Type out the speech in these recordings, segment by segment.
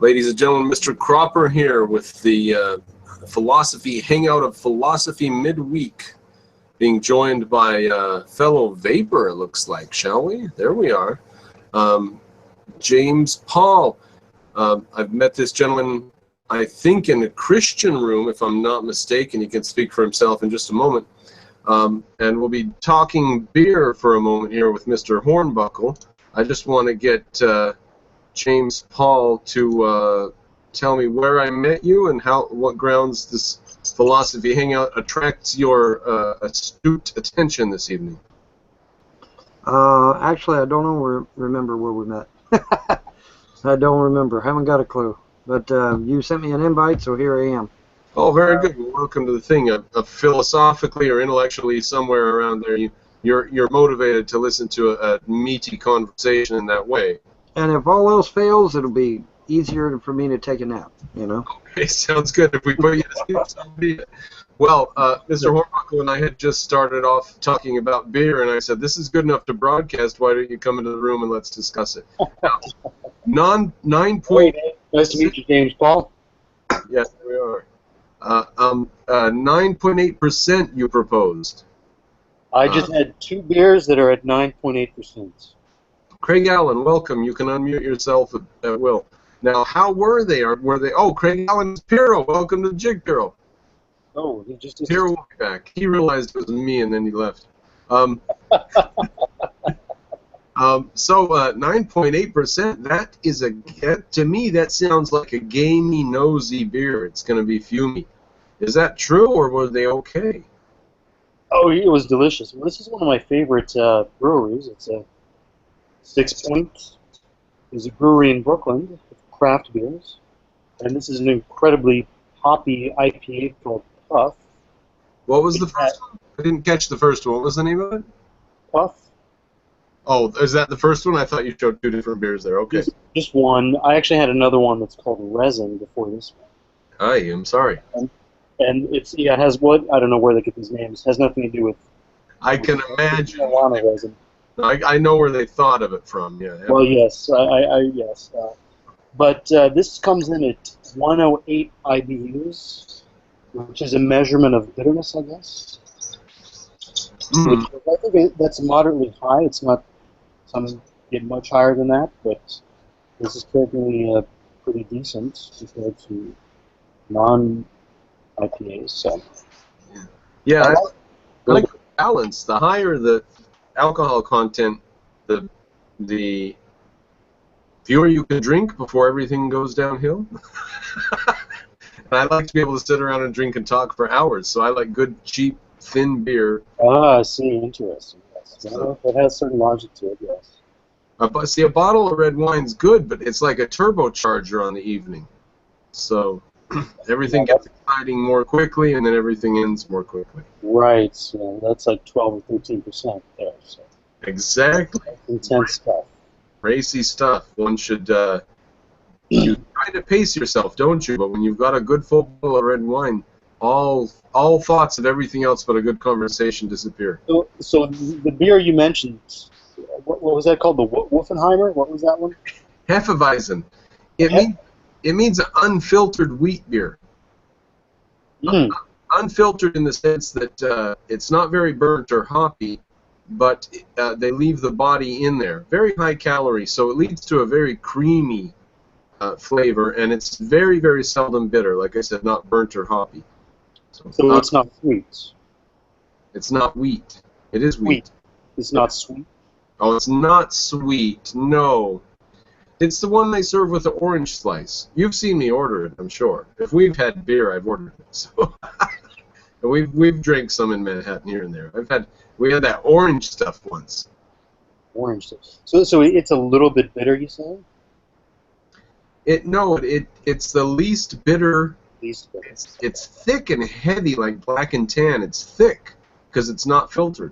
Ladies and gentlemen, Mr. Cropper here with the philosophy hangout of philosophy midweek, being joined by fellow Vapor, it looks like, shall we? There we are. James Paul. I've met this gentleman, I think, in a Christian room, if I'm not mistaken. He can speak for himself in just a moment. And we'll be talking beer for a moment here with Mr. Hornbuckle. I just want to get James Paul to tell me where I met you and what grounds this philosophy hangout attracts your astute attention this evening. Actually, I don't remember where we met. I don't remember. Haven't got a clue. But you sent me an invite, so here I am. Oh, very good. Well, welcome to the thing. Philosophically or intellectually, somewhere around there, you're motivated to listen to a meaty conversation in that way. And if all else fails, it'll be easier for me to take a nap, you know? Okay, sounds good. If we put you to sleep, so be it. Well, Mr. Hornbuckle and I had just started off talking about beer, and I said, this is good enough to broadcast. Why don't you come into the room and let's discuss it? Now, 9 point... Nice to meet you, James Paul. Yes, there we are. 9.8% you proposed. I just had 2 beers that are at 9.8%. Craig Allen, welcome. You can unmute yourself at will. Now, how were they? Oh, Craig Allen is Piero. Welcome to the Jig, Piero. Oh, he just... Piero will be back. He realized it was me, and then he left. So 9.8%, that is to me, that sounds like a gamey, nosy beer. It's going to be fumy. Is that true, or were they okay? Oh, it was delicious. Well, this is one of my favorite breweries. It's a 6 Point. It's a brewery in Brooklyn with craft beers. And this is an incredibly hoppy IPA called Puff. What was the first one? I didn't catch the first one. What was the name of it? Puff. Oh, is that the first one? I thought you showed 2 different beers there. Okay. Just one. I actually had another one that's called Resin before this one. I am sorry. And it has what? I don't know where they get these names. It has nothing to do with... I can imagine. Resin. I know where they thought of it from, yeah. Well, yes. Yes. But this comes in at 108 IBUs, which is a measurement of bitterness, I guess. Which I think that's moderately high. It's not... Some get much higher than that, but this is certainly pretty decent compared to non-IPAs. So. Yeah, I like the balance. The higher the alcohol content, the fewer you can drink before everything goes downhill. And I like to be able to sit around and drink and talk for hours, so I like good, cheap, thin beer. Ah, I see. Interesting. So, it has certain logic to it, yes. But see, a bottle of red wine's good, but it's like a turbocharger on the evening. So everything gets exciting more quickly, and then everything ends more quickly. Right. So that's like 12 or 13% there. So. Exactly. That's intense stuff. Racy stuff. One should you try to pace yourself, don't you? But when you've got a good full bottle of red wine, all thoughts of everything else but a good conversation disappear. So the beer you mentioned, what was that called? The Wolfenheimer? What was that one? Hefeweizen. It means an unfiltered wheat beer. Unfiltered in the sense that it's not very burnt or hoppy, but they leave the body in there. Very high calorie, so it leads to a very creamy flavor, and it's very, very seldom bitter. Like I said, not burnt or hoppy. So it's not sweet. It's not wheat. It is wheat. It's not sweet. Oh, it's not sweet. No. It's the one they serve with the orange slice. You've seen me order it, I'm sure. If we've had beer, I've ordered it. So we've drank some in Manhattan here and there. We had that orange stuff once. Orange stuff. So it's a little bit bitter, you say? It's the least bitter. It's thick and heavy like Black and Tan. It's thick because it's not filtered.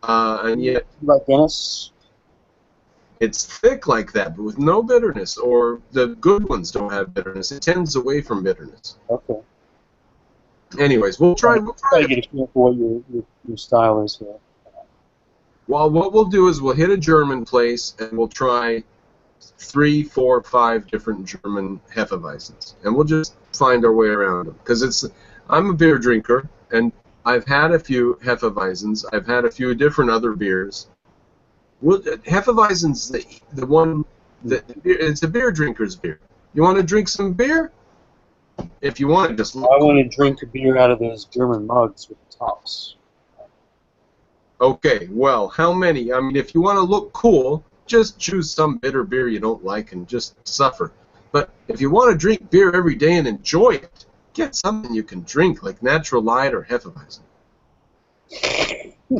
And yet... Like Guinness? It's thick like that, but with no bitterness, or the good ones don't have bitterness. It tends away from bitterness. Okay. Anyways, we'll try to get a feel for what your style is here. Well, what we'll do is we'll hit a German place, and we'll try 3, 4, 5 different German Hefeweizens, and we'll just find our way around them. Because I'm a beer drinker, and I've had a few Hefeweizens. I've had a few different other beers. Well, Hefeweizen's the one that it's a beer drinker's beer. You want to drink some beer? If you want to just I want to drink a beer out of those German mugs with the tops. Okay, well, how many? I mean, if you want to look cool, just choose some bitter beer you don't like and just suffer. But if you want to drink beer every day and enjoy it, get something you can drink, like Natural Light or Hefeweizen.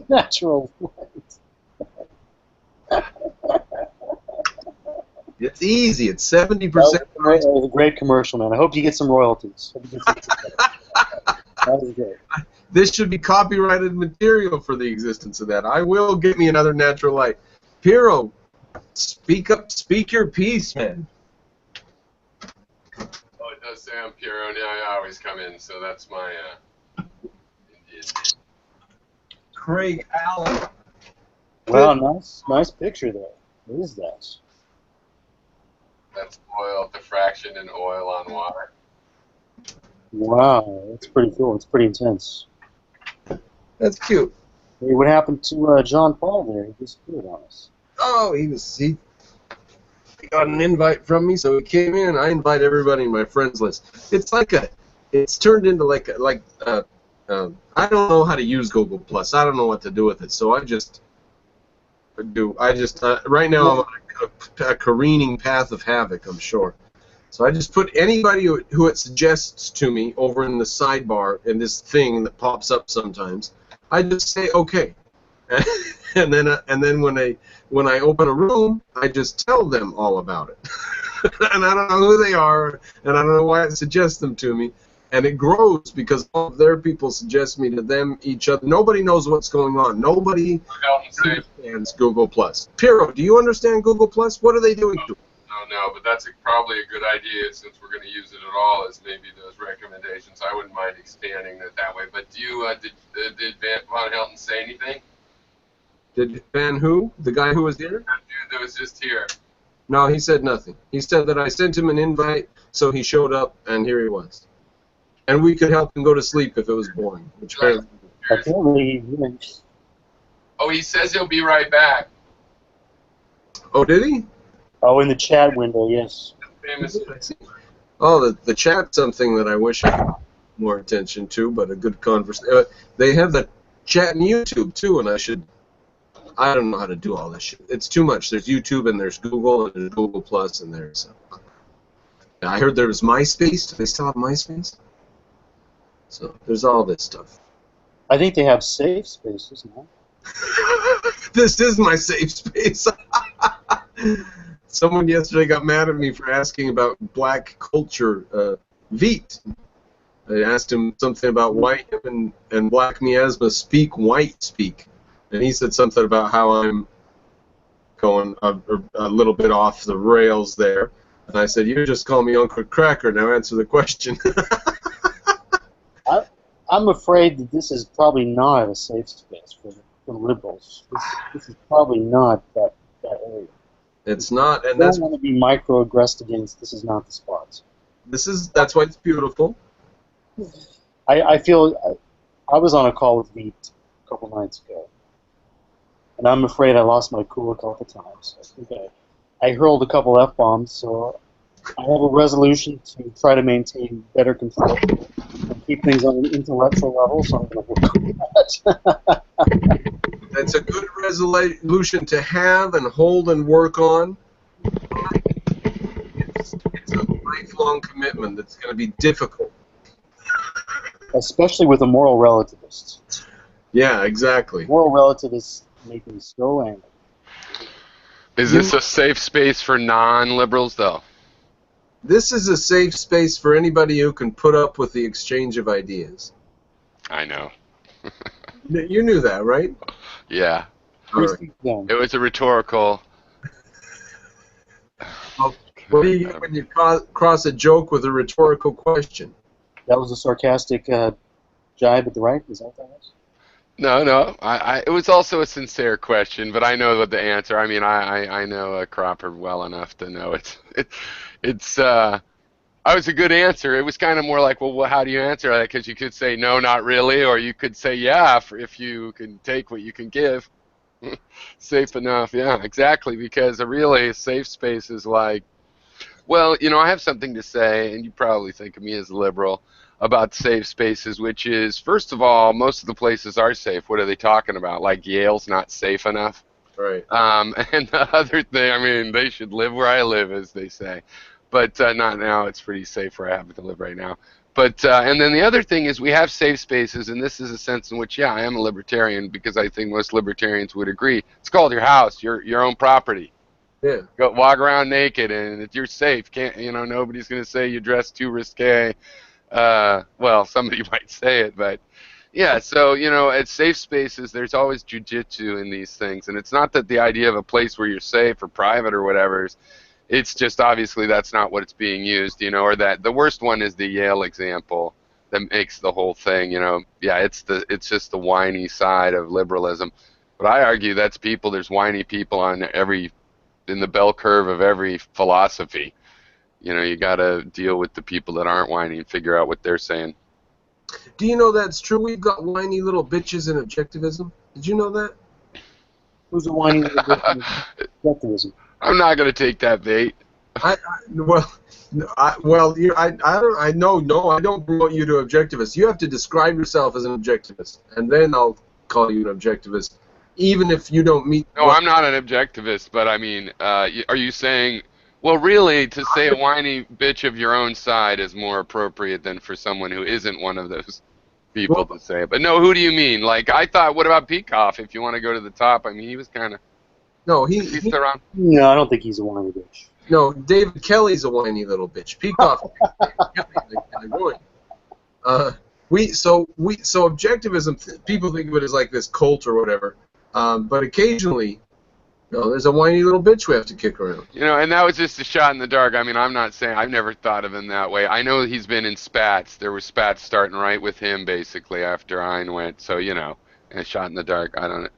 Natural Light. It's easy. It's 70%. That was a great commercial, man. I hope you get some royalties. That was great. This should be copyrighted material for the existence of that. I will get me another Natural Light. Piero, speak up. Speak your piece, man. Oh, it does say I'm Piero. Now I always come in, so that's my Indian. Craig Allen. Wow, nice picture there. What is that? That's oil, diffraction and oil on water. Wow, that's pretty cool. It's pretty intense. That's cute. Hey, what happened to John Paul there? He disappeared on us. Oh, he got an invite from me, so he came in, and I invite everybody in my friends list. It's turned into I don't know how to use Google Plus. I don't know what to do with it, so right now I'm on a careening path of havoc, I'm sure. So I just put anybody who it suggests to me over in the sidebar in this thing that pops up sometimes. I just say okay, and then when I open a room, I just tell them all about it, and I don't know who they are, and I don't know why it suggests them to me, and it grows because all of their people suggest me to them, each other. Nobody knows what's going on. Nobody understands Google Plus. Piero, do you understand Google Plus? What are they doing to it? No, but that's probably a good idea since we're going to use it at all. Is maybe those recommendations. I wouldn't mind expanding it that way. But do you did Van Helton say anything? Did Van who? The guy who was here? That dude that was just here. No, he said nothing. He said that I sent him an invite, so he showed up, and here he was. And we could help him go to sleep if it was boring. Which apparently. Oh, he says he'll be right back. Oh, did he? Oh, in the chat window, yes. Famous. Oh, the chat's something that I wish I had more attention to, but a good conversation. They have the chat in YouTube, too, and I don't know how to do all this shit. It's too much. There's YouTube, and there's Google, and there's Google Plus, and there's... I heard there was MySpace. Do they still have MySpace? So there's all this stuff. I think they have safe spaces now. This is my safe space. Someone yesterday got mad at me for asking about black culture. Veet. I asked him something about why him and Black Miasma speak white speak. And he said something about how I'm going a little bit off the rails there. And I said, you just call me Uncle Cracker. Now answer the question. I'm afraid that this is probably not a safe space for liberals. This is probably not that area. It's not, and I don't want to be microaggressed against. This is not the spot. That's why it's beautiful. I feel I was on a call with Veet a couple nights ago, and I'm afraid I lost my cool a couple times. I think I hurled a couple F-bombs, so I have a resolution to try to maintain better control and keep things on an intellectual level, so I'm going to work on that. That's a good resolution to have and hold and work on. It's a lifelong commitment that's going to be difficult. Especially with a moral relativist. Yeah, exactly. Moral relativists make me so angry. Is this a safe space for non-liberals, though? This is a safe space for anybody who can put up with the exchange of ideas. I know. You knew that, right? Yeah. All right. It was a rhetorical. Well, what do you get when you cross a joke with a rhetorical question? That was a sarcastic jibe at the right? Is that what that was? No. It was also a sincere question, but I know what the answer. I mean, I know Cropper well enough to know it's I was a good answer. It was kind of more like, well, how do you answer that? Because you could say no, not really, or you could say yeah, if you can take what you can give. Safe enough, yeah, exactly. Because a really safe space is like, well, I have something to say, and you probably think of me as a liberal about safe spaces, which is, first of all, most of the places are safe. What are they talking about? Like Yale's not safe enough? Right. And the other thing, I mean, they should live where I live, as they say. But not now. It's pretty safe where I happen to live right now. But and then the other thing is we have safe spaces, and this is a sense in which, yeah, I am a libertarian because I think most libertarians would agree. It's called your house, your own property. Yeah. Go walk around naked, and you're safe. Can't nobody's going to say you dress too risque. Well, somebody might say it, but yeah. So at safe spaces, there's always jujitsu in these things, and it's not that the idea of a place where you're safe or private or whatever is. It's just obviously that's not what it's being used, or that the worst one is the Yale example that makes the whole thing, yeah, it's just the whiny side of liberalism. But I argue that's people. There's whiny people in the bell curve of every philosophy. You got to deal with the people that aren't whiny and figure out what they're saying. Do you know that's true? We've got whiny little bitches in objectivism. Did you know that? Who's a whiny little bitch in objectivism? I'm not going to take that bait. I don't promote you to objectivist. You have to describe yourself as an objectivist, and then I'll call you an objectivist, even if you don't meet. No, I'm not an objectivist, but I mean, are you saying? Well, really, to say a whiny bitch of your own side is more appropriate than for someone who isn't one of those people to say it. But no, who do you mean? Like, I thought, what about Peikoff? If you want to go to the top, I mean, he was kind of. No, he's around. No, I don't think he's a whiny bitch. No, David Kelly's a whiny little bitch. Peikoff. So objectivism. People think of it as like this cult or whatever, but occasionally, there's a whiny little bitch we have to kick around. And that was just a shot in the dark. I mean, I'm not saying I've never thought of him that way. I know he's been in spats. There were spats starting right with him basically after Ein went. So a shot in the dark. I don't know.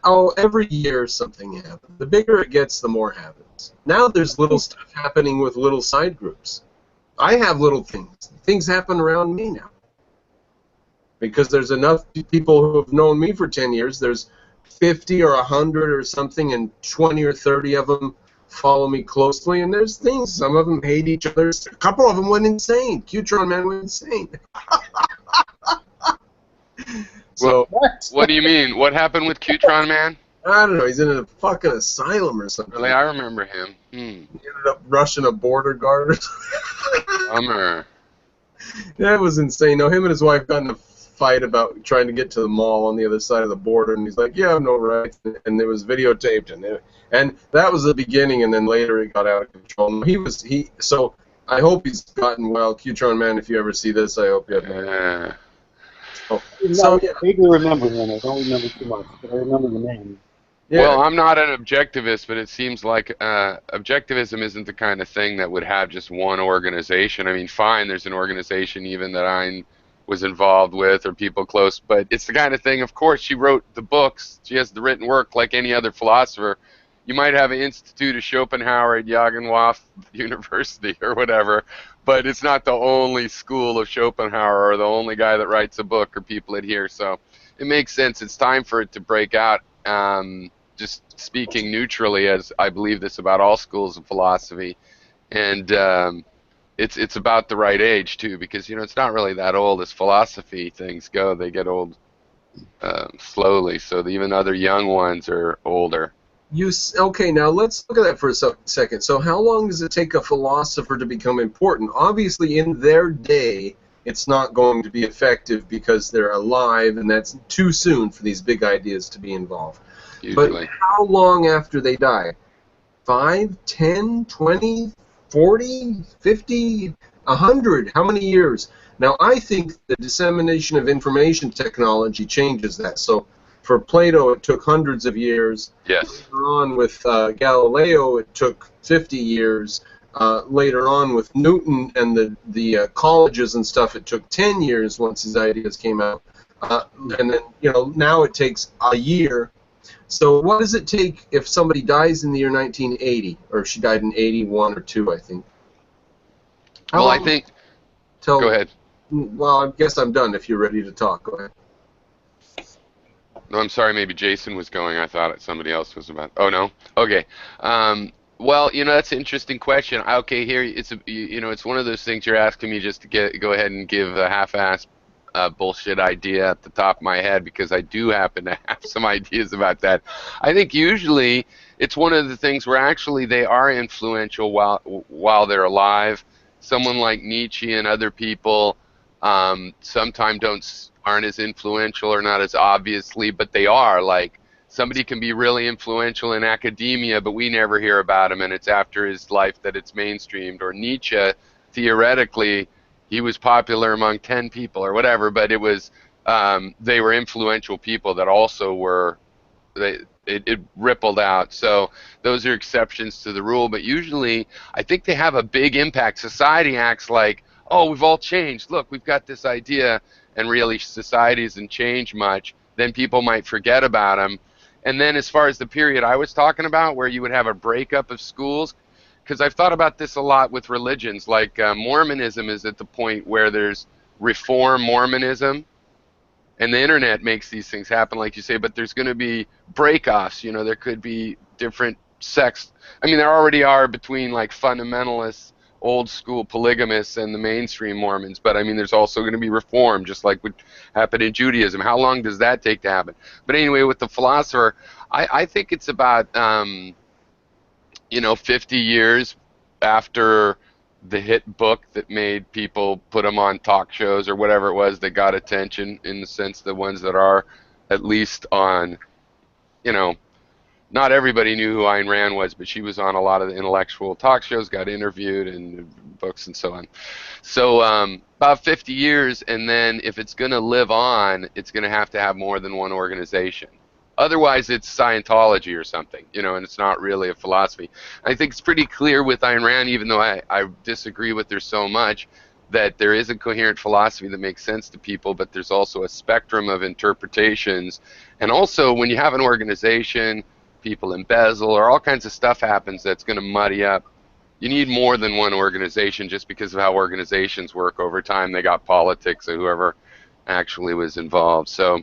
Oh, every year something happens. The bigger it gets, the more happens. Now there's little stuff happening with little side groups. I have little things. Things happen around me now. Because there's enough people who have known me for 10 years. There's 50 or 100 or something, and 20 or 30 of them follow me closely. And there's things. Some of them hate each other. A couple of them went insane. Qtron Man went insane. So, what do you mean? What happened with Qtron Man? I don't know. He's in a fucking asylum or something. Really, I remember him. He ended up rushing a border guard or something. Bummer. That was insane. No, him and his wife got in a fight about trying to get to the mall on the other side of the border, and he's like, "Yeah, I have no rights," and it was videotaped, and that was the beginning, and then later it got out of control. So I hope he's gotten well. Qtron Man, if you ever see this, I hope you have. I vaguely remember him. I don't remember too much, but I remember the name. Yeah. Well, I'm not an objectivist, but it seems like objectivism isn't the kind of thing that would have just one organization. I mean, fine, there's an organization even that I was involved with or people close, but it's the kind of thing, of course, she wrote the books. She has the written work like any other philosopher. You might have an Institute of Schopenhauer at Jagenwaff University or whatever, but it's not the only school of Schopenhauer or the only guy that writes a book or people adhere. So it makes sense. It's time for it to break out. Just speaking neutrally, as I believe this about all schools of philosophy, and it's about the right age too, because it's not really that old as philosophy things go. They get old slowly, so even other young ones are older. Okay, now let's look at that for a second. So how long does it take a philosopher to become important? Obviously, in their day, it's not going to be effective because they're alive, and that's too soon for these big ideas to be involved. Usually. But how long after they die? 5, 10, 20, 40, 50, 100? How many years? Now, I think the dissemination of information technology changes that. So for Plato, it took hundreds of years. Yes. Later on with Galileo, it took 50 years. Later on with Newton and the colleges and stuff, it took 10 years once his ideas came out. And then, now it takes a year. So what does it take if somebody dies in the year 1980, or if she died in 81 or 2, I think? Well, I think... Go ahead. Well, I guess I'm done if you're ready to talk. Go ahead. No, I'm sorry, maybe Jason was going. I thought somebody else was about... Oh, no? Okay. Well, that's an interesting question. Okay, here, it's one of those things you're asking me just to go ahead and give a half-assed bullshit idea at the top of my head, because I do happen to have some ideas about that. I think usually it's one of the things where actually they are influential while they're alive. Someone like Nietzsche and other people sometimes aren't as influential or not as obviously, but they are. Like, somebody can be really influential in academia, but we never hear about him, and it's after his life that it's mainstreamed. Or Nietzsche, theoretically, he was popular among 10 people or whatever, but it was they were influential people that also were, it rippled out. So those are exceptions to the rule, but usually I think they have a big impact. Society acts like, oh, we've all changed. Look, we've got this idea, and really society hasn't changed much. Then people might forget about them. And then as far as the period I was talking about, where you would have a breakup of schools, because I've thought about this a lot with religions, like Mormonism is at the point where there's reform Mormonism, and the internet makes these things happen, like you say, but there's going to be breakoffs. There could be different sects. I mean, there already are between like fundamentalists, old school polygamists, and the mainstream Mormons, but I mean, there's also going to be reform, just like what happened in Judaism. How long does that take to happen? But anyway, with the philosopher, I think it's about 50 years after the hit book that made people put them on talk shows or whatever it was that got attention, in the sense the ones that are at least on, not everybody knew who Ayn Rand was, but she was on a lot of the intellectual talk shows, got interviewed in books and so on. So about 50 years, and then if it's going to live on, it's going to have more than one organization. Otherwise, it's Scientology or something, and it's not really a philosophy. I think it's pretty clear with Ayn Rand, even though I disagree with her so much, that there is a coherent philosophy that makes sense to people, but there's also a spectrum of interpretations. And also, when you have an organization, people embezzle, or all kinds of stuff happens that's going to muddy up. You need more than one organization, just because of how organizations work over time. They got politics or whoever actually was involved. So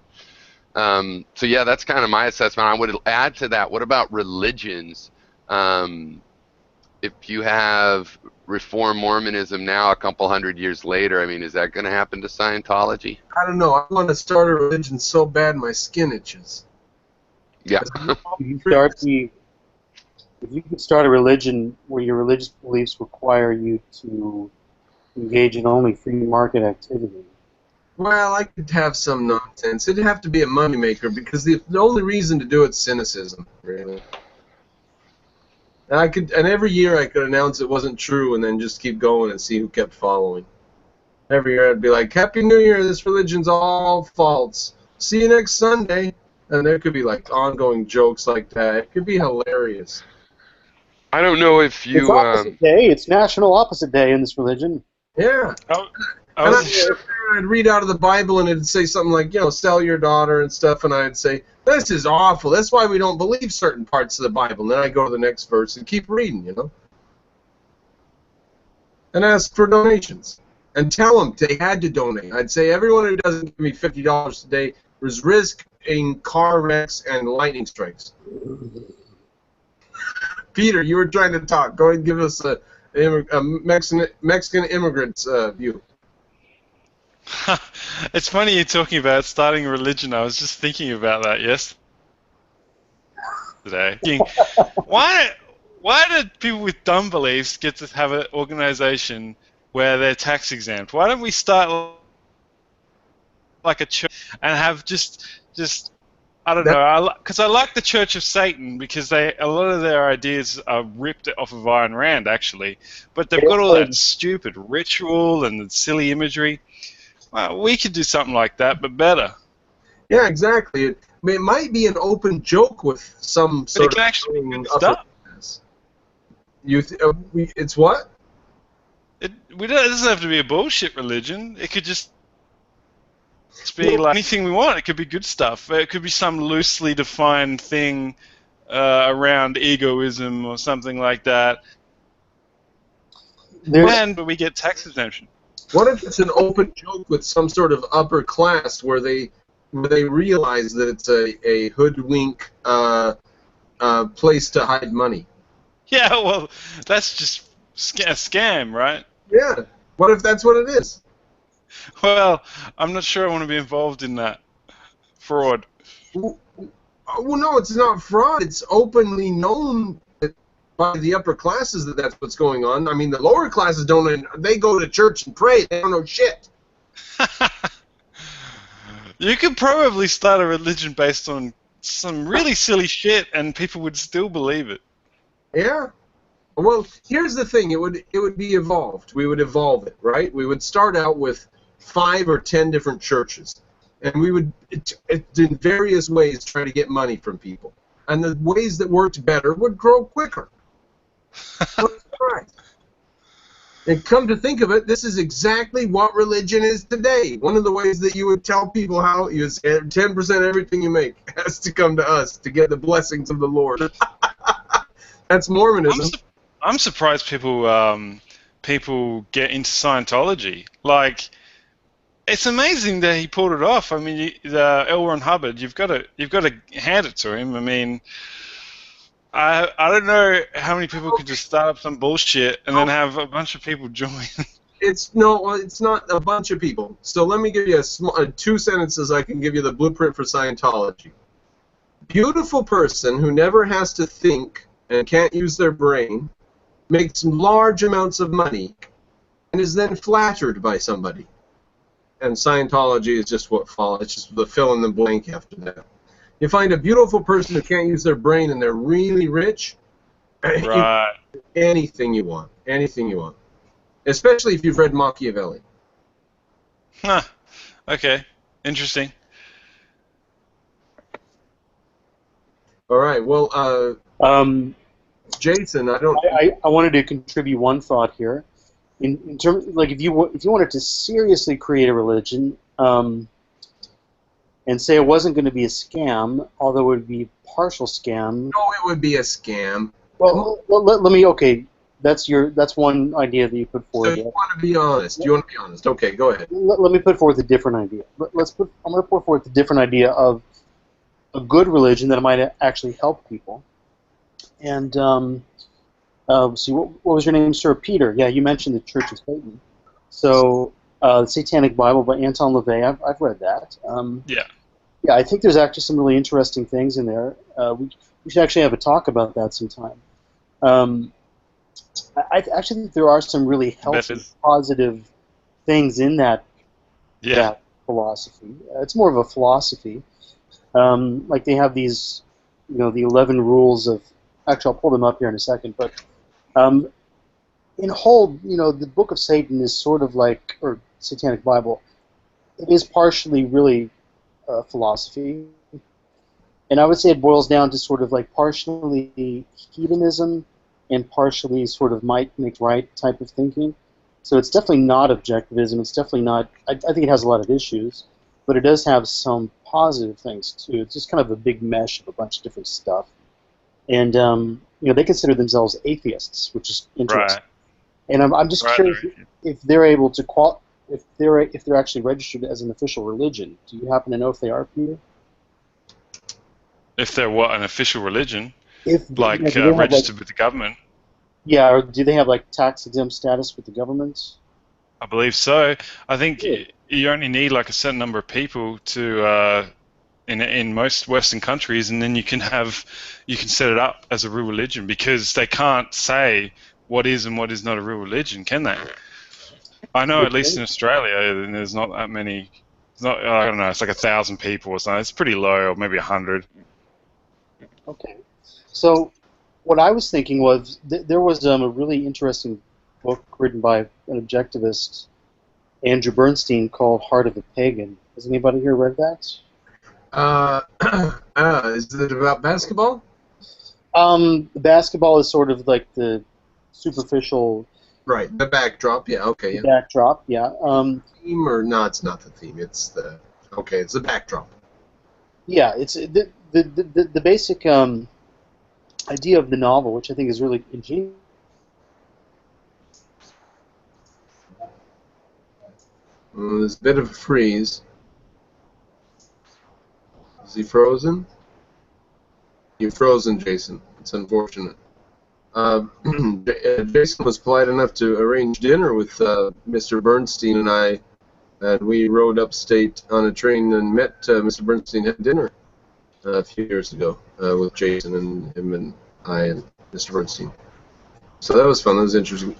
yeah, that's kind of my assessment. I would add to that, what about religions? If you have Reform Mormonism now, a couple hundred years later, I mean, is that going to happen to Scientology? I don't know. I want to start a religion so bad my skin itches. Yeah. If you could start a religion where your religious beliefs require you to engage in only free market activity. Well, I could have some nonsense. It'd have to be a moneymaker, because the only reason to do it's cynicism, really. And every year I could announce it wasn't true, and then just keep going and see who kept following. Every year I'd be like, Happy New Year, this religion's all false. See you next Sunday. And there could be like ongoing jokes like that. It could be hilarious. I don't know if you... It's opposite day. It's National Opposite Day in this religion. Yeah. And I'd read out of the Bible, and it'd say something like, sell your daughter and stuff, and I'd say, this is awful. That's why we don't believe certain parts of the Bible. And then I'd go to the next verse and keep reading, and ask for donations. And tell them they had to donate. I'd say, everyone who doesn't give me $50 today is risking car wrecks and lightning strikes. Peter, you were trying to talk. Go ahead and give us a Mexican immigrant's view. It's funny you're talking about starting a religion. I was just thinking about that yesterday. Why do people with dumb beliefs get to have an organization where they're tax exempt? Why don't we start like a church and have just I don't know, because I like the Church of Satan, because a lot of their ideas are ripped off of Ayn Rand, actually, but they've got all that stupid ritual and the silly imagery. Well, we could do something like that, but better. Yeah, exactly. It might be an open joke with some sort of actually stuff. It's what? It doesn't have to be a bullshit religion. It could just... be like anything we want. It could be good stuff. It could be some loosely defined thing around egoism or something like that. And we get tax exemption. What if it's an open joke with some sort of upper class where they realize that it's a hoodwink place to hide money? Yeah, well, that's just a scam, right? Yeah. What if that's what it is? Well, I'm not sure I want to be involved in that. Fraud. Well, no, it's not fraud. It's openly known by the upper classes that that's what's going on. I mean, the lower classes don't. They go to church and pray. They don't know shit. You could probably start a religion based on some really silly shit, and people would still believe it. Yeah. Well, here's the thing. It would be evolved. We would evolve it, right? We would start out with 5 or 10 different churches, and we would, in various ways, try to get money from people. And the ways that worked better would grow quicker. Right. And come to think of it, this is exactly what religion is today. One of the ways that you would tell people how you 10% of everything you make has to come to us to get the blessings of the Lord. That's Mormonism. I'm surprised people get into Scientology. Like, it's amazing that he pulled it off. I mean, L. Ron Hubbard, you've got to hand it to him. I mean, I don't know how many people could just start up some bullshit and then have a bunch of people join. It's not a bunch of people. So let me give you 2 sentences. I can give you the blueprint for Scientology. Beautiful person who never has to think and can't use their brain makes large amounts of money and is then flattered by somebody. And Scientology is just what follows. It's just the fill in the blank after that. You find a beautiful person who can't use their brain and they're really rich. Right. Anything you want. Anything you want. Especially if you've read Machiavelli. Huh. Okay. Interesting. All right. Well, Jason, I wanted to contribute one thought here. In terms, like, if you wanted to seriously create a religion, and say it wasn't going to be a scam, although it would be a partial scam. No, it would be a scam. Well, let me. Okay, that's one idea that you put forward. So you want to be honest. You want to be honest. Okay, go ahead. Let me put forth a different idea. I'm going to put forth a different idea of a good religion that might actually help people. And see, what was your name, sir? Peter. Yeah, you mentioned the Church of Satan. So, the Satanic Bible by Anton LaVey. I've read that. Yeah, I think there's actually some really interesting things in there. We should actually have a talk about that sometime. I actually think there are some really healthy, positive things in that philosophy. It's more of a philosophy. Like they have these, the 11 rules of. Actually, I'll pull them up here in a second. But in whole, the Book of Satan is sort of like, or Satanic Bible, it is partially really philosophy. And I would say it boils down to sort of like partially hedonism and partially sort of might make right type of thinking. So it's definitely not objectivism. It's definitely not, I think it has a lot of issues, but it does have some positive things too. It's just kind of a big mesh of a bunch of different stuff. And they consider themselves atheists, which is interesting. Right. And I'm just curious if they're able to if they're actually registered as an official religion. Do you happen to know if they are, Peter? If they're what, an official religion? Registered with the government? Yeah, or do they have like tax-exempt status with the government? I believe so. I think you only need like a certain number of people to in most Western countries, and then you can set it up as a real religion, because they can't say what is and what is not a real religion, can they? I know at least in Australia, there's not that many. It's not, I don't know. It's like 1,000 people or something. It's pretty low, or maybe 100. Okay. So what I was thinking was there was a really interesting book written by an objectivist, Andrew Bernstein, called Heart of a Pagan. Has anybody here read that? Is it about basketball? Basketball is sort of like the superficial. Right, the backdrop. Yeah, okay. Yeah. The backdrop, yeah. Theme or no? It's not the theme. It's the Okay, it's a backdrop. Yeah, it's the basic idea of the novel, which I think is really ingenious. There's a bit of a freeze. Is he frozen? You're frozen, Jason. It's unfortunate. Jason was polite enough to arrange dinner with Mr. Bernstein and I, and we rode upstate on a train and met Mr. Bernstein, had dinner a few years ago with Jason and him and I and Mr. Bernstein. So that was fun. That was interesting.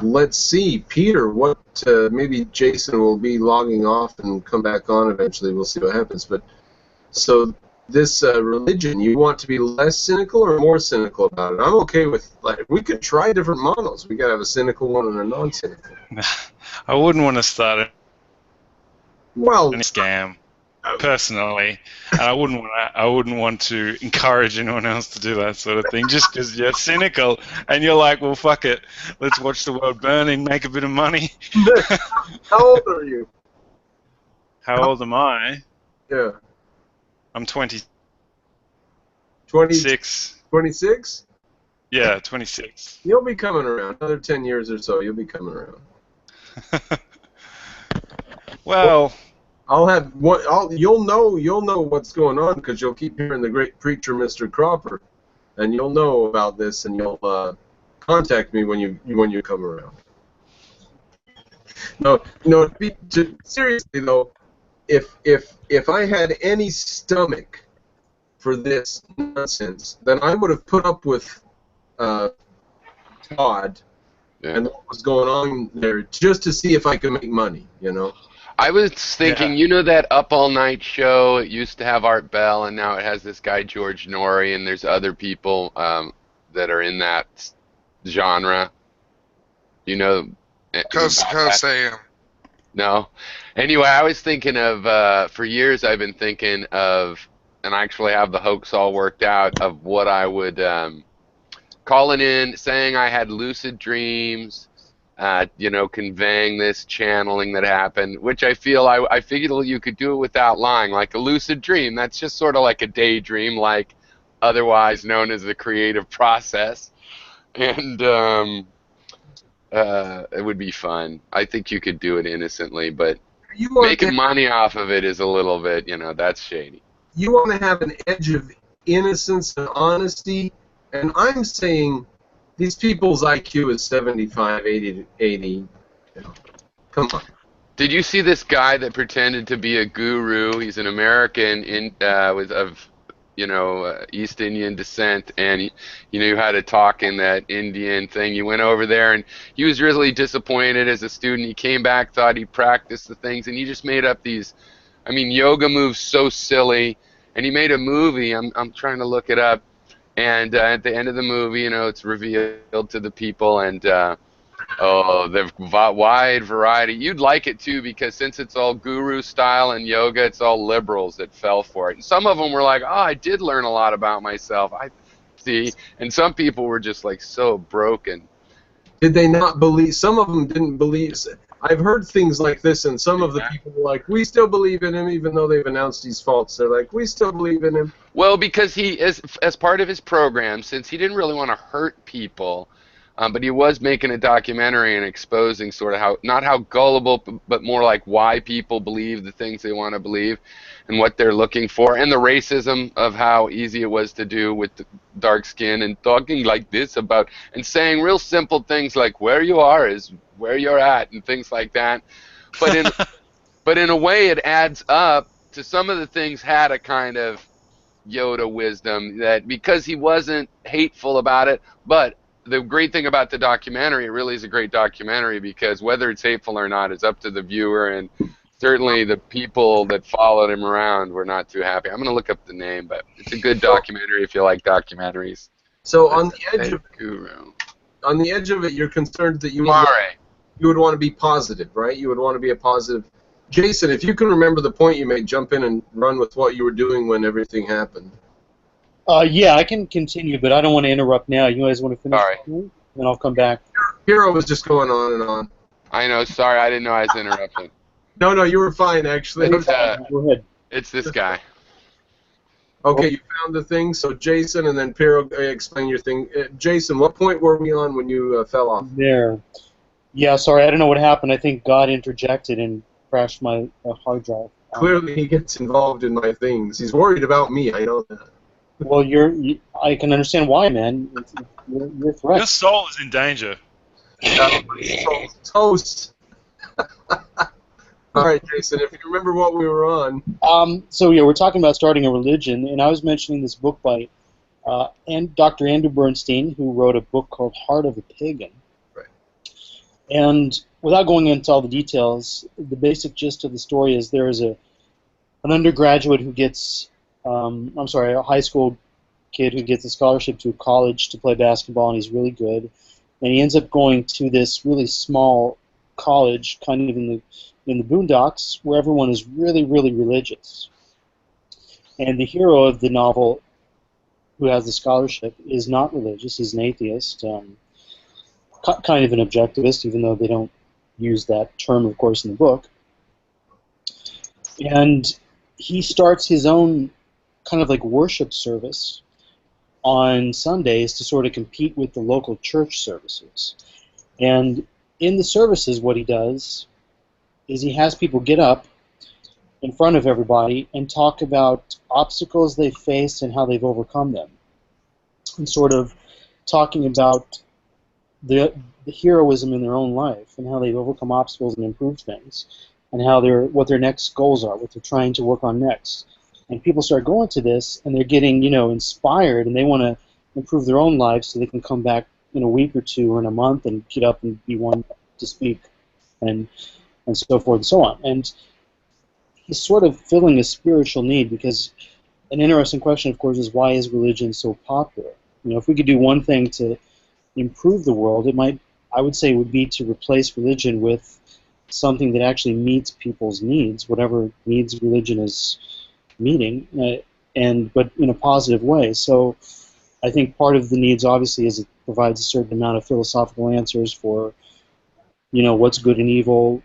Let's see, Peter. What? Maybe Jason will be logging off and come back on eventually. We'll see what happens. But so this religion, you want to be less cynical or more cynical about it? I'm okay with, like, we could try different models. We could have a cynical one and a non-cynical. I wouldn't want to start a scam personally, and I wouldn't want to encourage anyone else to do that sort of thing. Just because you're cynical and you're like, well, fuck it, let's watch the world burn and make a bit of money. How old are you? How old am I? Yeah. I'm 26. 26? Yeah, 26. You'll be coming around. Another 10 years or so, you'll be coming around. Well, I'll have what you'll know what's going on because you'll keep hearing the great preacher Mr. Cropper, and you'll know about this, and you'll contact me when you come around. No, seriously though, if I had any stomach for this nonsense, then I would have put up with Todd and what was going on there just to see if I could make money, you know. I was thinking, you know that Up All Night show? It used to have Art Bell, and now it has this guy George Norrie, and there's other people that are in that genre. You know? Coast to Coast AM. No. Anyway, I was thinking of, for years I've been thinking of, and I actually have the hoax all worked out, of what I would, calling in, saying I had lucid dreams, you know, conveying this channeling that happened, which I feel I figured you could do it without lying, like a lucid dream. That's just sort of like a daydream, like otherwise known as the creative process. And it would be fun. I think you could do it innocently, but making money off of it is a little bit, you know, that's shady. You want to have an edge of innocence and honesty, and I'm saying these people's IQ is 75, 80. You know, come on. Did you see this guy that pretended to be a guru? He's an American of East Indian descent, and he knew how to talk in that Indian thing. He went over there, and he was really disappointed as a student. He came back, thought he practiced the things, and he just made up these, yoga moves so silly. And he made a movie. I'm trying to look it up. And at the end of the movie, it's revealed to the people, and the wide variety. You'd like it too, because since it's all guru style and yoga, it's all liberals that fell for it. And some of them were like, "Oh, I did learn a lot about myself." I see. And some people were just like so broken. Did they not believe? Some of them didn't believe. I've heard things like this, and some of the people were like, "We still believe in him, even though they've announced his faults." They're like, "We still believe in him." Well, because he is, as part of his program, since he didn't really want to hurt people, but he was making a documentary and exposing sort of how, not how gullible, but more like why people believe the things they want to believe and what they're looking for, and the racism of how easy it was to do with dark skin, and talking like this about, and saying real simple things like where you are is where you're at, and things like that. But in a way, it adds up to some of the things had a kind of Yoda wisdom, that because he wasn't hateful about it. But the great thing about the documentary, it really is a great documentary, because whether it's hateful or not is up to the viewer, and certainly the people that followed him around were not too happy. I'm going to look up the name, but it's a good documentary if you like documentaries. So on the edge of it, you're concerned that you would want to be positive, right? You would want to be a positive. Jason, if you can remember the point you made, jump in and run with what you were doing when everything happened. Yeah, I can continue, but I don't want to interrupt now. You guys want to finish? All right. Then I'll come back. Hero was just going on and on. I know. Sorry, I didn't know I was interrupting. No, you were fine, actually. Go ahead. It's this guy. Okay, you found the thing. So Jason and then Piero, explain your thing. Jason, what point were we on when you fell off? There. Yeah, sorry, I don't know what happened. I think God interjected and crashed my hard drive. Clearly, he gets involved in my things. He's worried about me. I know that. Well, I can understand why, man. You're a threat. Your soul is in danger. Toast. All right, Jason, if you remember what we were on. So yeah, we're talking about starting a religion, and I was mentioning this book by Dr. Andrew Bernstein, who wrote a book called Heart of a Pagan. Right. And without going into all the details, the basic gist of the story is there is an undergraduate who gets, a high school kid who gets a scholarship to a college to play basketball, and he's really good. And he ends up going to this really small college, kind of in the boondocks, where everyone is really, really religious. And the hero of the novel, who has the scholarship, is not religious. He's an atheist, kind of an objectivist, even though they don't use that term, of course, in the book. And he starts his own kind of like worship service on Sundays to sort of compete with the local church services. And in the services, what he does is he has people get up in front of everybody and talk about obstacles they face and how they've overcome them, and sort of talking about the heroism in their own life and how they've overcome obstacles and improved things, and how what their next goals are, what they're trying to work on next. And people start going to this, and they're getting, inspired, and they want to improve their own lives so they can come back in a week or two or in a month and get up and be one to speak, and so forth and so on. And he's sort of filling a spiritual need, because an interesting question, of course, is why is religion so popular? If we could do one thing to improve the world, I would say, would be to replace religion with something that actually meets people's needs, whatever needs religion is meeting, but in a positive way. So I think part of the needs, obviously, is it provides a certain amount of philosophical answers for, what's good and evil,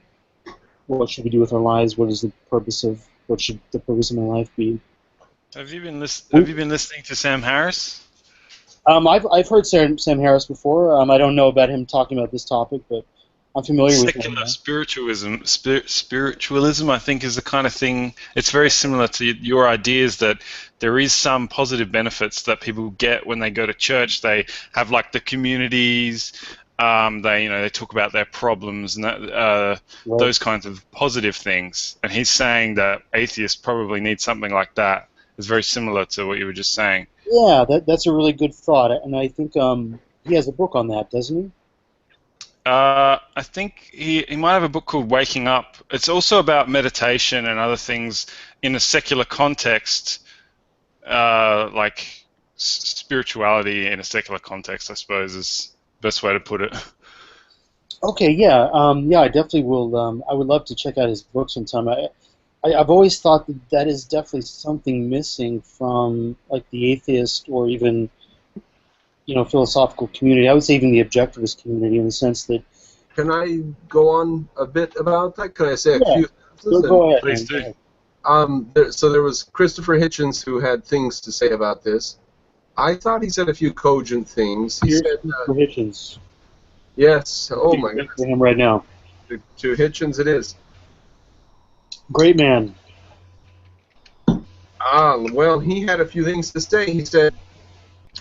what should we do with our lives, what should the purpose of my life be. Have you been listening to Sam Harris? I've heard Sam Harris before. I don't know about him talking about this topic, but I'm familiar with him. Secular spiritualism, I think, is the kind of thing. It's very similar to your ideas that there is some positive benefits that people get when they go to church. They have like the communities. They talk about their problems and that, those kinds of positive things. And he's saying that atheists probably need something like that. It's very similar to what you were just saying. Yeah, that's a really good thought, and I think he has a book on that, doesn't he? I think he might have a book called Waking Up. It's also about meditation and other things in a secular context, like spirituality in a secular context, I suppose, is the best way to put it. Okay, yeah, I definitely will. I would love to check out his book sometime. I've always thought that is definitely something missing from like the atheist or even philosophical community. I would say even the objectivist community, in the sense that. Can I go on a bit about that? Can I say a few sentences? Go ahead. Please do. So there was Christopher Hitchens who had things to say about this. I thought he said a few cogent things. He said, Hitchens. Yes. Oh my goodness. To him right now. To Hitchens it is. Great man. Well, he had a few things to say. He said,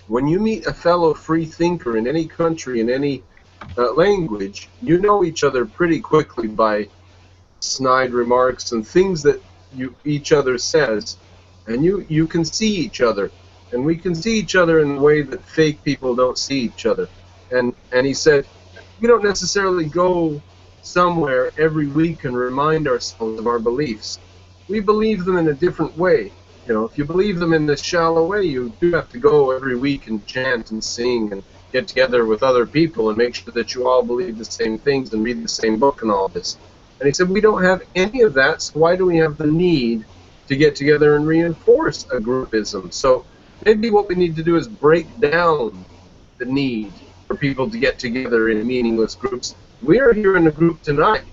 when you meet a fellow free thinker in any country, in any language, you know each other pretty quickly by snide remarks and things that each other says, and you can see each other, and we can see each other in the way that fake people don't see each other. And he said, we don't necessarily go somewhere every week and remind ourselves of our beliefs. We believe them in a different way. If you believe them in this shallow way, you do have to go every week and chant and sing and get together with other people and make sure that you all believe the same things and read the same book and all this. And he said, we don't have any of that, so why do we have the need to get together and reinforce a groupism? So maybe what we need to do is break down the need for people to get together in meaningless groups. We are here in a group tonight,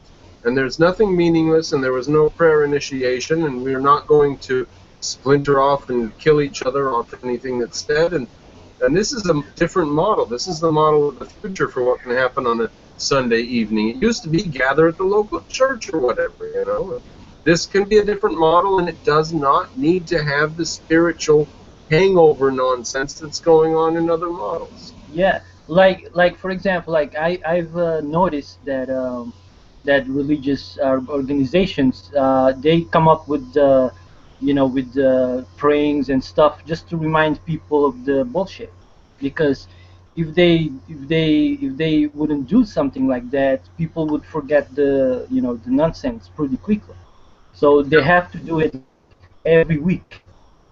and there's nothing meaningless, and there was no prayer initiation, and we're not going to splinter off and kill each other off anything that's said, and this is a different model. This is the model of the future for what can happen on a Sunday evening. It used to be gather at the local church or whatever, you know. This can be a different model, and it does not need to have the spiritual hangover nonsense that's going on in other models. Yeah, like for example, like I've noticed that that religious organizations they come up with with prayings and stuff just to remind people of the bullshit, because if they wouldn't do something like that, people would forget the the nonsense pretty quickly. So they have to do it every week,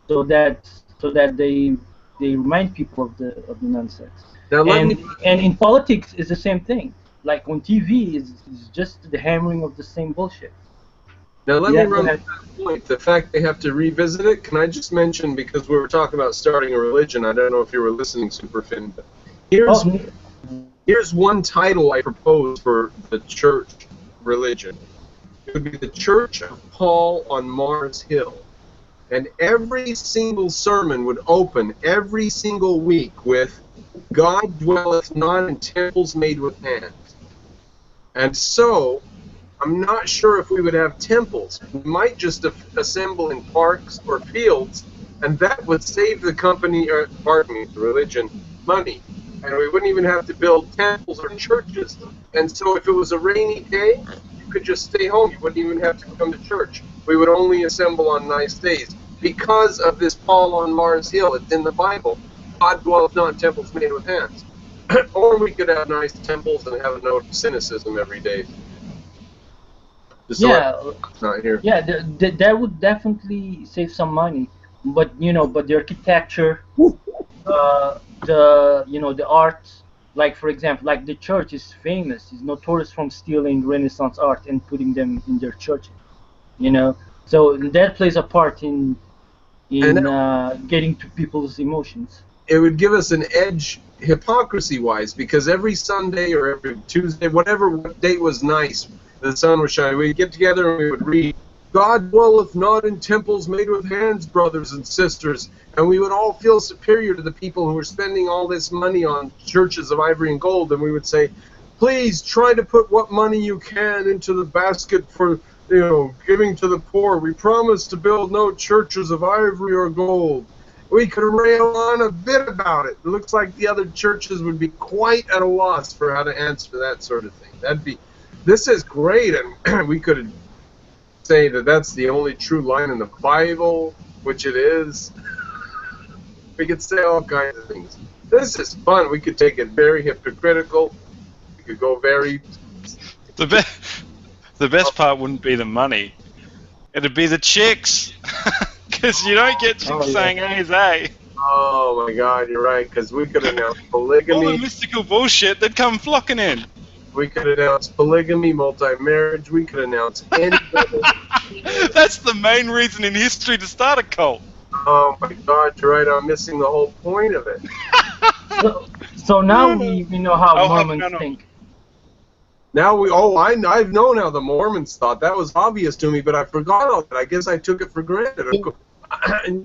so that they remind people of the nonsense. Now, And in politics is the same thing. Like on TV is just the hammering of the same bullshit. Now let Yeah, me run go that point. The fact they have to revisit it, can I just mention, because we were talking about starting a religion, I don't know if you were listening, Superfin, but here's one title I propose for the church religion. It would be the Church of Paul on Mars Hill. And every single sermon would open every single week with, God dwelleth not in temples made with hands. And so, I'm not sure if we would have temples. We might just assemble in parks or fields, and that would save the company, or pardon me, the religion, money. And we wouldn't even have to build temples or churches. And so if it was a rainy day, you could just stay home. You wouldn't even have to come to church. We would only assemble on nice days. Because of this Paul on Mars Hill, it's in the Bible. God dwelleth not in temples made with hands. Or we could have nice temples and have no cynicism every day. Not here. Yeah, that would definitely save some money. But but the architecture, the arts, like for example, like the church is famous, is notorious from stealing Renaissance art and putting them in their churches. So that plays a part in getting to people's emotions. It would give us an edge hypocrisy-wise, because every Sunday or every Tuesday, whatever day was nice, the sun was shining, we'd get together and we would read, God dwelleth not in temples made with hands, brothers and sisters, and we would all feel superior to the people who were spending all this money on churches of ivory and gold, and we would say, please try to put what money you can into the basket for giving to the poor. We promise to build no churches of ivory or gold. We could rail on a bit about it. It looks like the other churches would be quite at a loss for how to answer that sort of thing. This is great, and we could say that that's the only true line in the Bible, which it is. We could say all kinds of things. This is fun. We could take it very hypocritical. We could go very... The best part wouldn't be the money. It'd be the chicks. Because you don't get chicks saying, hey, Zay. Oh my God, you're right, because we could announce polygamy. All the mystical bullshit, they'd come flocking in. We could announce polygamy, multi-marriage, we could announce anything. That's the main reason in history to start a cult. Oh my God, you're right, I'm missing the whole point of it. So now we know how Mormons think. Now I've known how the Mormons thought. That was obvious to me, but I forgot all that. I guess I took it for granted.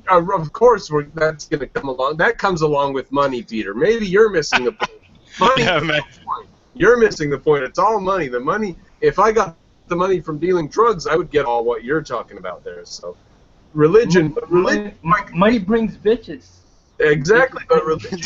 Of course, that's going to come along. That comes along with money, Peter. Maybe you're missing the point. Money, yeah, man. You're missing the point. It's all money. The money. If I got the money from dealing drugs, I would get all what you're talking about there. So, religion. Money brings bitches. Exactly, but religion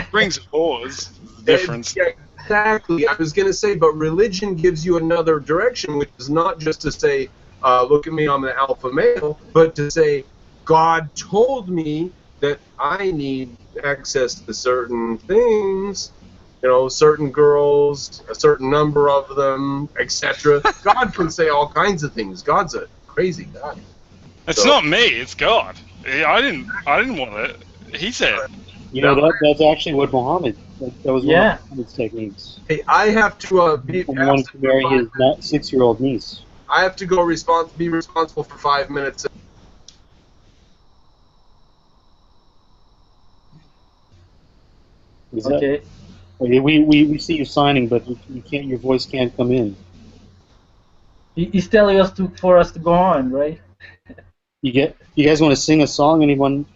brings whores. Difference. Yeah, exactly. I was going to say, but religion gives you another direction, which is not just to say, look at me, I'm an alpha male, but to say, God told me that I need access to certain things, certain girls, a certain number of them, etc. God can say all kinds of things. God's a crazy guy. It's not me, it's God. I didn't want it. He said. That's actually what Muhammad. That was one of Muhammad's techniques. Hey, I have to He wanted to marry his 6-year-old niece. I have to go be responsible for 5 minutes. Okay. We see you signing, but you can't. Your voice can't come in. He's telling us for us to go on, right? You guys want to sing a song? Anyone?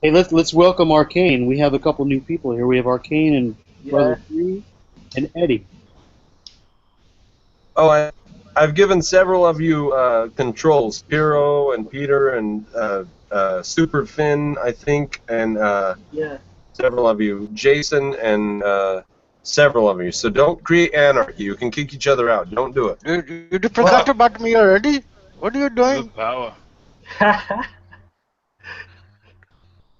Hey, let's welcome Arcane. We have a couple new people here. We have Arcane and Brother 3 and Eddie. Oh, I've given several of you controls, Piero and Peter and Super Finn, I think, and several of you, Jason and several of you. So don't create anarchy. You can kick each other out. Don't do it. You forgot about me already? What are you doing? Power.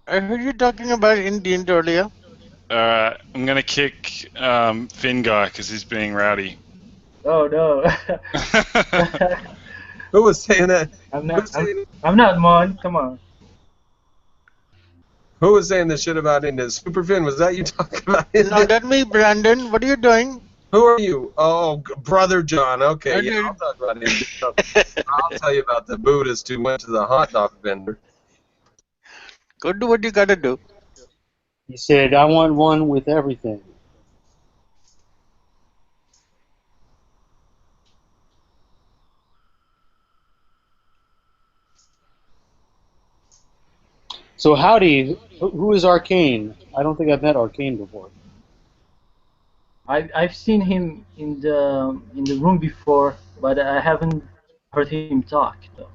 I heard you talking about Indians earlier. Alright, I'm gonna kick Finn guy because he's being rowdy. Oh no. Who was saying that? I'm not, Mon. Come on. Who was saying this shit about Indians? Super Finn, was that you talking about Indians? No, that's me, Brandon. What are you doing? Who are you? Oh, Brother John. Okay, yeah, I'll talk about Indians. I'll tell you about the Buddhist who went to the hot dog vendor. Go do what you gotta do. He said, I want one with everything. So howdy, who is Arcane? I don't think I've met Arcane before. I've seen him in the room before, but I haven't heard him talk though.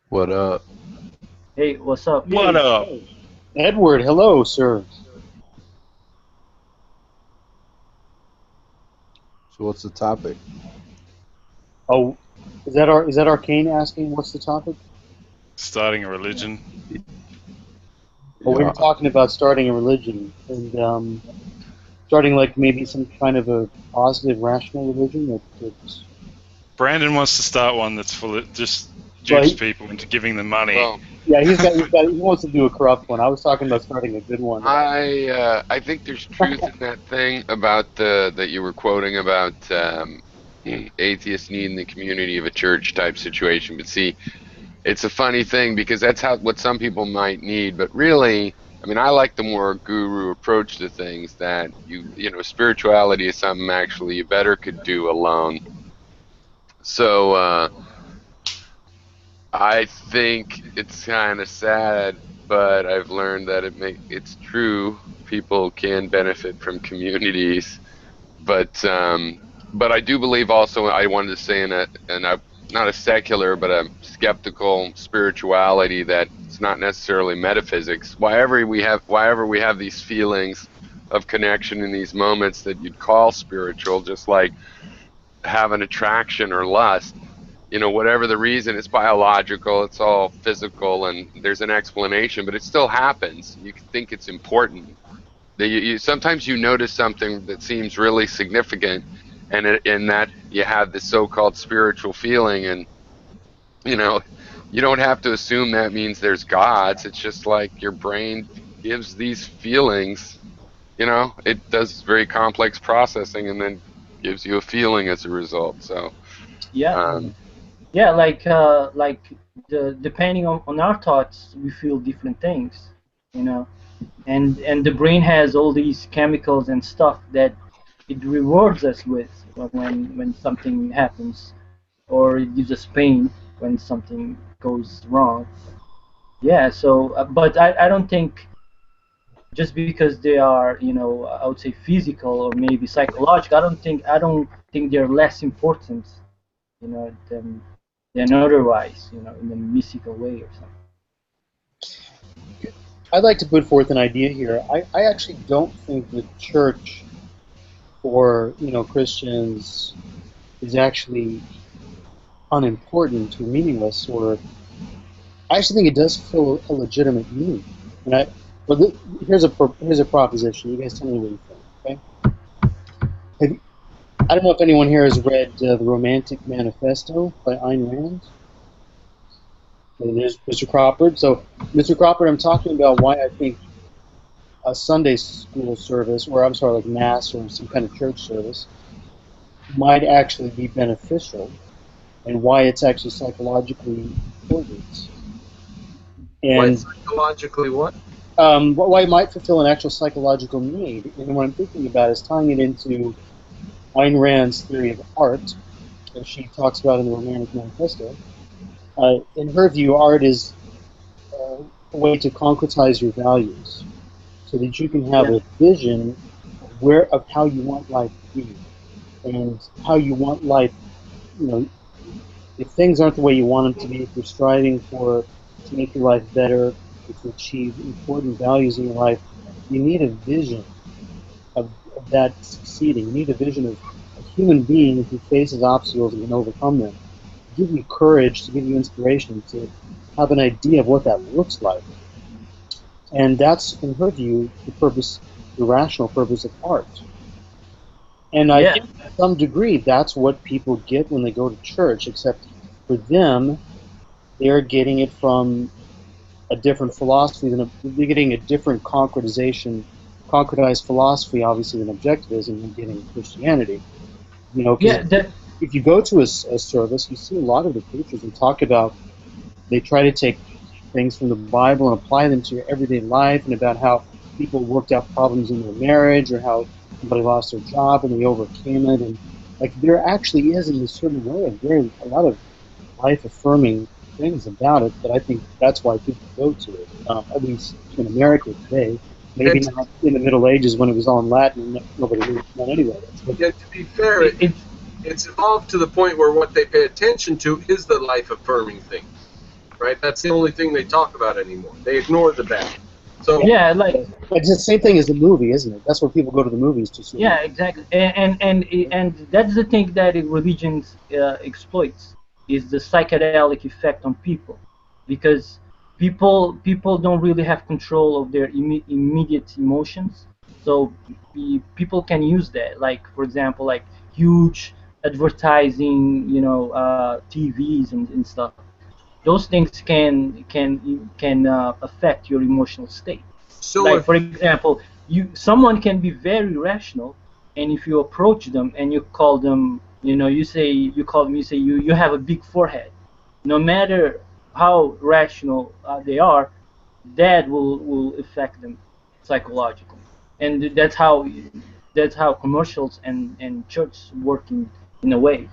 What up? Hey, what's up? What up? Edward, hello, sir. So what's the topic? Oh, is that Arcane asking what's the topic? Starting a religion. Well, we were talking about starting a religion and starting like maybe some kind of a positive, rational religion. That's Brandon wants to start one that's full of just dupes people into giving them money. Well, yeah, he wants to do a corrupt one. I was talking about starting a good one. I think there's truth in that thing about that you were quoting about atheists needing the community of a church type situation. But see, it's a funny thing because that's what some people might need. But really, I mean, I like the more guru approach to things that you know, spirituality is something actually you better could do alone. So I think it's kind of sad, but I've learned that it's true. People can benefit from communities, but I do believe also, I wanted to say not a secular but a skeptical spirituality that it's not necessarily metaphysics. Wherever we have these feelings of connection in these moments that you'd call spiritual, just like have an attraction or lust, you know, whatever the reason, it's biological, it's all physical, and there's an explanation, but it still happens. You think it's important. Sometimes you notice something that seems really significant, and in that you have this so-called spiritual feeling, and you know, you don't have to assume that means there's gods. It's just like your brain gives these feelings, you know, it does very complex processing and then gives you a feeling as a result. So yeah, depending on our thoughts, we feel different things, you know, and the brain has all these chemicals and stuff that it rewards us with when something happens, or it gives us pain when something goes wrong. Yeah, so but I don't think just because they are, you know, I would say physical or maybe psychological, I don't think they're less important, you know, than otherwise, you know, in a mystical way or something. I'd like to put forth an idea here. I actually don't think the church or, you know, Christians is actually unimportant or meaningless, or I actually think it does fill a legitimate need. And here's a proposition. You guys tell me what you think, okay? I don't know if anyone here has read The Romantic Manifesto by Ayn Rand. Okay, there's Mr. Crawford. So, Mr. Crawford, I'm talking about why I think a Sunday school service, or I'm sorry, like Mass or some kind of church service, might actually be beneficial, and why it's actually psychologically important. And Why psychologically what? Why it might fulfill an actual psychological need. And what I'm thinking about is tying it into Ayn Rand's theory of art, as she talks about in the Romantic Manifesto, in her view, art is a way to concretize your values, so that you can have a vision of how you want life to be, and how you want life. You know, if things aren't the way you want them to be, if you're striving to make your life better, to achieve important values in your life, you need a vision of that succeeding. You need a vision of a human being who faces obstacles and can overcome them. To give you courage, to give you inspiration, to have an idea of what that looks like. And that's, in her view, the rational purpose of art. And I think to some degree that's what people get when they go to church, except for them, they're getting it from a different philosophy, they're getting a different concretized philosophy, obviously, than objectivism, than getting Christianity. You know, if you go to a service, you see a lot of the preachers who talk about, they try to take things from the Bible and apply them to your everyday life, and about how people worked out problems in their marriage, or how somebody lost their job and they overcame it, and like there actually is, in a certain way, a lot of life-affirming things about it, that I think that's why people go to it, at least in America today. Maybe not in the Middle Ages when it was all in Latin and nobody knew it anyway. Yeah, to be fair, it's evolved to the point where what they pay attention to is the life-affirming thing, right? That's the only thing they talk about anymore. They ignore the bad. So yeah, like it's the same thing as the movie, isn't it? That's what people go to the movies to see. Yeah, exactly. And that's the thing that religion exploits, is the psychedelic effect on people, because people don't really have control of their immediate emotions. So people can use that, like for example, like huge advertising, TVs and stuff. Those things can affect your emotional state. So like for example, someone can be very rational, and if you approach them and you call them, you say you have a big forehead, no matter how rational they are, that will affect them psychologically. And that's how commercials and church work in a way,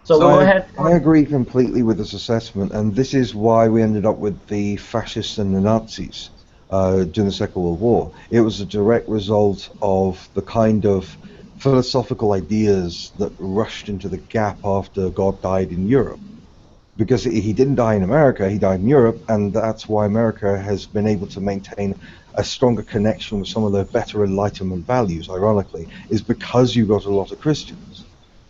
So go ahead. I agree completely with this assessment, and this is why we ended up with the fascists and the Nazis during the Second World War. It was a direct result of the kind of philosophical ideas that rushed into the gap after God died in Europe. Because he didn't die in America, he died in Europe, and that's why America has been able to maintain a stronger connection with some of the better Enlightenment values, ironically, is because you got a lot of Christians.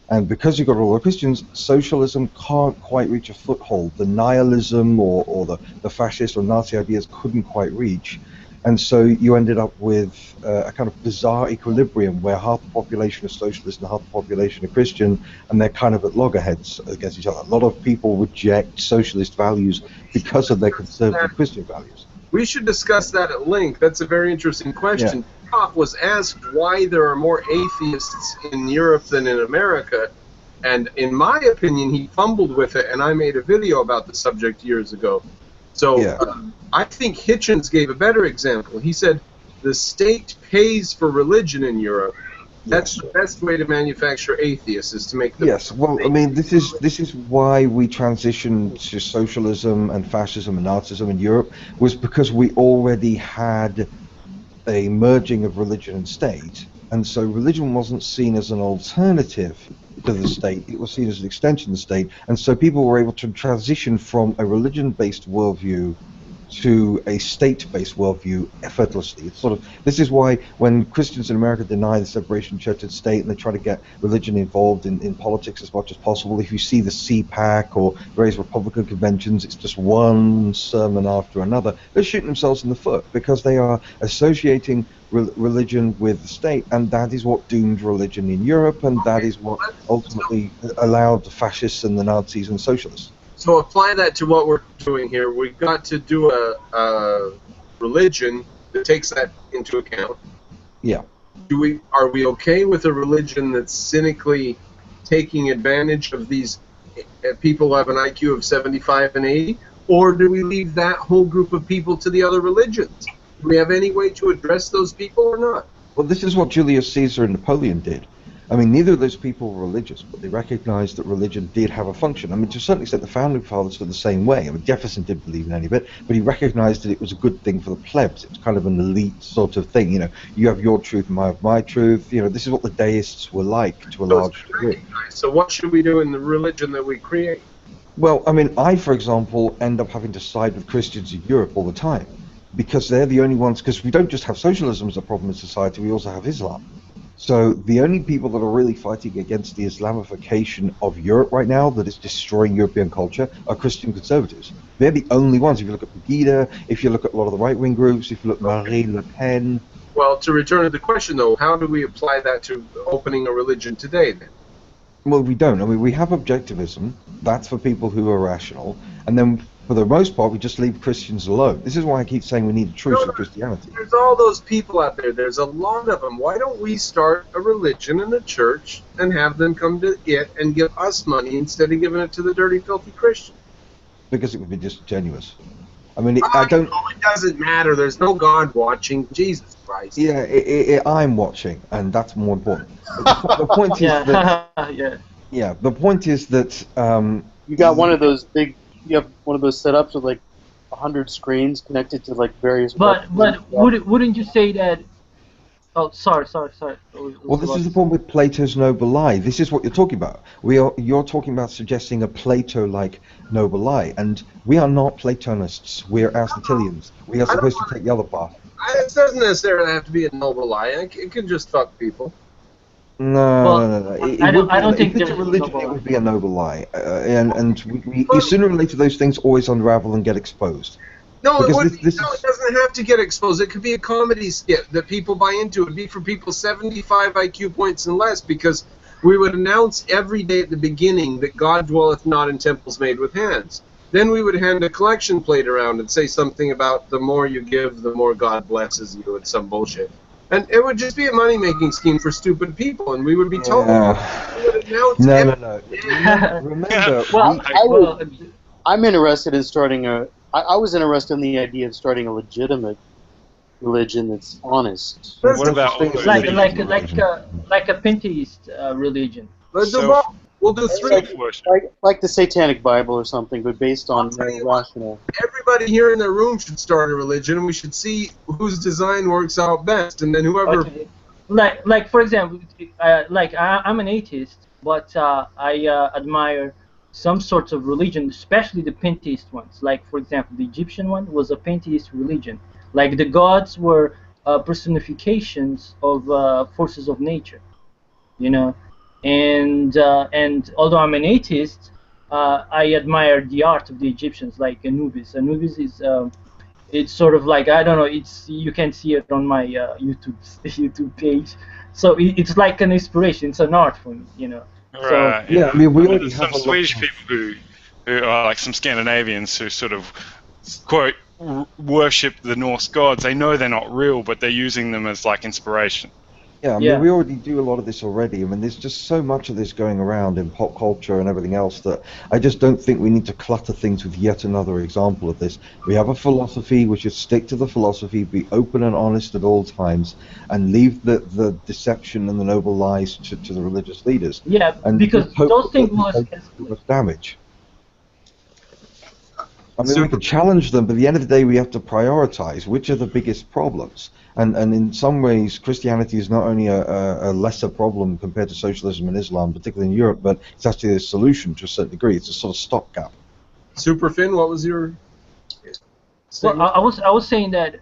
And because you've got a lot of Christians, socialism can't quite reach a foothold. The nihilism or the fascist or Nazi ideas couldn't quite reach. And so you ended up with a kind of bizarre equilibrium where half the population is socialist and half the population are Christian, and they're kind of at loggerheads against each other. A lot of people reject socialist values because of their conservative Christian values. We should discuss that at length. That's a very interesting question. Yeah. Was asked why there are more atheists in Europe than in America, and in my opinion, he fumbled with it, and I made a video about the subject years ago. So I think Hitchens gave a better example. He said the state pays for religion in Europe. That's the best way to manufacture atheists, is to make them. Yes, well, I mean, this is why we transitioned to socialism and fascism and Nazism in Europe, was because we already had a merging of religion and state, and so religion wasn't seen as an alternative to the state, it was seen as an extension of the state, and so people were able to transition from a religion-based worldview to a state-based worldview effortlessly. It's sort of, this is why when Christians in America deny the separation of church and state and they try to get religion involved in politics as much as possible, if you see the CPAC or various Republican conventions, it's just one sermon after another. They're shooting themselves in the foot because they are associating religion with the state, and that is what doomed religion in Europe, and that is what ultimately allowed the fascists and the Nazis and the socialists. So apply that to what we're doing here. We've got to do a religion that takes that into account. Yeah. Are we okay with a religion that's cynically taking advantage of these people who have an IQ of 75 and 80? Or do we leave that whole group of people to the other religions? Do we have any way to address those people or not? Well, this is what Julius Caesar and Napoleon did. I mean, neither of those people were religious, but they recognized that religion did have a function. I mean, to a certain extent, the founding fathers were the same way. I mean, Jefferson didn't believe in any of it, but he recognized that it was a good thing for the plebs. It was kind of an elite sort of thing. You know, you have your truth and I have my truth. You know, this is what the deists were like to a large degree. So what should we do in the religion that we create? Well, I mean, I, for example, end up having to side with Christians in Europe all the time, because they're the only ones, because we don't just have socialism as a problem in society, we also have Islam. So the only people that are really fighting against the Islamification of Europe right now, that is destroying European culture, are Christian conservatives. They're the only ones. If you look at Pegida, if you look at a lot of the right-wing groups, if you look at Marine Le Pen. Well, to return to the question, though, how do we apply that to opening a religion today, then? Well, we don't. I mean, we have objectivism. That's for people who are rational. And then, for the most part, we just leave Christians alone. This is why I keep saying we need a truce of Christianity. There's all those people out there. There's a lot of them. Why don't we start a religion and a church and have them come to it and give us money instead of giving it to the dirty, filthy Christian? Because it would be disingenuous. I mean, I don't... It doesn't matter. There's no God watching. Jesus Christ. Yeah, I'm watching, and that's more important. The point is that... Yeah, the point is that... you got one of those big... You have one of those setups with like 100 screens connected to like various... But wouldn't you say that... Oh, sorry. Well, this is the problem with Plato's noble lie. This is what you're talking about. You're talking about suggesting a Plato-like noble lie, and we are not Platonists. We're Aristotelians. We are supposed to take the other path. It doesn't necessarily have to be a noble lie. It can just fuck people. No. I don't think if it's a religion, it would be a noble lie, and sooner or later those things always unravel and get exposed. No, it doesn't have to get exposed. It could be a comedy skit that people buy into. It would be for people 75 IQ points and less, because we would announce every day at the beginning that God dwelleth not in temples made with hands. Then we would hand a collection plate around and say something about the more you give, the more God blesses you, and some bullshit. And it would just be a money-making scheme for stupid people, and we would be told. No. Remember, I'm interested in starting a... I was interested in the idea of starting a legitimate religion that's honest. What about like a Pinterest religion? We'll do three. Like the Satanic Bible or something, but based on rational. Everybody here in the room should start a religion, and we should see whose design works out best, and then whoever. Okay. Like for example, I'm an atheist, but I admire some sorts of religion, especially the pantheist ones. Like for example, the Egyptian one was a pantheist religion. Like the gods were personifications of forces of nature, you know. And although I'm an atheist, I admire the art of the Egyptians, like Anubis. Anubis is it's sort of like, I don't know, you can see it on my YouTube page. So it's like an inspiration. It's an art for me, you know. Right. So, yeah, I mean, we already have some Swedish people who are like some Scandinavians who sort of quote worship the Norse gods. They know they're not real, but they're using them as like inspiration. Yeah, I mean, we already do a lot of this already. I mean, there's just so much of this going around in pop culture and everything else that I just don't think we need to clutter things with yet another example of this. We have a philosophy, we should stick to the philosophy, be open and honest at all times, and leave the deception and the noble lies to the religious leaders. Yeah, and because those things was damage. I mean, we can challenge them, but at the end of the day, we have to prioritize which are the biggest problems. And in some ways, Christianity is not only a lesser problem compared to socialism and Islam, particularly in Europe, but it's actually a solution to a certain degree. It's a sort of stopgap. Superfin, what was your... Well, I was saying that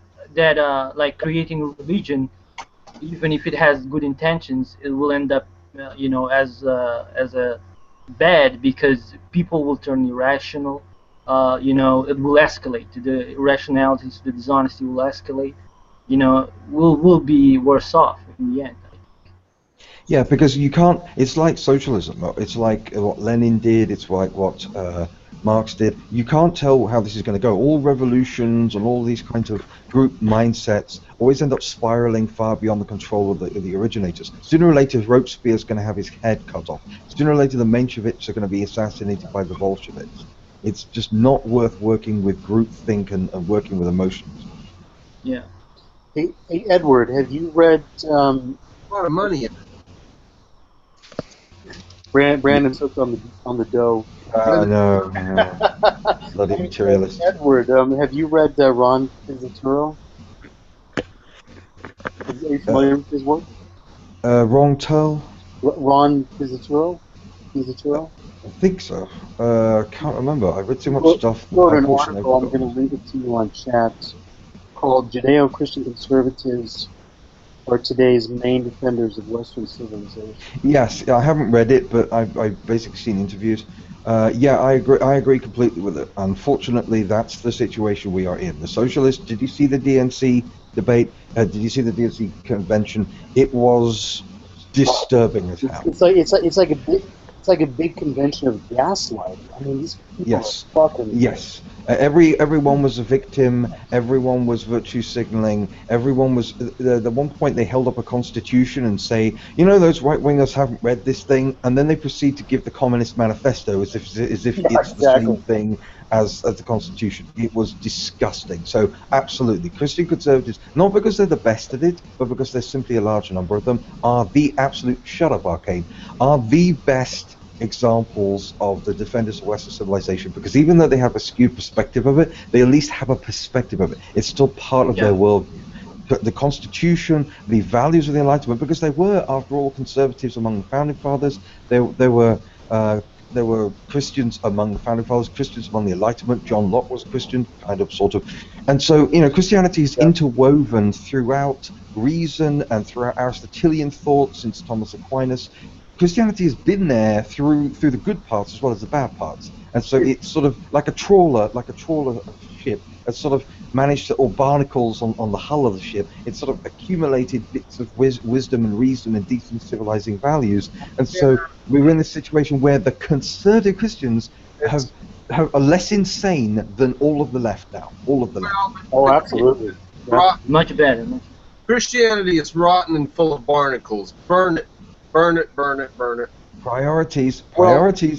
like creating a religion, even if it has good intentions, it will end up, you know, as a bad, because people will turn irrational. You know, it will escalate. The irrationality, the dishonesty will escalate. You know, we'll be worse off in the end. Yeah, because you can't. It's like socialism. It's like what Lenin did. It's like what Marx did. You can't tell how this is going to go. All revolutions and all these kinds of group mindsets always end up spiraling far beyond the control of the originators. Sooner or later, Robespierre's going to have his head cut off. Sooner or later, the Mensheviks are going to be assassinated by the Bolsheviks. It's just not worth working with groupthink and working with emotions. Yeah. Hey, Edward, have you read... a lot of money in it. Brandon's hooked on the dough. No. Bloody materialist. Edward, have you read Ron Pizzaturo? Are you familiar with his work? Wrong Turl? Ron Pizzaturo? I think so. Can't remember. I read too much stuff. I wrote an article, I'm going to link it to you on chat, called Judeo-Christian Conservatives are today's main defenders of Western civilization. Yes, I haven't read it, but I've basically seen interviews. Yeah, I agree completely with it. Unfortunately, that's the situation we are in. The socialists, did you see the DNC debate? Did you see the DNC convention? It was disturbing as hell. It's like a big convention of gaslight. I mean, these people are fucking... Yes. Everyone was a victim. Everyone was virtue signaling. Everyone was. At one point, they held up a constitution and say, you know, those right wingers haven't read this thing, and then they proceed to give the Communist Manifesto as if it's the same thing as the Constitution. It was disgusting. So absolutely, Christian conservatives, not because they're the best at it, but because there's simply a large number of them, are the absolute Arcane, are the best examples of the defenders of Western civilization, because even though they have a skewed perspective of it, they at least have a perspective of it. It's still part of their worldview. But the Constitution, the values of the Enlightenment, because they were, after all, conservatives among the Founding Fathers. There were Christians among the Founding Fathers, Christians among the Enlightenment. John Locke was a Christian, kind of, sort of. And so, you know, Christianity is interwoven throughout reason and throughout Aristotelian thought since Thomas Aquinas. Christianity has been there through the good parts as well as the bad parts, and so it's sort of like a trawler ship that's sort of managed to, or barnacles on the hull of the ship. It's sort of accumulated bits of wisdom and reason and decent civilizing values, and so we're in this situation where the conservative Christians are less insane than all of the left now. All of the left. Oh, absolutely. Much better. Christianity is rotten and full of barnacles. Burn it. Burn it, burn it, burn it. Priorities.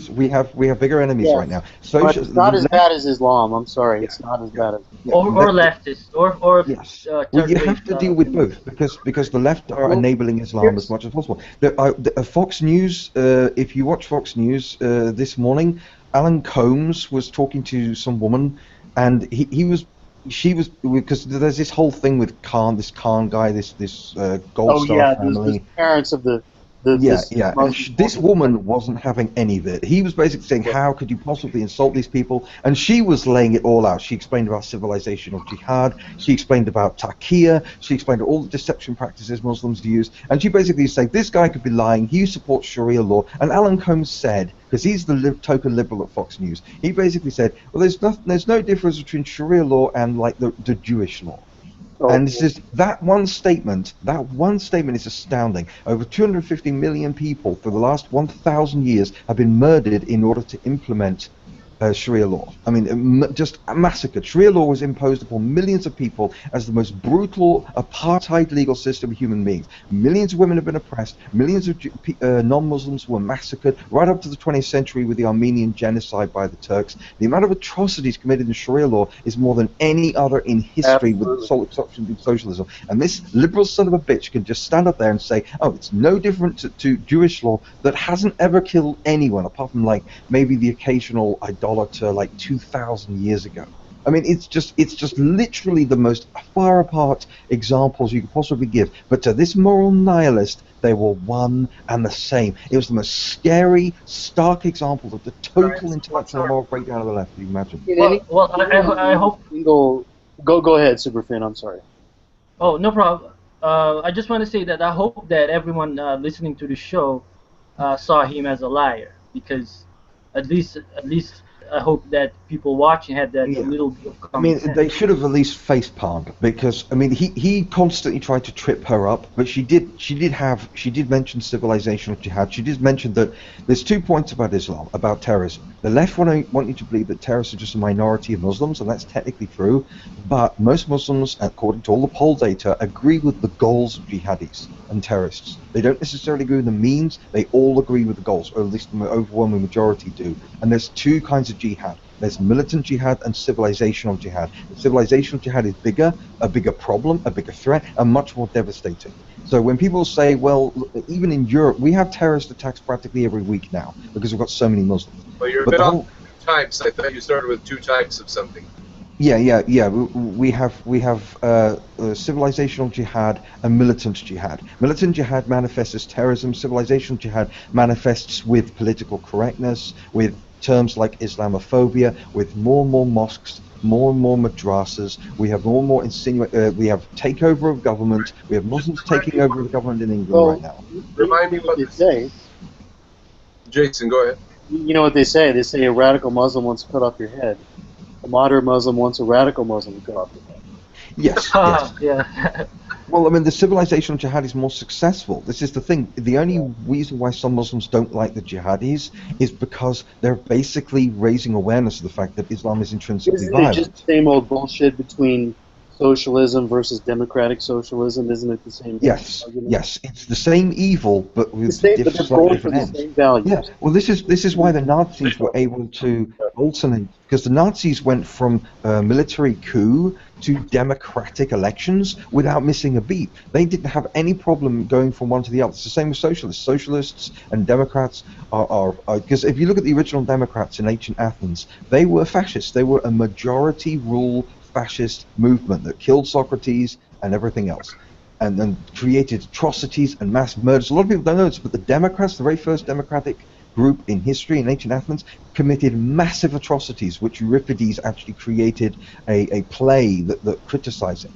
We have bigger enemies right now. But it's not as bad as Islam. I'm sorry, it's not as bad as. Or leftists, or yes. Well, you have to deal with both because the left are enabling Islam as much as possible. Fox News. If you watch Fox News this morning, Alan Combs was talking to some woman, and she was, because there's this whole thing with this Khan guy, this Gold Star family. The parents of the. This woman wasn't having any of it. He was basically saying, how could you possibly insult these people? And she was laying it all out. She explained about civilizational jihad. She explained about taqiyya. She explained all the deception practices Muslims use. And she basically said, this guy could be lying. He supports Sharia law. And Alan Combs said, because he's the token liberal at Fox News, he basically said, well, there's no difference between Sharia law and like the Jewish law. And this is that one statement is astounding. Over 250 million people for the last 1,000 years have been murdered in order to implement Sharia law. I mean, just massacred. Sharia law was imposed upon millions of people as the most brutal apartheid legal system of human beings. Millions of women have been oppressed. Millions of non-Muslims were massacred right up to the 20th century with the Armenian genocide by the Turks. The amount of atrocities committed in Sharia law is more than any other in history, with the sole exception being socialism. And this liberal son of a bitch can just stand up there and say, oh, it's no different to Jewish law that hasn't ever killed anyone apart from like maybe the occasional idolater like 2,000 years ago. I mean, it's just literally the most far apart examples you could possibly give. But to this moral nihilist, they were one and the same. It was the most scary, stark example of the total intellectual and moral breakdown of the left. You imagine? Well, I hope. Go ahead, Superfan. I'm sorry. Oh, no problem. I just want to say that I hope that everyone listening to the show saw him as a liar, because at least I hope that people watching had that little bit of common sense. They should have at least face palmed, because I mean he constantly tried to trip her up, but she did mention civilizational jihad. She did mention that there's 2 points about Islam, about terrorism. The left want you to believe that terrorists are just a minority of Muslims, and that's technically true, but most Muslims, according to all the poll data, agree with the goals of jihadis and terrorists. They don't necessarily agree with the means, they all agree with the goals, or at least the overwhelming majority do. And there's 2 kinds of jihad. There's militant jihad and civilizational jihad. The civilizational jihad is bigger, a bigger problem, a bigger threat, and much more devastating. So when people say, well, even in Europe, we have terrorist attacks practically every week now because we've got so many Muslims. Well, you're a But bit the off whole, types. I thought you started with 2 types of something. yeah. We have civilizational jihad and militant jihad. Militant jihad manifests as terrorism. Civilizational jihad manifests with political correctness, with terms like Islamophobia, with more and more mosques, more and more madrasas. We have more and more we have takeover of government. We have Muslims taking over the government in England right now. Remind me what they say. Jason, go ahead. You know what they say? They say a radical Muslim wants to cut off your head. A moderate Muslim wants a radical Muslim to cut off your head. Yes, yes. Yeah. Well, I mean, the civilizational jihad is more successful. This is the thing. The only reason why some Muslims don't like the jihadis is because they're basically raising awareness of the fact that Islam is intrinsically Isn't violent. it just the same old bullshit between socialism versus democratic socialism? Isn't it the same? Yes, argument? yes. It's the same evil, but with But they're slightly going for different the ends. same values. Yeah. Well, this is why the Nazis were able to alternate, because the Nazis went from military coup to democratic elections without missing a beat. They didn't have any problem going from one to the other. It's the same with socialists. Socialists and Democrats are because if you look at the original Democrats in ancient Athens, they were fascists. They were a majority rule fascist movement that killed Socrates and everything else, and then created atrocities and mass murders. A lot of people don't know this, but the Democrats, the very first democratic group in history in ancient Athens, committed massive atrocities, which Euripides actually created a play that criticized it.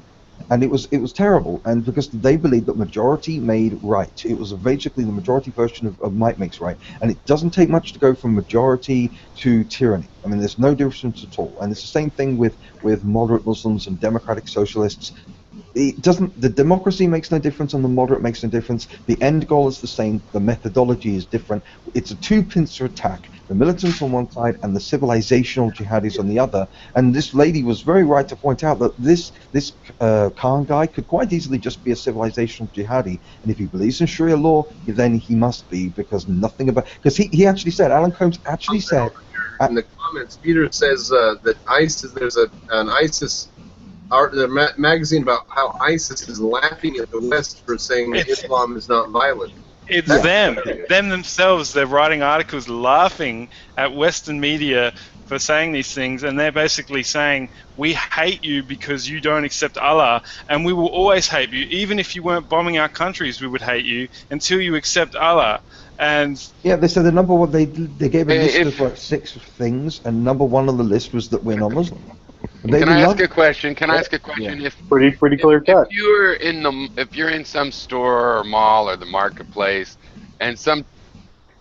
And it was terrible, and because they believed that majority made right. It was basically the majority version of might makes right, and it doesn't take much to go from majority to tyranny. I mean, there's no difference at all, and it's the same thing with moderate Muslims and democratic socialists. It doesn't. The democracy makes no difference, and the moderate makes no difference. The end goal is the same. The methodology is different. It's a two-pincer attack: the militants on one side and the civilizational jihadis on the other. And this lady was very right to point out that this Khan guy could quite easily just be a civilizational jihadi. And if he believes in Sharia law, then he must be, because nothing about. Because he actually said, Alan Combs actually said. In the comments, Peter says that ISIS. There's an ISIS. The magazine about how ISIS is laughing at the West for saying that Islam is not violent. It's them themselves. They're writing articles laughing at Western media for saying these things, and they're basically saying, we hate you because you don't accept Allah, and we will always hate you. Even if you weren't bombing our countries, we would hate you until you accept Allah. And yeah, they said the number one, they gave a list of like 6 things, and number 1 on the list was that we're not Muslim. Can I ask a question? Yeah. If pretty clear cut. If you're in some store or mall or the marketplace, and some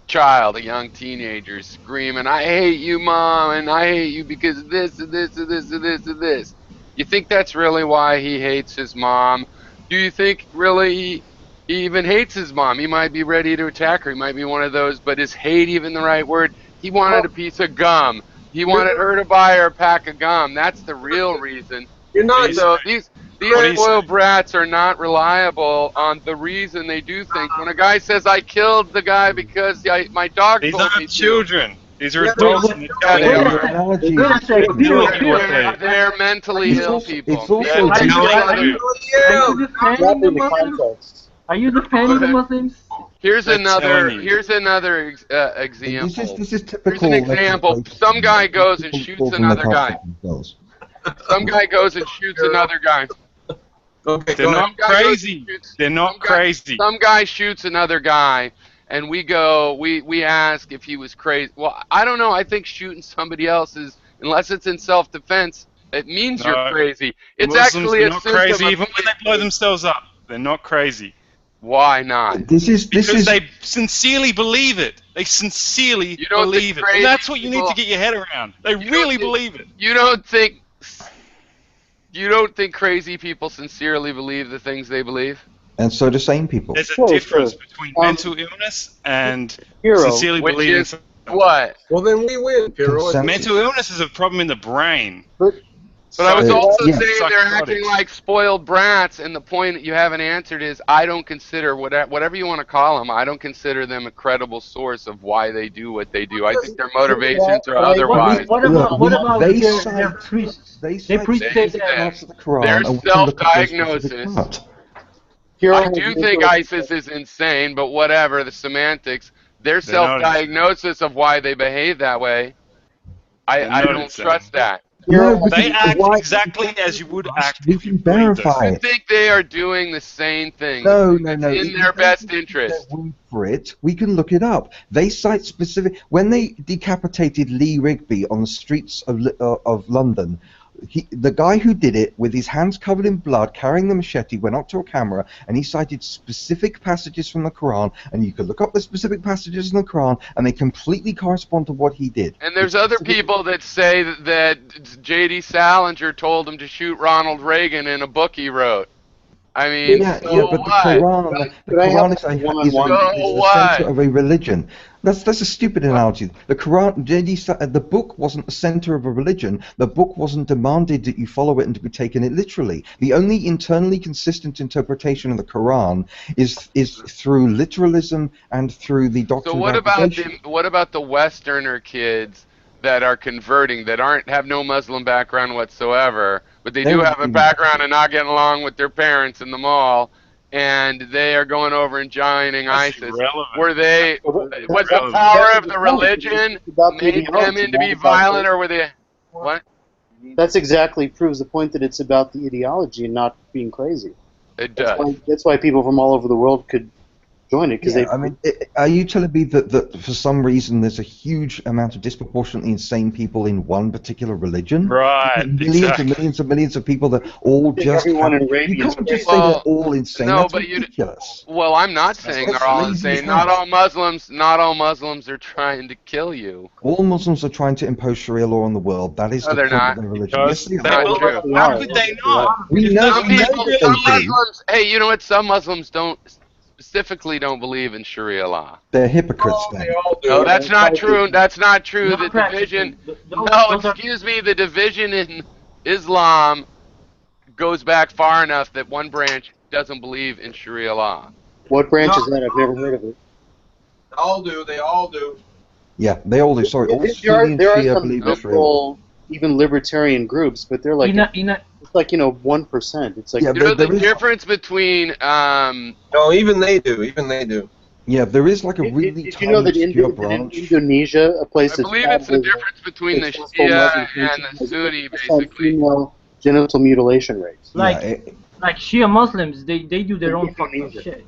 child, a young teenager, is screaming, "I hate you, Mom, and I hate you because of this and this and this and this and this," you think that's really why he hates his mom? Do you think really he even hates his mom? He might be ready to attack her. He might be one of those, but is hate even the right word? He wanted a piece of gum. He wanted her to buy her a pack of gum. That's the real reason. You're not. So these spoiled brats are not reliable on the reason they do things. When a guy says, "I killed the guy because my dog these told me aren't children. These are Yeah, adults. They're mentally ill people. It's also Are you defending the Muslims? Here's another example. This is typical. Here's an example. Some guy goes and shoots another guy. Some guy goes and shoots another guy. Okay, They're not crazy. They're not crazy. Some guy shoots another guy, and we ask if he was crazy. Well, I don't know. I think shooting somebody else is, unless it's in self-defense, it means you're crazy. It's Muslims actually are a not symptom crazy, of even when they blow themselves up. They're not crazy. Why not? Because they sincerely believe it. They sincerely believe it. And that's what you need to get your head around. They really believe it. You don't think crazy people sincerely believe the things they believe? And so do sane people. There's a difference between mental illness and sincerely believing something. What? Well, then we win, Piero. Mental illness is a problem in the brain. But I was also saying they're acting like spoiled brats, and the point that you haven't answered is I don't consider, whatever you want to call them, I don't consider them a credible source of why they do what they do. I think their motivations are otherwise. What about their priests? They preach their self-diagnosis. I do think ISIS is insane, but whatever, the semantics, their self-diagnosis of why they behave that way, I don't trust that. No, They act exactly as you would act we if you can believed us. verify I it. think they are doing the same thing. No. It's in their best interest. For it, we can look it up. They cite specific when they decapitated Lee Rigby on the streets of London. The guy who did it, with his hands covered in blood, carrying the machete, went up to a camera and he cited specific passages from the Quran. And you could look up the specific passages in the Quran, and they completely correspond to what he did. And there's other people that say that J.D. Salinger told him to shoot Ronald Reagan in a book he wrote. I mean, but what? the Quran is the center of a religion. That's a stupid analogy. The Quran, the book wasn't the center of a religion. The book wasn't demanded that you follow it and to be taken it literally. The only internally consistent interpretation of the Quran is through literalism and through the doctrine. So what about the Westerner kids that are converting, that have no Muslim background whatsoever, but they do have a background of not getting along with their parents in the mall, and they are going over and joining ISIS? Was the power of the religion made them into be violent, or were they? What? That's exactly proves the point that it's about the ideology and not being crazy. It does. That's why people from all over the world could join it, because are you telling me that for some reason there's a huge amount of disproportionately insane people in one particular religion? Right. Millions and millions of people that all just. Everyone in Arabia. You can't just say they're all insane. No, That's but ridiculous. Well, I'm not saying they're all insane. Not all Muslims are trying to kill you. All Muslims are trying to impose Sharia law on the world. That is the they're point not. of their religion. Because Yes, they are. Not true. How could they not? We know. Some Muslims. Hey, you know what? Some Muslims specifically don't believe in Sharia law. They're hypocrites then. No, that's not true. That's not true. Not The division. those Excuse me. The division in Islam goes back far enough that one branch doesn't believe in Sharia law. What branch is that? I've never heard of it. They all do. Yeah, they all do. Sorry, all There Sunni and are Shia some believe in Sharia law. liberal, even libertarian groups, but they're like, it's like 1%. It's like, Yeah, You know the there is- difference between No, even they do. Yeah, there is like a really did you know that obscure in branch. Indonesia, a place I that's believe it's the probably difference between the successful Shia Muslim and the country Sunni, has on basically. female genital mutilation rates. like Shia Muslims, they do their own fucking shit.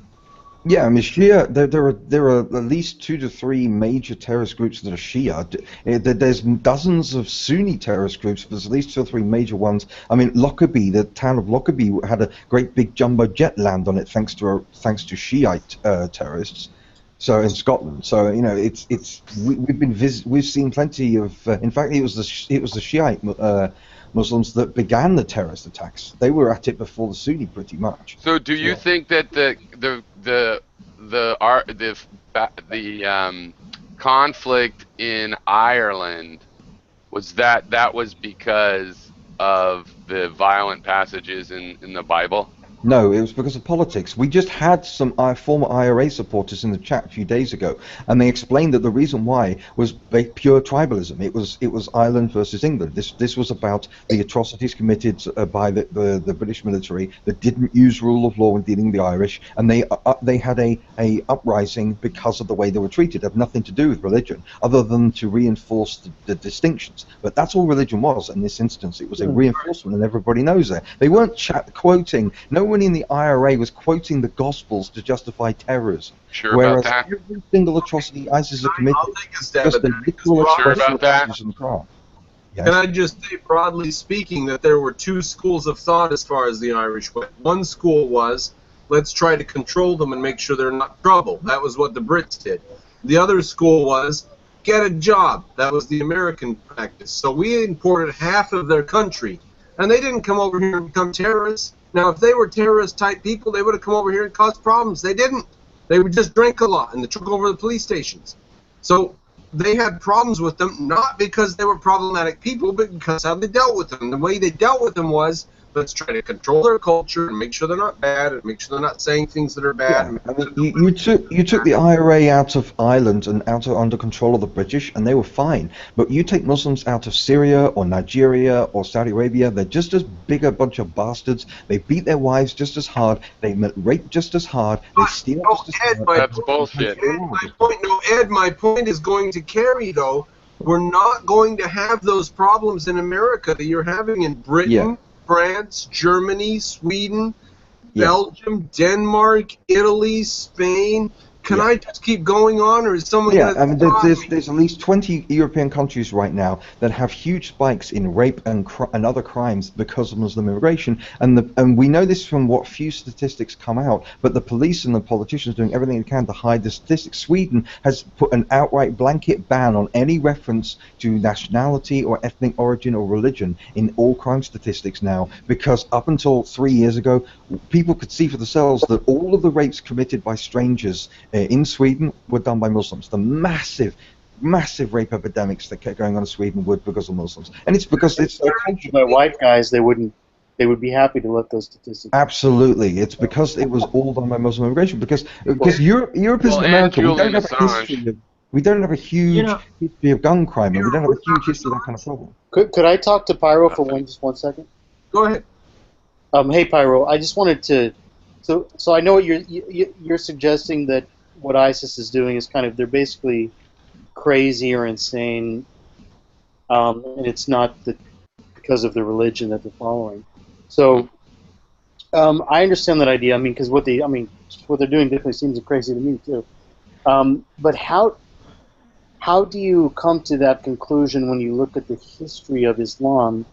Yeah, I mean, Shia. There are at least 2 to 3 major terrorist groups that are Shia. There's dozens of Sunni terrorist groups, but there's at least 2 or 3 major ones. I mean, Lockerbie, the town of Lockerbie, had a great big jumbo jet land on it thanks to Shiite terrorists. So in Scotland, so we've seen plenty of. In fact, it was the Shiite Muslims that began the terrorist attacks. They were at it before the Sunni, pretty much. So, do you think that the conflict in Ireland was because of the violent passages in the Bible? No, it was because of politics. We just had some former IRA supporters in the chat a few days ago, and they explained that the reason why was pure tribalism. It was Ireland versus England. This was about the atrocities committed by the British military that didn't use rule of law when dealing with the Irish, and they had a uprising because of the way they were treated. It had nothing to do with religion, other than to reinforce the distinctions. But that's all religion was in this instance. It was a reinforcement, and everybody knows that. They weren't quoting. No one in the IRA was quoting the Gospels to justify terrorism. Sure whereas about that? every single atrocity ISIS has committed I'll take a stab just at the that. literal Sure expression about of that? passages in the Quran. Yes. Can I just say, broadly speaking, that there were 2 schools of thought as far as the Irish went. One school was, let's try to control them and make sure they're not trouble. That was what the Brits did. The other school was, get a job. That was the American practice. So we imported half of their country, and they didn't come over here and become terrorists. Now, if they were terrorist-type people, they would have come over here and caused problems. They didn't. They would just drink a lot, and they took over the police stations. So they had problems with them, not because they were problematic people, but because how they dealt with them. The way they dealt with them was Let's try to control their culture and make sure they're not bad, and make sure they're not saying things that are bad. Yeah, I mean, you took the IRA out of Ireland and under control of the British, and they were fine. But you take Muslims out of Syria or Nigeria or Saudi Arabia, they're just as big a bunch of bastards. They beat their wives just as hard. They rape just as hard. They steal just as hard. That's bullshit. Ed, my point is going to carry, though. We're not going to have those problems in America that you're having in Britain, France, Germany, Sweden, Belgium, Denmark, Italy, Spain. Can I just keep going on, or is someone going to... I mean, there's at least 20 European countries right now that have huge spikes in rape and other crimes because of Muslim immigration, and we know this from what few statistics come out, but the police and the politicians are doing everything they can to hide the statistics. Sweden has put an outright blanket ban on any reference to nationality or ethnic origin or religion in all crime statistics now, because up until 3 years ago, people could see for themselves that all of the rapes committed by strangers in Sweden were done by Muslims. The massive rape epidemics that kept going on in Sweden were because of Muslims, and it's because it's by white guys. They would be happy to let those statistics. Absolutely, it's because it was all done by Muslim immigration. Because Europe isn't America. We don't have a huge history of gun crime, and we don't have a huge history of that kind of problem. Could I talk to Pyro for just 1 second? Go ahead. Hey Pyro, I just wanted to. So I know what you're suggesting that what ISIS is doing is kind of, they're basically crazy or insane, and it's not because of the religion that they're following. So I understand that idea. I mean, because what they're doing definitely seems crazy to me too. But how do you come to that conclusion when you look at the history of Islam?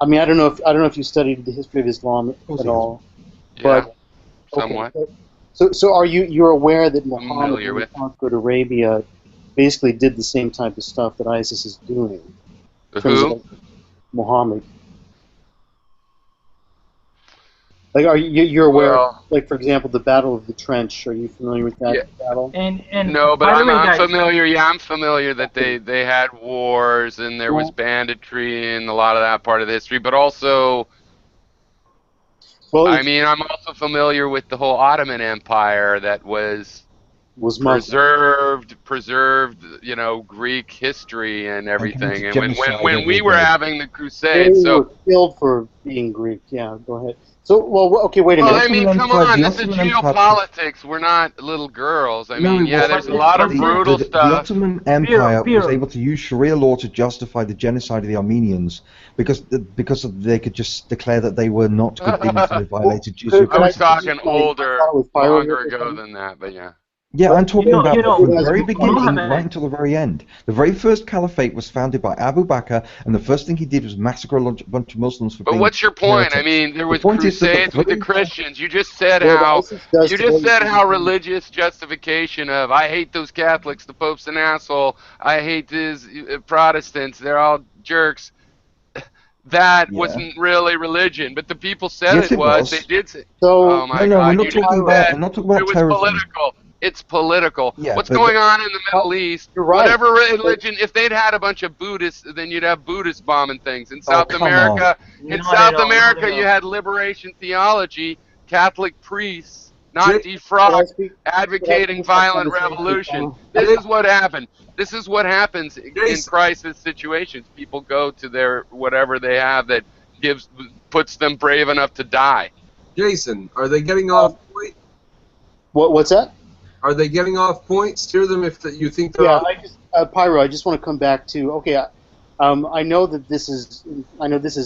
I mean, I don't know if you studied the history of Islam at all. Yeah, somewhat. Okay. So you're aware that Muhammad, when he conquered Arabia, basically did the same type of stuff that ISIS is doing? Who? Muhammad. Like, you're aware? Like, for example, the Battle of the Trench. Are you familiar with that battle? No, but I'm familiar. Yeah, I'm familiar that they had wars and there was banditry and a lot of that part of the history, but also. Well, I mean, I'm also familiar with the whole Ottoman Empire that was preserved, Greek history and everything. And when we were having the Crusades, they were killed for being Greek. Yeah, go ahead. So, okay, wait a minute. Well, I mean, come on, this is geopolitics. We're not little girls. I mean, there's a lot of brutal stuff. The Ottoman Empire was able to use Sharia law to justify the genocide of the Armenians because they could just declare that they were not good demons and they violated Jews. I was talking longer ago than that, but yeah. Yeah, I'm talking about from the very beginning right until the very end. The very first caliphate was founded by Abu Bakr, and the first thing he did was massacre a bunch of Muslims for being. But what's your point? heretics. I mean, there was crusades with the Christians. You just said how religious justification of I hate those Catholics. The Pope's an asshole. I hate these Protestants. They're all jerks. That wasn't really religion, but the people said yes, it was. They did say. So, oh my no, God! we're not talking about it was terrorism. political. It's political. Yeah, what's going on in the Middle East? You're right. Whatever religion, if they'd had a bunch of Buddhists, then you'd have Buddhists bombing things. In South America, you had liberation theology, Catholic priests, not defraud, advocating violent revolution. This is what happened. This is what happens in crisis situations. People go to their whatever they have that puts them brave enough to die. Jason, are they getting off point? What's that? Are they getting off point? Steer them if you think they're Pyro, I just want to come back to I know that this is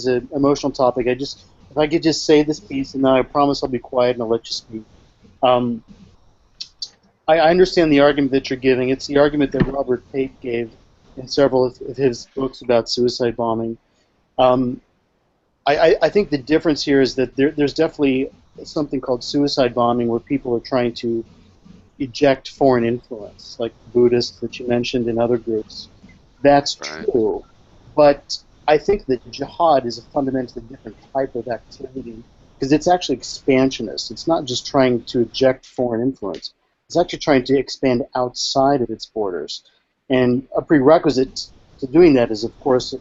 an emotional topic. If I could just say this piece, and then I promise I'll be quiet and I'll let you speak. I understand the argument that you're giving. It's the argument that Robert Pate gave in several of his books about suicide bombing. I think the difference here is that there's definitely something called suicide bombing where people are trying to eject foreign influence, like Buddhists that you mentioned and other groups. That's true, but I think that jihad is a fundamentally different type of activity because it's actually expansionist. It's not just trying to eject foreign influence. It's actually trying to expand outside of its borders. And a prerequisite to doing that is, of course,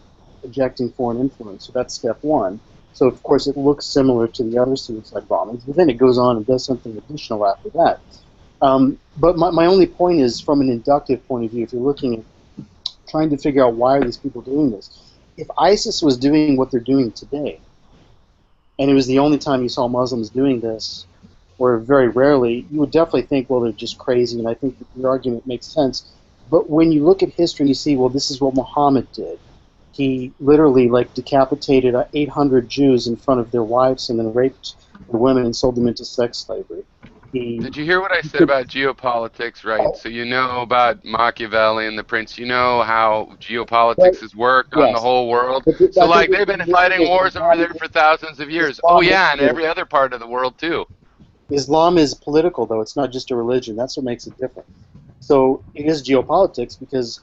ejecting foreign influence. So that's step one. So of course it looks similar to the other suicide bombings, but then it goes on and does something additional after that. But my only point is, from an inductive point of view, if you're looking at trying to figure out why are these people doing this, if ISIS was doing what they're doing today, and it was the only time you saw Muslims doing this, or very rarely, you would definitely think, well, they're just crazy, and I think that your argument makes sense. But when you look at history and you see, well, this is what Muhammad did. He literally decapitated 800 Jews in front of their wives and then raped the women and sold them into sex slavery. Did you hear what I said about geopolitics, right? So you know about Machiavelli and the Prince. You know how geopolitics has worked on the whole world. So, like, they've been fighting wars over there for thousands of years. Oh, yeah, and every other part of the world, too. Islam is political, though. It's not just a religion. That's what makes it different. So it is geopolitics because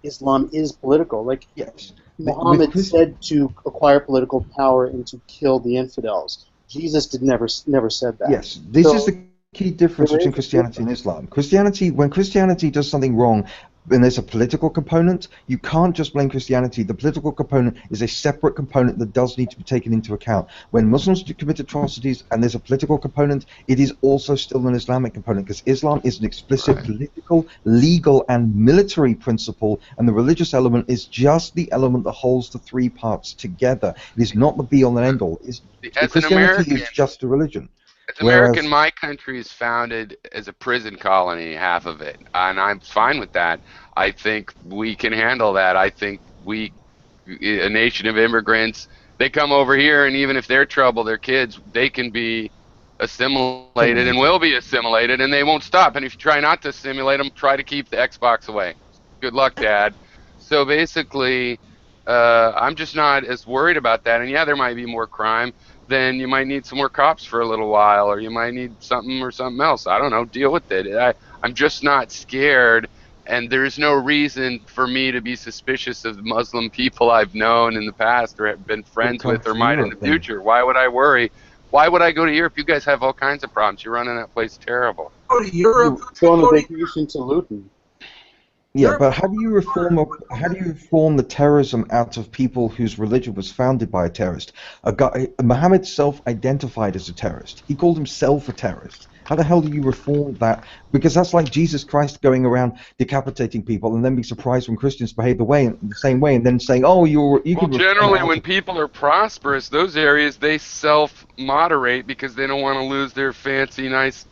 Islam is political. Like, yes, Muhammad said to acquire political power and to kill the infidels. Jesus never said that. Yes, this is the key difference between Christianity and Islam. When Christianity does something wrong, and there's a political component, you can't just blame Christianity. The political component is a separate component that does need to be taken into account. When Muslims commit atrocities and there's a political component, it is also still an Islamic component, because Islam is an explicit political, legal, and military principle, and the religious element is just the element that holds the three parts together. It is not the be-all and end-all. Christianity is just a religion. As American, my country is founded as a prison colony, half of it, and I'm fine with that. I think we can handle that. I think a nation of immigrants, they come over here, and even if they're trouble, their kids, they can be assimilated and will be assimilated, and they won't stop. And if you try not to assimilate them, try to keep the Xbox away. Good luck, Dad. So basically, I'm just not as worried about that. And yeah, there might be more crime. Then you might need some more cops for a little while, or you might need something or something else. I don't know. Deal with it. I'm just not scared, and there's no reason for me to be suspicious of Muslim people I've known in the past or have been friends with or might in the future. Why would I worry? Why would I go to Europe? You guys have all kinds of problems. You're running that place terrible. Go to Europe. Go on a vacation to Luton. Yeah, but how do you reform the terrorism out of people whose religion was founded by a terrorist? Muhammad self-identified as a terrorist. He called himself a terrorist. How the hell do you reform that? Because that's like Jesus Christ going around decapitating people and then be surprised when Christians behave the same way, and then saying, "Oh, you can." Well, generally, when people are prosperous, those areas they self-moderate because they don't want to lose their fancy, nice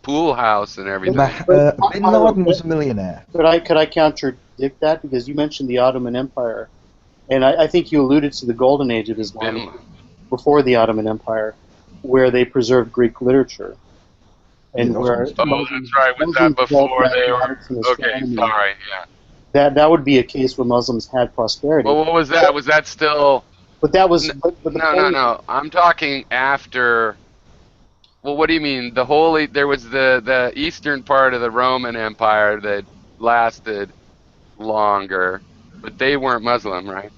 pool house and everything. Bin Laden was a millionaire. Could I contradict that? Because you mentioned the Ottoman Empire, and I think you alluded to the golden age of Islam before the Ottoman Empire, where they preserved Greek literature. And where that's right. Was that before they were? Okay, sorry. Yeah. That would be a case where Muslims had prosperity. Well, what was that? Was that still? But that was. No. I'm talking after. Well, what do you mean? There was the eastern part of the Roman Empire that lasted longer, but they weren't Muslim, right?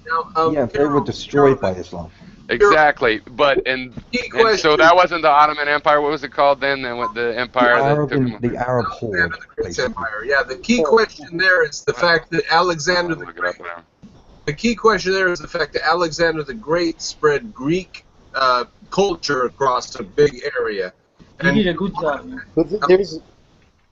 Yeah, they were destroyed by Islam. Exactly, and so that wasn't the Ottoman Empire. What was it called then? The empire the Arab horde. Empire. Yeah, the key question there is the fact that Alexander the Great. The key question there is the fact that Alexander the Great spread Greek culture across a big area. He did a good job. But there's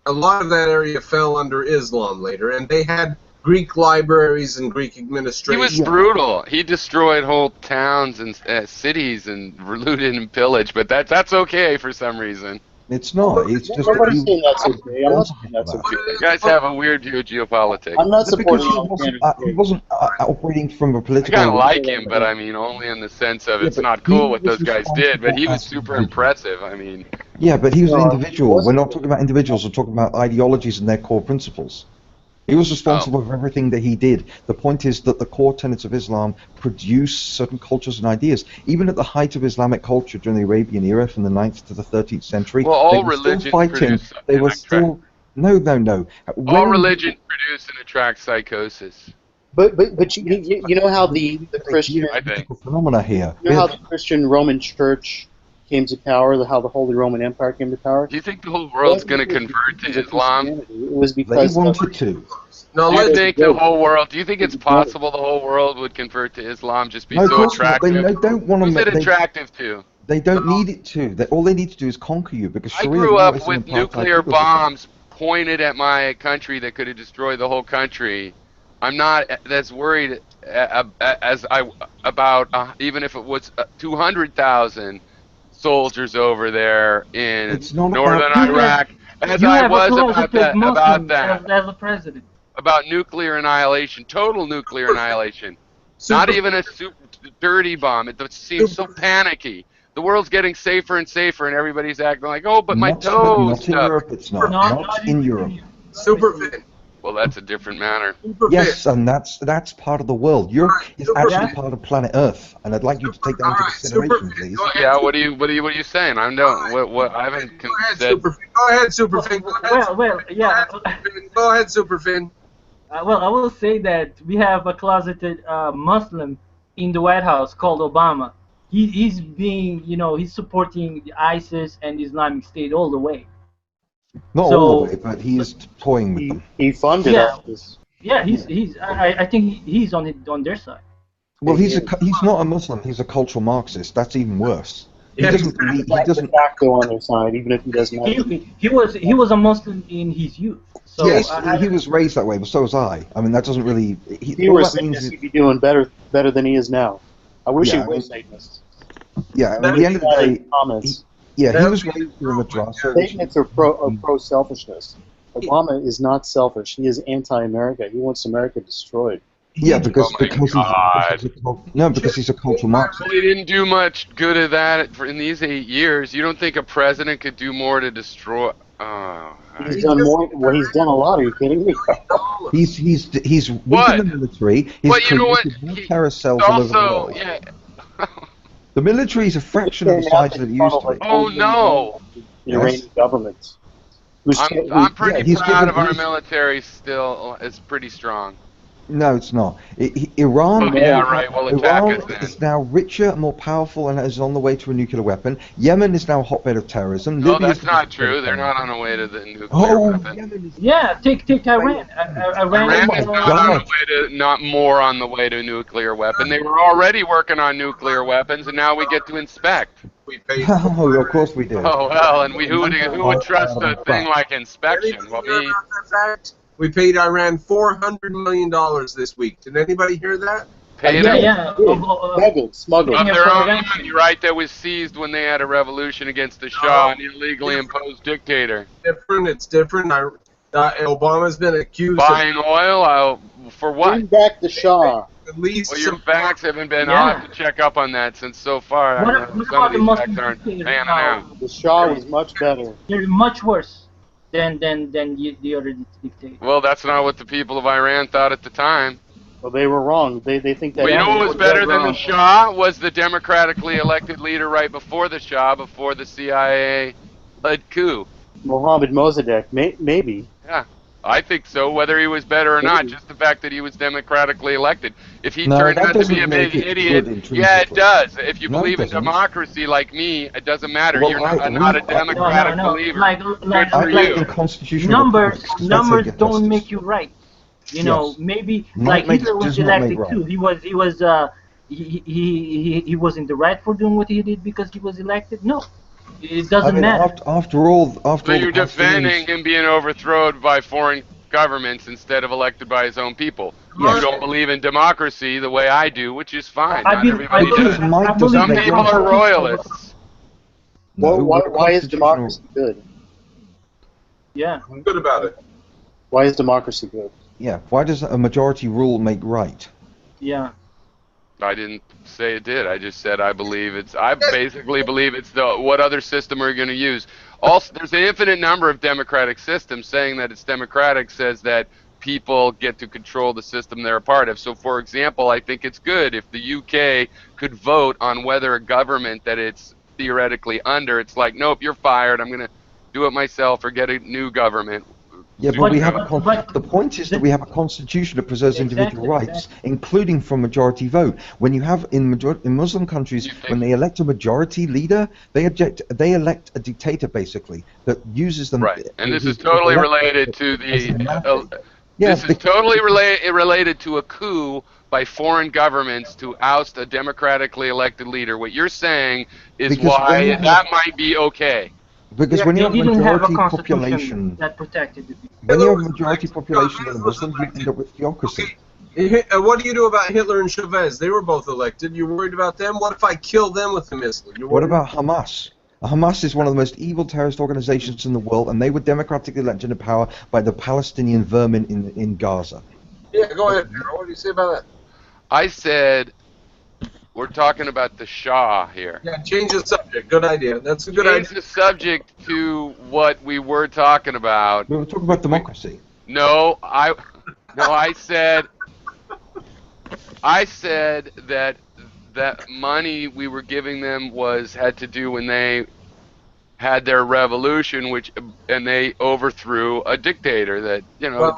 a lot of that area fell under Islam later, and they had Greek libraries and Greek administration. He was brutal. He destroyed whole towns and cities and looted and pillaged, but that's okay for some reason. It's not. It's just nobody's saying that's okay. I'm not saying that's okay. You guys have a weird view of geopolitics. I'm not supporting he wasn't operating from a political. I kind of like him, but I mean only in the sense of it's not cool what those guys did. But he was super impressive. I mean. Yeah, but he was an individual. We're not talking about individuals. We're talking about ideologies and their core principles. He was responsible for everything that he did. The point is that the core tenets of Islam produce certain cultures and ideas. Even at the height of Islamic culture during the Arabian era, from the 9th to the 13th century, well, all they were religion still fighting. They were still no. All religion produce and attract psychosis. But you know how the Christian phenomena here. You know how the Christian Roman Church came to power, how the Holy Roman Empire came to power. Do you think the whole world's going to convert to Islam? It was They because wanted to. No, Do you let's think the whole world? Do you think it's possible the whole world would convert to Islam? Just be No, of so course not. attractive. They don't want to. Who's it attractive to? They don't need it to. All they need to do is conquer you because I Sharia grew law up is an with apartheid nuclear legal system. bombs pointed at my country that could have destroyed the whole country. I'm not as worried about even if it was 200,000 soldiers over there in It's not northern about- Iraq as You I have was a about closeted that. Muslim as a president. About nuclear annihilation, total nuclear annihilation. Not even a super dirty bomb. It seems so panicky. The world's getting safer and safer, and everybody's acting like, oh, but my toes. Not in Europe, it's not. Not in Europe. Superfin. Well, that's a different matter. Yes, and that's part of the world. Europe is actually part of planet Earth, and I'd like you to take that into consideration, please. Yeah, what are you saying? I don't. What I haven't said. Go ahead, Superfin. Well, yeah. Go ahead, Superfin. Well, I will say that we have a closeted Muslim in the White House called Obama. He's being, he's supporting the ISIS and the Islamic State all the way. Not all the way, but he is toying with them. He funded ISIS. Yeah, I think he's on their side. Well, he's not a Muslim. He's a cultural Marxist. That's even worse. He doesn't. He doesn't. Go on their side, even if he doesn't. He was a Muslim in his youth. So yes, he was raised that way, but so was I. I mean, that doesn't really. If he were Satanist, he'd be doing better than he is now. I wish he was Satanist. Yeah, at the end of the day, he was raised in a madrasa. Satanists are pro-selfishness. Obama is not selfish. He is anti-America. He wants America destroyed. Yeah, because he's a cultural Marxist. Well, he didn't do much good of that in these 8 years. You don't think a president could do more to destroy? He's done more. Well, he's done a lot. Are you kidding me? He's weakened the military. He's created more terror cells all over the world. Yeah. The military is a fraction of the size that it used to be. Oh no! The Iranian government. I'm pretty proud of our military still. It's pretty strong. No, it's not. Iran, Iran is now richer and more powerful and is on the way to a nuclear weapon. Yemen is now a hotbed of terrorism. No, that's not true. They're not on the way to the nuclear weapon. Yeah, take Iran. Iran is not more on the way to a nuclear weapon. They were already working on nuclear weapons, and now we get to inspect. Oh, of course we do. Oh well, and who would trust a thing like inspection? Well, me. We paid Iran $400 million this week. Did anybody hear that? Smuggled. Of their own money, right? That was seized when they had a revolution against the Shah, an illegally imposed dictator. It's different. Obama's been accused buying oil. For what? Bring back the Shah. At least well, your facts haven't been. I'll have to check up on that since so far. Some of these facts aren't panning out. The Shah was much better. They're much worse than the other dictators. Well, that's not what the people of Iran thought at the time. Well, they were wrong. They think that. Well, you know what was better than the Shah was the democratically elected leader right before the Shah, before the CIA-led coup. Mohammad Mossadegh, maybe. Yeah, I think so. Whether he was better or not, just the fact that he was democratically elected. If he turned out to be a big idiot, yeah, it does. If you believe in democracy like me, it doesn't matter. You're not a democratic believer. Numbers don't make you right. You know, maybe like Hitler was elected too. He wasn't the right for doing what he did because he was elected. No, it doesn't matter. After all, you're defending him being overthrown by foreign governments instead of elected by his own people. You don't believe in democracy the way I do, which is fine. Not everybody does. Some people are royalists. Well, why is democracy good? Yeah, I'm good about it. Why is democracy good? Yeah, why does a majority rule make right? Yeah. I didn't say it did. I just said I basically believe it's what other system are you going to use? Also, there's an infinite number of democratic systems. Saying that it's democratic says that people get to control the system they're a part of. So, for example, I think it's good if the UK could vote on whether a government that it's theoretically under, it's like, nope, you're fired. I'm going to do it myself or get a new government. Yeah, but we have the point is that we have a constitution that preserves individual rights, including from majority vote. When you have in Muslim countries, when they elect a majority leader, they elect a dictator basically that uses them. Right, and this is totally related to the. This is totally related to a coup by foreign governments to oust a democratically elected leader. What you're saying is why that might be okay. Because when you have a majority population that protected the people. When you have a majority population of Muslims, you end up with theocracy. Okay. What do you do about Hitler and Chavez? They were both elected. You worried about them? What if I kill them with a missile? What about Hamas? Hamas is one of the most evil terrorist organizations in the world, and they were democratically elected to power by the Palestinian vermin in Gaza. Yeah, go ahead, Darryl. What do you say about that? I said, we're talking about the Shah here. Yeah, change the subject. Good idea. That's a good idea. Change the subject to what we were talking about. We were talking about democracy. No, I said that money we were giving them had to do when they had their revolution, and they overthrew a dictator that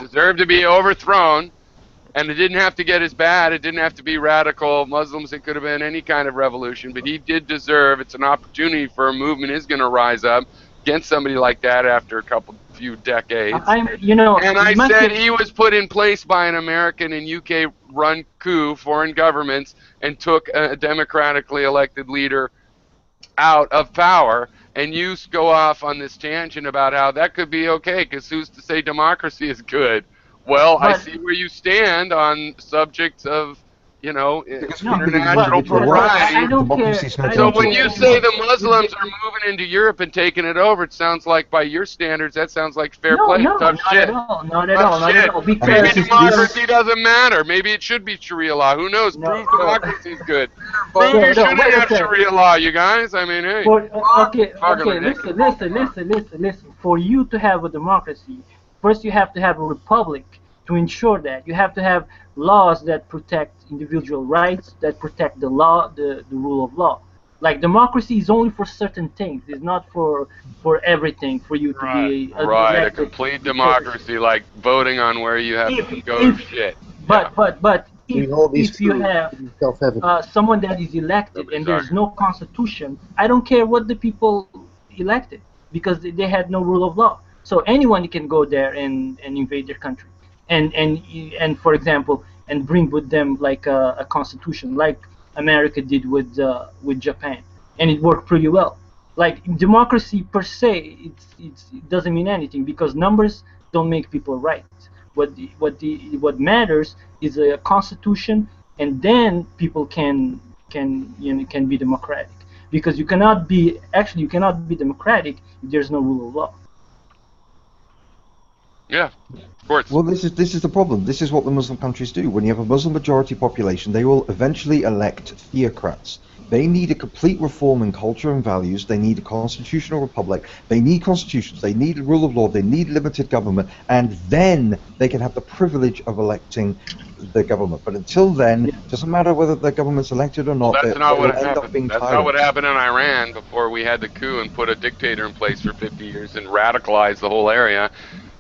deserved to be overthrown. And it didn't have to get as bad. It didn't have to be radical Muslims. It could have been any kind of revolution. But he did deserve. It's an opportunity for a movement is going to rise up against somebody like that after a few decades. And I said he was put in place by an American and UK-run coup, foreign governments, and took a democratically elected leader out of power. And you go off on this tangent about how that could be okay, because who's to say democracy is good? Well, I see where you stand on subjects of, international propriety. I don't care. So when you say the Muslims are moving into Europe and taking it over, it sounds like, by your standards, that sounds like fair play. No, not at all. Maybe democracy doesn't matter. Maybe it should be Sharia law. Who knows? Prove democracy is good. Prove you shouldn't have Sharia law, you guys. I mean, hey. Listen. For you to have a democracy, first you have to have a republic to ensure that. You have to have laws that protect individual rights, that protect the law, the rule of law. Like, democracy is only for certain things. It's not for everything, for you to be right, a complete democracy, like voting on where you have to go to shit. But if you have someone that is elected and there's no constitution, I don't care what the people elected, because they had no rule of law. So anyone can go there and invade their country, and for example, and bring with them like a constitution, like America did with Japan, and it worked pretty well. Like, democracy per se, it doesn't mean anything, because numbers don't make people right. What matters is a constitution, and then people can be democratic. Because you cannot be democratic if there's no rule of law. Yeah, of course. Well, this is the problem. This is what the Muslim countries do. When you have a Muslim majority population, they will eventually elect theocrats. They need a complete reform in culture and values. They need a constitutional republic. They need constitutions. They need a rule of law. They need limited government. And then they can have the privilege of electing the government. But until then, it doesn't matter whether the government's elected or not. Well, that's not what happened. That's not what happened in Iran before we had the coup and put a dictator in place for 50 years and radicalized the whole area.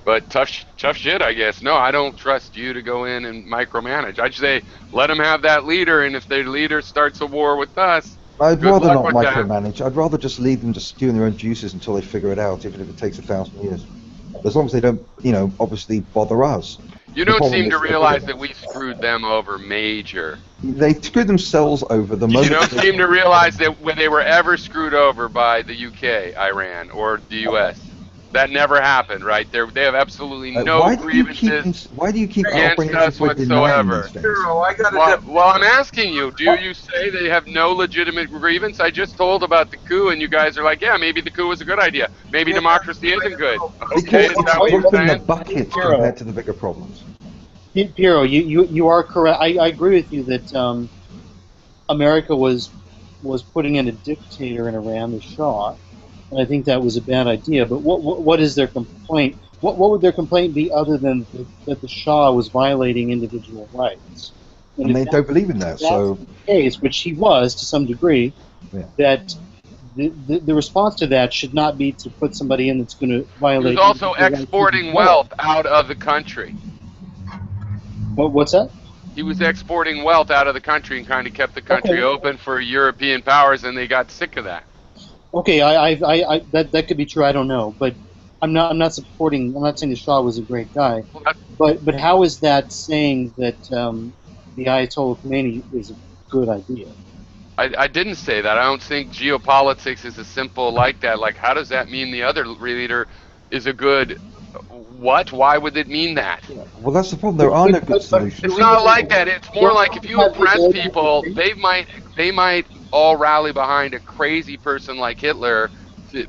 But tough shit, I guess. No, I don't trust you to go in and micromanage. I'd say let them have that leader, and if their leader starts a war with us, I'd rather not micromanage. I'd rather just leave them to stew in their own juices until they figure it out, even if it takes 1,000 years. As long as they don't, obviously bother us. You don't seem to realize that we screwed them over major. They screwed themselves over the moment. You don't seem to realize that when they were ever screwed over by the UK, Iran, or the US. That never happened, right? They have absolutely no grievances against us whatsoever. Well, I'm asking you, do you say they have no legitimate grievance? I just told about the coup, and you guys are like, yeah, maybe the coup was a good idea. Maybe democracy isn't good. Okay, is that what you're saying? The bucket compared to the bigger problems. Piero, you are correct. I agree with you that America was putting in a dictator in Iran, the Shah. And I think that was a bad idea. But what is their complaint? What would their complaint be other than that the Shah was violating individual rights? And they don't believe in that. So the case, which he was to some degree, that the response to that should not be to put somebody in that's going to He violate. was also the rights of exporting the wealth out of the country. What's that? He was exporting wealth out of the country and kind of kept the country Okay. open for European powers, and they got sick of that. Okay, that could be true. I don't know, but I'm not supporting. I'm not saying the Shah was a great guy, but how is that saying that the Ayatollah Khomeini is a good idea? I didn't say that. I don't think geopolitics is as simple like that. Like, how does that mean the other leader is a good... What? Why would it mean that? Well, that's the problem. There are no good solutions. It's not like that. It's more like if you oppress people, they might all rally behind a crazy person like Hitler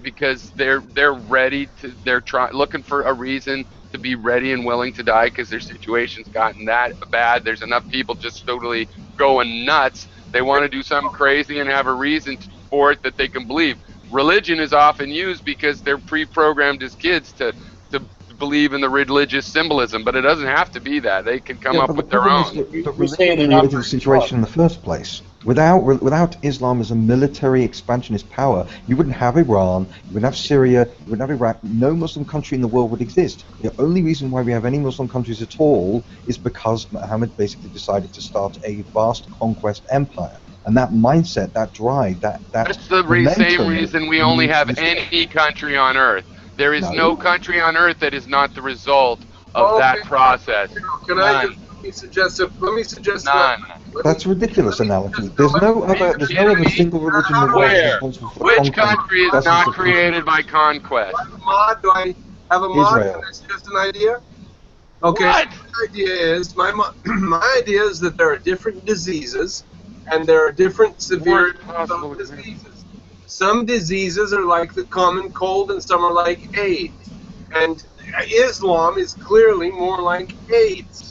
because they're ready to looking for a reason to be ready and willing to die because their situation's gotten that bad. There's enough people just totally going nuts. They want to do something crazy and have a reason for it that they can believe. Religion is often used because they're pre-programmed as kids to believe in the religious symbolism, but it doesn't have to be that. They can come up with their own. The religion created the situation in the first place. Without Islam as a military expansionist power, you wouldn't have Iran, you wouldn't have Syria, you wouldn't have Iraq. No Muslim country in the world would exist. The only reason why we have any Muslim countries at all is because Muhammad basically decided to start a vast conquest empire. And that mindset, that drive, that's the same reason we only have any country on earth. There is no country on earth that is not the result of that process. Can I just let me suggest none. That's a ridiculous analogy. There's no other single religion in the world responsible for Which country is not created by conquest? Do I have a mod? Israel. Can I suggest an idea? Okay. What? My idea is that there are different diseases, and there are different severity of those diseases. Some diseases are like the common cold, and some are like AIDS. And Islam is clearly more like AIDS.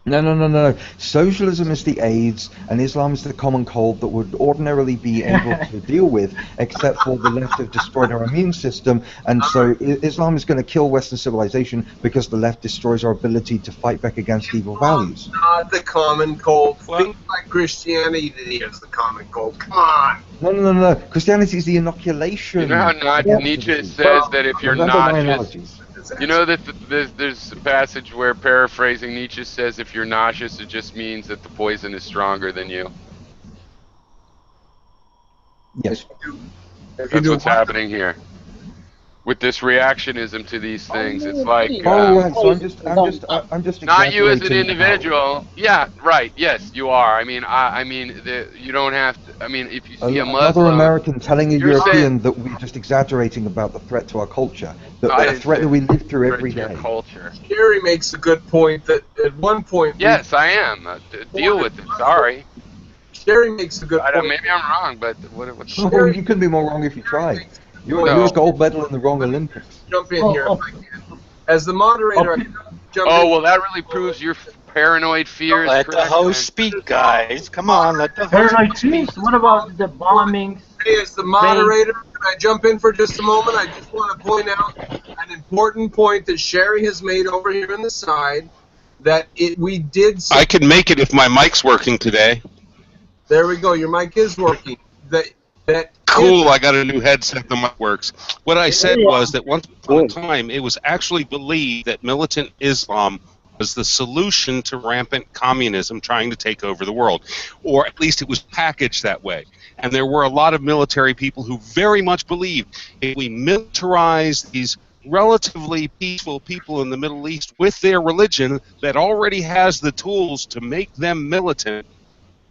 No. Socialism is the AIDS, and Islam is the common cold that would ordinarily be able to deal with, except for the left have destroyed our immune system, and so Islam is going to kill Western civilization because the left destroys our ability to fight back against evil values. Not the common cold. Things like Christianity is the common cold. Come on. No. Christianity is the inoculation. You know how Nietzsche says that if you're nauseous... You know that there's a passage where, paraphrasing, Nietzsche says if you're nauseous, it just means that the poison is stronger than you. Yes. That's what's happening here. With this reactionism to these things, it's like... I'm just not you as an individual. Yeah, right, yes, you are. You don't have to... if you see a Muslim... Another American telling a European that we're just exaggerating about the threat to our culture. The threat that we live through every day. Culture. Gary makes a good point that at one point... Yes, I am. Deal with it, sorry. Sherry makes a good point. Maybe I'm wrong, but what's... Oh, you couldn't be more wrong if you tried. You're a gold medal in the wrong Olympics. Jump in here. As the moderator, I can jump in. Well, that really proves your paranoid fears. Let the host speak, guys. Come on, let the host Paranoid speak. fears? What about the bombings? Hey, as the moderator, can I jump in for just a moment? I just want to point out an important point that Sherry has made over here on the side, that we did... I can make it if my mic's working today. There we go. Your mic is working. Cool, I got a new headset, the mic works. What I said was that once upon a time, it was actually believed that militant Islam was the solution to rampant communism trying to take over the world. Or at least it was packaged that way. And there were a lot of military people who very much believed if we militarize these relatively peaceful people in the Middle East with their religion that already has the tools to make them militant,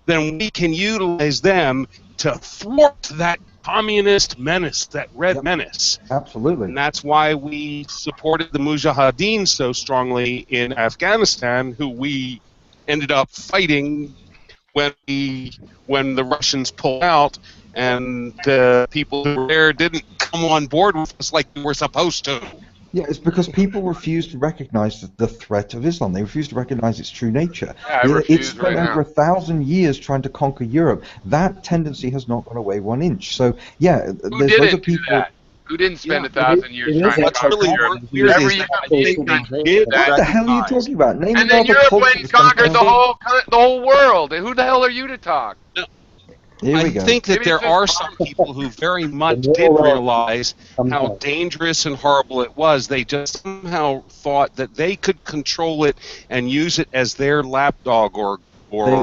then we can utilize them to thwart that communist menace, that red menace. Absolutely. And that's why we supported the Mujahideen so strongly in Afghanistan, who we ended up fighting when the Russians pulled out, and the people who were there didn't come on board with us like they were supposed to. Yeah, it's because people refuse to recognize the threat of Islam. They refuse to recognize its true nature. It's spent over 1,000 years trying to conquer Europe. That tendency has not gone away 1 inch. So, yeah, there's loads of people... Who didn't spend 1,000 years trying to conquer Europe? What the hell are you talking about? And then Europe went and conquered the whole world. And who the hell are you to talk? Here we I go. think that Maybe there it's are just- some people who very much The did moral realize comes how out. dangerous and horrible it was. They just somehow thought that they could control it and use it as their lapdog or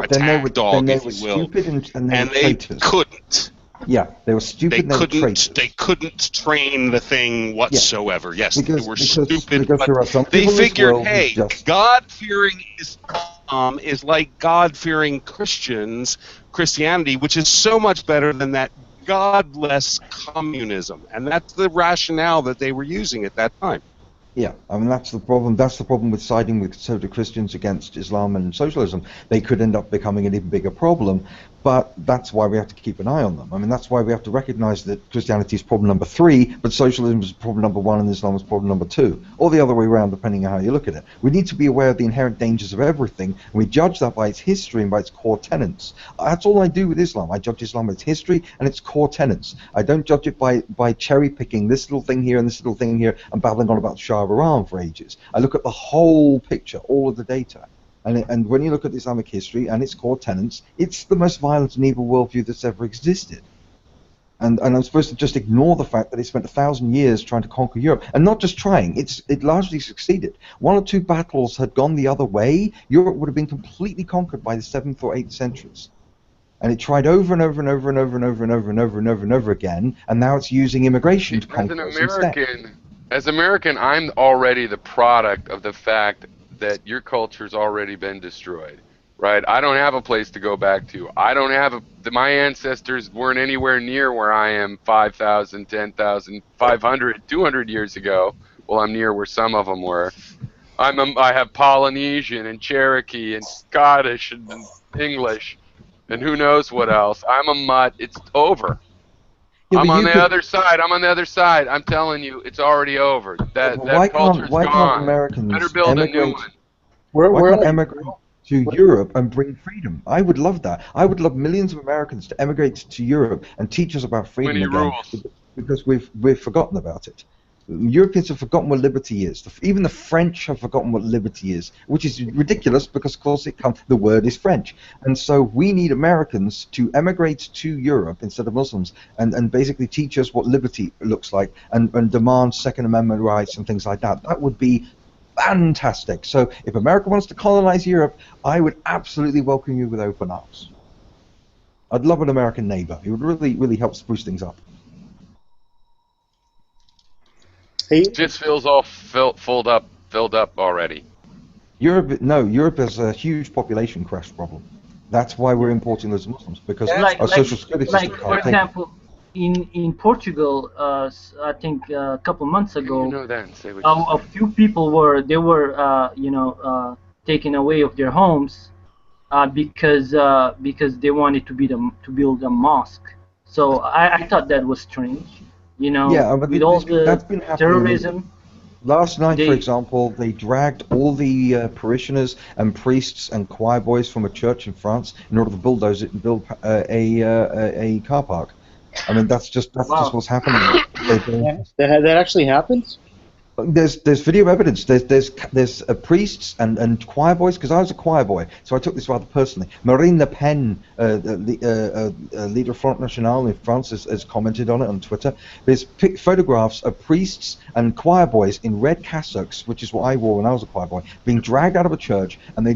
attack dog, if you will. Stupid and they were And they traitors. couldn't. Yeah, they were stupid and they were traitors. They couldn't train the thing whatsoever. Yes, Because- they were because- stupid, because but there are some they people in this figured, world who hey, just- God-fearing Islam is like God-fearing Christianity, which is so much better than that godless communism. And that's the rationale that they were using at that time. Yeah, I mean that's the problem. That's the problem with siding with conservative Christians against Islam and socialism. They could end up becoming an even bigger problem, but that's why we have to keep an eye on them. I mean that's why we have to recognize that Christianity is problem number 3, but socialism is problem number 1 and Islam is problem number 2, or the other way around depending on how you look at it. We need to be aware of the inherent dangers of everything, and we judge that by its history and by its core tenets. That's all I do with Islam. I judge Islam by its history and its core tenets. I don't judge it by cherry picking this little thing here and this little thing here and babbling on about the Shah of Iran for ages. I look at the whole picture, all of the data. And when you look at Islamic history and its core tenets, it's the most violent and evil worldview that's ever existed. And I'm supposed to just ignore the fact that it spent 1,000 years trying to conquer Europe. And not just trying, it largely succeeded. 1 or 2 battles had gone the other way, Europe would have been completely conquered by the 7th or 8th centuries. And it tried over and over and over and over and over and over and over and over and over again, and now it's using immigration to conquer us instead. As an American, I'm already the product of the fact that your culture's already been destroyed, right? I don't have a place to go back to. I don't have my ancestors weren't anywhere near where I am 5,000, 10,000, 500, 200 years ago. Well, I'm near where some of them were. I have Polynesian and Cherokee and Scottish and English and who knows what else. I'm a mutt. It's over. Yeah, I'm on the other side. I'm on the other side. I'm telling you, it's already over. That culture's why gone. can't Americans Better build a new one. Why can't emigrate to Europe and bring freedom? I would love that. I would love millions of Americans to emigrate to Europe and teach us about freedom Many again, rules. because we've forgotten about it. Europeans have forgotten what liberty is. Even the French have forgotten what liberty is, which is ridiculous because, of course, the word is French. And so we need Americans to emigrate to Europe instead of Muslims and basically teach us what liberty looks like and demand Second Amendment rights and things like that. That would be fantastic. So if America wants to colonize Europe, I would absolutely welcome you with open arms. I'd love an American neighbor. It would really, really help spruce things up. It just feels all filled up already. Europe has a huge population crash problem. That's why we're importing those Muslims, because our social security system can't for take example, in Portugal, I think a couple months ago, You know that and say what you a few people were taken away of their homes because they wanted to build a mosque. So I thought that was strange. but with all that's the been happening. terrorism. Last night, for example, they dragged all the parishioners and priests and choir boys from a church in France in order to bulldoze it and build a car park. I mean, that's just what's happening. That actually happened? There's video evidence. There's priests and choir boys, because I was a choir boy, so I took this rather personally. Marine Le Pen, leader of Front National in France, has commented on it on Twitter. There's photographs of priests and choir boys in red cassocks, which is what I wore when I was a choir boy, being dragged out of a church, and they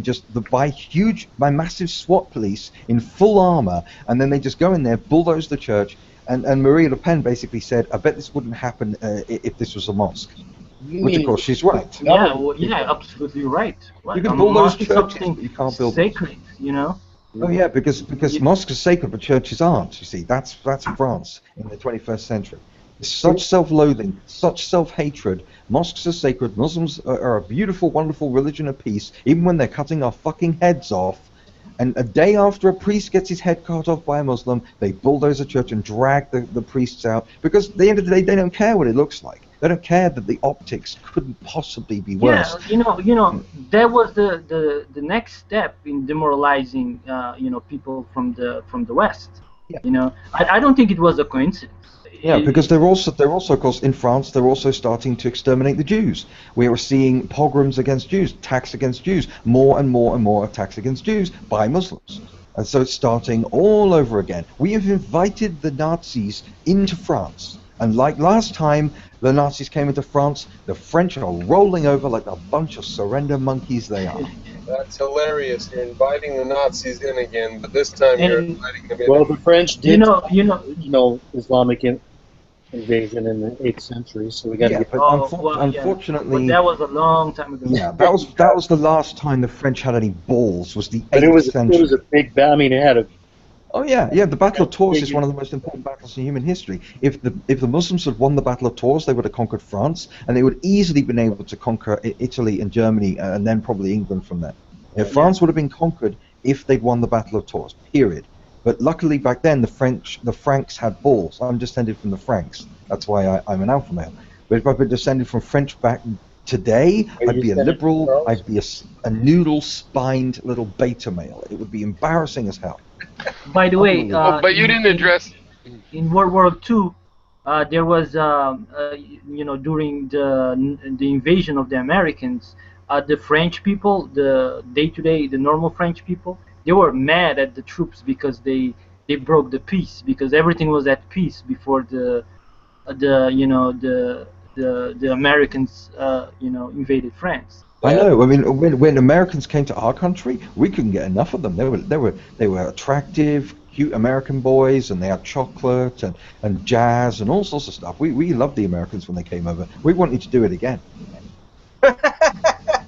by massive SWAT police in full armor, and then they just go in there, bulldoze the church, and Marie Le Pen basically said, "I bet this wouldn't happen if this was a mosque." Which, of course, she's right. Yeah, absolutely right. You can bulldoze churches, but you can't build sacred, Oh yeah, because mosques are sacred, but churches aren't. You see, that's France in the 21st century. There's such self-loathing, such self-hatred. Mosques are sacred. Muslims are a beautiful, wonderful religion of peace, even when they're cutting our fucking heads off. And a day after a priest gets his head cut off by a Muslim, they bulldoze a church and drag the priests out, because at the end of the day, they don't care what it looks like. They don't care that the optics couldn't possibly be worse. Yeah, that was the next step in demoralizing, people from the West. Yeah. I don't think it was a coincidence. Yeah, because they're also, of course, in France, they're also starting to exterminate the Jews. We are seeing pogroms against Jews, attacks against Jews, more and more and more attacks against Jews by Muslims. And so it's starting all over again. We have invited the Nazis into France. And like last time the Nazis came into France, the French are rolling over like a bunch of surrender monkeys they are. That's hilarious. You're inviting the Nazis in again, but this time you're inviting them in. Well, the French did, you know, Islamic invasion in the 8th century, so we got to get. Unfortunately, but that was a long time ago. Yeah, that was the last time the French had any balls. Was the 8th century? It was a big battle. I mean, it had a. Oh yeah. The Battle of Tours is one of the most important battles in human history. If the Muslims had won the Battle of Tours, they would have conquered France, and they would easily been able to conquer Italy and Germany, and then probably England from there. France would have been conquered if they'd won the Battle of Tours. Period. But luckily back then the Franks had balls. I'm descended from the Franks. That's why I'm an alpha male. But if I'd been descended from French back today, I'd be a liberal. I'd be a noodle-spined little beta male. It would be embarrassing as hell. By the way, but you didn't address. In World War II, there was, during the invasion of the Americans, the French people, the day-to-day, the normal French people, they were mad at the troops because they broke the peace, because everything was at peace before the Americans invaded France. I know. I mean, when Americans came to our country, we couldn't get enough of them. They were attractive, cute American boys, and they had chocolate and jazz and all sorts of stuff. We loved the Americans when they came over. We wanted to do it again.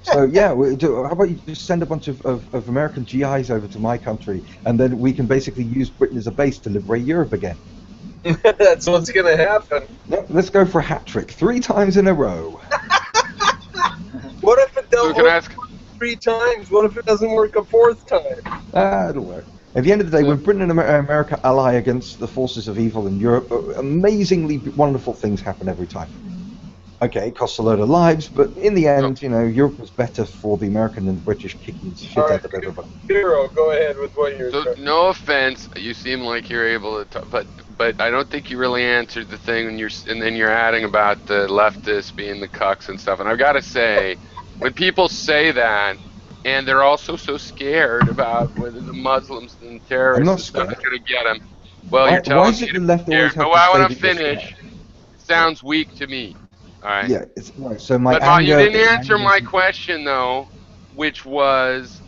So yeah, how about you just send a bunch of American GIs over to my country, and then we can basically use Britain as a base to liberate Europe again. That's what's going to happen. No, let's go for a hat trick 3 times in a row. What if it don't work 3 times? What if it doesn't work a 4th time? It'll work. At the end of the day, when Britain and America ally against the forces of evil in Europe, amazingly wonderful things happen every time. Okay, it costs a load of lives, but in the end, Europe was better for the American and British kicking shit out of everybody. Hero, go ahead with what you're saying. No offense, you seem like you're able to talk, but I don't think you really answered the thing, and then you're adding about the leftists being the cucks and stuff. And I've got to say, when people say that, and they're also so scared about whether the Muslims and terrorists are going to get them, well, you're telling me to be scared. But I want to finish. It sounds weak to me. All right. Yeah, it's right. So my but anger, you didn't answer my question though, which was,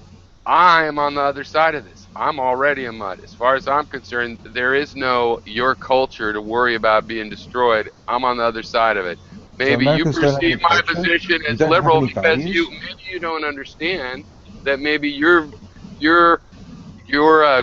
I am on the other side of this. I'm already a mud. As far as I'm concerned, there is no your culture to worry about being destroyed. I'm on the other side of it. Maybe you perceive my position as liberal because maybe you don't understand that maybe your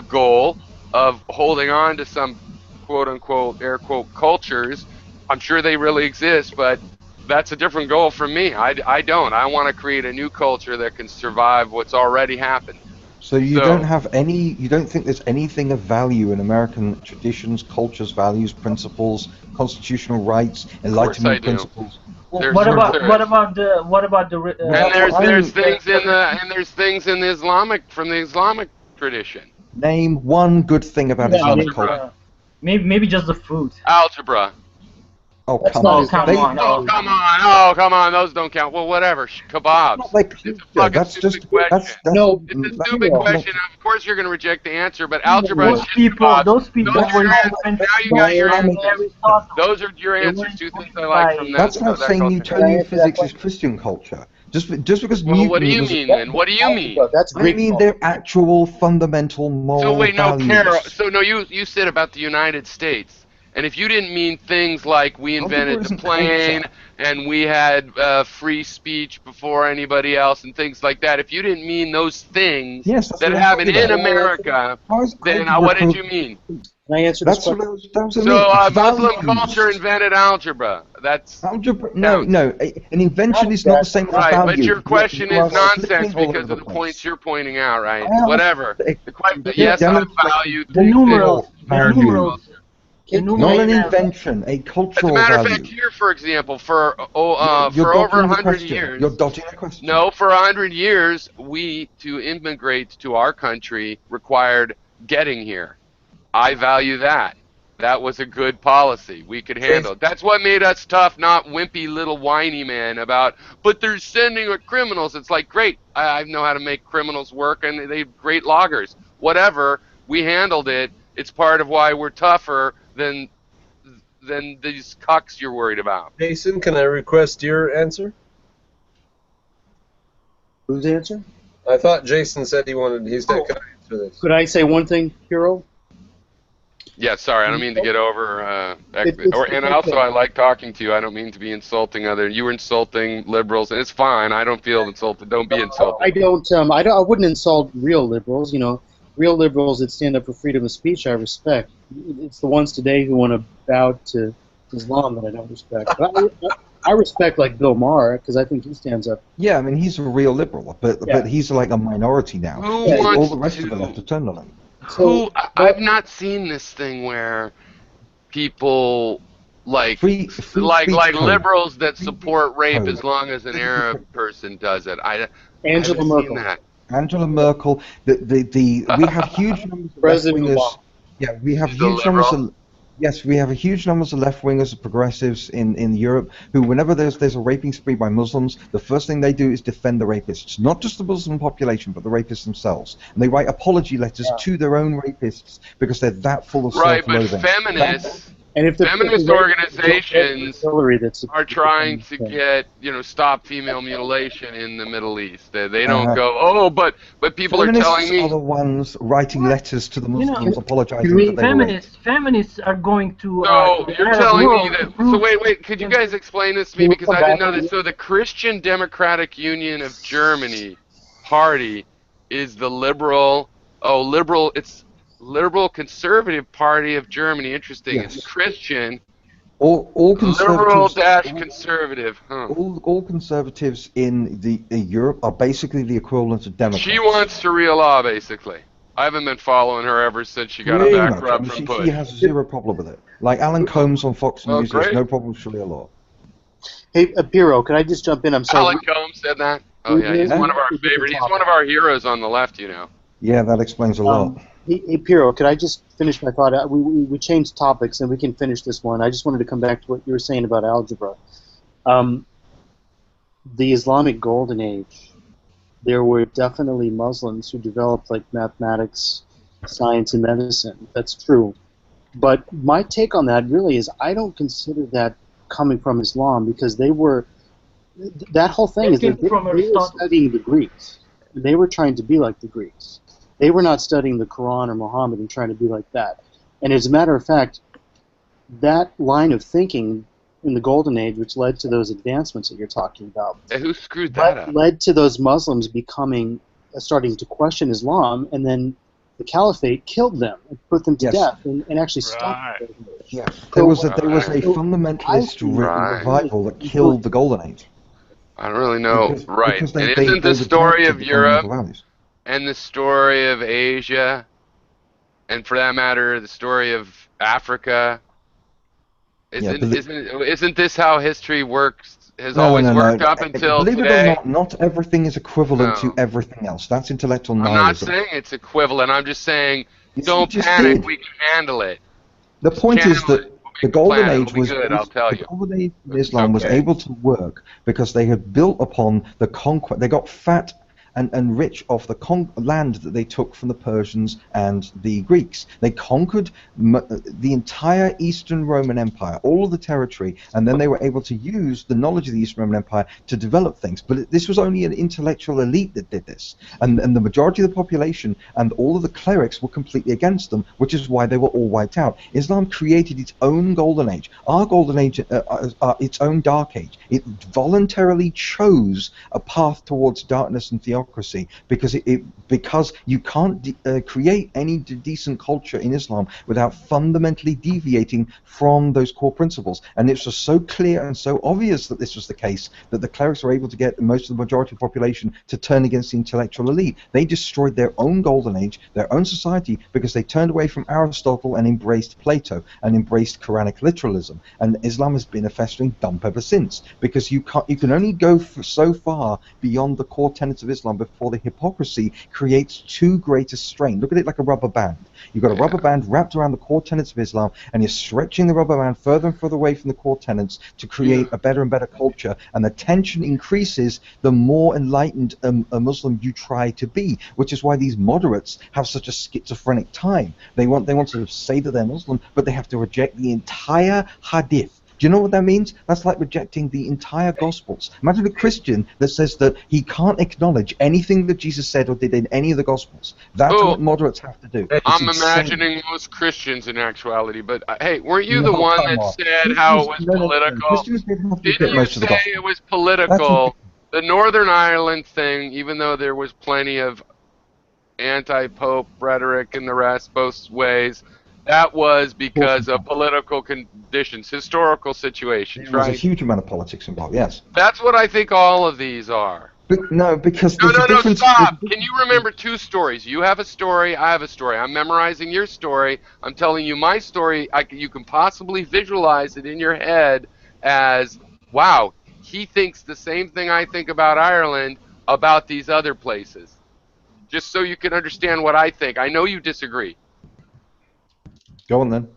goal of holding on to some quote unquote air quote cultures, I'm sure they really exist, but that's a different goal from me. I don't. I want to create a new culture that can survive what's already happened. So you don't have any, you don't think there's anything of value in American traditions, cultures, values, principles, constitutional rights, enlightenment principles? Well, what about the and there's things in the Islamic tradition. Name one good thing about Islamic culture. Maybe just the food. Algebra. Oh, come on. Oh, come on. Those don't count. Well, whatever. Kebabs. It's a fucking stupid question. It's a stupid question. Of course you're going to reject the answer, but algebra is just kebabs. Those people were now you got your answers. Those are your answers to things I like from that. That's not saying Newtonian physics is Christian culture. Just because Newton. What do you mean then? What do you mean? I mean their actual fundamental moral values. So you said about the United States. And if you didn't mean things like we invented the plane and we had free speech before anybody else and things like that, if you didn't mean those things that happen in America, then what did you mean? Can I answer this question? So Muslim culture invented algebra. That's algebra. No. An invention is not the same as value. Right, but your question is nonsense because of the points you're pointing out, right? Whatever. The question, yes, I value the numerals. Not an invention, a cultural value. As a matter of fact, here, for example, for over 100 years... You're dodging the question. No, for 100 years, to immigrate to our country, required getting here. I value that. That was a good policy. We could handle it. That's what made us tough, not wimpy little whiny man about, but they're sending criminals. It's like, great, I know how to make criminals work, and they're great loggers. whatever. We handled it. It's part of why we're tougher than these cucks you're worried about. Jason, can I request your answer? Whose answer? I thought Jason said he said, can I answer this? Could I say one thing, Hero? Yeah, sorry, I don't mean to get over. And okay. also, I like talking to you. I don't mean to be insulting other. You were insulting liberals, and it's fine. I don't feel insulted. Don't be insulted. I don't. I wouldn't insult real liberals. You know, real liberals that stand up for freedom of speech, I respect. It's the ones today who want to bow to Islam that I don't respect. But I respect like Bill Maher because I think he stands up. Yeah, I mean he's a real liberal, but he's like a minority now. All the rest of the left have turned on him. I've not seen this thing where people like liberals that support rape as long as an Arab person does it. Angela Merkel. Angela Merkel. We have huge numbers of left-wingers. Yeah, we have huge numbers of. Yes, we have a huge numbers of left-wingers, progressives in Europe, who whenever there's a raping spree by Muslims, the first thing they do is defend the rapists. Not just the Muslim population, but the rapists themselves. And they write apology letters to their own rapists because they're that full of self-loathing. Right, but feminist organizations are trying to get, stop female mutilation in the Middle East. They don't go, but people are telling me... are the ones writing letters to the Muslims apologizing that they were raped. Feminists are going to... No, you're telling me that... So wait, could you guys explain this to me? Because I didn't know this. So the Christian Democratic Union of Germany party is the liberal conservative party of Germany. Interesting. Yes. It's Christian. All conservatives, liberal-conservative. Huh. All conservatives in Europe are basically the equivalent of Democrats. She wants Sharia law, basically. I haven't been following her ever since she got a back rub from Bush. She has zero problem with it. Like Alan Combs on Fox News has no problem with Sharia law. Hey, Piro, can I just jump in? I'm sorry. Alan Combs said that? Oh, yeah, he's one of our favorites. He's one of our heroes on the left, Yeah, that explains a lot. Hey, Piro, could I just finish my thought? We changed topics, and we can finish this one. I just wanted to come back to what you were saying about algebra. The Islamic Golden Age, there were definitely Muslims who developed like mathematics, science, and medicine. That's true. But my take on that really is I don't consider that coming from Islam because they were... That whole thing is that they were studying the Greeks. They were trying to be like the Greeks. They were not studying the Quran or Muhammad and trying to be like that. And as a matter of fact, that line of thinking in the Golden Age, which led to those advancements that you're talking about, who screwed that up? Led to those Muslims starting to question Islam, and then the Caliphate killed them and put them to death and actually stopped it. Yeah, there was a fundamentalist revival that killed the Golden Age. I don't really know. Because and isn't the story of Europe and the story of Asia, and for that matter, the story of Africa, isn't this how history works? Has always worked up until Believe today? it or not everything is equivalent to everything else. That's intellectual nihilism. I'm not saying it's equivalent. I'm just saying don't panic. We can handle it. The point is that the Golden Age was the Golden Age in Islam was able to work because they had built upon the conquest. They got fat and rich off the land that they took from the Persians and the Greeks. They conquered the entire Eastern Roman Empire, all of the territory, and then they were able to use the knowledge of the Eastern Roman Empire to develop things. But this was only an intellectual elite that did this, and the majority of the population and all of the clerics were completely against them, which is why they were all wiped out. Islam created its own Golden Age. Our Golden Age, its own Dark Age. It voluntarily chose a path towards darkness and theocracy because you can't create any decent culture in Islam without fundamentally deviating from those core principles. And it's just so clear and so obvious that this was the case that the clerics were able to get most of the majority of the population to turn against the intellectual elite. They destroyed their own Golden Age, their own society, because they turned away from Aristotle and embraced Plato and embraced Quranic literalism. And Islam has been a festering dump ever since, because you can only go so far beyond the core tenets of Islam Islam before the hypocrisy creates too great a strain. Look at it like a rubber band. You've got a rubber band wrapped around the core tenets of Islam, and you're stretching the rubber band further and further away from the core tenets to create a better and better culture, and the tension increases the more enlightened a Muslim you try to be, which is why these moderates have such a schizophrenic time. They want to say that they're Muslim, but they have to reject the entire hadith. Do you know what that means? That's like rejecting the entire Gospels. Imagine a Christian that says that he can't acknowledge anything that Jesus said or did in any of the Gospels. That's what moderates have to do. I'm imagining most Christians in actuality, but hey, weren't you the one that said how it was political? Didn't you say it was political? The Northern Ireland thing, even though there was plenty of anti-Pope rhetoric and the rest, both ways, that was because of political conditions, historical situations, right? There's a huge amount of politics involved, yes. That's what I think all of these are. But, no, because no, stop. Can you remember two stories? You have a story, I have a story. I'm memorizing your story. I'm telling you my story. You can possibly visualize it in your head as, wow, he thinks the same thing I think about Ireland, about these other places. Just so you can understand what I think. I know you disagree. Go on then.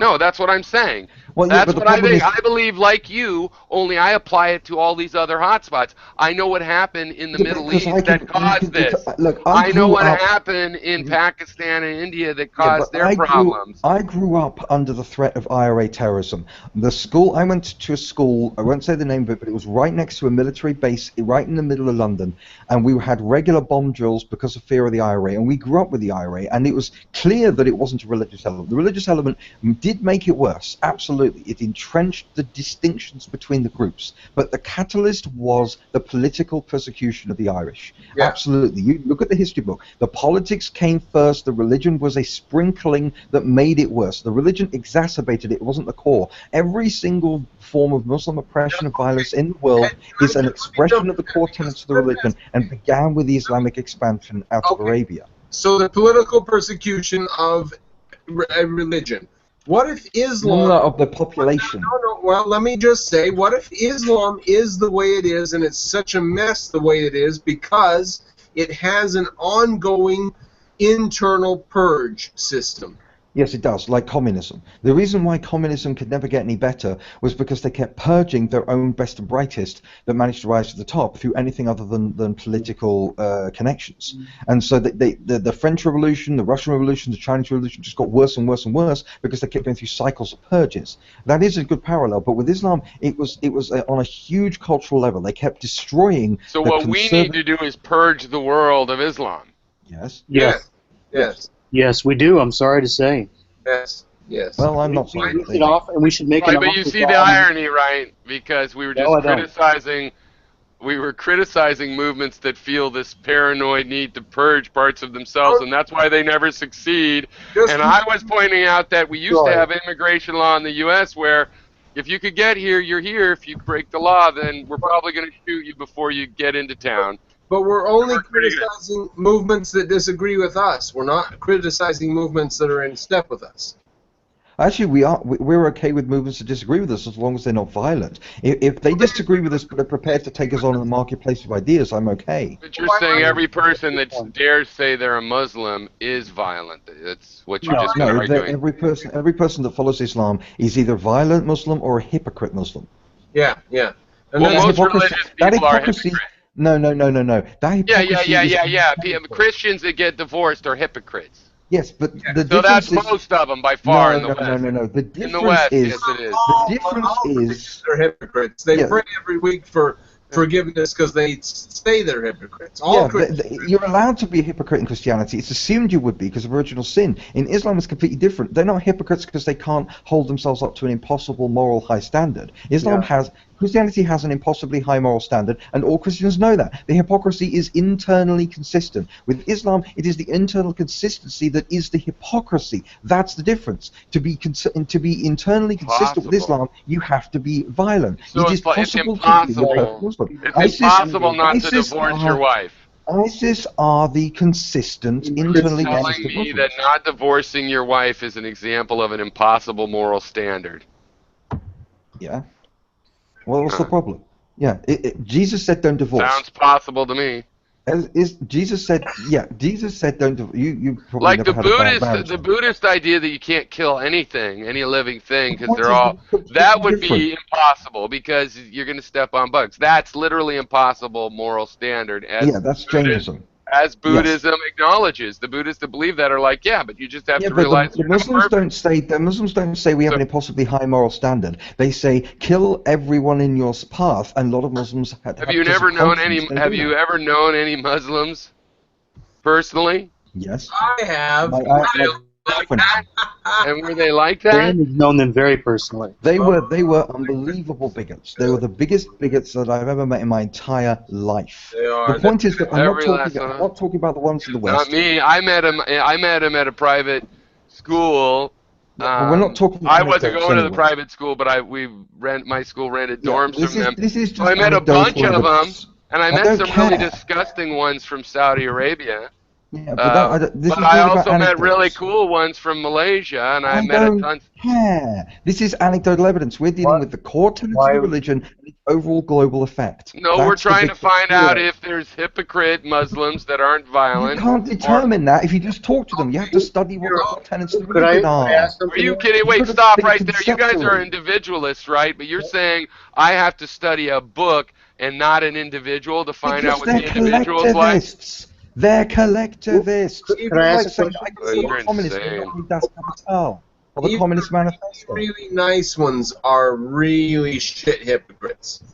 No, that's what I'm saying. Well, that's what I think. I believe, like you, only I apply it to all these other hotspots. I know what happened in the Middle East that caused this. Look, I know what happened in Pakistan and India that caused their problems. I grew up under the threat of IRA terrorism. The school, I went to a school, I won't say the name of it, but it was right next to a military base, right in the middle of London, and we had regular bomb drills because of fear of the IRA, and we grew up with the IRA, and it was clear that it wasn't a religious element. The religious element did make it worse, absolutely. It entrenched the distinctions between the groups, but the catalyst was the political persecution of the Irish. Yeah. Absolutely. You look at the history book. The politics came first. The religion was a sprinkling that made it worse. The religion exacerbated it. It wasn't the core. Every single form of Muslim oppression and violence in the world is an expression of the core tenets of the religion, and began with the Islamic expansion out of Arabia. So the political persecution of religion. What if Islam... of the population. No, well, let me just say, what if Islam is the way it is, and it's such a mess the way it is because it has an ongoing internal purge system? Yes, it does, like communism. The reason why communism could never get any better was because they kept purging their own best and brightest that managed to rise to the top through anything other than political connections. And so the French Revolution, the Russian Revolution, the Chinese Revolution just got worse and worse and worse because they kept going through cycles of purges. That is a good parallel, but with Islam, it was on a huge cultural level. They kept destroying. So what we need to do is purge the world of Islam. Yes. Yes. Yes. Yes, we do. I'm sorry to say. Yes. Yes. Well, I'm not sorry. It off, and we should make it. But you see the irony, right? Because we were just criticizing. We were criticizing movements that feel this paranoid need to purge parts of themselves, and that's why they never succeed. And I was pointing out that we used to have immigration law in the U.S. where if you could get here, you're here. If you break the law, then we're probably going to shoot you before you get into town. But we're only criticizing movements that disagree with us. We're not criticizing movements that are in step with us. Actually, we're okay with movements that disagree with us as long as they're not violent. If they disagree with us but are prepared to take us on in the marketplace of ideas, I'm okay. But you're saying every person that dares say they're a Muslim is violent. That's what you're just arguing. Every person that follows Islam is either a violent Muslim or a hypocrite Muslim. Yeah, yeah. And well, most religious people are hypocrites. No. That Christians that get divorced are hypocrites. Yes, but the difference that's most of them by far in the West. No. The difference in the West, is, yes, it is. The difference is they're hypocrites. They pray every week for forgiveness because they say they're hypocrites. You're allowed to be a hypocrite in Christianity. It's assumed you would be because of original sin. In Islam, it's completely different. They're not hypocrites because they can't hold themselves up to an impossible moral high standard. Christianity has an impossibly high moral standard, and all Christians know that. The hypocrisy is internally consistent. With Islam, it is the internal consistency that is the hypocrisy. That's the difference. To be internally consistent with Islam, you have to be violent. So it is possible to be a perfect Muslim. It's impossible not to divorce your wife. ISIS are the consistent, internally consistent Muslims. You're telling me that not divorcing your wife is an example of an impossible moral standard. Yeah. Well, what's the problem? Yeah, Jesus said don't divorce. Sounds possible to me. Jesus said, Jesus said, don't do, you probably Like never the had a bad Buddhist, marriage. the Buddhist idea that you can't kill anything, any living thing, because point they're is all, completely that would different. be impossible because you're going to step on bugs. That's literally impossible moral standard. Yeah, that's Jainism. As Yes. Buddhism acknowledges, the Buddhists that believe that are like, yeah, but you just have to Yeah, but realize the Muslims don't say we have an impossibly high moral standard. They say kill everyone in your path, and a lot of Muslims Have you ever known any Muslims personally? Yes. I have. And were they like that? Dan has known them very personally. They were unbelievable bigots. They were the biggest bigots that I've ever met in my entire life. They are. The point is that I'm Every not last talking about the ones in the Not West. me. I met him at a private school. But we're not talking. I wasn't anecdotes going to the anyway. private school, but my school rented dorms this from them. This is just So I met a bunch anecdotal of them, evidence. and I I met don't some really care. disgusting ones from Saudi Arabia. Yeah, but this But is I all about also met anecdotes. really cool ones from Malaysia, and I met don't a ton. care. This is anecdotal evidence. We're dealing with the core tenets of the religion and its overall global effect. No, That's we're the trying big to find deal. out if there's hypocrite Muslims that aren't violent. You can't determine that if you just talk to them. You have to study what the core tenets of the Could I religion are. ask something? Are you kidding? Wait, gotta stop think right there. You guys are conceptually. individualists, right? But you're saying I have to study a book and not an individual to find out what the individual's like? collectivists. They're collectivists. Could I ask a saying, question? I can see You're the communists insane. not read Das Kapital or the Even Communist Manifesto. Really nice ones are really shit hypocrites.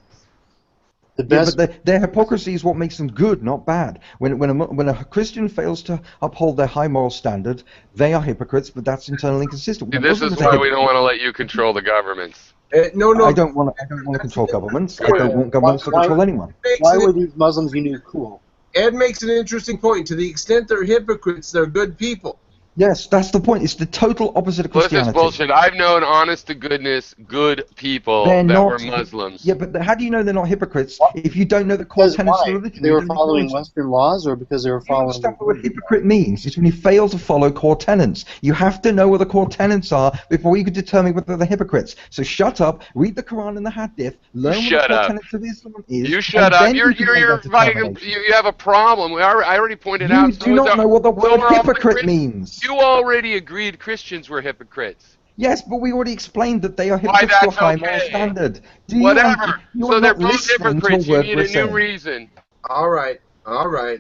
The Yeah, best. but their hypocrisy is what makes them good, not bad. When a Christian fails to uphold their high moral standard, they are hypocrites, but that's internally consistent. See, When this is Muslims are why we don't want to let you control the governments. No. I don't want to control governments. I don't want governments to control anyone. Why were these Muslims you knew cool? Ed makes an interesting point. To the extent they're hypocrites, they're good people. Yes, that's the point. It's the total opposite of Well, this is Christianity. bullshit. I've known honest to goodness good people They're that not, were Muslims. Yeah, but how do you know they're not hypocrites if you don't know the core Because tenets of why? the religion? They You were don't know following religion. Western laws, or because they were You following? understand what hypocrite means? It's when you fail to follow core tenets. You have to know what the core tenets are before you can determine whether they're hypocrites. So shut up, read the Quran and the Hadith, learn what Shut the core up. tenets of Islam is. You shut and up. then You're you can make that determination. you have a problem. I already pointed out. You do not know what the word hypocrite means. You already agreed Christians were hypocrites. Yes, but we already explained that they are Why, hypocrites to a that's high okay. moral standard. Do you Whatever. you So are they're not both listening to hypocrites. a You word need we're a new saying. reason. All right.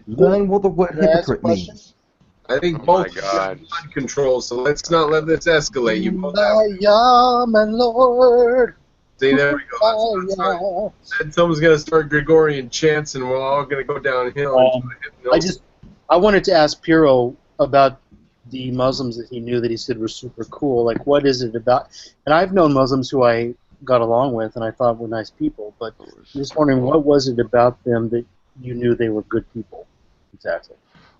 Learn what the word Can I ask a hypocrite question? means. I think Oh both my God. blood control, so let's not let this escalate. You both have. Kumbaya, my lord. See, there we go. Kumbaya. Said someone's going to start Gregorian chants, and we're all going to go downhill. I wanted to ask Piro about the Muslims that he knew that he said were super cool. Like, what is it about? And I've known Muslims who I got along with and I thought were nice people, but I'm just wondering, what was it about them that you knew they were good people? Exactly.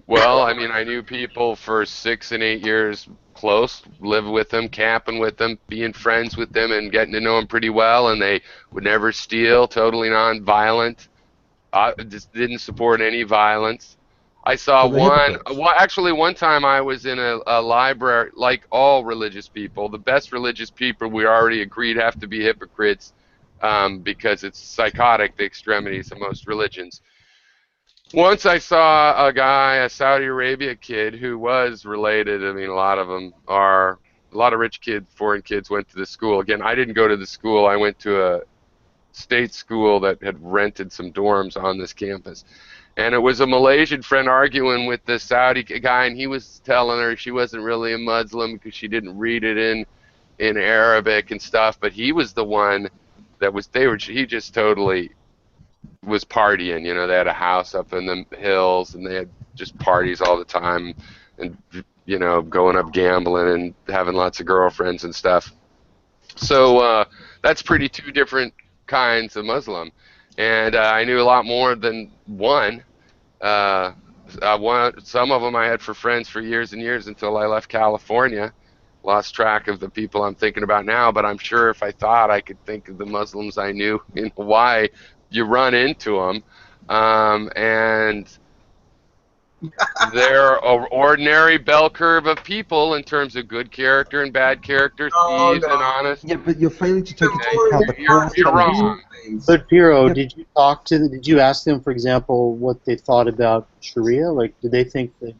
Well, I mean, I knew people for 6 and 8 years close, live with them, camping with them, being friends with them, and getting to know them pretty well. And they would never steal, totally non-violent. Just didn't support any violence. I saw one time I was in a library, like all religious people. The best religious people, we already agreed, have to be hypocrites because it's psychotic, the extremities of most religions. Once I saw a guy, a Saudi Arabia kid, who was related. I mean, a lot of them are. A lot of rich kids, foreign kids, went to the school. Again, I didn't go to the school. I went to a state school that had rented some dorms on this campus. And it was a Malaysian friend arguing with the Saudi guy, and he was telling her she wasn't really a Muslim because she didn't read it in Arabic and stuff. But he was the one that was. He just totally was partying. You know, they had a house up in the hills, and they had just parties all the time, and you know, going up gambling and having lots of girlfriends and stuff. So that's pretty two different kinds of Muslim. And I knew a lot more than one. Some of them I had for friends for years and years until I left California. Lost track of the people I'm thinking about now, but I'm sure if I thought I could think of the Muslims I knew in Hawaii, you run into them. And They're an ordinary bell curve of people in terms of good character and bad character, thieves and honest. Yeah, but you're failing to take into account the core You're tenets. wrong. But Piero, Yep. did you ask them, for example, what they thought about Sharia? Like, did they think that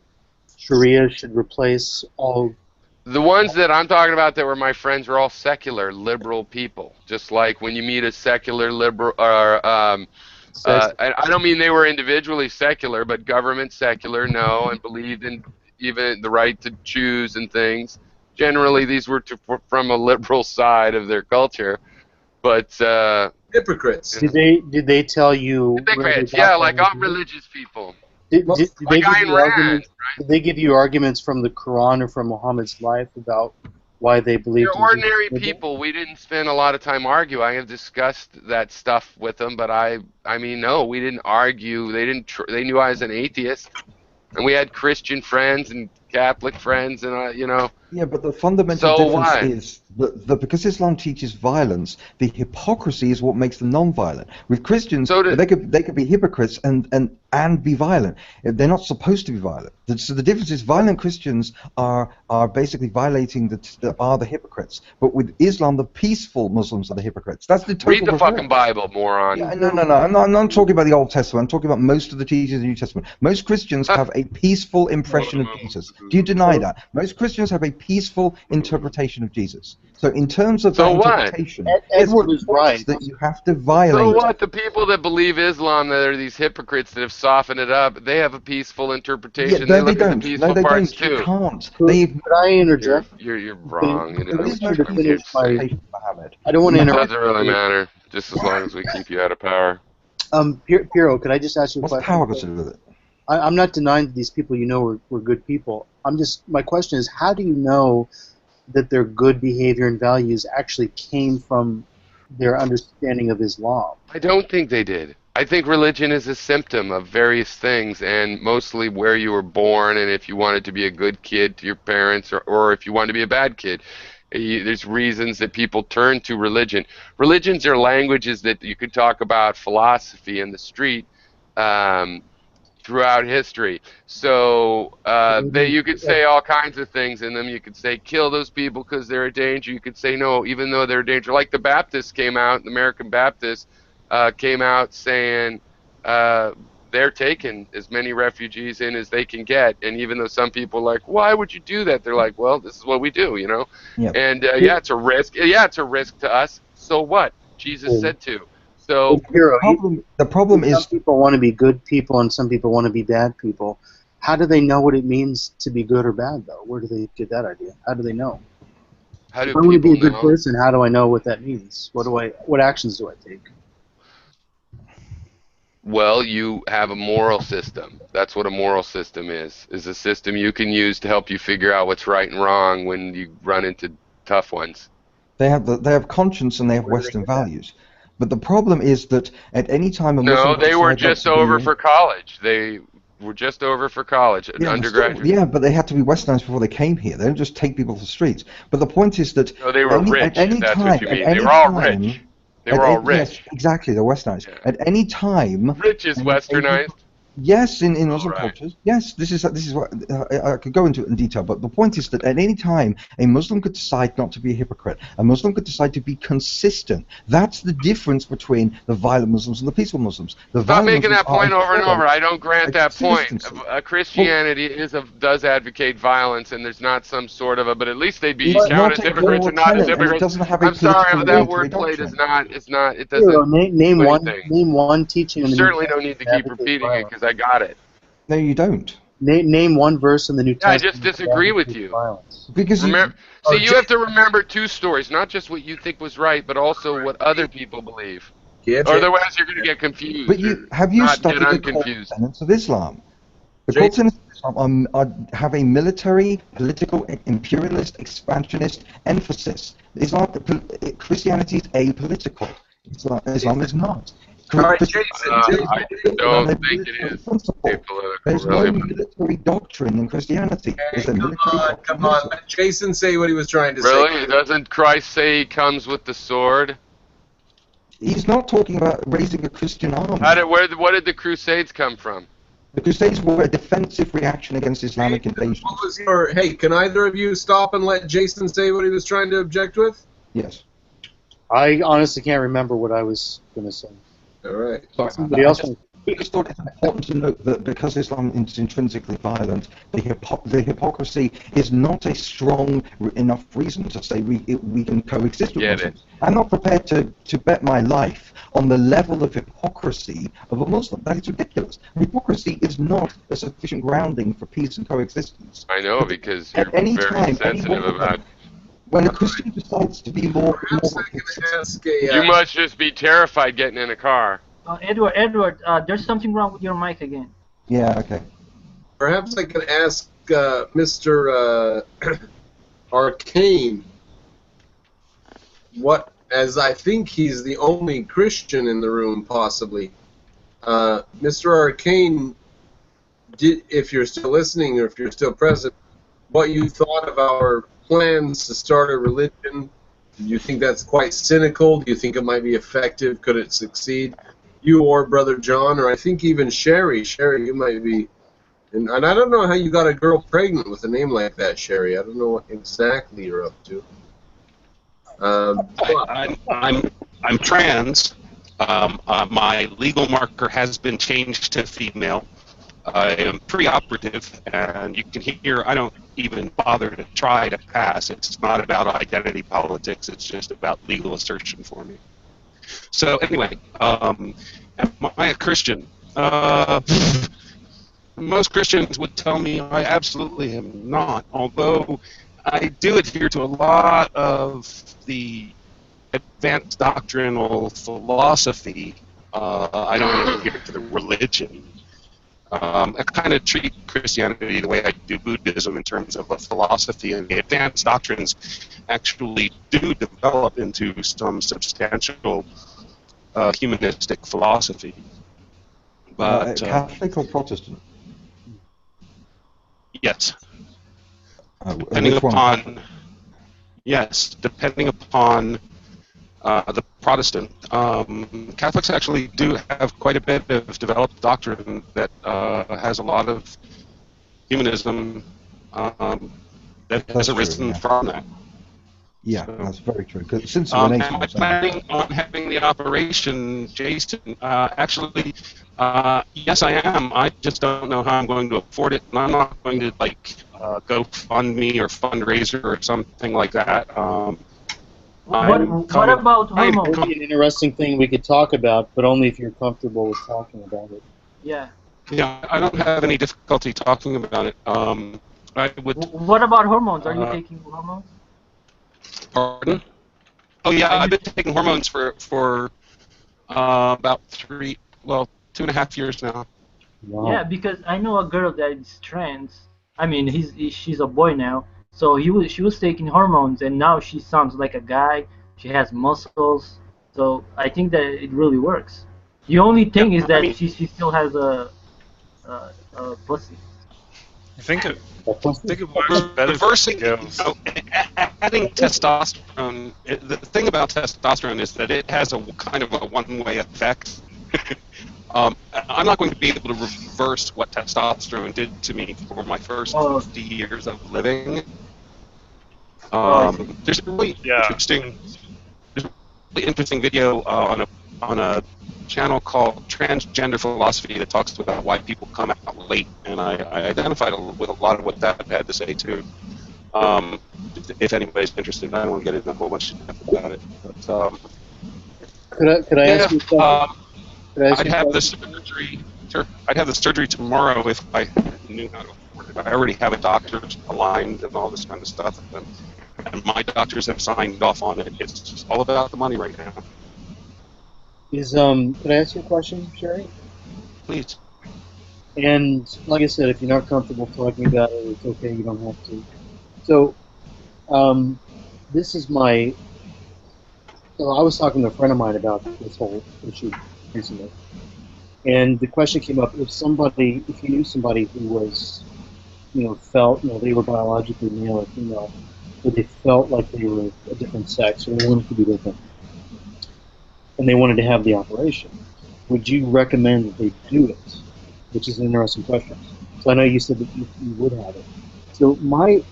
Sharia should replace all? The ones that I'm talking about that were my friends were all secular, liberal people. Just like when you meet a secular liberal, or I don't mean they were individually secular, but government secular, no, and believed in even the right to choose and things. Generally, these were from a liberal side of their culture, but Hypocrites. Did they tell you? hypocrites, yeah, like all religious people. Did Like they give Ayn you Rand, arguments? right? Did they give you arguments from the Quran or from Muhammad's life about why they believed? They're ordinary people. We didn't spend a lot of time arguing. I have discussed that stuff with them, but I mean, no, we didn't argue. They didn't. They knew I was an atheist, and we had Christian friends and Catholic friends, and you know. Yeah, but the fundamental So difference what? is that because Islam teaches violence, the hypocrisy is what makes them non-violent. With Christians, they could be hypocrites and be violent. They're not supposed to be violent. So the difference is violent Christians are basically violating the hypocrites. But with Islam, the peaceful Muslims are the hypocrites. That's the total Read the reverse. fucking Bible, moron. Yeah, no. I'm not talking about the Old Testament. I'm talking about most of the teachings of the New Testament. Most Christians have a peaceful impression of Jesus. Do you deny that? Most Christians have a peaceful interpretation of Jesus. So in terms of that interpretation, Edward is right that you have to violate. So what? The people that believe Islam, that are these hypocrites that have softened it up, they have a peaceful interpretation. Yeah, they no, look they at don't. the peaceful No, they parts don't. You too. can't. Could I interject? You're wrong. You know? There is no to finish my. I don't want to It interrupt. doesn't really matter, just as long as we keep you out of power. Piero, could I just ask you a What's question? power got to do with it? I'm not denying that these people you know were good people. My question is, how do you know that their good behavior and values actually came from their understanding of Islam? I don't think they did. I think religion is a symptom of various things, and mostly where you were born, and if you wanted to be a good kid to your parents, or if you wanted to be a bad kid. There's reasons that people turn to religion. Religions are languages that you could talk about philosophy in the street throughout history. So you could say all kinds of things in them. You could say kill those people because they're a danger. You could say no, even though they're a danger. Like the Baptists came out, the American Baptists came out saying they're taking as many refugees in as they can get. And even though some people are like, why would you do that? They're like, well, this is what we do, you know. Yep. And yeah, it's a risk. Yeah, it's a risk to us. So what? Jesus said to. So the problem is some people want to be good people and some people want to be bad people. How do they know what it means to be good or bad, though? Where do they get that idea? How do they know? How do if I want to be a people good know? person, how do I know what that means? What actions do I take? Well, you have a moral system. That's what a moral system is a system you can use to help you figure out what's right and wrong when you run into tough ones. they have conscience and they have Western values. But the problem is that at any time a Muslim No, they were decides just not to over be- for college. They were just over for college, an undergraduate. Yeah, but they had to be Westernized before they came here. They don't just take people off the streets. But the point is that No, they were rich, at any that's time, what you at mean. any They were all time- rich. They were all rich. Yes, exactly. They're Westernized. Yeah. At any time, Rich is westernized. yes, in Muslim right. cultures, yes. This is what I could go into it in detail. But the point is that at any time, a Muslim could decide not to be a hypocrite. A Muslim could decide to be consistent. That's the difference between the violent Muslims and the peaceful Muslims. The Stop violent making that Muslims point are over and over. I don't grant that point. consistency. Christianity does advocate violence, and there's not some sort of a. But at least they'd be It's counted not as a hypocrites core and not as tenet, and it hypocrites. doesn't have a I'm sorry, political but that military wordplay doctrine. does not. It's not. It Hero, doesn't. name do one. anything. Name one teaching. You in the certainly New don't need to Testament keep that repeating it advocates because I got it. No, you don't. Name one verse in the New Yeah, I Testament. just that disagree with advocates you. Violence. Because Remember, see, you have to remember two stories, not just what you think was right, but also what other people believe. Or otherwise, you're going to get confused. But have you not studied get the core unconfused. tenets of Islam? The core tenets of Islam have a military, political, imperialist, expansionist emphasis. Christianity is apolitical. Islam is not. All right, Jason. I don't think it is apolitical, There's no really. military doctrine in Christianity. There's a military doctrine Come on. Let Jason say what he was trying to say. Really? Doesn't Christ say he comes with the sword? He's not talking about raising a Christian army. What did the Crusades come from? The Crusades were a defensive reaction against Islamic invasion. What was your, hey, can either of you stop and let Jason say what he was trying to object with? Yes. I honestly can't remember what I was going to say. All right. Somebody else. I just thought it's important to note that because Islam is intrinsically violent, the hypocrisy is not a strong enough reason to say we can coexist with Muslims. I'm not prepared to bet my life on the level of hypocrisy of a Muslim. That is ridiculous. Hypocrisy is not a sufficient grounding for peace and coexistence. I know, because you're very sensitive about... When a Christian decides to be more... You must just be terrified getting in a car. Edward, there's something wrong with your mic again. Yeah, okay. Perhaps I can ask Mr. Arcane what, as I think he's the only Christian in the room, possibly. Mr. Arcane, if you're still listening or if you're still present, what you thought of our plans to start a religion? Do you think that's quite cynical? Do you think it might be effective? Could it succeed? You or Brother John, or I think even Sherry. Sherry, you might be... And I don't know how you got a girl pregnant with a name like that, Sherry. I don't know what exactly you're up to. I'm trans. My legal marker has been changed to female. I am pre-operative, and you can hear I don't even bother to try to pass. It's not about identity politics. It's just about legal assertion for me. So anyway, am I a Christian? Most Christians would tell me I absolutely am not, although I do adhere to a lot of the advanced doctrinal philosophy. I don't adhere to the religion. I kind of treat Christianity the way I do Buddhism in terms of a philosophy, and the advanced doctrines actually do develop into some substantial humanistic philosophy. But Catholic or Protestant? Yes. Depending upon the Protestant. Catholics actually do have quite a bit of developed doctrine that has a lot of humanism that has arisen from that. Yeah, so, that's very true. Since am I planning on having the operation, Jason? Actually, yes, I am. I just don't know how I'm going to afford it, and I'm not going to go fund me or fundraiser or something like that. What about hormones? It would be an interesting thing we could talk about, but only if you're comfortable with talking about it. Yeah. Yeah, I don't have any difficulty talking about it. I would. What about hormones? Are you taking hormones? Pardon? Oh yeah, I've been taking hormones for about 2.5 years now. Wow. Yeah, because I know a girl that is trans. I mean, she's a boy now. So she was taking hormones, and now she sounds like a guy. She has muscles. So I think that it really works. The only thing is that she still has a pussy. I think it works better. The first thing, adding testosterone. The thing about testosterone is that it has a kind of a one-way effect. I'm not going to be able to reverse what testosterone did to me for my first 50 years of living. There's a really interesting video on a channel called Transgender Philosophy that talks about why people come out late, and I identified with a lot of what that had to say too. If anybody's interested, I don't want to get into a whole bunch about it. But, could I ask you something? I'd have the surgery. Sure, I'd have the surgery tomorrow if I knew how to afford it. I already have a doctor aligned and all this kind of stuff, and my doctors have signed off on it. It's just all about the money right now. Could I ask you a question, Sherry? Please. And like I said, if you're not comfortable talking about it, it's okay. You don't have to. So, this is my. So I was talking to a friend of mine about this whole issue recently, and the question came up: if you knew somebody who was, felt, they were biologically male or female, but they felt like they were a different sex or they wanted to be different, and they wanted to have the operation, would you recommend that they do it? which is an interesting question. So I know you said that you would have it. So my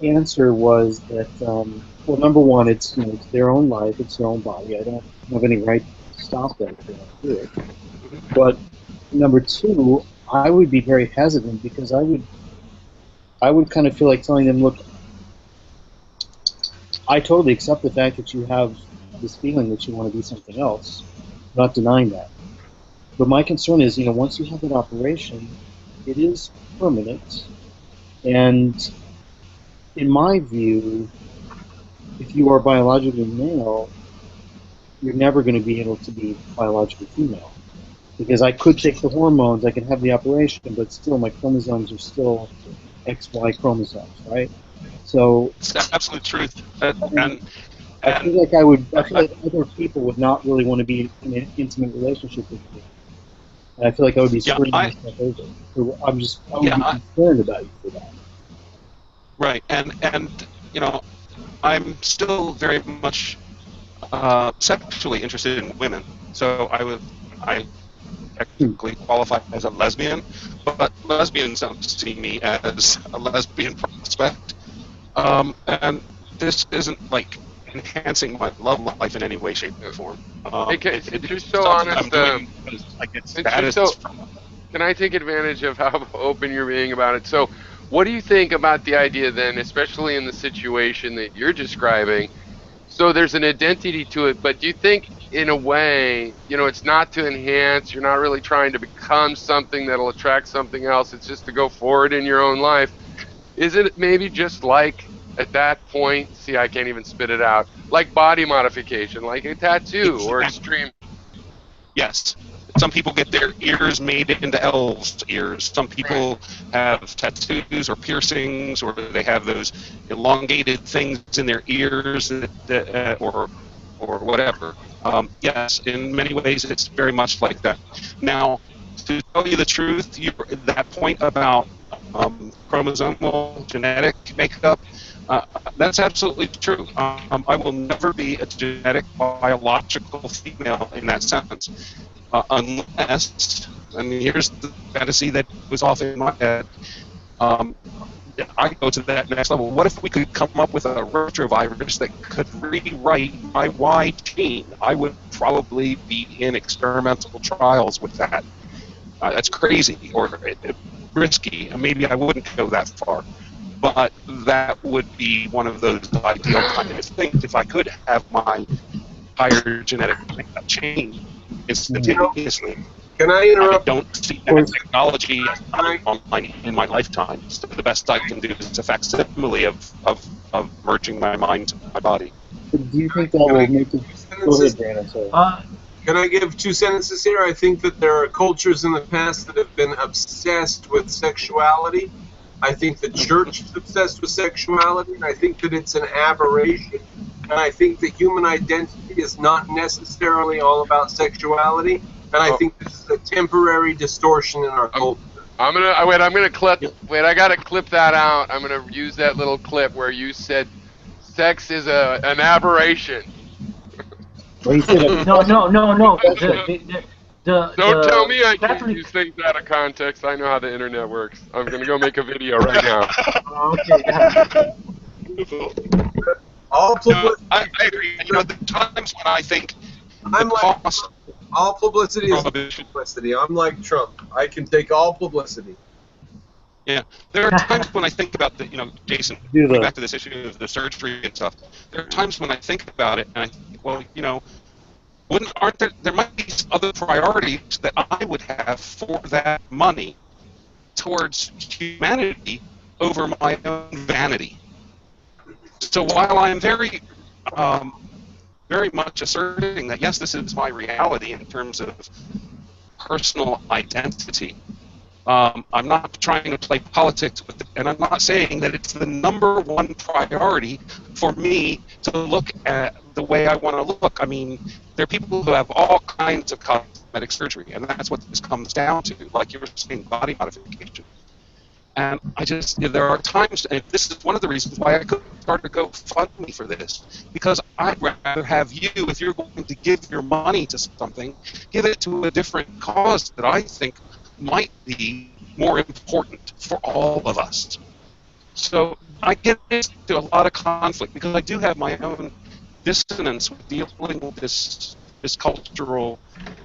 answer was that, well, number one, it's it's their own life, it's their own body. I don't have any right to stop them if they want to do it. But number two, I would be very hesitant because I would kind of feel like telling them, look, I totally accept the fact that you have this feeling that you want to be something else. I'm not denying that. But my concern is, once you have that operation, it is permanent. And in my view, if you are biologically male, you're never going to be able to be biologically female. Because I could take the hormones, I can have the operation, but still my chromosomes are still XY chromosomes, right? So It's the absolute truth. I feel like other people would not really want to be in an intimate relationship with me. And I feel like I would be screwing myself over. So I would be concerned about you for that. Right, and I'm still very much sexually interested in women. So I technically qualify as a lesbian, but lesbians don't see me as a lesbian prospect. And this isn't like enhancing my love life in any way, shape, or form. Since you're so honest, can I take advantage of how open you're being about it? So, what do you think about the idea then, especially in the situation that you're describing? So there's an identity to it, but do you think, in a way, it's not to enhance, you're not really trying to become something that'll attract something else, it's just to go forward in your own life? Is it maybe just like, at that point, see, I can't even spit it out, like body modification, like a tattoo or extreme? Yes. Some people get their ears made into elves' ears. Some people have tattoos or piercings, or they have those elongated things in their ears, or whatever. Yes, in many ways, it's very much like that. Now, to tell you the truth, that point about chromosomal genetic makeup, that's absolutely true. I will never be a genetic biological female in that sense. Unless, and here's the fantasy that was off in my head, I go to that next level. What if we could come up with a retrovirus that could rewrite my Y gene? I would probably be in experimental trials with that. That's crazy or risky. Maybe I wouldn't go that far. But that would be one of those ideal kind of things if I could have my higher genetic makeup change instantaneously. Can I interrupt? I don't see that technology in my lifetime. So the best I can do is a facsimile of merging my mind to my body. Do you think that will make it? Go ahead, Brandon. Sorry. Can I give 2 sentences here? I think that there are cultures in the past that have been obsessed with sexuality. I think the church is obsessed with sexuality, and I think that it's an aberration. And I think that human identity is not necessarily all about sexuality. And I think this is a temporary distortion in our culture. I'm gonna clip. Wait, I gotta clip that out. I'm gonna use that little clip where you said sex is an aberration. No. Don't tell me I can't use things out of context. I know how the internet works. I'm gonna go make a video right now. I agree. The times when I think all publicity is publicity. I'm like Trump. I can take all publicity. Yeah, there are times when I think about Jason, going back to this issue of the surgery and stuff. There are times when I think about it, and I think, well, there might be other priorities that I would have for that money towards humanity over my own vanity. So while I'm very much asserting that, yes, this is my reality in terms of personal identity, I'm not trying to play politics with it, and I'm not saying that it's the #1 priority for me to look at the way I want to look. I mean, there are people who have all kinds of cosmetic surgery, and that's what this comes down to, like you were saying, body modification. And there are times, and this is one of the reasons why I started to GoFundMe for this, because I'd rather have you, if you're going to give your money to something, give it to a different cause that I think might be more important for all of us. So I get into a lot of conflict because I do have my own dissonance with dealing with this cultural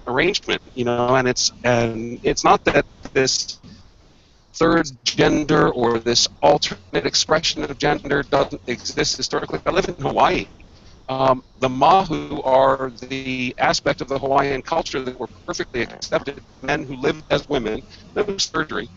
arrangement, and it's not that this third gender or this alternate expression of gender doesn't exist historically. I live in Hawaii. The Mahu are the aspect of the Hawaiian culture that were perfectly accepted, men who lived as women, no surgery,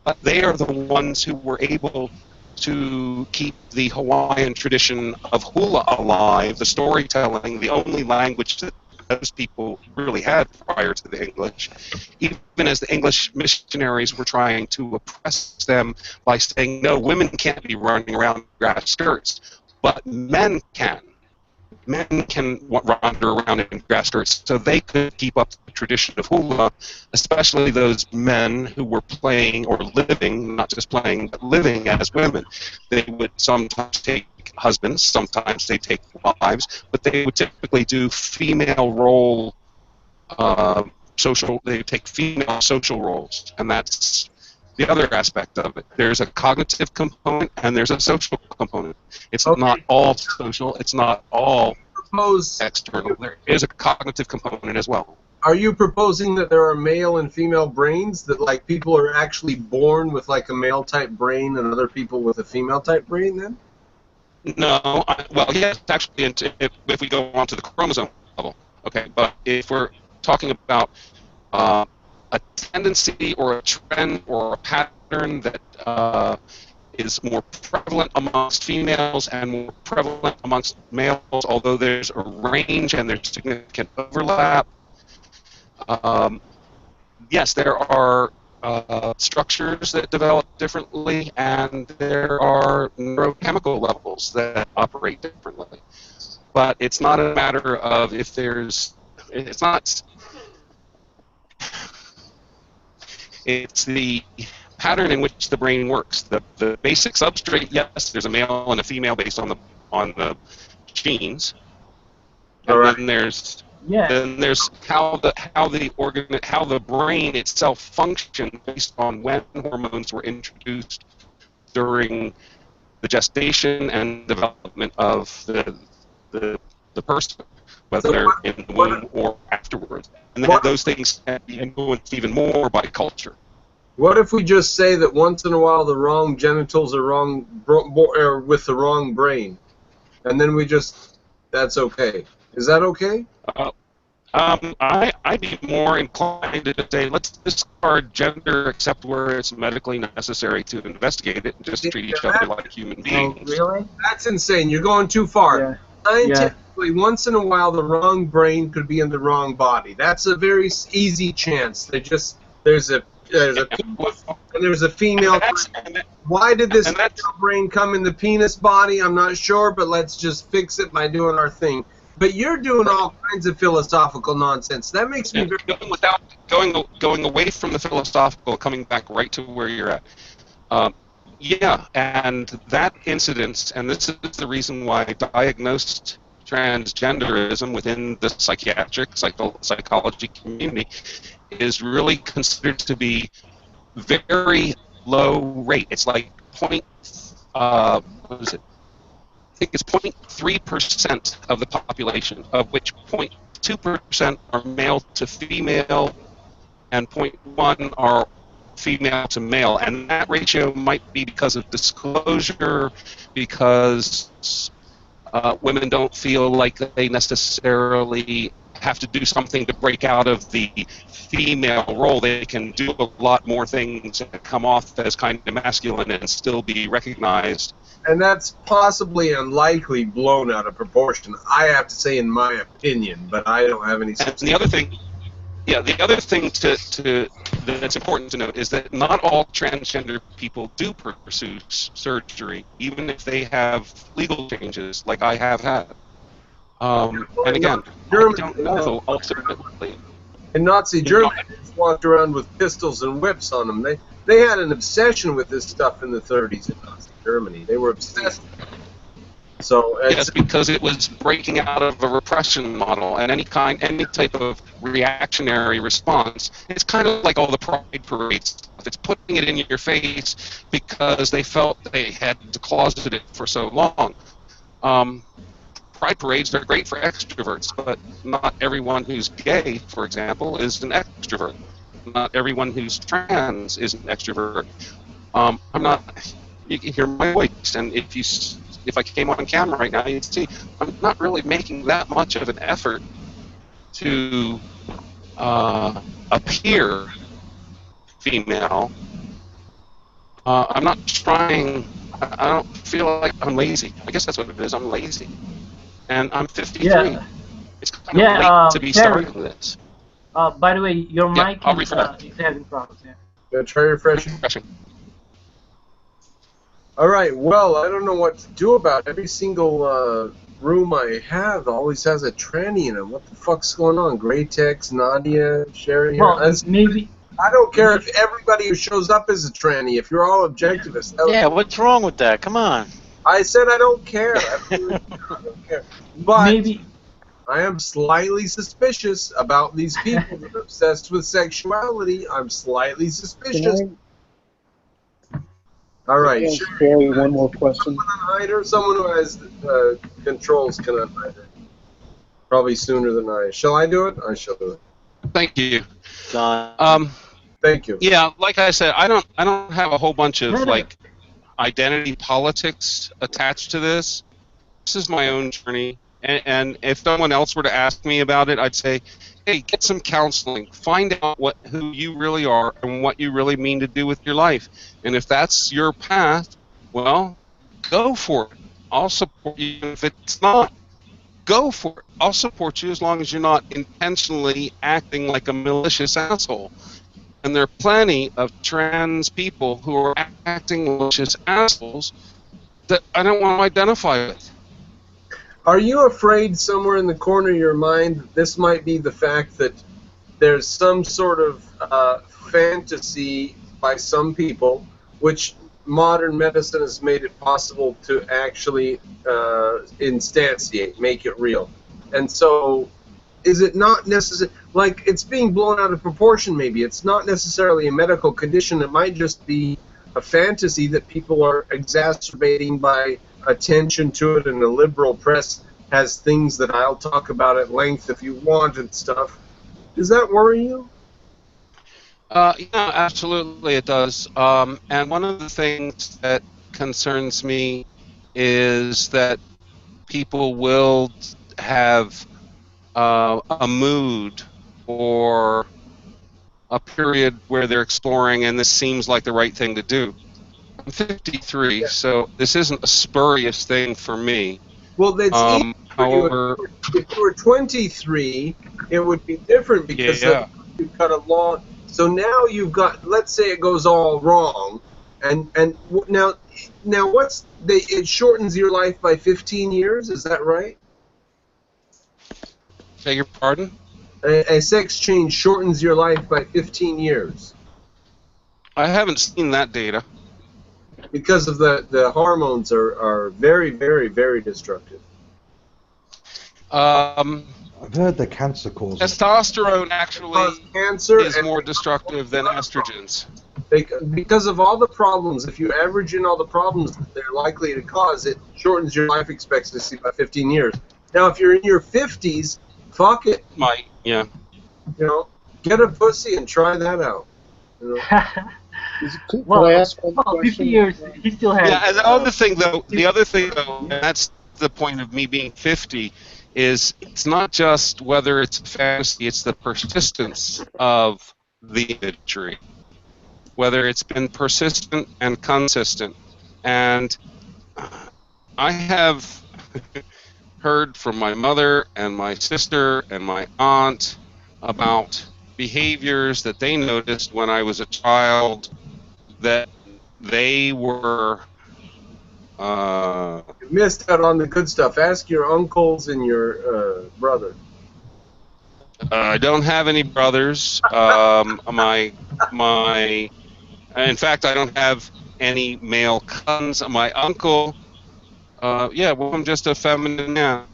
but they are the ones who were able to keep the Hawaiian tradition of hula alive, the storytelling, the only language that those people really had prior to the English, even as the English missionaries were trying to oppress them by saying, no, women can't be running around in grass skirts, but men can. Men can wander around in grass skirts, so they could keep up the tradition of hula, especially those men who were playing or living, not just playing, but living as women. They would sometimes take husbands, sometimes they take wives, but they would typically do female role they take female social roles, and that's the other aspect of it. There's a cognitive component and there's a social component. It's not all social, it's not all external. There is a cognitive component as well. Are you proposing that there are male and female brains, that like people are actually born with like a male type brain and other people with a female type brain then? No, well, yes, actually, if we go on to the chromosome level, okay, but if we're talking about a tendency or a trend or a pattern that is more prevalent amongst females and more prevalent amongst males, although there's a range and there's significant overlap, yes, there are structures that develop differently, and there are neurochemical levels that operate differently. But it's not a matter of if there's, it's not, it's the pattern in which the brain works. The basic substrate, yes, there's a male and a female based on the genes. And then there's how the brain itself functions based on when hormones were introduced during the gestation and development of the person, whether in the womb or afterwards. And then those things can be influenced even more by culture. What if we just say that once in a while the wrong genitals are with the wrong brain, and then we just, that's okay? Is that okay? I'd be more inclined to say let's discard gender except where it's medically necessary to investigate it and just treat each other like human beings. Really? That's insane. You're going too far. Yeah. Scientifically, once in a while the wrong brain could be in the wrong body. That's a very easy chance. There's a penis and there's a female brain. Why did this female brain come in the penis body? I'm not sure, but let's just fix it by doing our thing. But you're doing all kinds of philosophical nonsense. That makes me very... Without going away from the philosophical, coming back right to where you're at. Yeah, and that incidence, and this is the reason why diagnosed transgenderism within the psychiatric psychology community is really considered to be very low rate. It's like what is it? I think it's 0.3% of the population, of which 0.2% are male to female and 0.1 are female to male. And that ratio might be because of disclosure, because women don't feel like they necessarily have to do something to break out of the female role. They can do a lot more things and come off as kind of masculine and still be recognized. And that's possibly unlikely blown out of proportion, I have to say, in my opinion, but I don't have any... And the other thing, that's important to note is that not all transgender people do pursue surgery, even if they have legal changes, like I have had. And again, I don't know ultimately. In Nazi Germany, they just walked around with pistols and whips on them. They had an obsession with this stuff in the 30s in Nazi Germany. They were obsessed with it. So Yes, because it was breaking out of a repression model and any type of reactionary response. It's kind of like all the pride parades stuff. It's putting it in your face because they felt they had closeted it for so long. Pride parades are great for extroverts, but not everyone who's gay, for example, is an extrovert. Not everyone who's trans is an extrovert. I'm not. You can hear my voice, and if I came on camera right now, you'd see I'm not really making that much of an effort to appear female. I'm not trying. I don't feel like I'm lazy. I guess that's what it is. I'm lazy, and I'm 53. Yeah. It's kind of late to be starting this. By the way, your mic is having problems. Yeah. Try refreshing. All right. Well, I don't know what to do about it. Every single room I have always has a tranny in it. What the fuck's going on? Greytex, Nadia, Sherry. Well, maybe. I don't care if everybody who shows up is a tranny. If you're all objectivists. Yeah, what's wrong with that? Come on. I said I don't care. I don't care. But maybe. I am slightly suspicious about these people that are obsessed with sexuality. I'm slightly suspicious. All right. Sherry, one more question. Someone who has controls can unhide her. Probably sooner than I. Shall I do it? I shall do it. Thank you. Thank you. Yeah, like I said, I don't have a whole bunch of like identity politics attached to this. This is my own journey, and if someone else were to ask me about it, I'd say, hey, get some counseling, find out who you really are and what you really mean to do with your life, and if that's your path, well, go for it. I'll support you if it's not. Go for it. I'll support you as long as you're not intentionally acting like a malicious asshole. And there are plenty of trans people who are acting malicious assholes that I don't want to identify with. Are you afraid somewhere in the corner of your mind that this might be the fact that there's some sort of fantasy by some people, which modern medicine has made it possible to actually instantiate, make it real? And so is it not necessary, like it's being blown out of proportion maybe, it's not necessarily a medical condition, it might just be a fantasy that people are exacerbating by attention to it, and the liberal press has things that I'll talk about at length if you want and stuff. Does that worry you? Yeah, absolutely it does. And one of the things that concerns me is that people will have a mood or a period where they're exploring, and this seems like the right thing to do. I'm 53, yeah. So this isn't a spurious thing for me. Well, that's however, if you were 23, it would be different because you've got a long. So now you've got. Let's say it goes all wrong, and now it shortens your life by 15 years. Is that right? Beg your pardon? A sex change shortens your life by 15 years. I haven't seen that data. Because of the hormones are very, very, very destructive. I've heard the cancer causes. Testosterone actually is more destructive than estrogens. Because of all the problems, if you average in all the problems that they're likely to cause, it shortens your life expectancy by 15 years. Now, if you're in your 50s, fuck it. Yeah. You know, get a pussy and try that out. You know? Well, I ask one question? 50 years, he still has. Yeah, and the other thing, though, and that's the point of me being 50, is it's not just whether it's a fantasy, it's the persistence of the imagery. Whether it's been persistent and consistent. And I have heard from my mother and my sister and my aunt about behaviors that they noticed when I was a child that they were you missed out on the good stuff. Ask your uncles and your brother. I don't have any brothers. In fact, I don't have any male cousins. My uncle Yeah, well, I'm just a feminine man.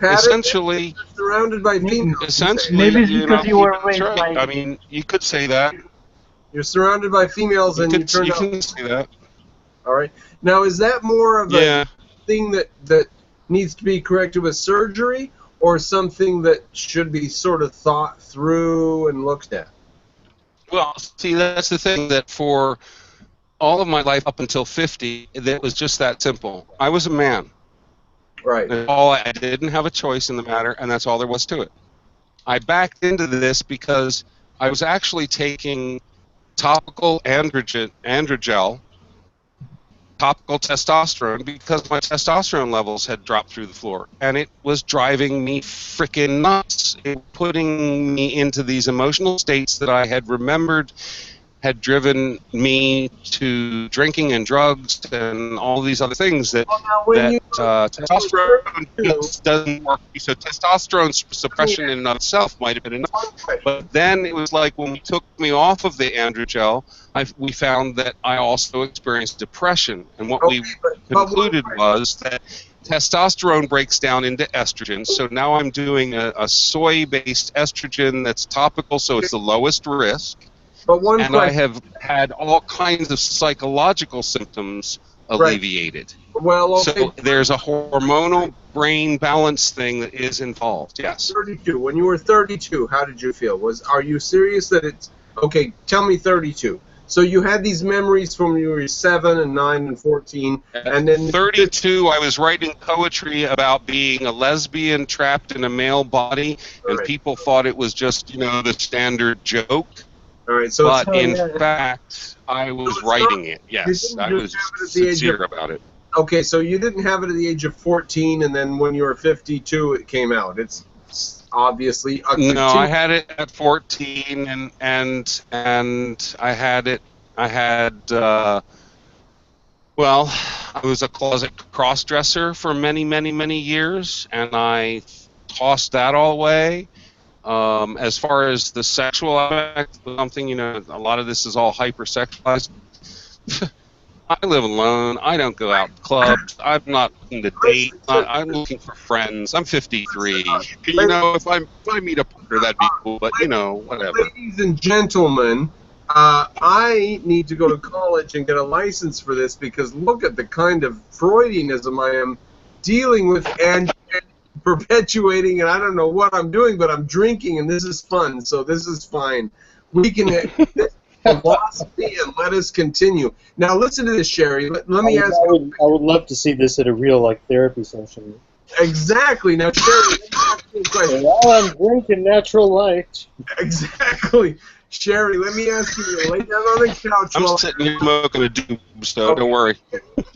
Essentially, you're surrounded by females. Essentially, Maybe it's you because know, you were that's raised right. by. I mean, you could say that. You're surrounded by females, and you turned You out. can say that. All right. Now, is that more of Yeah. a thing that needs to be corrected with surgery, or something that should be sort of thought through and looked at? Well, see, that's the thing, that for all of my life up until 50, that was just that simple. I was a man. Right. I didn't have a choice in the matter, and that's all there was to it. I backed into this because I was actually taking topical androgel, topical testosterone, because my testosterone levels had dropped through the floor, and it was driving me freaking nuts. It was putting me into these emotional states that I had remembered had driven me to drinking and drugs and all these other things that testosterone just doesn't work. So testosterone suppression in and of itself might have been enough. But then it was like when we took me off of the androgel, we found that I also experienced depression. And what we concluded was that testosterone breaks down into estrogen. So now I'm doing a soy-based estrogen that's topical, so it's the lowest risk. And I have had all kinds of psychological symptoms alleviated. Right. Well, okay. So there's a hormonal brain balance thing that is involved. Yes. 32. When you were 32, how did you feel? Are you serious that it's okay? Tell me 32. So you had these memories from when you were 7 and 9 and 14, and then 32. I was writing poetry about being a lesbian trapped in a male body, and people thought it was just the standard joke. All right, so but in fact, I was writing it. Yes, I was sincere about it. Okay, so you didn't have it at the age of 14, and then when you were 52, it came out. It's obviously no. I had it at 14, and I had it. I had well, I was a closet cross-dresser for many years, and I tossed that all away. As far as the sexual aspect of something, a lot of this is all hypersexualized. I live alone. I don't go out to clubs. I'm not looking to date. I'm looking for friends. I'm 53. If I meet a partner, that'd be cool. But whatever. Ladies and gentlemen, I need to go to college and get a license for this, because look at the kind of Freudianism I am dealing with and perpetuating, and I don't know what I'm doing, but I'm drinking, and this is fun, so this is fine. We can have this philosophy, and let us continue. Now, listen to this, Sherry. Let me ask you. I would love to see this at a real therapy session. Exactly. Now, Sherry, let me ask you a question. While I'm drinking natural light. Exactly. Sherry, let me ask you, lay down on the couch. I'm sitting here smoking a doob, so don't worry.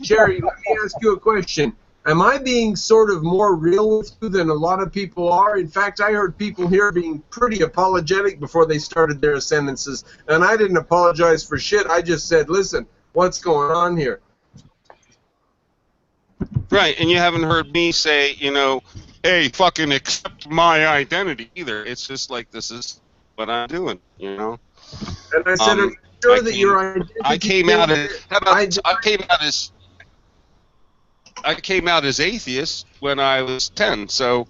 Sherry, let me ask you a question. Am I being sort of more real with you than a lot of people are? In fact, I heard people here being pretty apologetic before they started their sentences, and I didn't apologize for shit. I just said, listen, what's going on here? Right, and you haven't heard me say, hey, fucking accept my identity either. It's just like, this is what I'm doing, And I said, are you sure that your identity... I came out as atheist when I was 10, so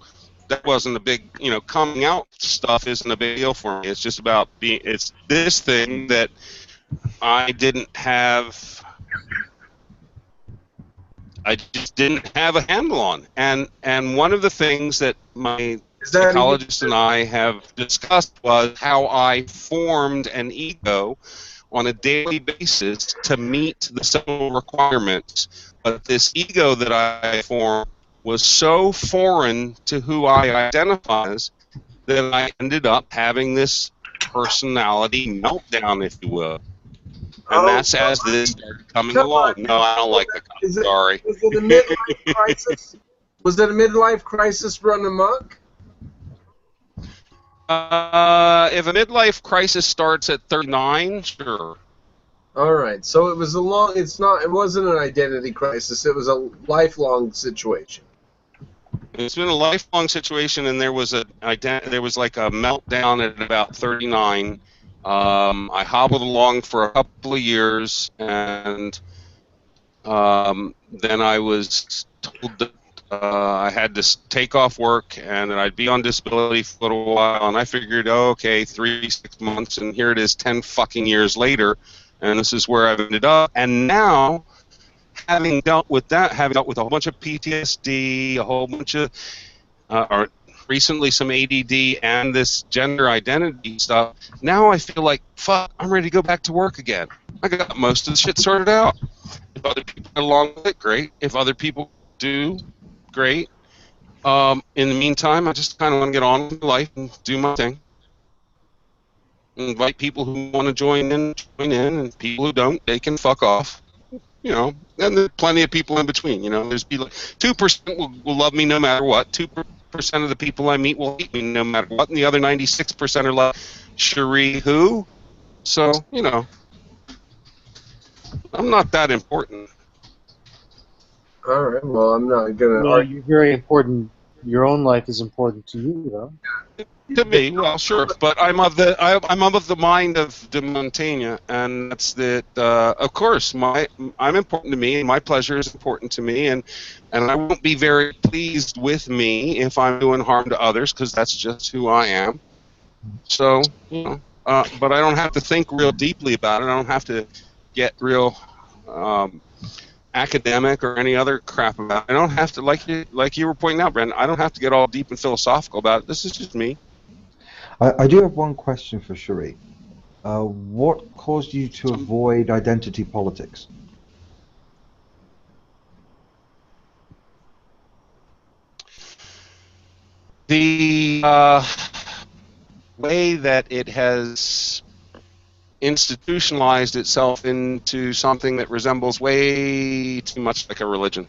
that wasn't a big, coming out stuff isn't a big deal for me. It's just about it's this thing that I just didn't have a handle on. And one of the things that my psychologist and I have discussed was how I formed an ego on a daily basis to meet the social requirements. But this ego that I formed was so foreign to who I identify as that I ended up having this personality meltdown, if you will. And that's as this started coming along. No, I don't like the sorry. Was it a midlife crisis? Was it a midlife crisis run amok? If a midlife crisis starts at 39, sure. All right. So it was a long. It wasn't an identity crisis. It was a lifelong situation. It's been a lifelong situation, and there was like a meltdown at about 39. I hobbled along for a couple of years, and Then I was told that I had to take off work and that I'd be on disability for a little while. And I figured, oh, okay, 6 months, and here it is 10 fucking years later, and this is where I've ended up. And now, having dealt with that, having dealt with a whole bunch of PTSD, a whole bunch of, or recently some ADD and this gender identity stuff, now I feel like, fuck, I'm ready to go back to work again. I got most of the shit sorted out. If other people get along with it, great. If other people do, great. In the meantime, I just kind of want to get on with my life and do my thing. Invite people who want to join in, and people who don't, they can fuck off. You know, and there's plenty of people in between. You know, there's people, 2% will love me no matter what. 2% of the people I meet will hate me no matter what, and the other 96% are like, Cherie, who? So, you know, I'm not that important. All right. Well, I'm not gonna. No, you're very important. Your own life is important to you, though. To me, well, sure, but I'm of the mind of de Montaigne, and that's that. Of course, I'm important to me, and my pleasure is important to me, and I won't be very pleased with me if I'm doing harm to others, because that's just who I am. So, you know, but I don't have to think real deeply about it. I don't have to get real academic or any other crap about it. I don't have to, like you were pointing out, Brendan, I don't have to get all deep and philosophical about it. This is just me. I do have one question for Cherie. What caused you to avoid identity politics? The way that it has institutionalized itself into something that resembles way too much like a religion.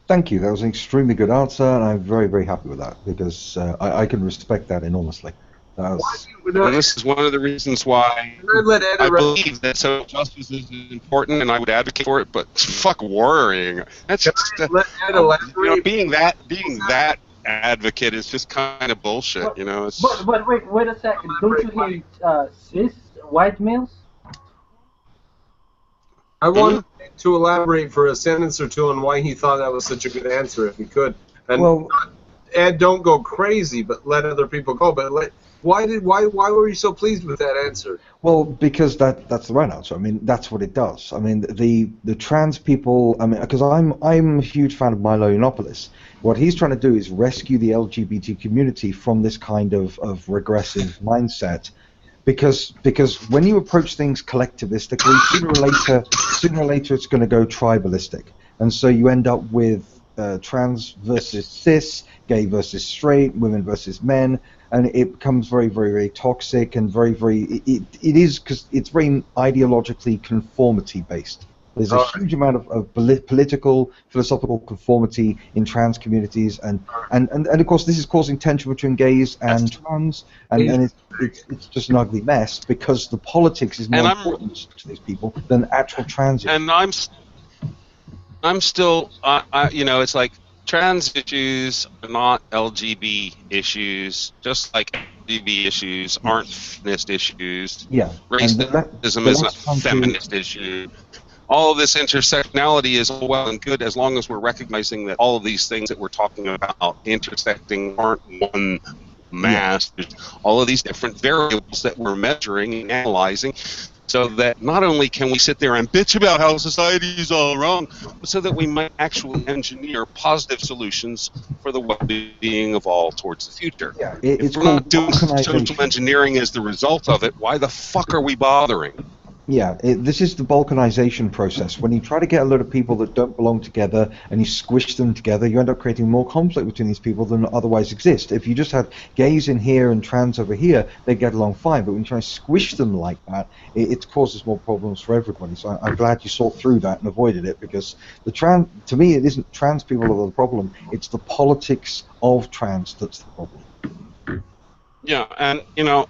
Thank you. That was an extremely good answer, and I'm very, very happy with that, because I can respect that enormously. And this is one of the reasons why I believe that social justice is important, and I would advocate for it. But fuck worrying. That's just being that advocate is just kind of bullshit. You know. It's, but wait a second. Don't you hate cis white males? I want to elaborate for a sentence or two on why he thought that was such a good answer, if he could. And Ed, don't go crazy, but let other people go. But why were you so pleased with that answer? Well, because that's the right answer. I mean, that's what it does. I mean, the trans people. I mean, because I'm a huge fan of Milo Yiannopoulos. What he's trying to do is rescue the LGBT community from this kind of regressive mindset. Because when you approach things collectivistically, sooner or later it's going to go tribalistic, and so you end up with trans versus cis, gay versus straight, women versus men, and it becomes very, very, very toxic and very, very. It is because it's very ideologically conformity based. There's a huge amount of political, philosophical conformity in trans communities, and of course this is causing tension between gays and trans, and it's just an ugly mess because the politics is more important to these people than actual trans issues. And I'm still, you know, it's like trans issues are not LGB issues, just like LGB issues aren't feminist issues. Yeah. Racism isn't a feminist issue. All of this intersectionality is all well and good as long as we're recognizing that all of these things that we're talking about intersecting aren't one mass. There's all of these different variables that we're measuring and analyzing, so that not only can we sit there and bitch about how society is all wrong, but so that we might actually engineer positive solutions for the well-being of all towards the future. Yeah, if we're not doing social engineering as the result of it, why the fuck are we bothering? Yeah, this is the balkanization process. When you try to get a lot of people that don't belong together and you squish them together, you end up creating more conflict between these people than otherwise exist. If you just had gays in here and trans over here, they get along fine. But when you try to squish them like that, it causes more problems for everybody. So I'm glad you saw through that and avoided it, because to me, it isn't trans people that are the problem. It's the politics of trans that's the problem. Yeah, and, you know,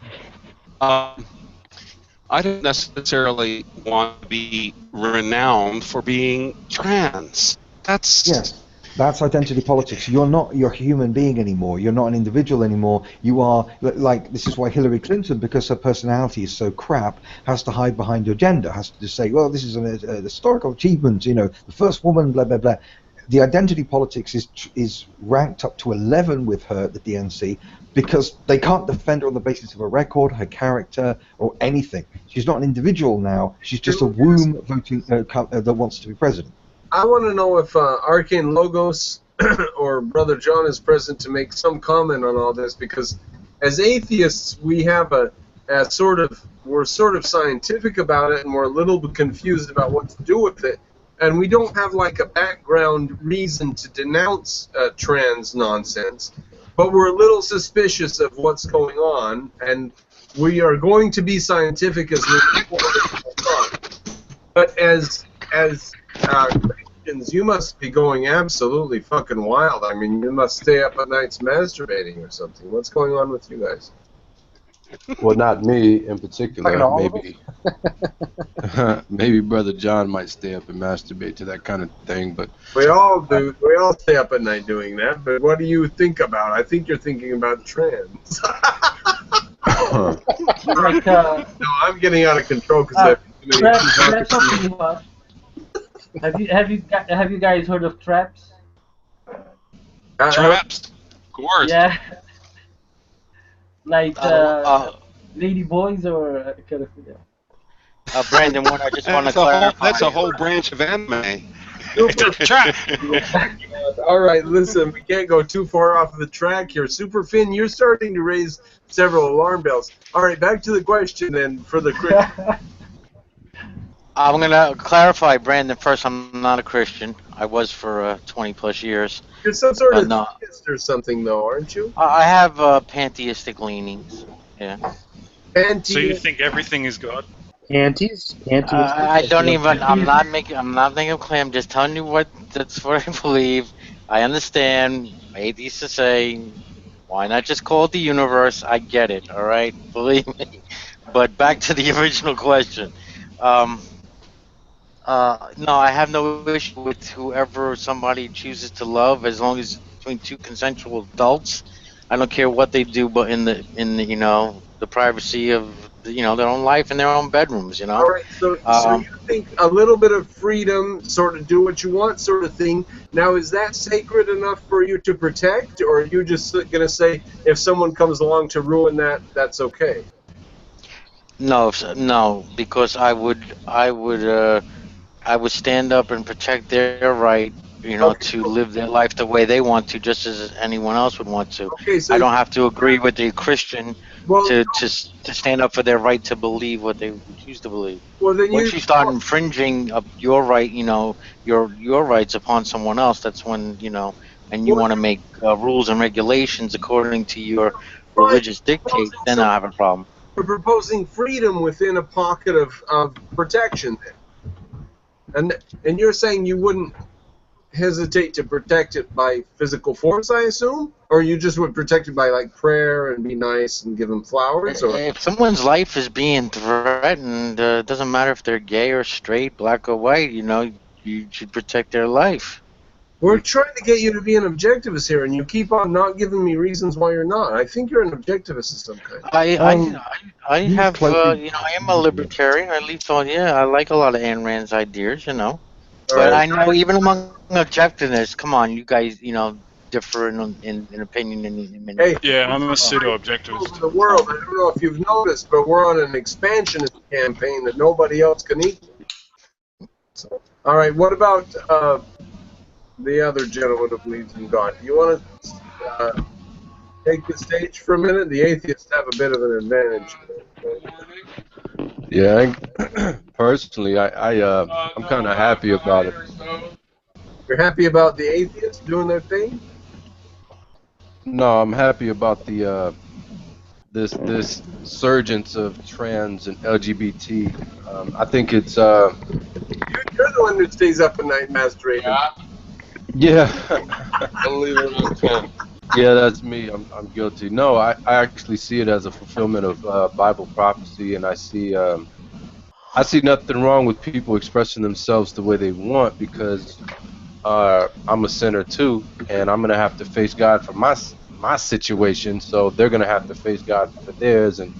I don't necessarily want to be renowned for being trans. That's That's identity politics. You're not your human being anymore. You're not an individual anymore. You are, like, this is why Hillary Clinton, because her personality is so crap, has to hide behind her gender, has to just say, well, this is an historical achievement, you know, the first woman, blah, blah, blah. The identity politics is ranked up to 11 with her at the DNC because they can't defend her on the basis of her record, her character, or anything. She's not an individual now. She's just a womb voting that wants to be president. I want to know if Arcane Logos or Brother John is present to make some comment on all this, because as atheists we have we're sort of scientific about it, and we're a little bit confused about what to do with it, and we don't have like a background reason to denounce trans nonsense, but we're a little suspicious of what's going on, and we are going to be scientific as we on. But as Christians, you must be going absolutely fucking wild. I mean, you must stay up at nights masturbating or something. What's going on with you guys? Well, not me in particular. Fucking all Maybe, maybe Brother John might stay up and masturbate to that kind of thing. But We all do. We all stay up at night doing that. But what do you think about? I think you're thinking about trans. Like, No, I'm getting out of control because I've too many traps are pretty much. Have you guys heard of traps? Traps, of course. Yeah. Like lady boys or kind of. Brandon, I just want to clarify. That's a whole branch of anime. It's a trap. All right, listen, we can't go too far off the track here. Super Finn, you're starting to raise several alarm bells. All right, back to the question then for the Christian. I'm going to clarify, Brandon, first. I'm not a Christian. I was for 20 plus years. You're some sort of no. theist or something, though, aren't you? I have pantheistic leanings. Yeah. So you think everything is God? Antis? I don't even. I'm not making a claim. I'm just telling you that's what I believe. I understand. Atheists say, why not just call it the universe? I get it. All right, believe me. But back to the original question. No, I have no issue with whoever somebody chooses to love, as long as it's between two consensual adults. I don't care what they do, but in the the privacy of their own life in their own bedrooms. All right, so you think a little bit of freedom, sort of do what you want, sort of thing. Now, is that sacred enough for you to protect, or are you just gonna say if someone comes along to ruin that, that's okay? No, because I would stand up and protect their right, to live their life the way they want to, just as anyone else would want to. Okay, so I don't have to agree with the Christian to stand up for their right to believe what they choose to believe. Well, then Once you start infringing your right, your rights upon someone else, that's when and you want to make rules and regulations according to your religious dictate, then I have a problem. We're proposing freedom within a pocket of protection then. And you're saying you wouldn't hesitate to protect it by physical force, I assume? Or you just would protect it by, like, prayer and be nice and give them flowers? Or? If someone's life is being threatened, it doesn't matter if they're gay or straight, black or white, you should protect their life. We're trying to get you to be an objectivist here, and you keep on not giving me reasons why you're not. I think you're an objectivist of some kind. I am a libertarian. At least, I like a lot of Ayn Rand's ideas, But I know even among objectivists, come on, you guys, differ in opinion in many. Hey, yeah, I'm a pseudo-objectivist. The world, I don't know if you've noticed, but we're on an expansionist campaign that nobody else can equal. So, all right, what about the other gentleman who believes in God? Do you want to take the stage for a minute? The atheists have a bit of an advantage. yeah, personally, I'm kind of happy about it. You're happy about the atheists doing their thing? No, I'm happy about the this surgence of trans and LGBT. I think it's You're the one who stays up at night masturbating. yeah. Believe it or not. Yeah, that's me. I'm guilty. No, I actually see it as a fulfillment of Bible prophecy, and I see nothing wrong with people expressing themselves the way they want, because I'm a sinner too, and I'm gonna have to face God for my situation. So they're gonna have to face God for theirs, and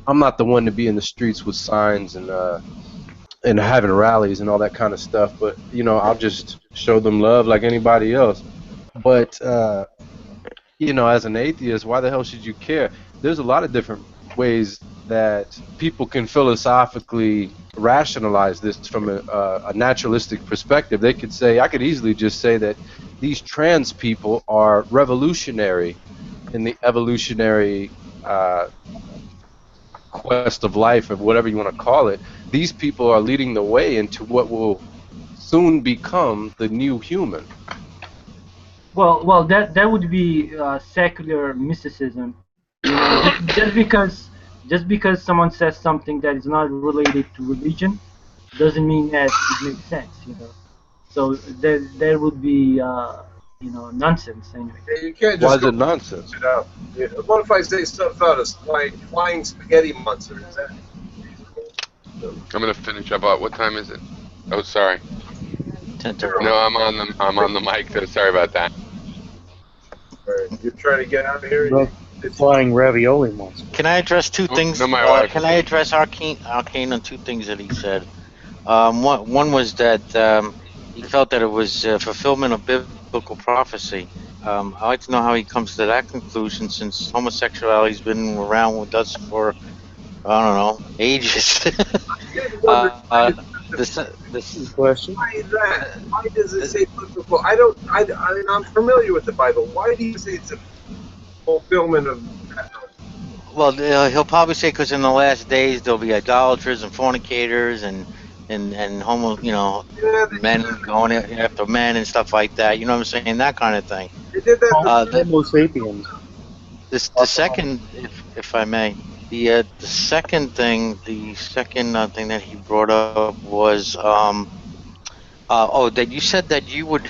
I'm not the one to be in the streets with signs and having rallies and all that kind of stuff. But you know, I'll just show them love like anybody else. But you know, as an atheist, why the hell should you care? There's a lot of different ways that people can philosophically rationalize this from a naturalistic perspective. They could say, I could easily just say that these trans people are revolutionary in the evolutionary quest of life, or whatever you want to call it. These people are leading the way into what will soon become the new human. Well, that would be secular mysticism. You know, just because someone says something that is not related to religion, doesn't mean that it makes sense. You know, so there would be you know, nonsense anyway. Yeah, you can't Why just is it nonsense? it out. Yeah, what if I say stuff out as flying spaghetti monster? Is that I'm gonna finish up. What time is it? Oh, sorry. 10 to No, I'm on the mic. Though. Sorry about that. all right, you're trying to get out of here? The flying ravioli monster. Can I address two Oh, things? no, my wife. Can I address Arcane on two things that he said? One was that he felt that it was fulfillment of biblical prophecy. I'd like to know how he comes to that conclusion, since homosexuality's been around with us for, I don't know, ages. This Question. Why is that? Why does it say biblical? I'm familiar with the Bible. Why do you say it's a fulfillment of that? Well, he'll probably say because in the last days there'll be idolaters and fornicators and homo, you know, men going after men and stuff like that. You know what I'm saying? That kind of thing. They did that. Homo sapiens. The second, if I may, the second thing that he brought up was that you said that you would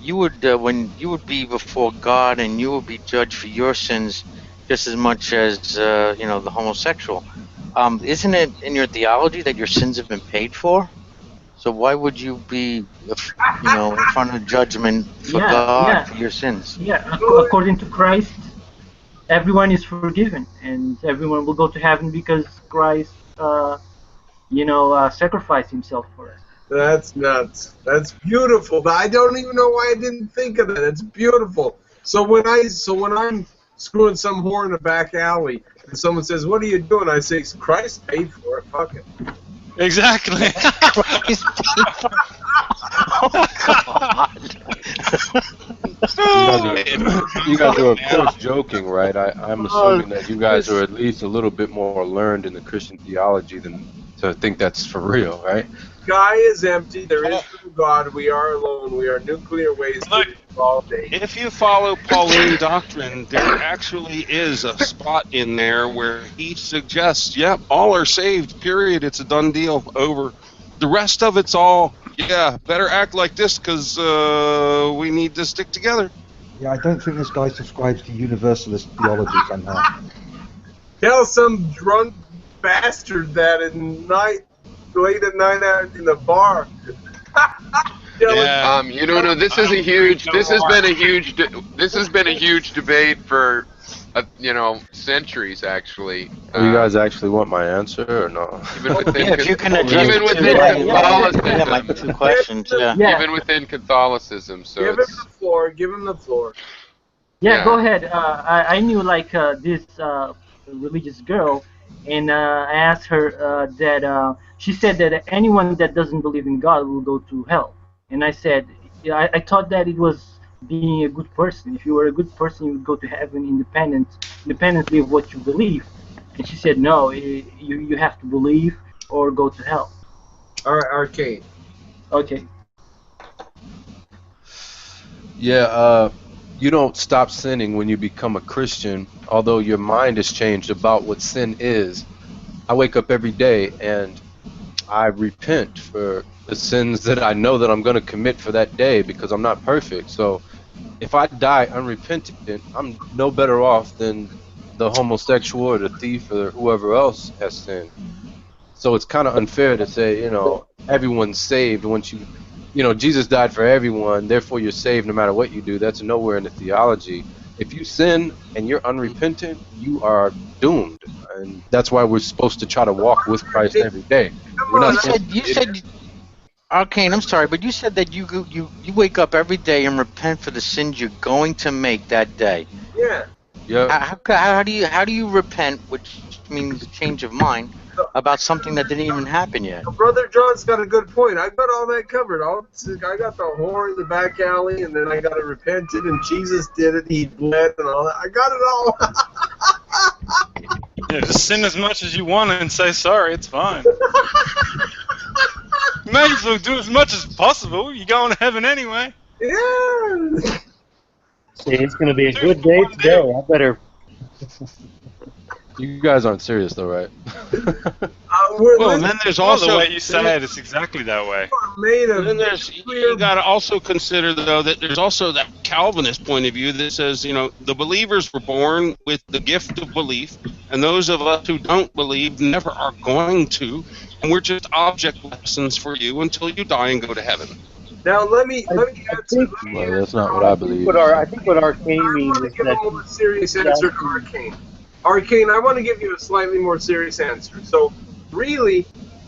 when you would be before God and you would be judged for your sins just as much as you know, the homosexual. Isn't it in your theology that your sins have been paid for? So why would you be, you know, in front of judgment for God for your sins? Yeah, according to Christ, everyone is forgiven, and everyone will go to heaven because Christ, you know, sacrificed himself for us. That's nuts. That's beautiful. But I don't even know why I didn't think of that. It's beautiful. So when I'm screwing some whore in a back alley, and someone says, "What are you doing?" I say, "Christ paid for it. Fuck it." Exactly. You guys are of course joking, right? I'm assuming that you guys are at least a little bit more learned in the Christian theology than to think that's for real, right? Sky is empty. There is no God. We are alone. We are nuclear waste all day. If you follow Pauline doctrine, there actually is a spot in there where he suggests, yep, all are saved, period. It's a done deal, over. The rest of it's all, yeah, better act like this because we need to stick together. Yeah, I don't think this guy subscribes to universalist theology somehow. Tell some drunk bastard that late at night out in the bar. Yeah. You know, this has been a huge debate for, you know, centuries actually. You guys actually want my answer or no? Even within, If you can address even the within Catholicism. Yeah, like 2 questions. Yeah. Even within Catholicism, so Give him the floor. Give him the floor. Yeah, Yeah. go ahead. I knew like this religious girl, and I asked her that she said that anyone that doesn't believe in God will go to hell. And I said, I thought that it was being a good person. If you were a good person, you would go to heaven independently of what you believe. And she said, no, you have to believe or go to hell. All right, Arcade. Okay. Yeah, you don't stop sinning when you become a Christian, although your mind has changed about what sin is. I wake up every day and I repent for the sins that I know that I'm going to commit for that day because I'm not perfect. So if I die unrepentant, I'm no better off than the homosexual or the thief or whoever else has sinned. So it's kind of unfair to say, you know, everyone's saved once you Jesus died for everyone, therefore you're saved no matter what you do. That's nowhere in the theology. If you sin and you're unrepentant, you are doomed, and that's why we're supposed to try to walk with Christ every day. We're not You said, Arcane, I'm sorry, but you said that you wake up every day and repent for the sins you're going to make that day. Yeah. Yeah. How do you repent, which means a change of mind, about something that didn't even happen yet? Brother John's got a good point. I've got all that covered. I got the whore in the back alley, and then I got it repented, and Jesus did it. He bled and all that. I got it all. Yeah, just sin as much as you want and say sorry. It's fine. You may as well do as much as possible. You're going to heaven anyway. Yeah. See, it's going to be a good day today. I better. You guys aren't serious though, right? Well, and then there's also the way you say it, it's exactly that way. And then you got to also consider though that there's also that Calvinist point of view that says, the believers were born with the gift of belief, and those of us who don't believe never are going to, and we're just object lessons for you until you die and go to heaven. Now let me answer. Well, that's not what I believe. I think what Arcane means is give that. a more serious answer to Arcane. Arcane, I want to give you a slightly more serious answer. So, really,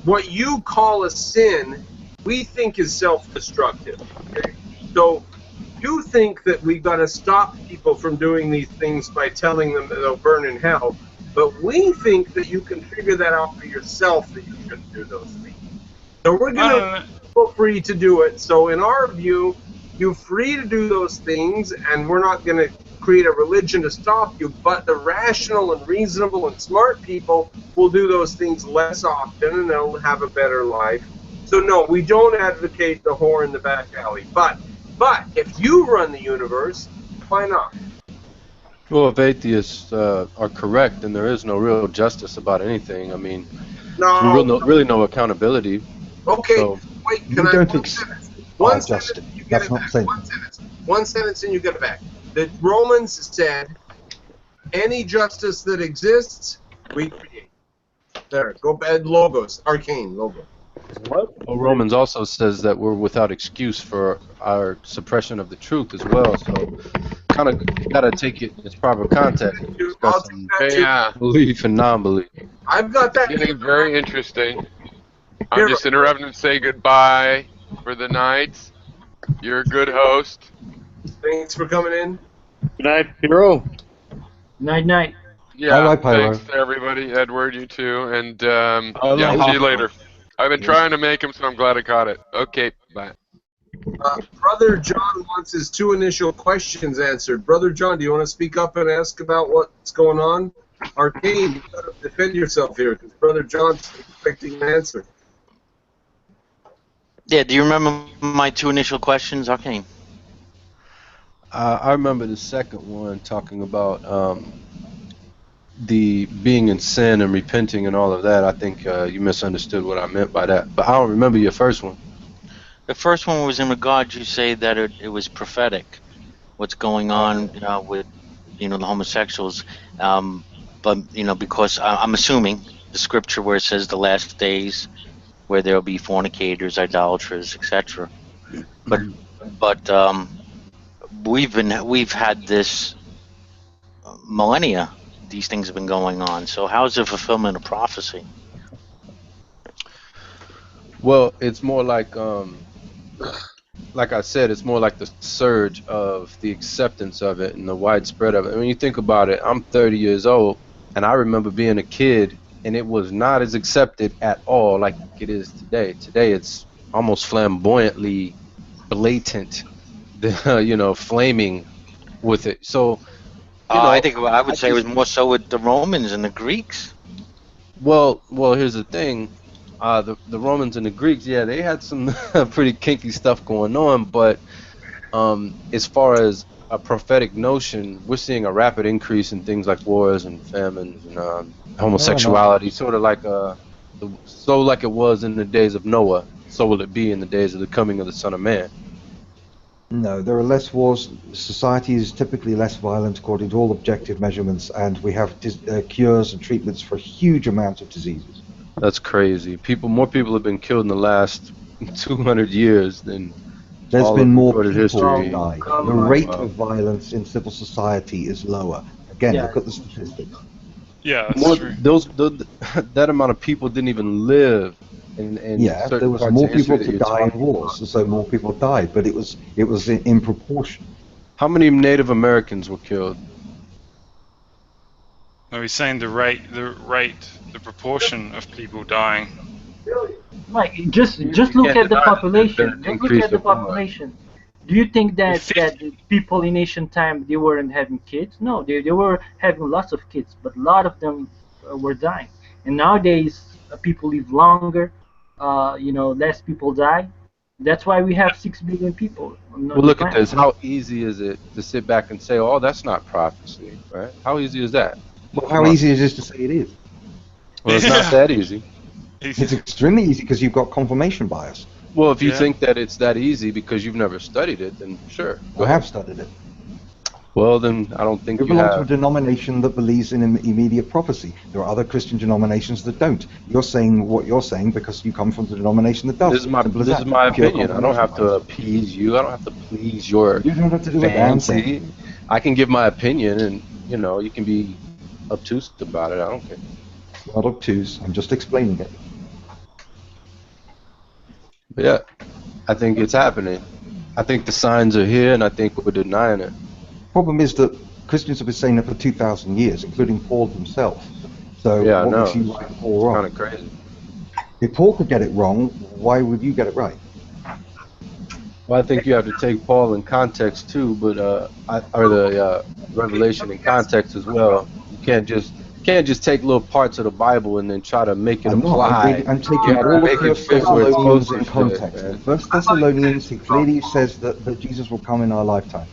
what you call a sin, we think is self-destructive. Okay? So, you think that we've got to stop people from doing these things by telling them that they'll burn in hell, but we think that you can figure that out for yourself that you shouldn't do those things. So we're going to feel free to do it. So, in our view, you're free to do those things, and we're not going to create a religion to stop you, but the rational and reasonable and smart people will do those things less often, and they'll have a better life. So no, we don't advocate the whore in the back alley. But if you run the universe, why not? Well, if atheists are correct, then there is no real justice about anything. I mean, really no accountability. Okay, so, wait, can I one sentence? One sentence, you get it back. One sentence, and you get it back. The Romans said, any justice that exists, we create. There, go bad logos, Arcane logo. Well, Romans also says that we're without excuse for our suppression of the truth as well. So, kind of gotta take it in its proper context. Yeah. Belief and non-belief. I've got that. It's getting very interesting. I'm just interrupting to say goodbye for the night. You're a good host. Thanks for coming in. Good night, Hero. Night. Yeah, thanks to everybody. Edward, you too. And see you later. I've been trying to make him, so I'm glad I caught it. Okay, bye. Brother John wants his 2 initial questions answered. Brother John, do you want to speak up and ask about what's going on? Arcane, you've got to defend yourself here, because Brother John's expecting an answer. Yeah, do you remember my 2 initial questions, Arcane? I remember the second one talking about the being in sin and repenting and all of that. I think you misunderstood what I meant by that. But I don't remember your first one. The first one was in regard, you say that it was prophetic, what's going on with the homosexuals. But because I'm assuming the scripture where it says the last days, where there'll be fornicators, idolaters, etc. But we've had this millennia. These things have been going on. So how is it fulfillment of prophecy? Well, it's more like I said, it's more like the surge of the acceptance of it and the widespread of it. When you think about it, I'm 30 years old, and I remember being a kid, and it was not as accepted at all like it is today. Today, it's almost flamboyantly blatant, flaming with it. So, I think I would say it was more so with the Romans and the Greeks. Well, here's the thing. The Romans and the Greeks, yeah, they had some pretty kinky stuff going on, but as far as a prophetic notion, we're seeing a rapid increase in things like wars and famines and homosexuality, sort of like like it was in the days of Noah, so will it be in the days of the coming of the Son of Man. No, there are less wars. Society is typically less violent according to all objective measurements, and we have cures and treatments for huge amounts of diseases. That's crazy. More people have been killed in the last 200 years than There's all been of more recorded people history. die. Come The on. rate Wow. of violence in civil society is lower. Again, Yeah. look at the statistics. Yeah, that's More, true. that amount of people didn't even live in Yeah, certain there was parts more of history people that to you're die in talking wars, about. so more people died, but it was in proportion. How many Native Americans were killed? Are we saying the proportion of people dying? Like, just You look can't at the deny that population. there's an Just look increase at the of blood. population. Do you think that the people in ancient time, they weren't having kids? No, they were having lots of kids, but a lot of them were dying. And nowadays, people live longer. Less people die. That's why we have 6 billion people on Well, the look at planet. this. How easy is it to sit back and say, "Oh, that's not prophecy," right? How easy is that? Well, how easy is it to say it is? Well, it's not that easy. It's extremely easy because you've got confirmation bias. Well, if you Yeah. think that it's that easy because you've never studied it, then sure. I have studied it. Well, then I don't think You you belong to a have. denomination that believes in immediate prophecy. There are other Christian denominations that don't. You're saying what you're saying because you come from the denomination that does. This is my Simple as this that. is my Pure opinion. I don't have to confirmation appease you. I don't have to please your bias. You don't have to do a damn thing. fancy. I can give my opinion, and you can be obtuse about it. I don't care. Not obtuse. I'm just explaining it. But yeah, I think it's happening. I think the signs are here, and I think we're denying it. Problem is that Christians have been saying that for 2,000 years, including Paul himself. So Yeah, I what know. makes you right and Paul wrong? Kind of crazy. If Paul could get it wrong, why would you get it right? Well, I think you have to take Paul in context too, but or the Revelation in context as well. You can't just take little parts of the Bible and then try to make it I'm not. apply. I'm taking You have to all of make it First fit where it's Thessalonians supposed in to context. fit, man. First Thessalonians, he clearly says that Jesus will come in our lifetime.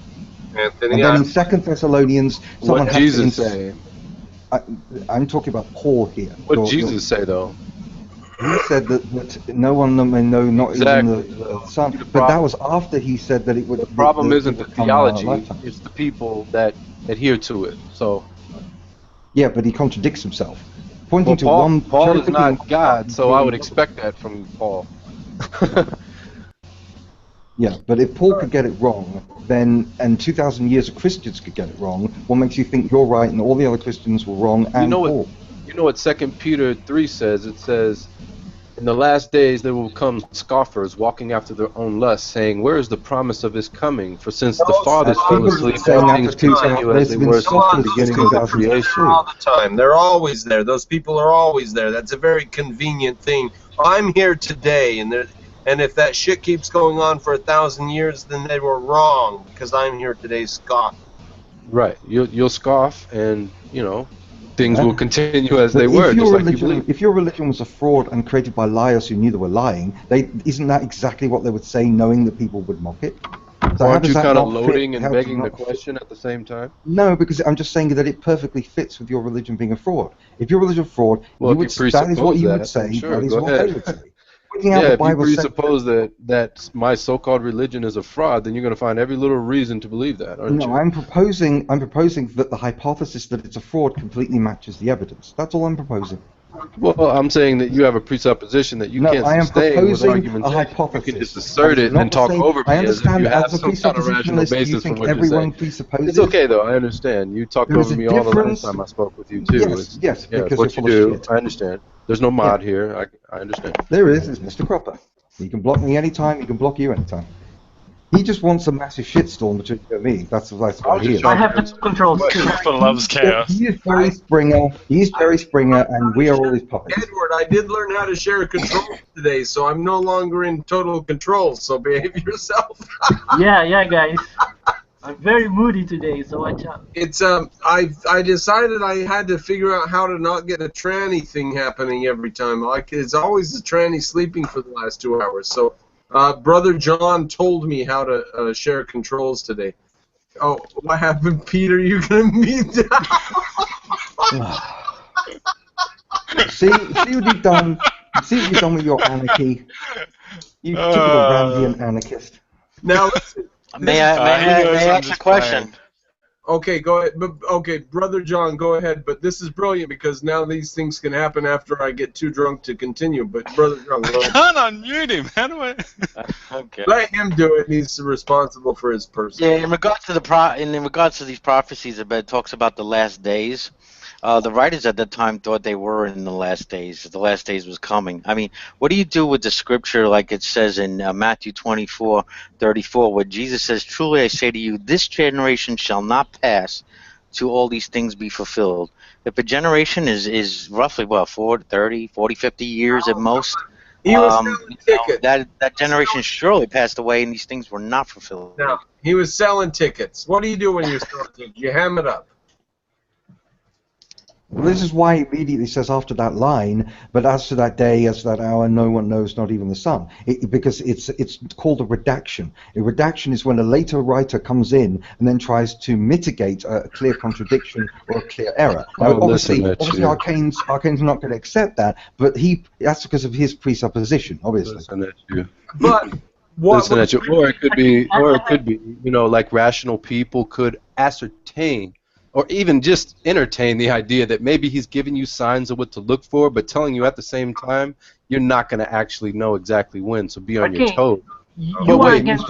Anthony, And then in Second Thessalonians, someone What has Jesus to say? I'm talking about Paul here. What Jesus say though? He said that no one may know, not Exactly. even the Son. The But that problem- was after he said that it would. The problem that isn't it the would come in our theology; lifetime. it's the people that adhere to it. So, Yeah, but he contradicts himself, pointing well, to Paul, one. Paul is cherry-picking not God, so I would one- expect that from Paul. Yeah, but if Paul could get it wrong, then and 2,000 years of Christians could get it wrong, what makes you think you're right and all the other Christians were wrong? And Paul. You know what 2 Peter 3 says? It says, "In the last days there will come scoffers walking after their own lusts, saying, 'Where is the promise of his coming? For since the fathers fell people asleep, saying all that things for 2,000 continue as there's they been were since the scoffers beginning since of the 2000 creation.'" all the time. They're always there. Those people are always there. That's a very convenient thing. I'm here today, and if that shit keeps going on for 1,000 years, then they were wrong because I'm here today, Scott. Right. You'll scoff, and things will continue as But they were, if just your like you religion, believe. if your religion was a fraud and created by liars who knew they were lying, isn't that exactly what they would say, knowing that people would mock it? So how Aren't does you that kind of not fit? loading and How does it begging the not fit? question at the same time? No, because I'm just saying that it perfectly fits with your religion being a fraud. If your religion is a fraud, Well, if you that is what presuppose you that, would say. then sure, That is go what ahead. they would say. Pointing out Yeah, the if you Bible says presuppose that my so-called religion is a fraud, then you're going to find every little reason to believe that, aren't you? No, I'm proposing that the hypothesis that it's a fraud completely matches the evidence. That's all I'm proposing. Well, I'm saying that you have a presupposition that you No, can't I am sustain with proposing arguments. a You hypothesis. can just assert it and then talk over me I as if understand you have as a some kind of rational presuppositionalist, you basis for think what you're everyone saying. presupposes. It's okay though. I understand. You talked There is over a me all the difference. last time I spoke with you too. Yes, yes, yeah, because it's what you you're full do. of shit. I understand. There's no mod here. I understand. There is Mr. Cropper. He can block me anytime. He can block you anytime. He just wants a massive shitstorm between you and me. That's what he is. I have the controls too. Cropper loves chaos. He is Jerry Springer. He's Jerry Springer, and we are all his puppets. Edward, I did learn how to share control today, so I'm no longer in total control, so behave yourself. Yeah, guys. I'm very moody today, so watch out. It's I decided I had to figure out how to not get a tranny thing happening every time. Like it's always the tranny sleeping for the last 2 hours. So Brother John told me how to share controls today. Oh, what happened, Peter? You gonna meet down? See what you've done. See what you've done with your anarchy. You typical Randian anarchist. Now listen. May I ask a question? Okay, go ahead. Okay, Brother John, go ahead. But this is brilliant because now these things can happen after I get too drunk to continue. But Brother John, go ahead. I can't unmute him. How do I? Okay. Let him do it. He's responsible for his person. Yeah, in regards to in regards to these prophecies, it talks about the last days. The writers at that time thought they were in the last days. The last days was coming. I mean, what do you do with the scripture like it says in Matthew 24:34, where Jesus says, "Truly I say to you, this generation shall not pass till all these things be fulfilled." If a generation is roughly, 40, 50 years at most, He was selling tickets. that generation surely passed away and these things were not fulfilled. No, he was selling tickets. What do you do when you sell tickets? You ham it up. Well, this is why he immediately says after that line, but as to that day, as to that hour, no one knows, not even the Son. Because it's called a redaction. A redaction is when a later writer comes in and then tries to mitigate a clear contradiction or a clear error. Now, obviously Arcane's not going to accept that, but that's because of his presupposition, obviously. Listen at you. But Listen at you. Or it could be, you know, like rational people could ascertain or even just entertain the idea that maybe he's giving you signs of what to look for, but telling you at the same time you're not going to actually know exactly when, so be on your toes. But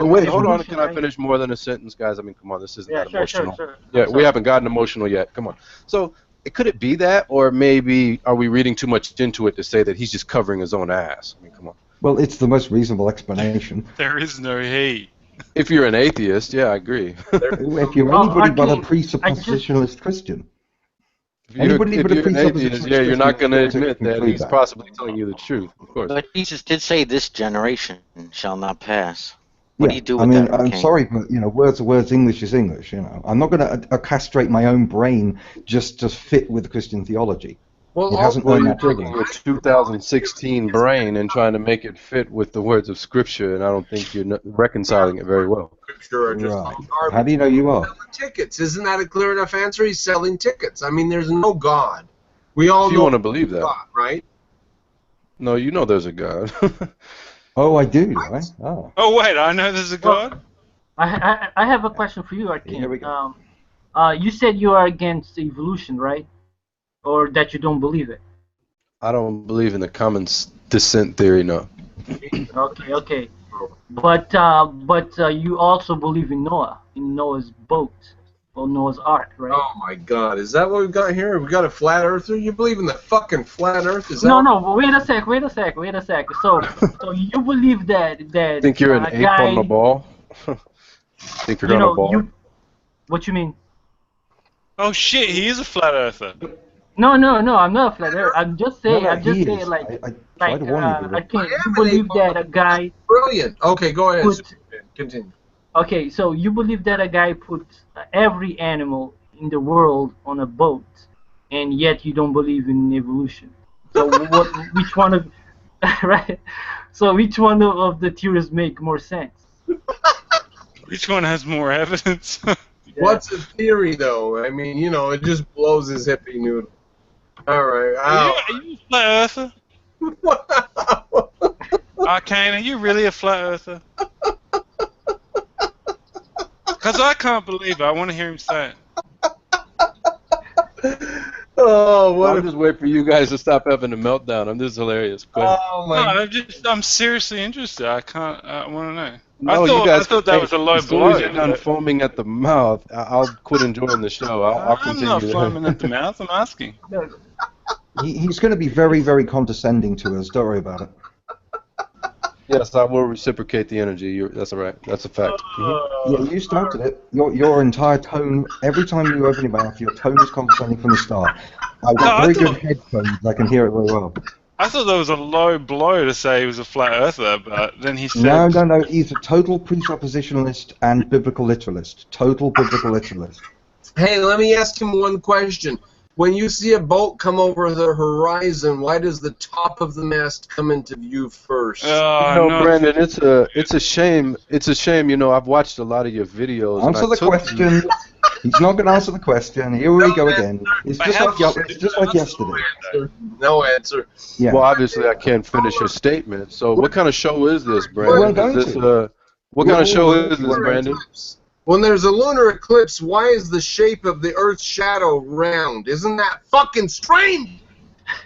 wait, hold on, can I finish more than a sentence, guys? I mean, come on, this isn't that emotional. Sure. Yeah, we haven't gotten emotional yet. Come on. So, could it be that, or maybe are we reading too much into it to say that he's just covering his own ass? I mean, come on. Well, it's the most reasonable explanation. There is no he. If you're an atheist, yeah, I agree. If you're anybody but a presuppositionalist Christian. Anybody but a presuppositionalist, yeah, you're not going to admit that he's possibly telling you the truth, of course. But Jesus did say, "This generation shall not pass." What do you do with that? I'm sorry, but you know, words are words, English is English. You know, I'm not going to castrate my own brain just to fit with Christian theology. Well, it hasn't you're that taking your 2016 brain and trying to make it fit with the words of Scripture, and I don't think you're reconciling it very well. Scripture are just right. How do you know you are? Tickets. Isn't that a clear enough answer? He's selling tickets. I mean, there's no God. We all know you want to believe that, God, right? No, you know there's a God. Oh, I do, right? Oh. Oh wait, I know there's a God. I have a question for you, Arkin. Here we go. You said you are against evolution, right? Or that you don't believe it? I don't believe in the common descent theory, no. Okay. But you also believe in Noah, in Noah's boat, or Noah's Ark, right? Oh my God, is that what we've got here? We got a flat earther? You believe in the fucking flat Earth? Is that No, but wait a sec. So you believe that think you're an ape on the ball? Think you're on a ball? What you mean? Oh shit, he is a flat earther. No, I'm not a flat earther. I'm just saying, I I can't. You believe that a guy... Brilliant. Okay, go ahead. Continue. Okay, so you believe that a guy put every animal in the world on a boat, and yet you don't believe in evolution. So which one of... right? So which one of the theories make more sense? Which one has more evidence? What's a theory, though? I mean, you know, it just blows his hippie noodle. All right. Are you a flat earther? Arcane, are you really a flat earther? Because I can't believe it. I want to hear him say it. Oh, what? I'll just wait for you guys to stop having a meltdown. I'm just hilarious. Oh my! No, I'm seriously interested. I want to know. No, I thought that was a low blow. As soon as you're done foaming at the mouth, I'll quit enjoying the show. I'll continue. I'm not foaming at the mouth. I'm asking. He's going to be very, very condescending to us. Don't worry about it. Yes, I will reciprocate the energy. That's all right. That's a fact. Yeah, you started it. Your entire tone, every time you open your mouth, your tone is condescending from the start. I've got very good headphones. I can hear it very well. I thought that was a low blow to say he was a flat earther, but then he said... No. He's a total presuppositionalist and biblical literalist. Total biblical literalist. Hey, let me ask him one question. When you see a boat come over the horizon, why does the top of the mast come into view first? No, Brandon, it's a shame. It's a shame. You know, I've watched a lot of your videos. Answer the question. He's not going to answer the question. Here we go again. It's just like yesterday. No answer. Yeah. Well, obviously, I can't finish your statement. So, what kind of show is this, Brandon? What kind of show is this, Brandon? When there's a lunar eclipse, why is the shape of the Earth's shadow round? Isn't that fucking strange?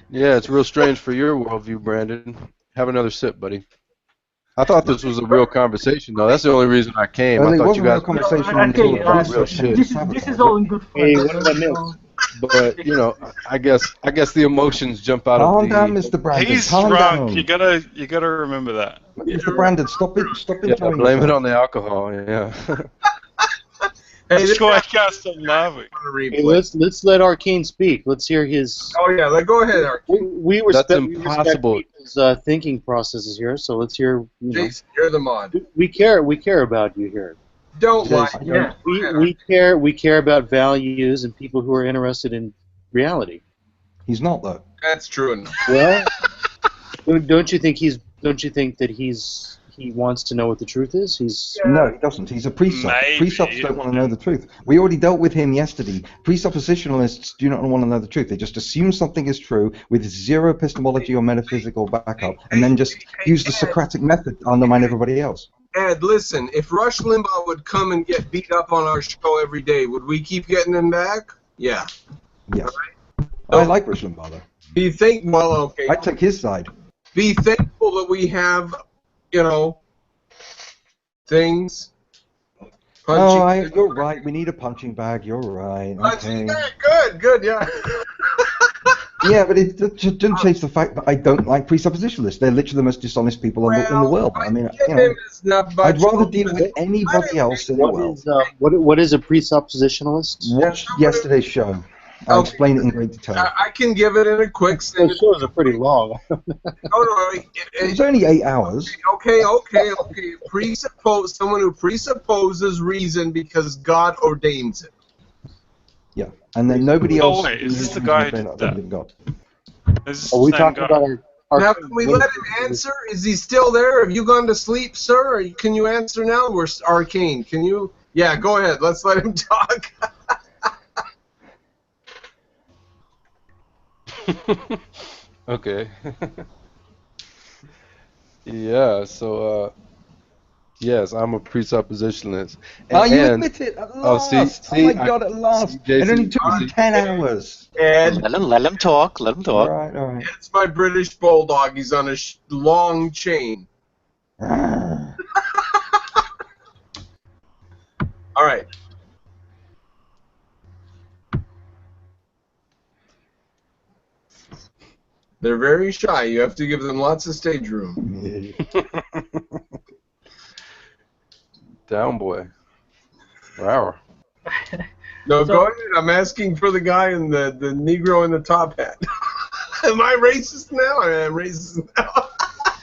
Yeah, it's real strange for your worldview, Brandon. Have another sip, buddy. I thought this was a real conversation, though. That's the only reason I came. Well, I it thought was you a real guys. conversation Okay, on the sort of real shit. this is all in good fun. Hey, what did I miss? But you know, I guess the emotions jump out Calm of the. down, Mr. Brandon. He's Calm drunk. down. You gotta remember that. Mr. Brandon, stop Yeah, enjoying blame it yourself. on the alcohol. Yeah. Hey, this That's why I guy's can't stop laughing. on a Hey, replay. let's let Arcane speak. Let's hear his. Oh yeah, go ahead, Art. We respect impossible. people's thinking processes here, so let's hear. You know, Jason, you're the mod. we care about you here. Don't lie. Jason, Yeah. We care about values and people who are interested in reality. He's not, though. That's true enough. Well, don't you think that he wants to know what the truth is? No, he doesn't. He's a presup. Maybe. Presups don't want to know the truth. We already dealt with him yesterday. Presuppositionalists do not want to know the truth. They just assume something is true with zero epistemology or metaphysical backup, and then just use the Socratic method to undermine everybody else. Ed, listen, if Rush Limbaugh would come and get beat up on our show every day, would we keep getting him back? Yeah. Yes. I like Rush Limbaugh, though. Well, okay. I take his side. Be thankful that we have, things. You're right. We need a punching bag. You're right. Punching Okay. bag. Good, yeah. Yeah, but it doesn't change the fact that I don't like presuppositionalists. They're literally the most dishonest people in the world. I mean, I'd rather deal with anybody else in the world. What is a presuppositionalist? Watch yesterday's show. I'll explain it in great detail. I can give it in a quick Those shows are pretty long. It's only 8 hours. Okay. Someone who presupposes reason because God ordains it. Yeah, and then nobody else. Wait, is this the guy who did that? God. Are we talking about our Now, can we let him answer? Is he still there? Have you gone to sleep, sir? Or can you answer now? We're Arcane. Can you? Yeah, go ahead. Let's let him talk. Okay. Yeah. So. Yes, I'm a presuppositionalist. You admit it at last. See, oh my God, at last. Jason, it only took me 10 hours. Ed, Let him talk. Let him talk. All right. it's my British bulldog. He's on a long chain. Ah. All right. They're very shy. You have to give them lots of stage room. Down boy. Wow. No, go ahead. I'm asking for the guy in the Negro in the top hat. Am I racist now? I am racist now.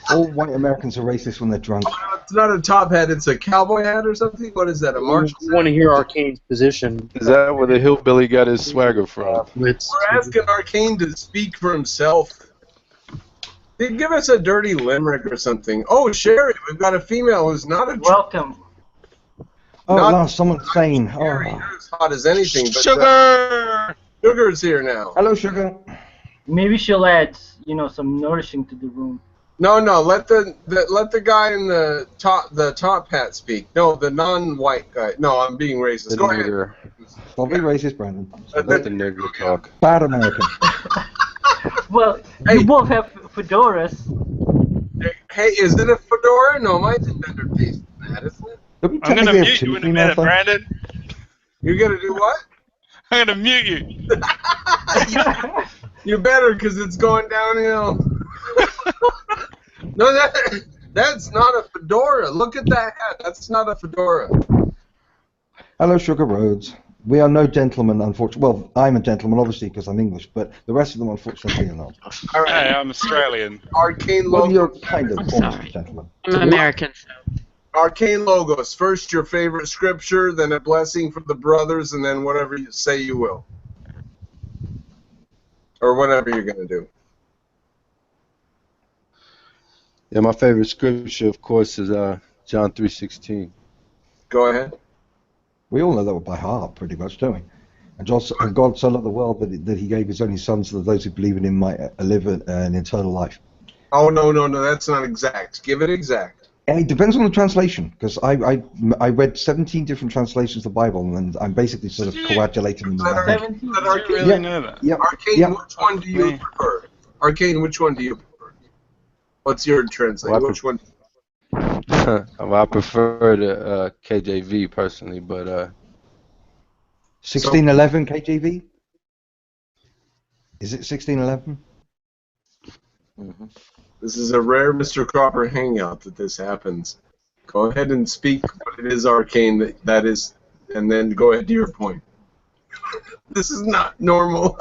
All white Americans are racist when they're drunk. It's not a top hat. It's a cowboy hat or something. What is that? A Marshall? We want to hear Arcane's position. Is that where the hillbilly got his swagger from? We're asking Arcane to speak for himself. He'd give us a dirty limerick or something. Oh, Sherry, we've got a female who's not a. Welcome. Oh, Not- no, someone's saying. Sherry, Oh. you're as hot as anything. But, Sugar! Sugar's here now. Hello, Sugar. Maybe she'll add, some nourishing to the room. No, let the guy in the top hat speak. No, the non-white guy. No, I'm being racist. The Go ahead. nigger. Don't be racist, Brandon. Let the nigger talk. Bad American. Well, you both have fedoras. Hey, is it a fedora? No, mine's a better taste than that, isn't it? Don't we I'm gonna technically have mute two you in a female minute, friends? Brandon. You're gonna do what? I'm gonna mute you. You better, because it's going downhill. No, that's not a fedora. Look at that hat. That's not a fedora. Hello, Sugar Rhodes. We are no gentlemen, unfortunately. Well, I'm a gentleman, obviously, because I'm English, but the rest of them, unfortunately, are not. All right. Hey, I'm Australian. Arcane Well, logos. you're kind of I'm almost sorry. a gentleman. I'm American, so. Arcane logos. First, your favorite scripture, then a blessing for the brothers, and then whatever you say you will, or whatever you're gonna do. Yeah, my favorite scripture, of course, is John 3:16. Go ahead. We all know that one by heart, pretty much, don't we? And God so loved the world that He gave His only Son, so that those who believe in Him might live an eternal life. Oh no, that's not exact. Give it exact. It depends on the translation, because I read 17 different translations of the Bible, and I'm basically sort of coagulating them in my head. 17. I don't really know that. Yep. Arcane, Yep. which one do you prefer? Arcane, which one do you prefer? What's your translation? Which one? Well, I prefer the KJV personally, but 1611 KJV? Is it 1611? This is a rare Mr. Cropper hangout that this happens. Go ahead and speak what it is, Arcane, that is, and then go ahead to your point. This is not normal.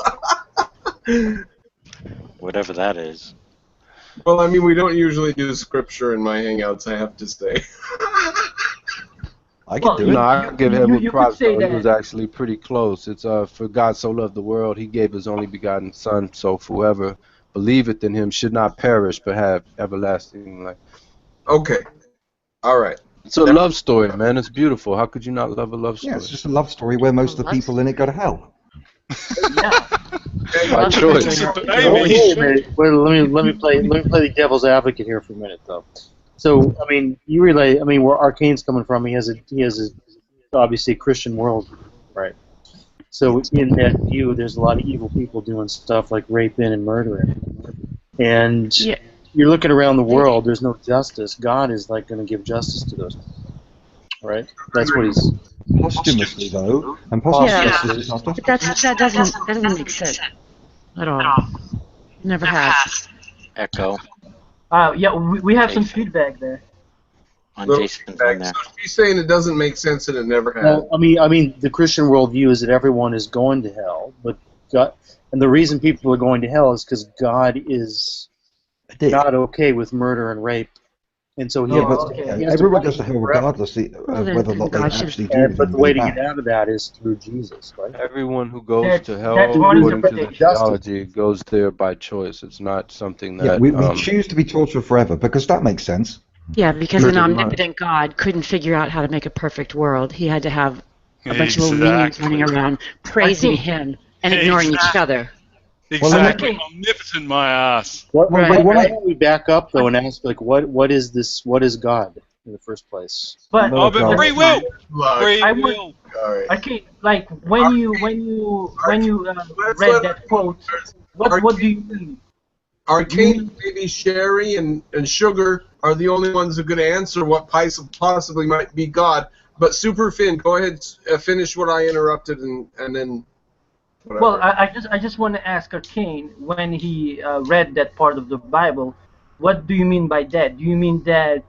Whatever that is. Well, I mean, we don't usually do scripture in my hangouts, I have to say. I can do it. no, I give him you a props. could say Though. He that. was actually pretty close. It's for God so loved the world, he gave his only begotten Son, so whoever believeth in him should not perish but have everlasting life. Okay. All right. It's a love story, man. It's beautiful. How could you not love a love story? Yeah, it's just a love story where most of the people in it go to hell. Yeah. By choice. Well, let me play the devil's advocate here for a minute, though. So, I mean, you relate. I mean, where Arcane's coming from, he has obviously a Christian world, right? So, in that view, there's a lot of evil people doing stuff like raping and murdering, and you're looking around the world. There's no justice. God is like going to give justice to those people, right? That's what he's. Posthumously, though, and posthumously is not But that doesn't make sense at all. Never has. Echo Yeah, we have some feedback there. on Little Jason's feedback. in there. So she's saying it doesn't make sense and it never has. Well, I mean, the Christian worldview is that everyone is going to hell, but God, and the reason people are going to hell is because God is not okay with murder and rape, and so he has everyone goes to hell regardless of whether or not they actually do. But the way to get out of that is through Jesus, right? Everyone who goes to hell, that's one according to the interpretation. theology, goes there by choice. It's not something that... Yeah, we choose to be tortured forever, because that makes sense. Yeah, because an omnipotent God couldn't figure out how to make a perfect world. He had to have a bunch of little minions running around praising him and ignoring each other. Exactly. Omnipotent, my ass. Why don't we back up though and ask, like, what is this? What is God in the first place? But free will. Free I will. Okay, like when you read that quote, what do you mean? Arcane, maybe Sherry and Sugar are the only ones who could answer what possibly might be God. But Super Finn, go ahead, finish what I interrupted, and then. Whatever. Well, I just want to ask Arcane, when he read that part of the Bible, what do you mean by that? Do you mean that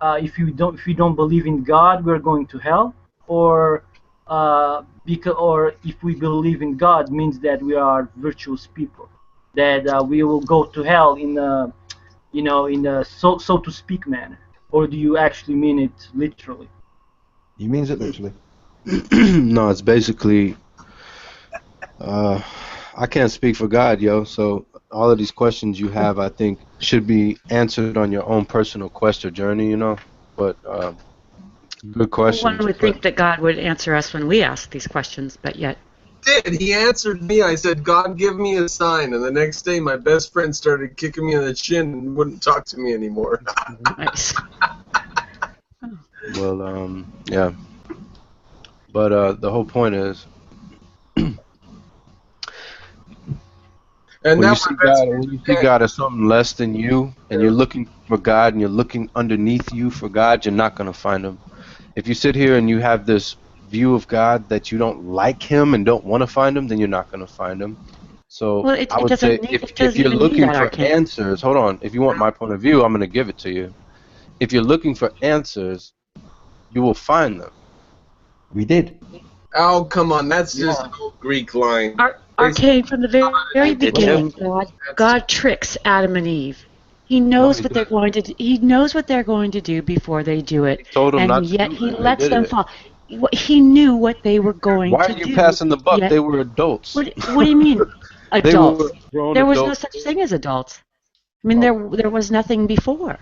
if you don't believe in God, we're going to hell, or if we believe in God means that we are virtuous people, that we will go to hell in a so to speak manner, or do you actually mean it literally? He means it literally. No, it's basically... I can't speak for God, yo, so all of these questions you have, I think, should be answered on your own personal quest or journey, you know, but good questions. One would think that God would answer us when we ask these questions, but yet... He answered me. I said, God, give me a sign, and the next day my best friend started kicking me in the chin and wouldn't talk to me anymore. Nice. Well, yeah, but the whole point is... And when you see God as something less than you, and you're looking for God, and you're looking underneath you for God, you're not going to find Him. If you sit here and you have this view of God that you don't like Him and don't want to find Him, then you're not going to find Him. So I would say if you're looking for answers, hold on, if you want my point of view, I'm going to give it to you. If you're looking for answers, you will find them. We did. Oh, come on, that's just an old Greek line. Arcane, from the very beginning, God tricks Adam and Eve. He knows what they're going to do. He knows what they're going to do before they do it, and yet He lets them fall. He knew what they were going to do. Why are you passing the buck? They were adults. What do you mean, adults? There was no adults. such thing as adults. I mean, there was nothing before.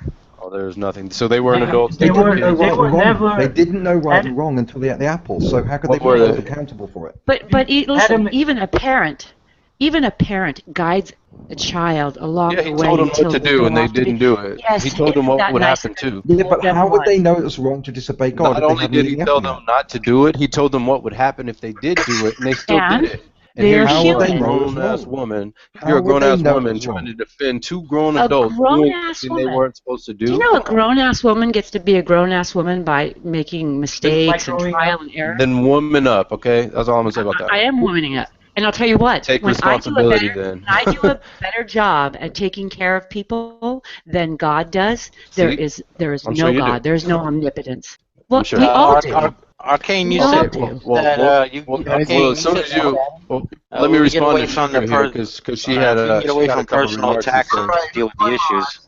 Oh, there was nothing. So they weren't adults. They didn't know right and wrong until they ate the apple. So how could they be held accountable for it? But listen, even a parent even a parent guides a child along the he way told them until what to they do, go and they off to be- didn't do it. Yes, He told them isn't what that would nice happen of him? too. Yeah, Told but them how would what? they know it was wrong to disobey God Not if they only hadn't did he eaten the tell apple them yet? not to do it, he told them what would happen if they did do it, and they still And did it. And they're here How you would are, a they human. know it was grown-ass wrong? woman. How You're a would they grown-ass know it woman was trying wrong? to defend two grown A adults doing grown-ass something they woman. weren't supposed to Do you do. know a grown-ass woman gets to be a grown-ass woman by making mistakes and growing trial up. and error? Then woman up, okay? That's all I'm gonna say about that. I am womaning up. And I'll tell you what, Take when responsibility then. I do a better job at taking care of people than God does, there See? is I'm no sure you do. God. There's no omnipotence. Well, I'm sure. we all do. Arcane, We you all said do. that as soon as you, let me we get respond away to from the Sugar here because she had if we get away she had a from couple personal remarks to attacks say. and just deal with the issues.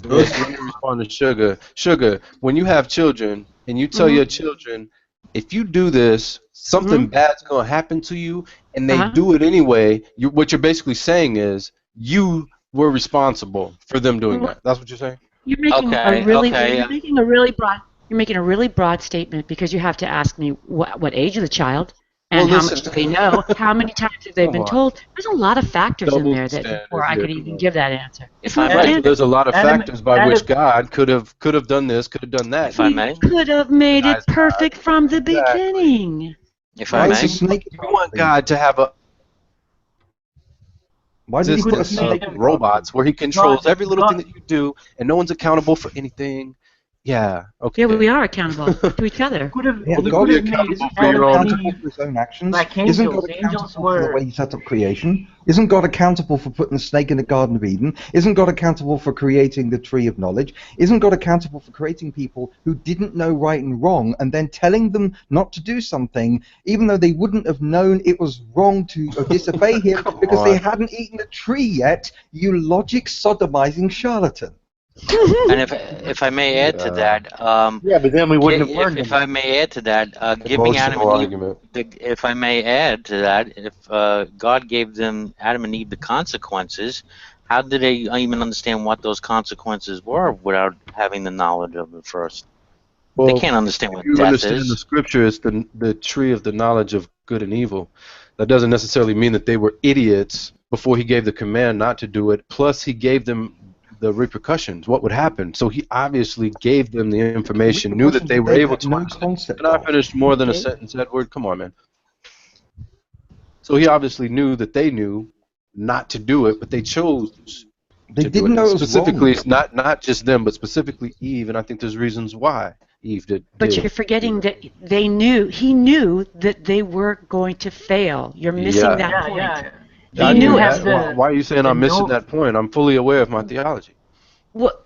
Yes, let me respond to Sugar. Sugar, when you have children and you tell your children, if you do this, something bad's gonna happen to you, and they do it anyway, what you're basically saying is you were responsible for them doing that. That's what you're saying? You're making you're making a really broad. You're making a really broad statement because you have to ask me what age is the child and how much do they know, how many times have they been told. There's a lot of factors in there that before I could even give that answer. It's not Right, standard. there's a lot of factors by which God could have done this, could have done that. If I may. He could have made it perfect from the beginning. If I may. You want God to have a Why did he put a snake in robots where he controls every little thing that you do and no one's accountable for anything. Yeah, okay. Yeah, we are accountable to each other. Yeah, God is accountable for his own actions. Like Isn't angels. God Angels accountable for the were. way he set up creation? Isn't God accountable for putting the snake in the Garden of Eden? Isn't God accountable for creating the tree of knowledge? Isn't God accountable for creating people who didn't know right and wrong and then telling them not to do something even though they wouldn't have known it was wrong to disobey him because they hadn't eaten the tree yet, you logic sodomizing charlatan? And if I may add to that, yeah, but then we wouldn't have learned. If I may add to that, giving Adam and Eve, if I may add to that, if God gave them Adam and Eve the consequences, how did they even understand what those consequences were without having the knowledge of it first? Well, they can't understand what you death understand is. The scripture is the tree of the knowledge of good and evil. That doesn't necessarily mean that they were idiots before he gave the command not to do it. Plus, he gave them the repercussions, what would happen. So he obviously gave them the information, knew that they were able to. And I finished more than a sentence, Edward. Come on, man. So he obviously knew that they knew not to do it, but they chose. They didn't know it was specifically wrong. not just them, but specifically Eve, and I think there's reasons why Eve did. But you're forgetting that he knew that they were going to fail. You're missing that point. Yeah. He knew it. Why are you saying I'm missing that point? I'm fully aware of my theology. Well,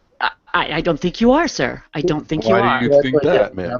I don't think you are, sir. I don't think you are. Why do you think that, man?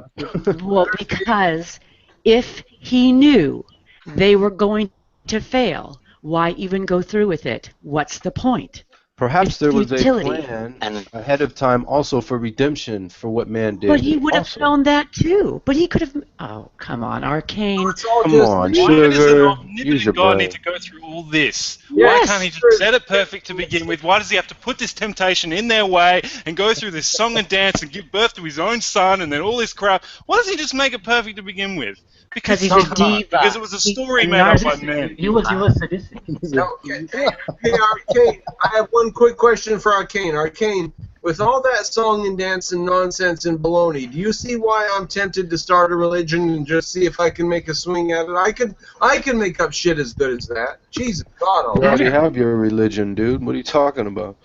Well, because if he knew they were going to fail, why even go through with it? What's the point? Perhaps there was a plan ahead of time also for redemption for what man did. But he would have known that too. But he could have. Oh, come on, Arcane. Come on, Sugar. Use your God brain. need to go through all this? Yes. Why can't he just set it perfect to begin with? Why does he have to put this temptation in their way and go through this song and dance and give birth to his own son and then all this crap? Why doesn't he just make it perfect to begin with? Because he's a diva. Because it was a story made up by men. He was sadistic. Hey, Arcane, I have one quick question for Arcane. Arcane, with all that song and dance and nonsense and baloney, do you see why I'm tempted to start a religion and just see if I can make a swing at it? I can make up shit as good as that. Jesus God You already almighty. have your religion, dude. What are you talking about?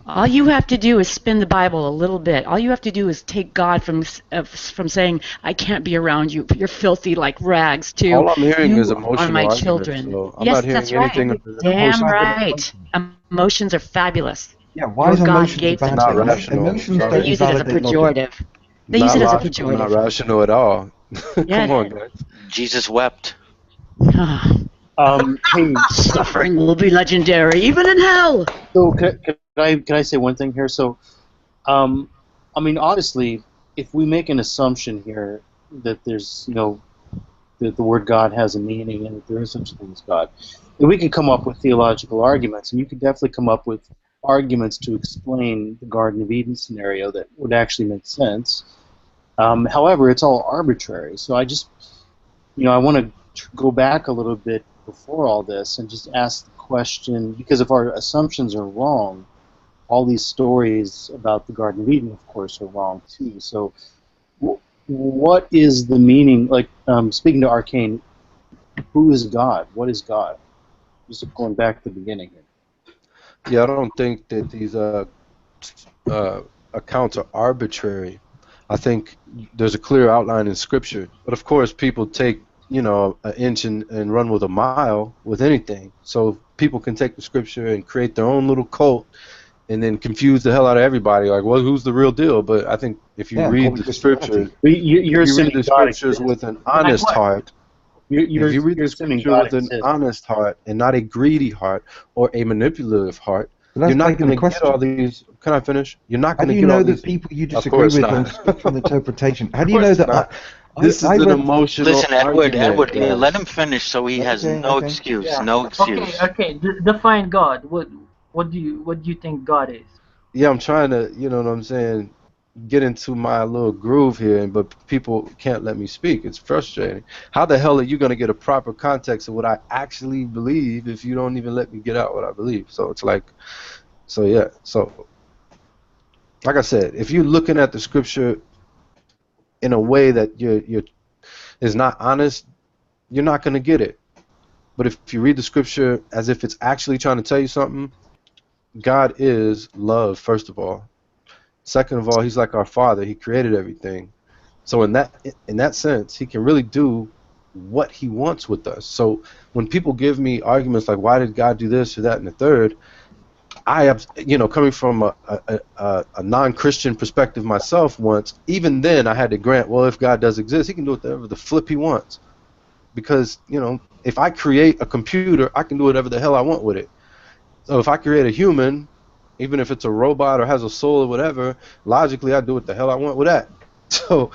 All you have to do is spin the Bible a little bit. All you have to do is take God from saying, "I can't be around you. You're filthy like rags." To All I'm hearing you is emotional are my arguments, children. so I'm yes, not hearing that's right. anything. Damn right. Emotions are fabulous. Yeah, why is God emotions gave a bad Not thing? rational. Emotions Sorry. don't They use it as a invalidate logic. pejorative. They use it as a Logical, not pejorative. rational at all. Yeah. Come on, guys. Jesus wept. Hey, Suffering will be legendary, even in hell. so can I say one thing here? So, I mean, honestly, if we make an assumption here that there's, that the word God has a meaning and that there is such a thing as God, then we can come up with theological arguments, and you can definitely come up with arguments to explain the Garden of Eden scenario that would actually make sense. However, it's all arbitrary. So I just, I want to go back a little bit before all this and just ask the question, because if our assumptions are wrong, all these stories about the Garden of Eden, of course, are wrong too. So what is the meaning, like speaking to Arcane, who is God? What is God? Just going back to the beginning here. Yeah, I don't think that these accounts are arbitrary. I think there's a clear outline in Scripture. But of course, people take, you know, an inch and run with a mile with anything. So people can take the Scripture and create their own little cult and then confuse the hell out of everybody. Like, well, who's the real deal? But I think if you read the Scriptures, you're if you read assuming the Scriptures with an honest heart, if you read the Scripture with an honest heart and not a greedy heart or a manipulative heart, you're not going to get all these. Can I finish? You're not going to get all these. How do you know that people you disagree with on scriptural interpretation? How do you know that? This is an emotional Listen, Edward, argument, let him finish so he has no excuse. Yeah. No excuse. Okay. Define God. What do you think God is? Yeah, I'm trying to, you know what I'm saying, get into my little groove here, but people can't let me speak. It's frustrating. How the hell are you going to get a proper context of what I actually believe if you don't even let me get out what I believe? So it's like, so yeah, so like I said, if you're looking at the Scripture in a way that is not honest, you're not going to get it. But if you read the Scripture as if it's actually trying to tell you something, God is love, first of all. Second of all, he's like our Father. He created everything. So in that sense, he can really do what he wants with us. So when people give me arguments like, why did God do this or that and the third, I have, you know, coming from a non-Christian perspective myself once, even then I had to grant, well, if God does exist, he can do whatever the flip he wants. Because, you know, if I create a computer, I can do whatever the hell I want with it. So if I create a human, even if it's a robot or has a soul or whatever, logically I do what the hell I want with that. So,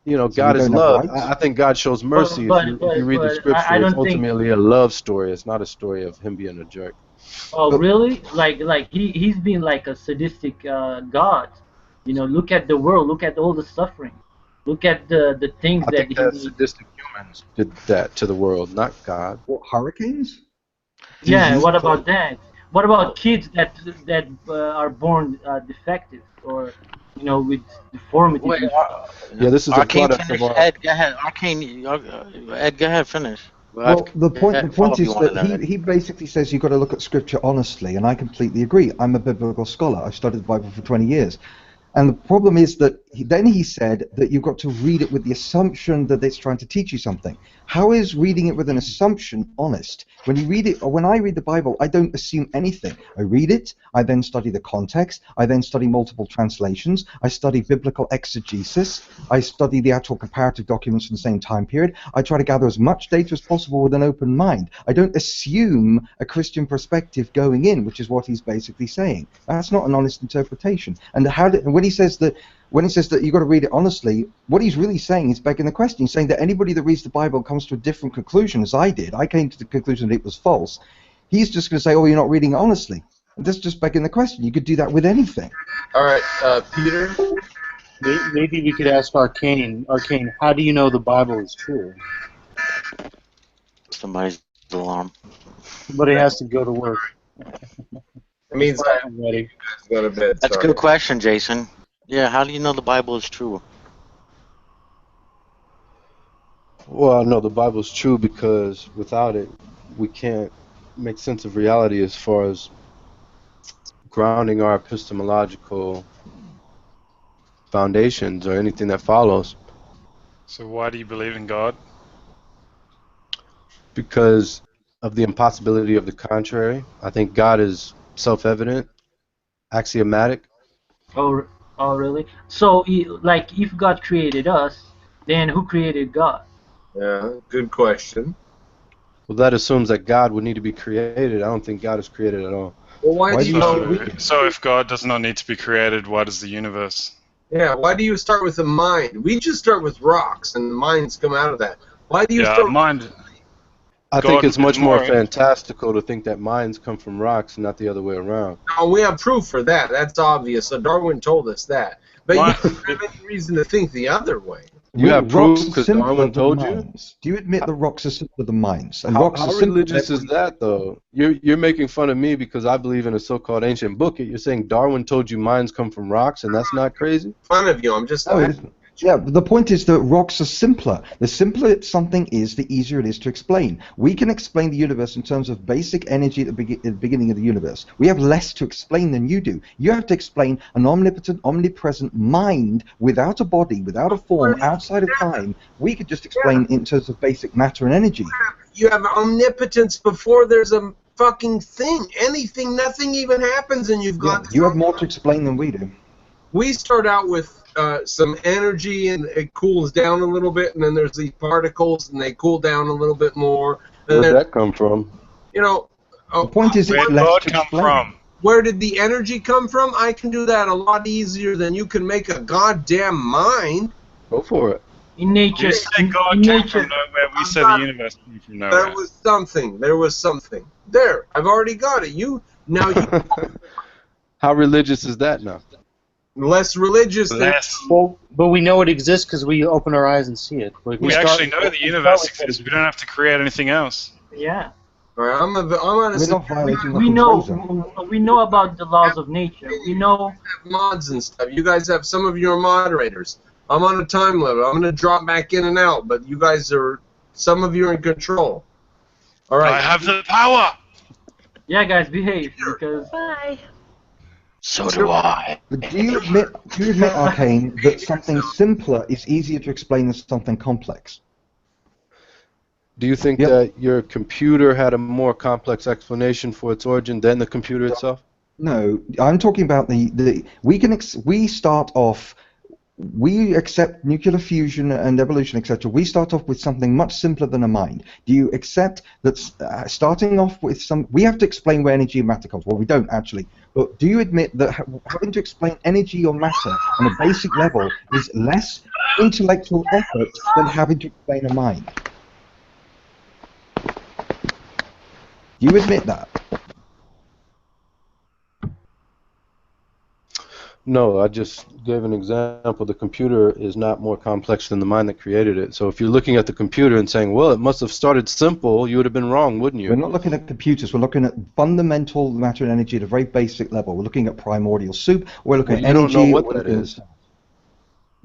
you know, God is love. I think God shows mercy. If you read the Scripture, it's ultimately a love story. It's not a story of him being a jerk. Oh, really? Like he's been like a sadistic God. You know, look at the world. Look at all the suffering. Look at the things I think that sadistic humans did that to the world, not God. What, hurricanes? Yeah. What about that? What about kids that are born defective or, you know, with deformities? Wait, yeah, this is Arcane, a product finish. of our... Ed, go ahead. Arcane, Ed, go ahead, finish. Well, the point is that he basically says you've got to look at Scripture honestly, and I completely agree. I'm a biblical scholar. I've studied the Bible for 20 years. And the problem is that then he said that you've got to read it with the assumption that it's trying to teach you something. How is reading it with an assumption honest? When you read it, or when I read the Bible, I don't assume anything. I read it, I then study the context, I then study multiple translations, I study biblical exegesis, I study the actual comparative documents from the same time period, I try to gather as much data as possible with an open mind. I don't assume a Christian perspective going in, which is what he's basically saying. That's not an honest interpretation. And when he says that you've got to read it honestly, what he's really saying is begging the question. He's saying that anybody that reads the Bible comes to a different conclusion, as I did. I came to the conclusion that it was false. He's just going to say, oh, you're not reading it honestly. And that's just begging the question. You could do that with anything. All right, Peter? Maybe we could ask Arcane. Arcane, how do you know the Bible is true? Somebody's alarm. Somebody has to go to work. It means I'm ready. Go to bed. That's a good question, Jason. Yeah, how do you know the Bible is true? Well, I know the Bible is true because without it, we can't make sense of reality as far as grounding our epistemological foundations or anything that follows. So why do you believe in God? Because of the impossibility of the contrary. I think God is self-evident, axiomatic. Oh, really? So, like, if God created us, then who created God? Yeah, good question. Well, that assumes that God would need to be created. I don't think God is created at all. Well, why do you So if God does not need to be created, why does the universe? Yeah, why do you start with the mind? We just start with rocks, and the minds come out of that. Why do you start mind? I think it's much more fantastical to think that minds come from rocks and not the other way around. No, we have proof for that. That's obvious. So Darwin told us that. But you don't have any reason to think the other way. You have rocks proof are because simpler Darwin than told you? minds. Do you admit that rocks are simpler than minds? And How rocks are simpler religious than is that, though? You're making fun of me because I believe in a so-called ancient book. You're saying Darwin told you minds come from rocks, and that's not crazy? Fun of you. I'm just. No, it isn't. Yeah, but the point is that rocks are simpler. The simpler something is, the easier it is to explain. We can explain the universe in terms of basic energy at the beginning of the universe. We have less to explain than you do. You have to explain an omnipotent, omnipresent mind without a body, without a form, outside of time. We could just explain in terms of basic matter and energy. You have omnipotence before there's a fucking thing. Anything, nothing even happens, and you've got. Yeah, you have more to explain than we do. We start out with some energy, and it cools down a little bit, and then there's these particles, and they cool down a little bit more. Where did that come from? You know, the point is, where did God come from? Where did the energy come from? I can do that a lot easier than you can make a goddamn mind. Go for it. In nature, You say God came from nowhere. We say the universe came from nowhere. There was something. There was something. There, I've already got it. Now you. How religious is that now? Less religious. Well, but we know it exists because we open our eyes and see it. We actually know the universe exists. We don't have to create anything else. Yeah. All right, I'm on We know about the laws of nature. We know mods and stuff. You guys have, some of you are moderators. I'm on a time limit. I'm going to drop back in and out, but you guys are, some of you are in control. All right. I have the power. Yeah, guys, behave because. Bye. So do I. But do you admit, Arcane, that something simpler is easier to explain than something complex? Do you think that your computer had a more complex explanation for its origin than the computer itself? No, I'm talking about we start off. We accept nuclear fusion and evolution, etc. We start off with something much simpler than a mind. Do you accept that starting off with we have to explain where energy and matter comes? Well, we don't actually. But do you admit that having to explain energy or matter on a basic level is less intellectual effort than having to explain a mind? Do you admit that? No, I just gave an example. The computer is not more complex than the mind that created it. So if you're looking at the computer and saying, well, it must have started simple, you would have been wrong, wouldn't you? We're not looking at computers. We're looking at fundamental matter and energy at a very basic level. We're looking at primordial soup. We're looking at energy. You don't know what that is.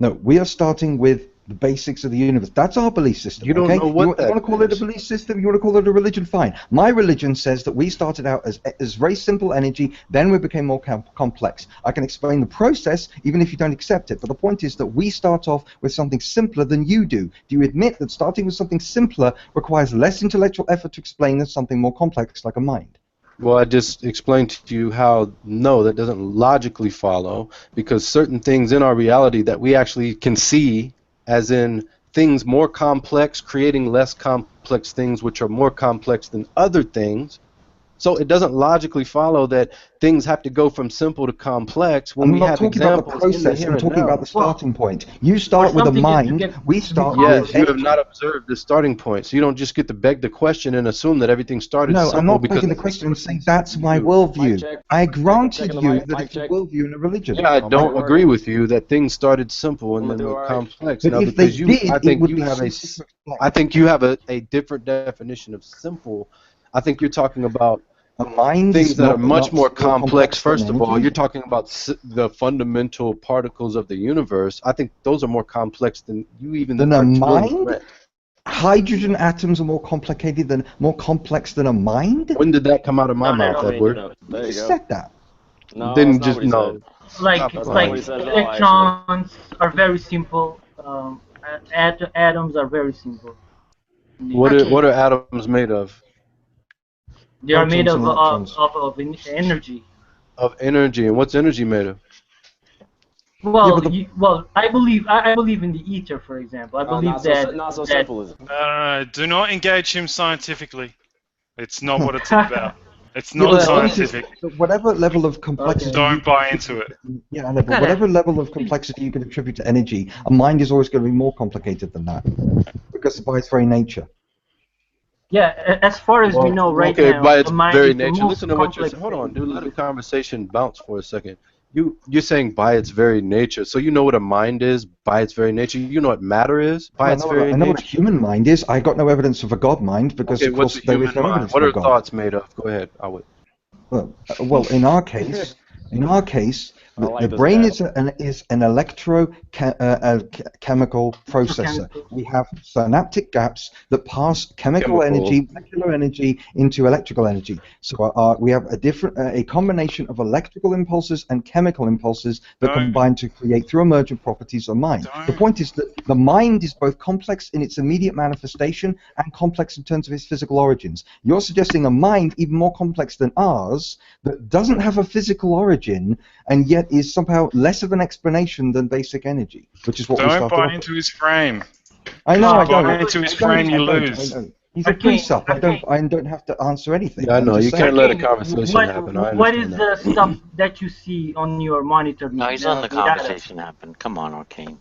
No, we are starting with the basics of the universe. That's our belief system. You don't know what that is. You want to call it a belief system? You want to call it a religion? Fine. My religion says that we started out as very simple energy, then we became more complex. I can explain the process, even if you don't accept it. But the point is that we start off with something simpler than you do. Do you admit that starting with something simpler requires less intellectual effort to explain than something more complex like a mind? Well, I just explained to you how, no, that doesn't logically follow, because certain things in our reality that we actually can see, as in things more complex, creating less complex things which are more complex than other things. So it doesn't logically follow that things have to go from simple to complex when we have examples. I'm not talking about the process, I'm talking about the starting point. You start with a mind, we start with... Yes, you have not observed the starting point, so you don't just get to beg the question and assume that everything started simple. No, I'm not begging the question, I'm saying that's my worldview. I granted you that it's a worldview in a religion. Yeah, I don't agree with you that things started simple and then were complex. But now, if they did, I think you have a different definition of simple. I think you're talking about things that are much more complex. First of all, you're talking about the fundamental particles of the universe. I think those are more complex than you even. Than a mind? Hydrogen atoms are more complex than a mind? When did that come out of my mouth, Edward? You said that. No, didn't just no. Like electrons are very simple. Atoms are very simple. What are atoms made of? They are made of energy. Of energy, and what's energy made of? Well, I believe in the ether, for example. I believe not so simple, is it? Do not engage him scientifically. It's not what it's about. It's not scientific. Whatever level of complexity. Don't buy into it. Yeah, I know, but whatever level of complexity you can attribute to energy, a mind is always going to be more complicated than that, because by its very nature. Yeah, as far as we know right now, by its the mind very is the nature. most Listen to what you're complex saying. Hold on, dude. Let the conversation bounce for a second. You're saying by its very nature. So you know what a mind is by its very nature. You know what matter is by its very nature. I know what a human mind is. I got no evidence of a God mind because, of course, there is no evidence What for are God. thoughts made of? Go ahead, I would. Well, in our case, the brain is an electrochemical processor. We have synaptic gaps that pass chemical energy, molecular energy into electrical energy. So we have a combination of electrical impulses and chemical impulses that combine to create through emergent properties of mind. The point is that the mind is both complex in its immediate manifestation and complex in terms of its physical origins. You're suggesting a mind even more complex than ours that doesn't have a physical origin and yet is somehow less of an explanation than basic energy, which is what we started Don't buy into his frame. I know, I don't. Buy into his frame, you lose. He's a priest-up. I don't have to answer anything. Yeah, I know. You can't let a conversation happen. What is the stuff that you see on your monitor? No, he's letting the conversation happen. Come on, Arcane.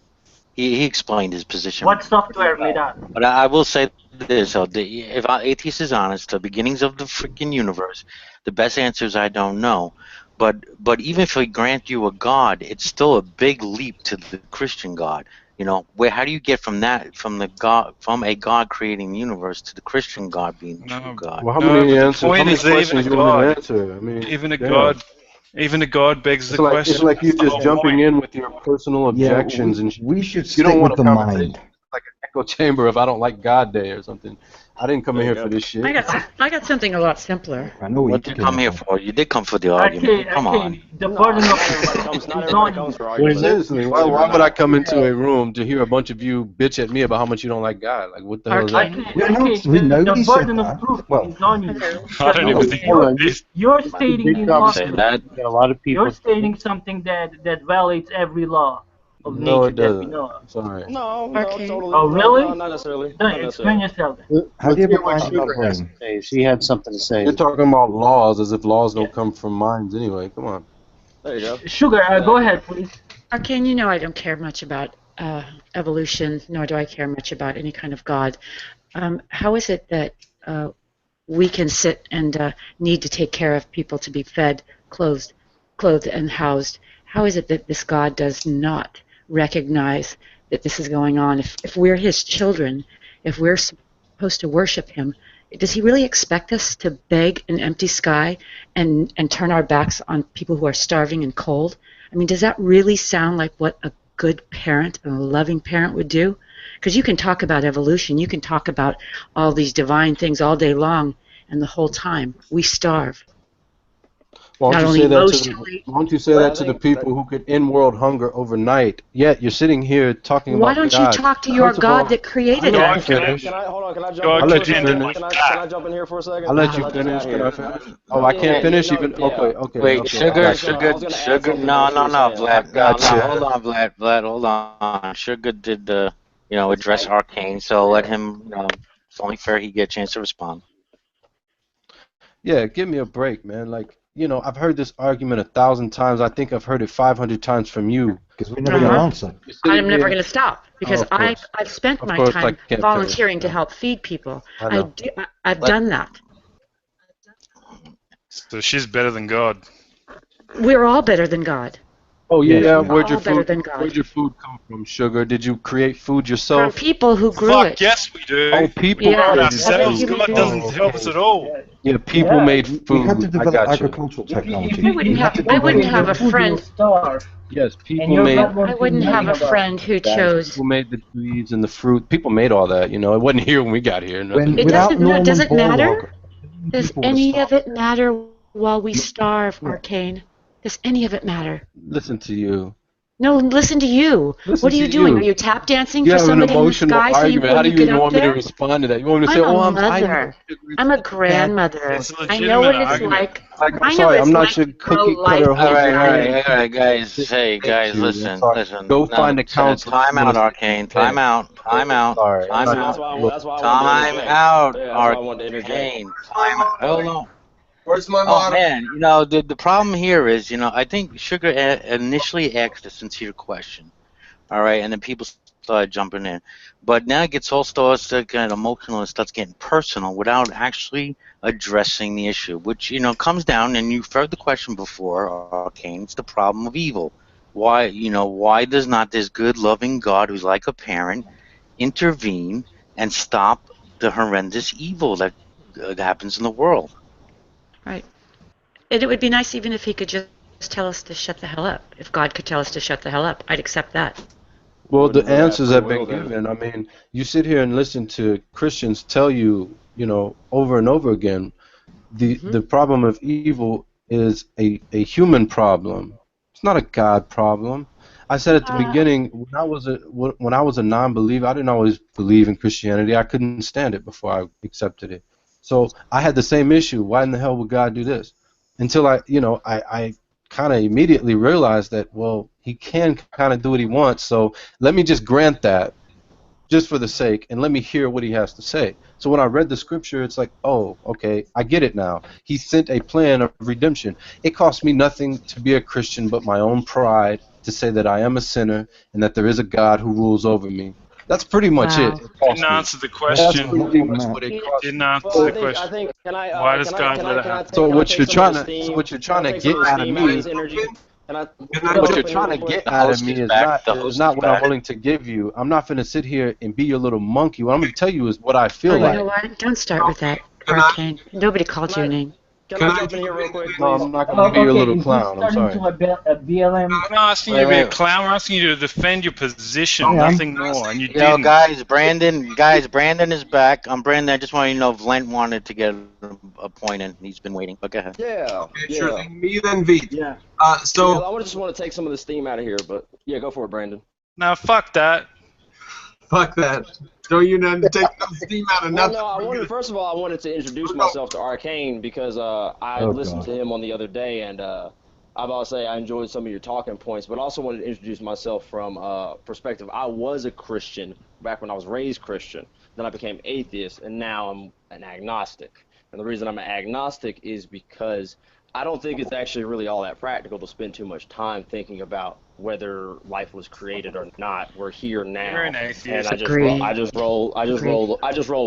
He explained his position. What software made that? But I will say this: if atheist is honest, the beginnings of the freaking universe, the best answer is I don't know. But even if we grant you a God, it's still a big leap to the Christian God. You know, how do you get from a God creating the universe to the Christian God being the true God? Well, how many questions you want me to answer? I mean, even a God begs the question. It's like you just jumping in with your personal objections and we should you don't want with the mind. Like an echo chamber of I don't like God Day or something. I didn't come in here for this shit. I got something a lot simpler. I know what did you come here for? You did come for the argument. Come on. The burden of seriously, why would I come into a room to hear a bunch of you bitch at me about how much you don't like God? Like, what the hell is that? The burden of proof is on you. I don't even think you're stating that a lot of people. You're stating something that violates every law of nature that we know of. Sorry. No, okay. Totally. Oh, really? No, not necessarily. No, explain yourself. How do you define brain? She had something to say. You're talking about laws as if laws don't come from minds anyway. Come on. There you go. Sugar, go ahead, please. Arcane, you know I don't care much about evolution, nor do I care much about any kind of God. How is it that we can sit and need to take care of people to be fed, clothed and housed? How is it that this God does not recognize that this is going on? If we're his children, if we're supposed to worship him, does he really expect us to beg an empty sky and turn our backs on people who are starving and cold? I mean, does that really sound like what a good parent and a loving parent would do? Because you can talk about evolution, you can talk about all these divine things all day long, and the whole time we starve. Why don't you say that to the people who could end world hunger overnight? Yet you're sitting here talking about God. Why don't you talk to your God that created us? Can I jump in here for a second? I'll let you finish. Can I finish? Oh, I can't finish even? Okay. Wait, Sugar. No, Vlad. Gotcha. Hold on, Vlad, hold on. Sugar did address Arcane, so let him, it's only fair he get a chance to respond. Yeah, give me a break, man. Like, I've heard this argument 1,000 times. I think I've heard it 500 times from you. Because we're never going to answer. I'm never going to stop because I've spent my time volunteering to help feed people. I've done that. So she's better than God. We're all better than God. Oh yeah, where'd your food come from, Sugar? Did you create food yourself? From people who grew it. Yes, we do. Oh, people ourselves. God doesn't help us at all. Yeah, people made food. We had to develop agricultural technology. I wouldn't have a friend. Yes, people made. I wouldn't have a friend who chose. People made the trees and the fruit. People made all that. It wasn't here when we got here. It doesn't matter. Does any of it matter while we starve, Arcane? Does any of it matter? Listen to you. No, listen to you. What are you doing? Are you tap dancing for somebody in the sky so you How do you even want me to respond to that? You want me to say, I'm a mother. I'm a grandmother. I know what it's like. I'm not your cookie cutter. All right, guys. Hey, guys, listen. Go find a counselor. Time out, Arcane. Time out, Arcane. Hold on. Where's my monitor? Man, the problem here is, I think Sugar initially asked a sincere question, all right, and then people thought I'd jump in there. But now it gets all starts to get emotional and starts getting personal without actually addressing the issue, which, you know, comes down, and you've heard the question before, Arcane, it's the problem of evil. Why, you know, why does not this good, loving God who's like a parent intervene and stop the horrendous evil that happens in the world? Right. And it would be nice even if he could just tell us to shut the hell up. If God could tell us to shut the hell up, I'd accept that. Well, the answers have been given. I mean, you sit here and listen to Christians tell you, you know, over and over again, the problem of evil is a human problem. It's not a God problem. I said at the beginning, when I was a non-believer, I didn't always believe in Christianity. I couldn't stand it before I accepted it. So I had the same issue. Why in the hell would God do this? Until I kind of immediately realized that, well, he can kind of do what he wants, so let me just grant that just for the sake, and let me hear what he has to say. So when I read the scripture, it's like, oh, okay, I get it now. He sent a plan of redemption. It cost me nothing to be a Christian but my own pride to say that I am a sinner and that there is a God who rules over me. That's pretty much it. Didn't answer the question. Didn't answer the question. Why does God let it happen? So what you're trying to get out of me, what you're trying to get out of me is not what I'm willing to give you. I'm not going to sit here and be your little monkey. What I'm going to tell you is what I feel like. You know what? Don't start with that, Arcane. Nobody called your name. Can I jump in here real quick, please? No, I'm not going to be your little clown. I'm sorry. A BLM. I'm not asking you to be a clown. I'm asking you to defend your position, nothing more. And you didn't. Guys, Brandon is back. I'm Brandon. I just want you to know Vlant wanted to get a point in. He's been waiting. But go ahead. Yeah. Okay, sure thing. Me then Veet. Yeah. I just want to take some of the steam out of here, but yeah, go for it, Brandon. No, fuck that. Fuck that. Don't you know to take some steam out of nothing? No, first of all, I wanted to introduce myself to Arcane because I listened to him on the other day, and I've always say I enjoyed some of your talking points, but I also wanted to introduce myself from perspective. I was a Christian back when I was raised Christian. Then I became atheist, and now I'm an agnostic. And the reason I'm an agnostic is because I don't think it's actually really all that practical to spend too much time thinking about whether life was created or not. We're here now, You're an atheist. and I just roll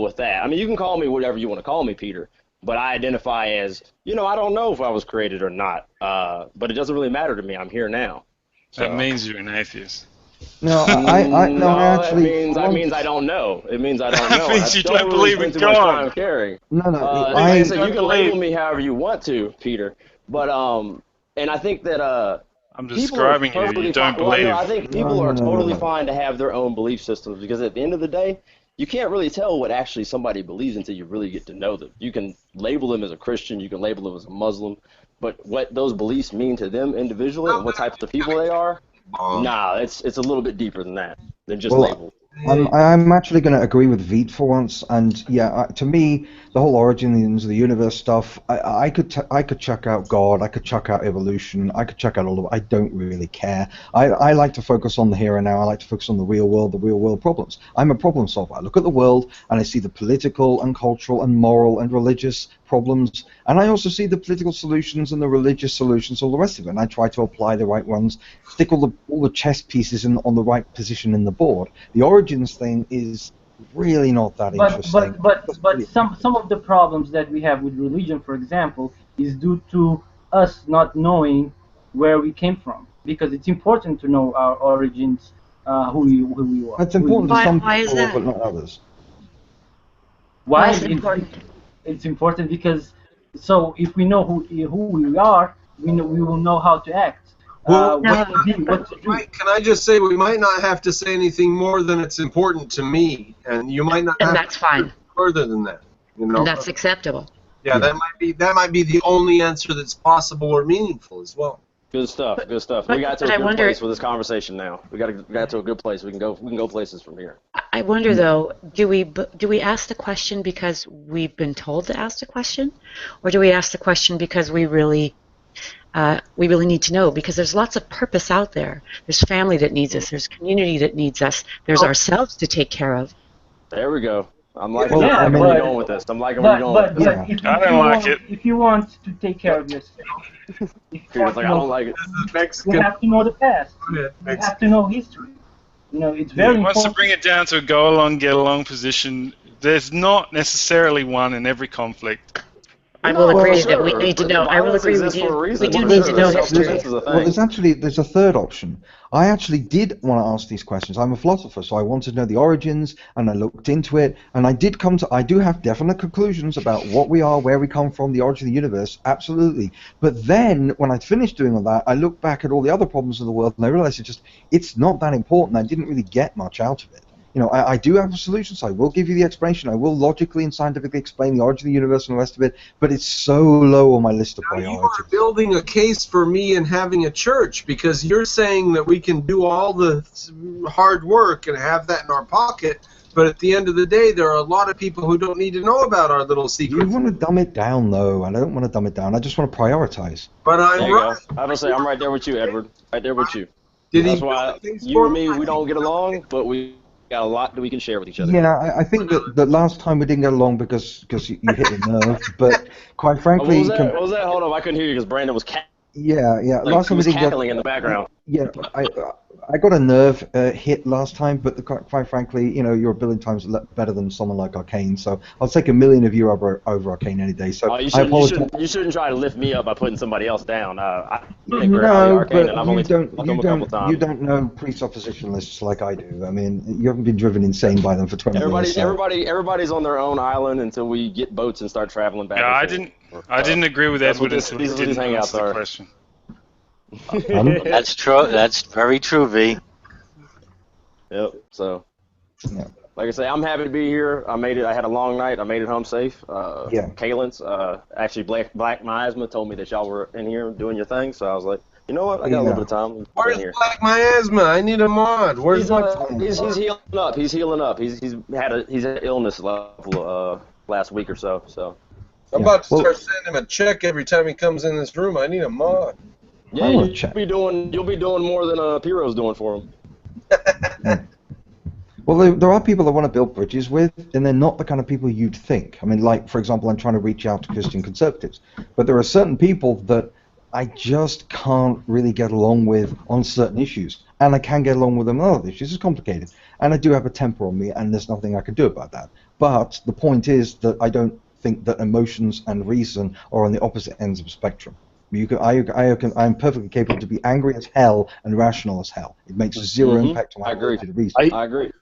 with that. I mean, you can call me whatever you want to call me, Peter, but I identify as, I don't know if I was created or not. But it doesn't really matter to me. I'm here now. So. That means you're an atheist. No, that means I don't know. It means I don't know. That means you don't believe in God. You can label me however you want to, Peter. But and I think that I'm describing you. You don't believe. I think people are totally fine to have their own belief systems because at the end of the day, you can't really tell what actually somebody believes until you really get to know them. You can label them as a Christian, you can label them as a Muslim, but what those beliefs mean to them individually and what types of people they are, it's a little bit deeper than that, than just label. I'm actually going to agree with Veet for once, and yeah, to me, the whole origins of the universe stuff, I could check out God, I could check out evolution, I could check out all of it. I don't really care. I like to focus on the here and now. I like to focus on the real world problems. I'm a problem solver. I look at the world and I see the political and cultural and moral and religious problems, and I also see the political solutions and the religious solutions, all the rest of it. And I try to apply the right ones, stick all the chess pieces on the right position in the board. The origins thing is really not that interesting. But some of the problems that we have with religion, for example, is due to us not knowing where we came from, because it's important to know our origins, who we are. It's important to some people, but not others. Why is it important? It's important because if we know who we are, we will know how to act. What to do. Can I just say we might not have to say anything more than it's important to me, and you might not. And that's fine. Further than that, And that's acceptable. Yeah, that might be the only answer that's possible or meaningful as well. Good stuff. We got to a good place with this conversation now. We got to a good place. We can go places from here. I wonder though, do we ask the question because we've been told to ask the question, or do we ask the question because we really need to know? Because there's lots of purpose out there. There's family that needs us. There's community that needs us. There's ourselves to take care of. There we go. I'm liking where you're going with this. I'm liking where you're going with this. I don't like it. If you want to take care of yourself, I don't like it. You have to know the past. You have to know history. it's very He wants to important. bring it down to a go along, get along position. There's not necessarily one in every conflict. I will agree that sure. we need to know. I will Violence agree with exists you. for a reason. We do For need sure. to know Self-defense history. is a Well, thing. there's a third option. I actually did want to ask these questions. I'm a philosopher, so I wanted to know the origins, and I looked into it, and I do have definite conclusions about what we are, where we come from, the origin of the universe, absolutely. But then, when I finished doing all that, I looked back at all the other problems of the world, and I realized it's not that important. I didn't really get much out of it. I do have a solution, so I will give you the explanation. I will logically and scientifically explain the origin of the universe and the rest of it, but it's so low on my list of priorities. You are building a case for me in having a church, because you're saying that we can do all the hard work and have that in our pocket, but at the end of the day, there are a lot of people who don't need to know about our little secrets. You want to dumb it down, though. I don't want to dumb it down. I just want to prioritize. But I'm right. I was say I'm right there with you, Edward. Right there with you. That's why you and me, we don't get along, but we got a lot that we can share with each other. Yeah, I think that the last time we didn't get along because you hit a nerve, but quite frankly... What was that? Hold on, I couldn't hear you because Brandon was Yeah. Last time we didn't cackling in the background. Yeah, I got a nerve hit last time, but quite frankly, you're a billion times better than someone like Arcane, so I'll take a million of you over Arcane any day. So you shouldn't try to lift me up by putting somebody else down. I think we're Arcane, and I've only talked to them a couple times. You don't know presuppositionalists like I do. I mean, you haven't been driven insane by them for 20 years. So. Everybody's on their own island until we get boats and start traveling back. Yeah, I didn't agree with Edward until he didn't answer the question. That's true. That's very true, V. Yep. So, like I say, I'm happy to be here. I made it. I had a long night. I made it home safe. Kalen's actually Black Miasma told me that y'all were in here doing your thing, so I was like, you know what? I got a little bit of time. Where's Black Miasma? I need a mod. Where's he's healing up. He's healing up. He's had illness level last week or so. So I'm about to start sending him a check every time he comes in this room. I need a mod. Yeah, you'll be doing more than Piro's doing for him. Well, there are people that want to build bridges with, and they're not the kind of people you'd think. I mean, like, for example, I'm trying to reach out to Christian conservatives, but there are certain people that I just can't really get along with on certain issues, and I can get along with them on other issues. It's complicated, and I do have a temper on me, and there's nothing I can do about that. But the point is that I don't think that emotions and reason are on the opposite ends of the spectrum. I'm perfectly capable to be angry as hell and rational as hell. It makes zero impact on my ability to reason. I agree.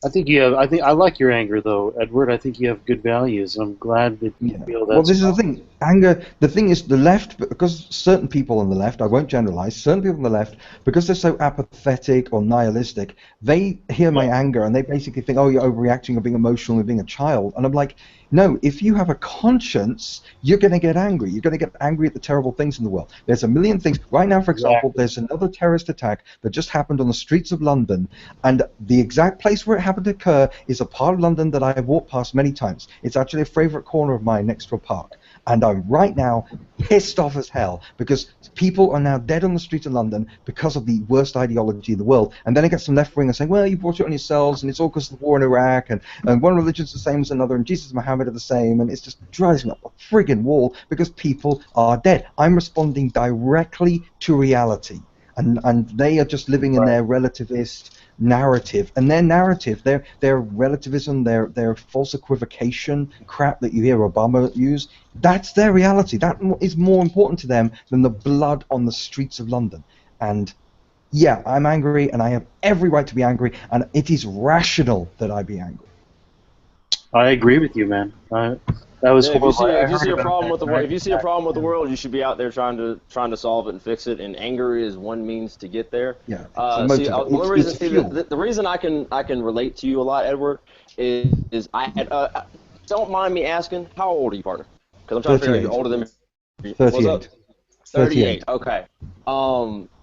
I like your anger, though, Edward. I think you have good values. I'm glad that you feel that. Well, this is the thing. Anger. The thing is, the left, because certain people on the left, I won't generalize, certain people on the left, because they're so apathetic or nihilistic, they hear my anger and they basically think, oh, you're overreacting, you're being emotional, you're being a child. And I'm like, no, if you have a conscience, you're going to get angry. You're going to get angry at the terrible things in the world. There's a million things. Right now, for example, there's another terrorist attack that just happened on the streets of London, and the exact place where it happened to occur is a part of London that I have walked past many times. It's actually a favorite corner of mine next to a park. And I'm right now pissed off as hell because people are now dead on the streets of London because of the worst ideology in the world. And then I get some left-wingers saying, well, you brought it on yourselves, and it's all because of the war in Iraq, and one religion's the same as another, and Jesus and Muhammad are the same, and it's just drives me up a friggin' wall because people are dead. I'm responding directly to reality. And they are just living in their relativist narrative, and their narrative, their relativism, their false equivocation crap that you hear Obama use, that's their reality. That is more important to them than the blood on the streets of London. And yeah, I'm angry, and I have every right to be angry, and it is rational that I be angry. I agree with you, man. That was if you see a problem with the world, you should be out there trying to solve it and fix it. And anger is one means to get there. Yeah. The reason I can relate to you a lot, Edward, is I don't mind me asking, how old are you, partner? Because I'm trying to figure out you're older than me. 38. 38. Okay.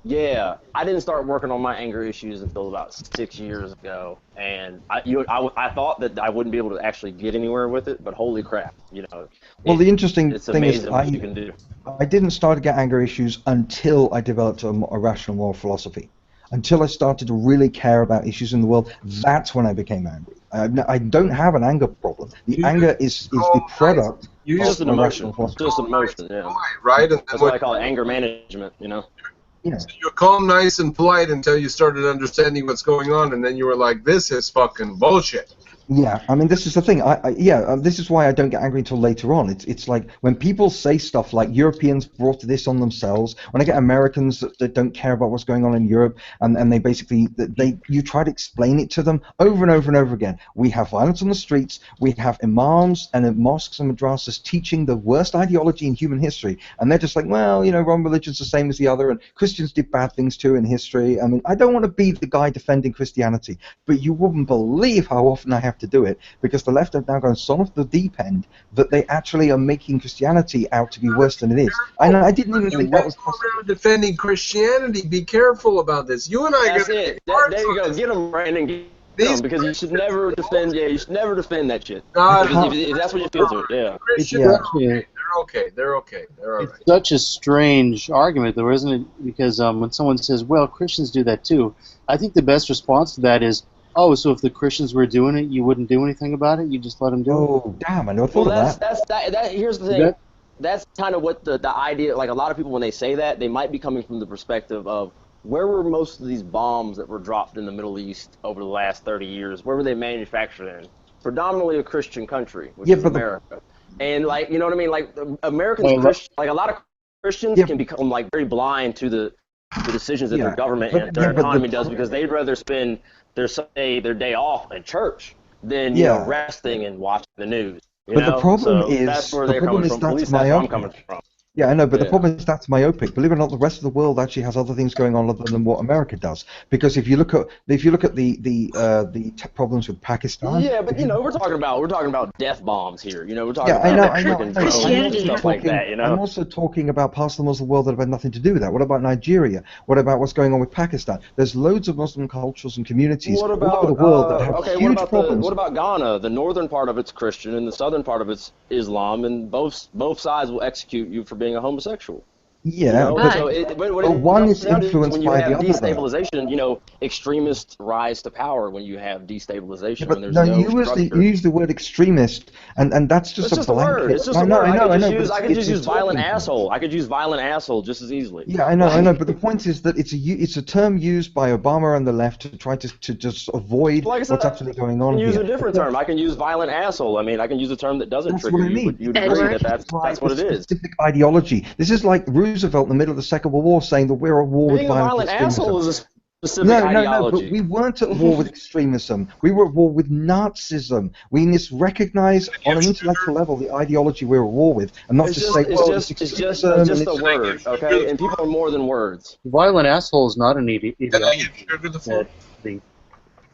Yeah, I didn't start working on my anger issues until about 6 years ago, and I thought that I wouldn't be able to actually get anywhere with it, but holy crap, Well, the interesting it's thing is, amazing what you can do. I didn't start to get anger issues until I developed a rational moral philosophy. Until I started to really care about issues in the world, that's when I became angry. I don't have an anger problem. The anger is the product. Just an emotion. Just an emotion, yeah. Right. That's why I call it anger management, Yeah. So you were calm, nice, and polite until you started understanding what's going on, and then you were like, "This is fucking bullshit." Yeah, I mean, this is the thing. This is why I don't get angry until later on. It's like when people say stuff like Europeans brought this on themselves. When I get Americans that don't care about what's going on in Europe, and they basically you try to explain it to them over and over and over again. We have violence on the streets. We have imams and mosques and madrasas teaching the worst ideology in human history, and they're just like, well, you know, one religion's the same as the other, and Christians did bad things too in history. I mean, I don't want to be the guy defending Christianity, but you wouldn't believe how often I have to do it, because the left have now gone so off the deep end that they actually are making Christianity out to be worse than it is. I didn't even think that was possible. Defending Christianity, be careful about this. You and I That's it. There you go. Get them, Brandon. Get them, because you should never defend. Yeah, you should never defend that shit. If that's what you feel to. Yeah. They're okay. They're okay. They're all right. It's such a strange argument, though, isn't it? Because when someone says, "Well, Christians do that too," I think the best response to that is, "Oh, so if the Christians were doing it, you wouldn't do anything about it? You just let them do it?" Oh, damn! I never thought of that. Here's the thing. That's kind of what the idea. Like a lot of people, when they say that, they might be coming from the perspective of where were most of these bombs that were dropped in the Middle East over the last 30 years? Where were they manufactured in? Predominantly a Christian country, which is America. And like, you know what I mean? Like Americans, like a lot of Christians can become like very blind to the decisions that their government and their economy does, because they'd rather spend their day off at church than you know, resting and watching the news. You know? The problem is that's where they're coming from. At least that's where I'm coming from. Yeah, I know, but the problem is that's myopic. Believe it or not, the rest of the world actually has other things going on other than what America does. Because if you look at the problems with Pakistan. Yeah, but you know, we're talking about death bombs here. You know, we're talking about freaking drones and stuff like that. You know, I'm also talking about parts of the Muslim world that have had nothing to do with that. What about Nigeria? What about what's going on with Pakistan? There's loads of Muslim cultures and communities all over the world that have huge problems. What about Ghana? The northern part of it's Christian and the southern part of it's Islam, and both sides will execute you for being a homosexual. Yeah, you know? but one is influenced by the other. When you have destabilization, you know, extremists rise to power when you have destabilization. Yeah, but when there's you use the word extremist, and that's just a blanket. It's just a word. I could just use violent asshole. I could use violent asshole just as easily. Yeah, I know. But the point is that it's a term used by Obama and the left to try to just avoid what's actually going on here. I can use a different term. I can use violent asshole. I mean, I can use a term that doesn't trigger you. You'd agree that that's what it is. Specific ideology. This is like Roosevelt in the middle of the Second World War saying that we're at war with violent asshole is a specific ideology. No, but we weren't at war with extremism. We were at war with Nazism. We must recognize on an intellectual level the ideology we're at war with, and not just say, well, it's just a word, okay? And people are more than words. Violent asshole is not an ideology.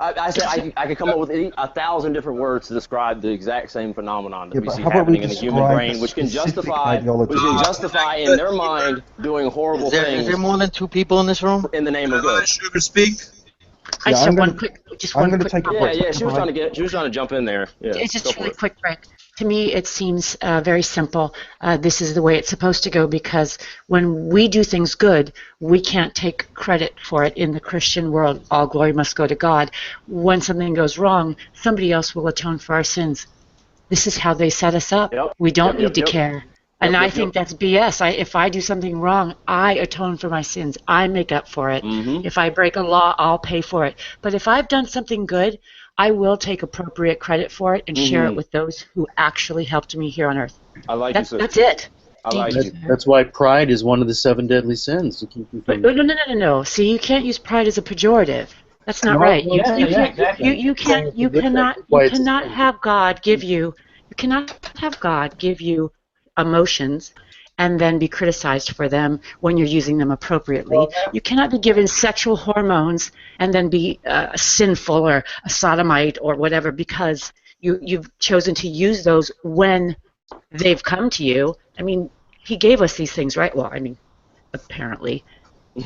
I said I could come up with 1,000 different words to describe the exact same phenomenon that we see happening in the human brain, which can justify in their mind doing horrible things. Is there more than two people in this room? In the name of good. Sugar speak. I just have one quick break. Yeah, she was trying to jump in there. Yeah, it's just really quick break. To me, it seems very simple. This is the way it's supposed to go, because when we do things good, we can't take credit for it in the Christian world. All glory must go to God. When something goes wrong, somebody else will atone for our sins. This is how they set us up. We don't need to care. And I think that's BS. If I do something wrong, I atone for my sins. I make up for it. If I break a law, I'll pay for it. But if I've done something good, I will take appropriate credit for it and share it with those who actually helped me here on earth. I like that's it. I like you. That's why pride is one of the 7 deadly sins to keep you from. No. See, you can't use pride as a pejorative. That's not right. You cannot have God give you. You cannot have God give you emotions and then be criticized for them when you're using them appropriately. You cannot be given sexual hormones and then be sinful or a sodomite or whatever because you've chosen to use those when they've come to you. I mean, he gave us these things, right? Well, I mean, apparently.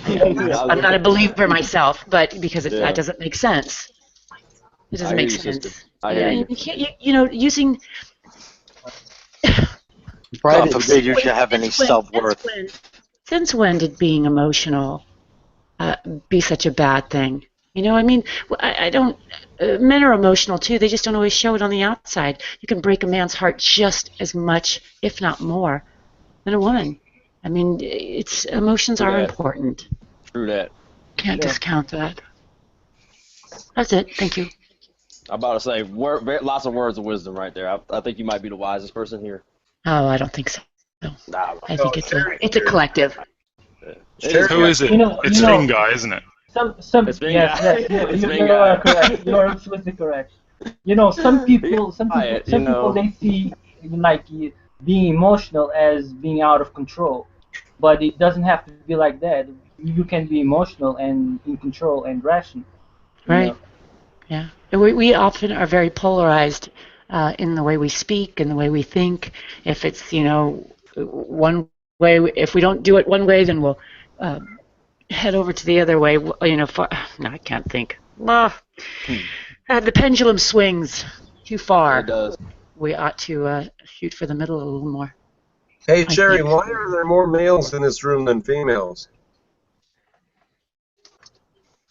I'm not a believer myself, but because that doesn't make sense. It doesn't make sense. You can't, using... God forbid you should have any self-worth. Since when did being emotional be such a bad thing? I mean, I don't... men are emotional too. They just don't always show it on the outside. You can break a man's heart just as much, if not more, than a woman. I mean, emotions are important. True that. Can't discount that. That's it. Thank you. I'm about to say lots of words of wisdom right there. I think you might be the wisest person here. Oh, I don't think so. Nah, I think it's a collective. Who is it? It's Ving guy, isn't it? It's Ving guy. You are correct. You are absolutely correct. Some people they see like being emotional as being out of control, but it doesn't have to be like that. You can be emotional and in control and rational. Right. Yeah. We often are very polarized in the way we speak and the way we think. If it's one way, if we don't do it one way, then we'll head over to the other way. No, I can't think. The pendulum swings too far. It does. We ought to shoot for the middle a little more. Hey, Cherry, why are there more males in this room than females?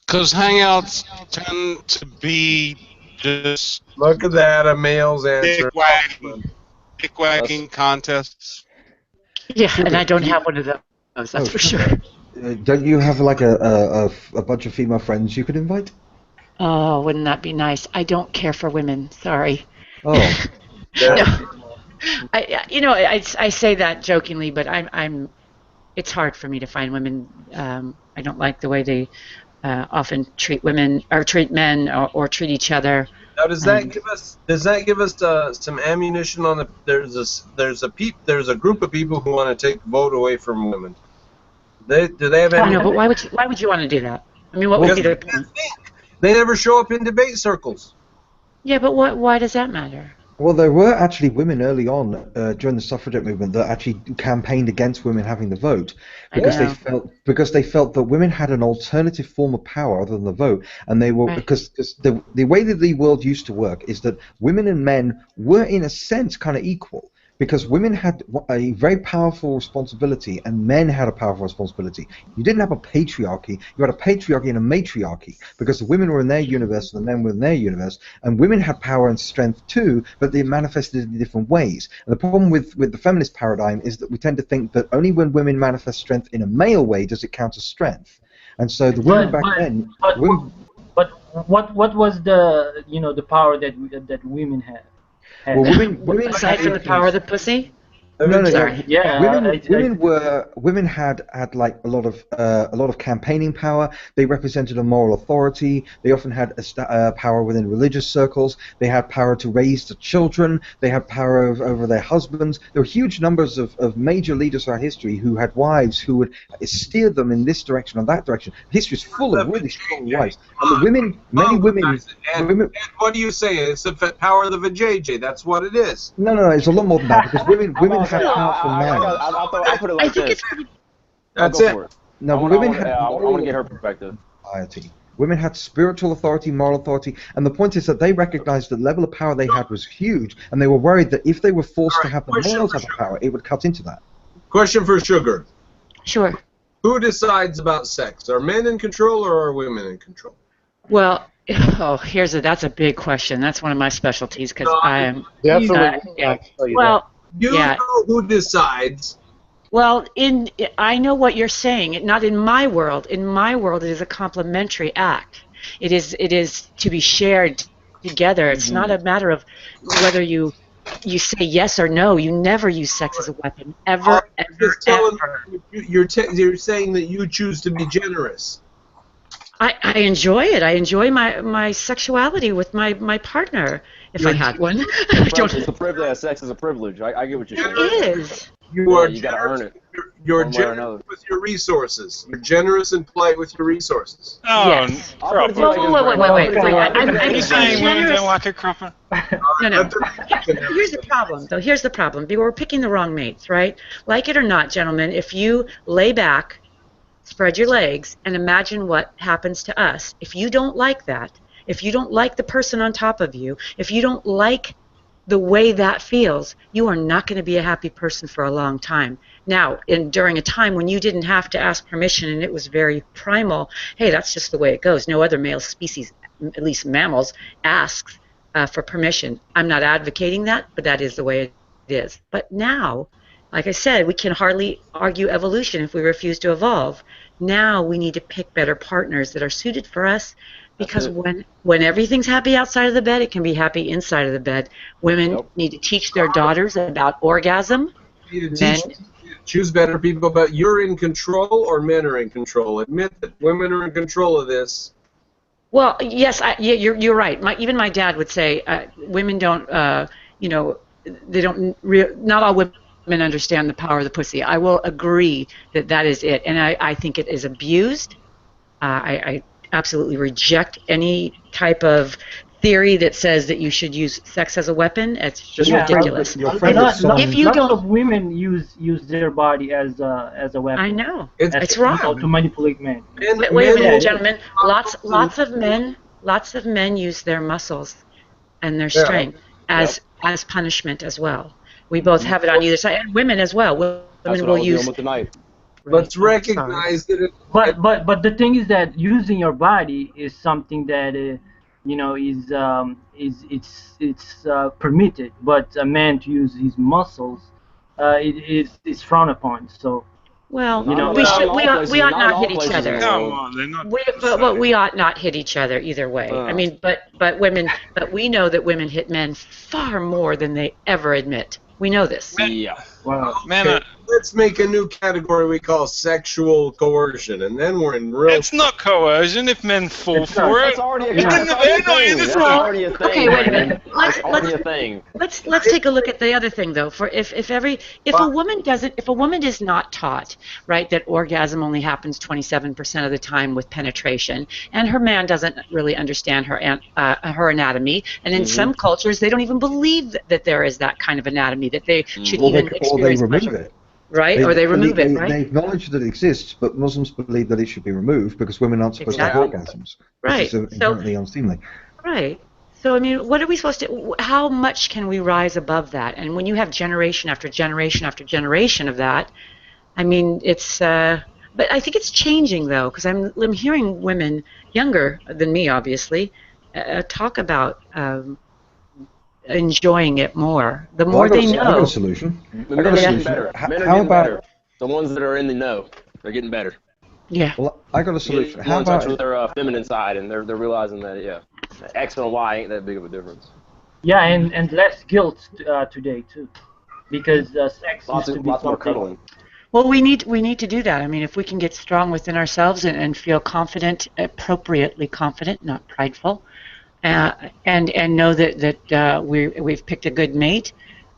Because Hangouts tend to be just... Look at that, a male's answer. Dick wagging contests. Yeah, and I don't have one of those, that's for sure. Don't you have like a bunch of female friends you could invite? Oh, wouldn't that be nice? I don't care for women, sorry. Oh. No. I say that jokingly, but it's hard for me to find women. I don't like the way they often treat women or treat men or treat each other. Now, does that give us some ammunition on the? There's a group of people who want to take the vote away from women. Do they have ammunition? No, but why would you want to do that? I mean, what would be their point? They never show up in debate circles. Yeah, but why does that matter? Well, there were actually women early on during the suffragette movement that actually campaigned against women having the vote because they felt that women had an alternative form of power other than the vote, and they were because the way that the world used to work is that women and men were in a sense kind of equal. Because women had a very powerful responsibility and men had a powerful responsibility. You didn't have a patriarchy. You had a patriarchy and a matriarchy because the women were in their universe and the men were in their universe. And women had power and strength too, but they manifested it in different ways. And the problem with the feminist paradigm is that we tend to think that only when women manifest strength in a male way does it count as strength. And so the women back then... But what was the power that women had? Well, women aside from the power of the pussy. No. Sorry. Yeah. Women had like a lot of campaigning power. They represented a moral authority. They often had power within religious circles. They had power to raise the children. They had power over their husbands. There were huge numbers of major leaders throughout history who had wives who would steer them in this direction or that direction. History is full of really strong wives. And many women. What do you say? It's the power of the vajayjay. That's what it is. No. It's a lot more than that because women have powerful men. I'll put it like this. That's it. No, women had. I want to get her perspective. Women had spiritual authority, moral authority, and the point is that they recognized the level of power they had was huge, and they were worried that if they were forced to have the male type of power, it would cut into that. Question for Sugar. Sure. Who decides about sex? Are men in control or are women in control? Well, that's a big question. That's one of my specialties because I am definitely. Well, you know who decides. Well, I know what you're saying. Not in my world. In my world, it is a complementary act. It is to be shared together. It's not a matter of whether you say yes or no. You never use sex as a weapon, ever. You're saying that you choose to be generous. I enjoy it. I enjoy my sexuality with my partner, if I had one. It's a privilege. Sex is a privilege. I get what you're saying. It is. You gotta earn it. You're generous with your resources. You're generous and polite with your resources. Oh, yes. Wait. I'm saying women don't like a cropper? No. Here's the problem, though. Here's the problem. We're picking the wrong mates, right? Like it or not, gentlemen, if you lay back, spread your legs, and imagine what happens to us. If you don't like that, if you don't like the person on top of you, if you don't like the way that feels, you are not going to be a happy person for a long time. Now, during a time when you didn't have to ask permission and it was very primal, hey, that's just the way it goes. No other male species, at least mammals, asks for permission. I'm not advocating that, but that is the way it is. But now, like I said, we can hardly argue evolution if we refuse to evolve. Now we need to pick better partners that are suited for us, because when everything's happy outside of the bed, it can be happy inside of the bed. Women need to teach their daughters about orgasm. Men, choose better people, but you're in control or men are in control. Admit that women are in control of this. well, yes, you're right. Even my dad would say women don't, they don't. Not all women understand the power of the pussy. I will agree that that is it, and I think it is abused. I absolutely reject any type of theory that says that you should use sex as a weapon. It's just ridiculous. If you don't, of women use their body as a weapon. I know it's wrong to manipulate men. Wait a minute, gentlemen. Lots of men use their muscles and their strength as punishment as well. We both have it on either side, and women as well. Women will use. Let's recognize that. But the thing is that using your body is something that is permitted, but a man to use his muscles is frowned upon. So. Well, we ought not hit each other. Come on, they're not. But we ought not hit each other either way. I mean, but we know that women hit men far more than they ever admit. We know this. Yeah. Wow. Okay, let's make a new category we call sexual coercion, and then we're in real. It's not coercion if men fall for it. That's already a thing. Okay, wait a minute. Let's take a look at the other thing though. For if a woman is not taught, right, that orgasm only happens 27% of the time with penetration, and her man doesn't really understand her anatomy, and in some cultures they don't even believe that there is that kind of anatomy, that they should even experience pleasure. Right, or they remove it, right? They acknowledge that it exists, but Muslims believe that it should be removed because women aren't supposed to have orgasms. Right. Which is inherently unseemly. Right. So, I mean, what are we supposed to, how much can we rise above that? And when you have generation after generation after generation of that, I mean, it's, but I think it's changing, though, because I'm hearing women, younger than me, obviously, talk about enjoying it more. The more they know. I got a solution. Men are getting better. Men are getting better. The ones that are in the know, they're getting better. Yeah. Well, I got a solution. How about touch with their feminine side, and they're realizing that X and Y ain't that big of a difference. Yeah, and less guilt today too, because sex used to be lots more cuddling. Well, we need to do that. I mean, if we can get strong within ourselves and feel confident, appropriately confident, not prideful. And know that we've picked a good mate,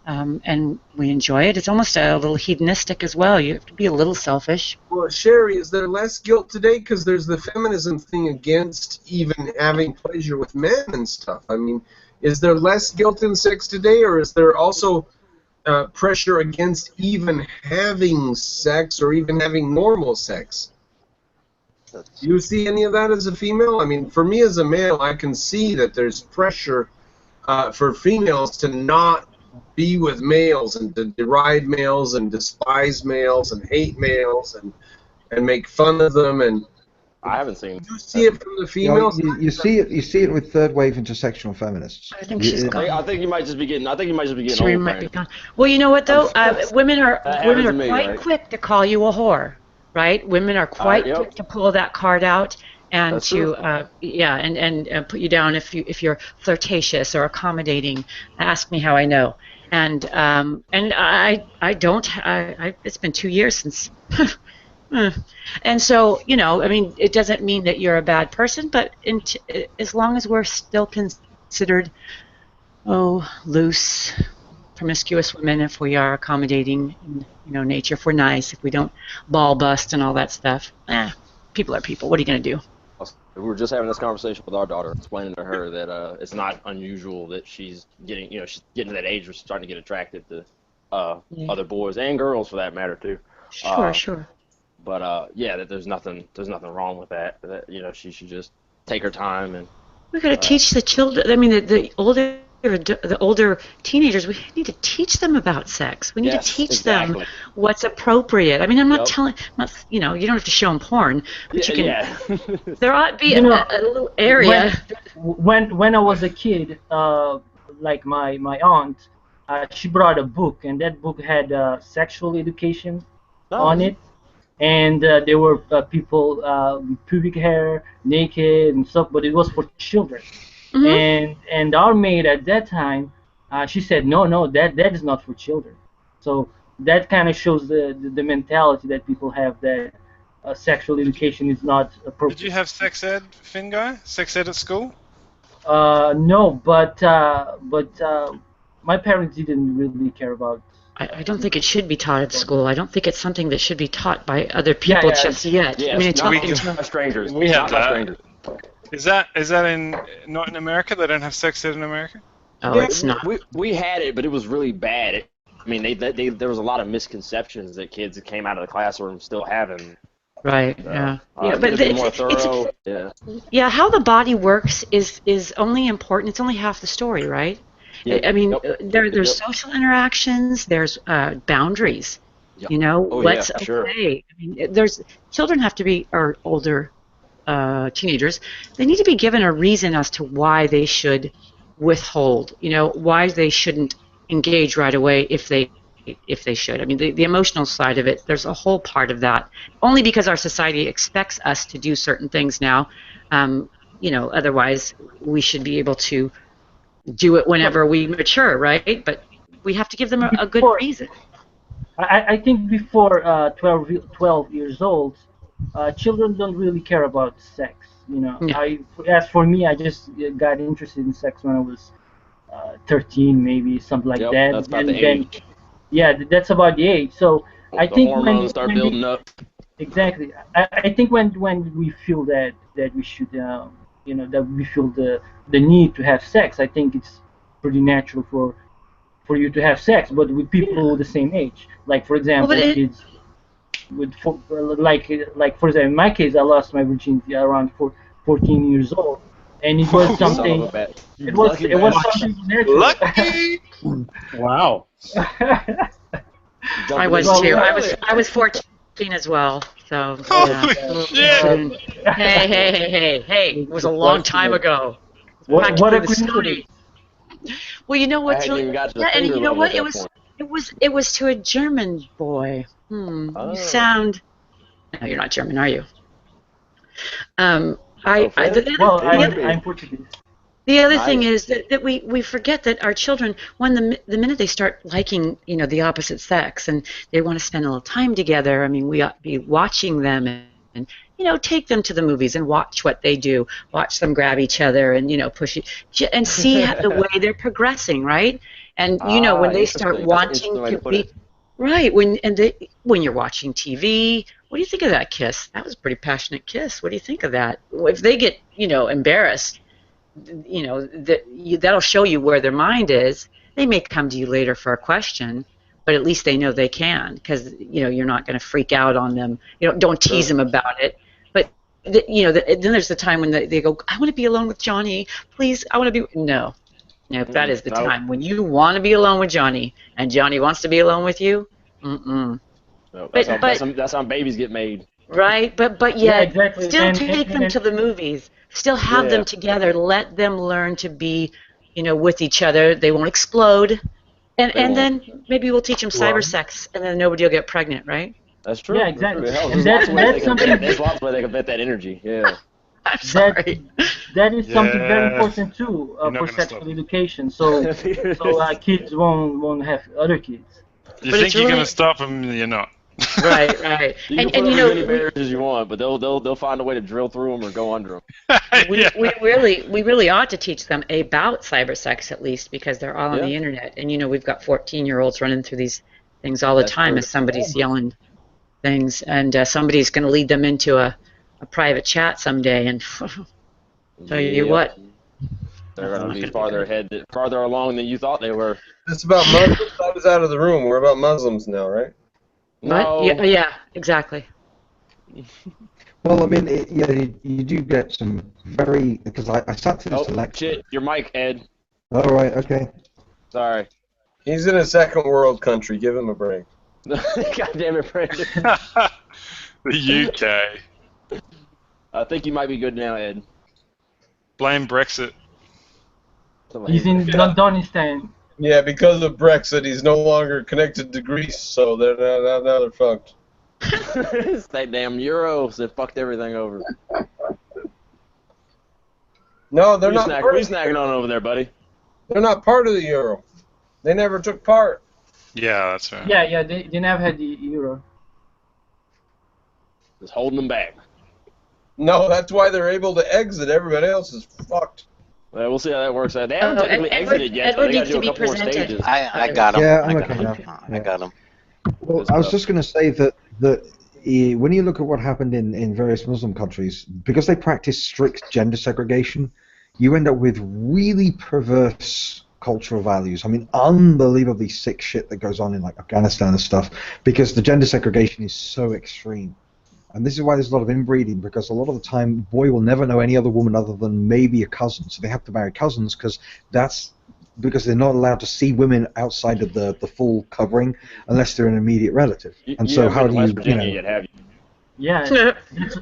and we enjoy it. It's almost a little hedonistic as well. You have to be a little selfish. Well, Sherry, is there less guilt today? Because there's the feminism thing against even having pleasure with men and stuff. I mean, is there less guilt in sex today, or is there also pressure against even having sex or even having normal sex? Do you see any of that as a female? I mean, for me as a male, I can see that there's pressure for females to not be with males and to deride males and despise males and hate males and make fun of them. And I haven't seen. Do you see it from the females? You see it with third wave intersectional feminists. I think she's gone. I think you might just be getting. Old, might be gone. Well, you know what though? Women are quite quick to call you a whore. Right, women are quite quick to pull that card out and That's to and put you down if you're flirtatious or accommodating. Ask me how I know, and I don't. It's been 2 years since, and so I mean, it doesn't mean that you're a bad person, but as long as we're still considered loose, promiscuous women, if we are accommodating in nature, if we're nice, if we don't ball bust and all that stuff, people are people. What are you going to do? We were just having this conversation with our daughter, explaining to her that it's not unusual that she's getting, she's getting to that age where she's starting to get attracted to other boys and girls for that matter too. Sure. But that there's nothing wrong with that. That she should just take her time and. We got to teach the children. I mean, the older teenagers, we need to teach them about sex. We need to teach them what's appropriate. I mean, I'm not telling, you don't have to show them porn, but you can. There ought to be a little area. When I was a kid, like my aunt, she brought a book, and that book had sexual education on it. and there were people with pubic hair, naked and stuff, but it was for children. And our maid at that time, she said, no, that is not for children. So that kind of shows the mentality that people have, that sexual education is not appropriate. Did you have sex ed, Finguy? Sex ed at school? No, but my parents didn't really care about. I don't think it should be taught at school. I don't think it's something that should be taught by other people just yet. Yes, I mean, it's not strangers. We have not that. strangers. Is that not in America? They don't have sex ed in America? Oh, it's not. We had it, but it was really bad. I mean, there was a lot of misconceptions that kids that came out of the classroom still having. Right. Yeah. Yeah, but more thorough. Yeah, how the body works is only important. It's only half the story, right? Yep. I mean, there's social interactions. There's boundaries. Yep. You know, what's okay. Sure. I mean, children have to be, or older teenagers, they need to be given a reason as to why they should withhold. You know, why they shouldn't engage right away if they should. I mean, the emotional side of it, there's a whole part of that. Only because our society expects us to do certain things now. You know, otherwise we should be able to do it whenever we mature, right? But we have to give them a good reason. I think before 12 years old, children don't really care about sex. You know, as for me, I just got interested in sex when I was 13, maybe something like that. That's about the age. Yeah, that's about the age. So I think hormones start building up. Exactly. I think when we feel that we should, you know, that we feel the need to have sex, I think it's pretty natural for you to have sex, but with people the same age. Like, for example, kids with like for example, in my case, I lost my virginity around 14 years old, and it was something. It was something natural. Lucky. Wow. I was too. I was 14 as well. So. Holy shit! Hey! It was a long time ago. What a coincidence. Well, you know what's really, and you know what? It was to a German boy. You sound. No, you're not German, are you? I'm Portuguese. The other thing is that we forget that our children, when the minute they start liking, you know, the opposite sex and they want to spend a little time together, I mean, we ought to be watching them and you know, take them to the movies and watch what they do, watch them grab each other and, you know, push it, and see the way they're progressing, right? And, you know, when they start wanting to be, right, when you're watching TV, what do you think of that kiss? That was a pretty passionate kiss. What do you think of that? If they get, you know, embarrassed, you know, that'll show you where their mind is. They may come to you later for a question, but at least they know they can, because, you know, you're not going to freak out on them. You know, don't tease them about it. But, you know, then there's the time when they go, I want to be alone with Johnny. Please, I want to be... No, that is the time when you want to be alone with Johnny, and Johnny wants to be alone with you. No, that's how babies get made. Right, but yeah, exactly. Still take them to the movies. Still have them together. Let them learn to be, you know, with each other. They won't explode. And then maybe we'll teach them cyber sex, and then nobody will get pregnant, right? That's true. Yeah, exactly. There's lots of ways they can vet that energy. Yeah. I'm sorry. That is something very important too for sexual education. So kids won't have other kids. You think you're going to stop them? You're not. Right. You can put as many barriers as you want, but they'll find a way to drill through them or go under them. We really ought to teach them about cyber sex, at least, because they're all on the internet, and you know, we've got 14-year-olds running through these things all the time as somebody's yelling things, and somebody's going to lead them into a private chat someday, and tell you what, they're going to be farther along than you thought they were. It's about Muslims. I was out of the room. We're about Muslims now, right? No. Yeah, exactly. Well, I mean, you do get some very, because I sat through this lecture. Shit, your mic, Ed. All right, okay. Sorry. He's in a second world country. Give him a break. God damn it, Brandon. The UK. I think you might be good now, Ed. Blame Brexit. He's in Afghanistan. Yeah, because of Brexit, he's no longer connected to Greece, so now they're fucked. It's that damn euros that fucked everything over. No, they're not. What are you snacking on over there, buddy? They're not part of the euro. They never took part. Yeah, that's right. Yeah, they never had the euro. Just holding them back. No, that's why they're able to exit. Everybody else is fucked. Well, we'll see how that works out. They haven't technically exited yet, so they got to do a couple more stages. I got him. Yeah, I'm okay now. I got him. Well, I was just going to say that when you look at what happened in various Muslim countries, because they practice strict gender segregation, you end up with really perverse cultural values. I mean, unbelievably sick shit that goes on in like Afghanistan and stuff, because the gender segregation is so extreme. And this is why there's a lot of inbreeding, because a lot of the time, a boy will never know any other woman other than maybe a cousin. So they have to marry cousins because they're not allowed to see women outside of the full covering unless they're an immediate relative. And so how do you, Yeah,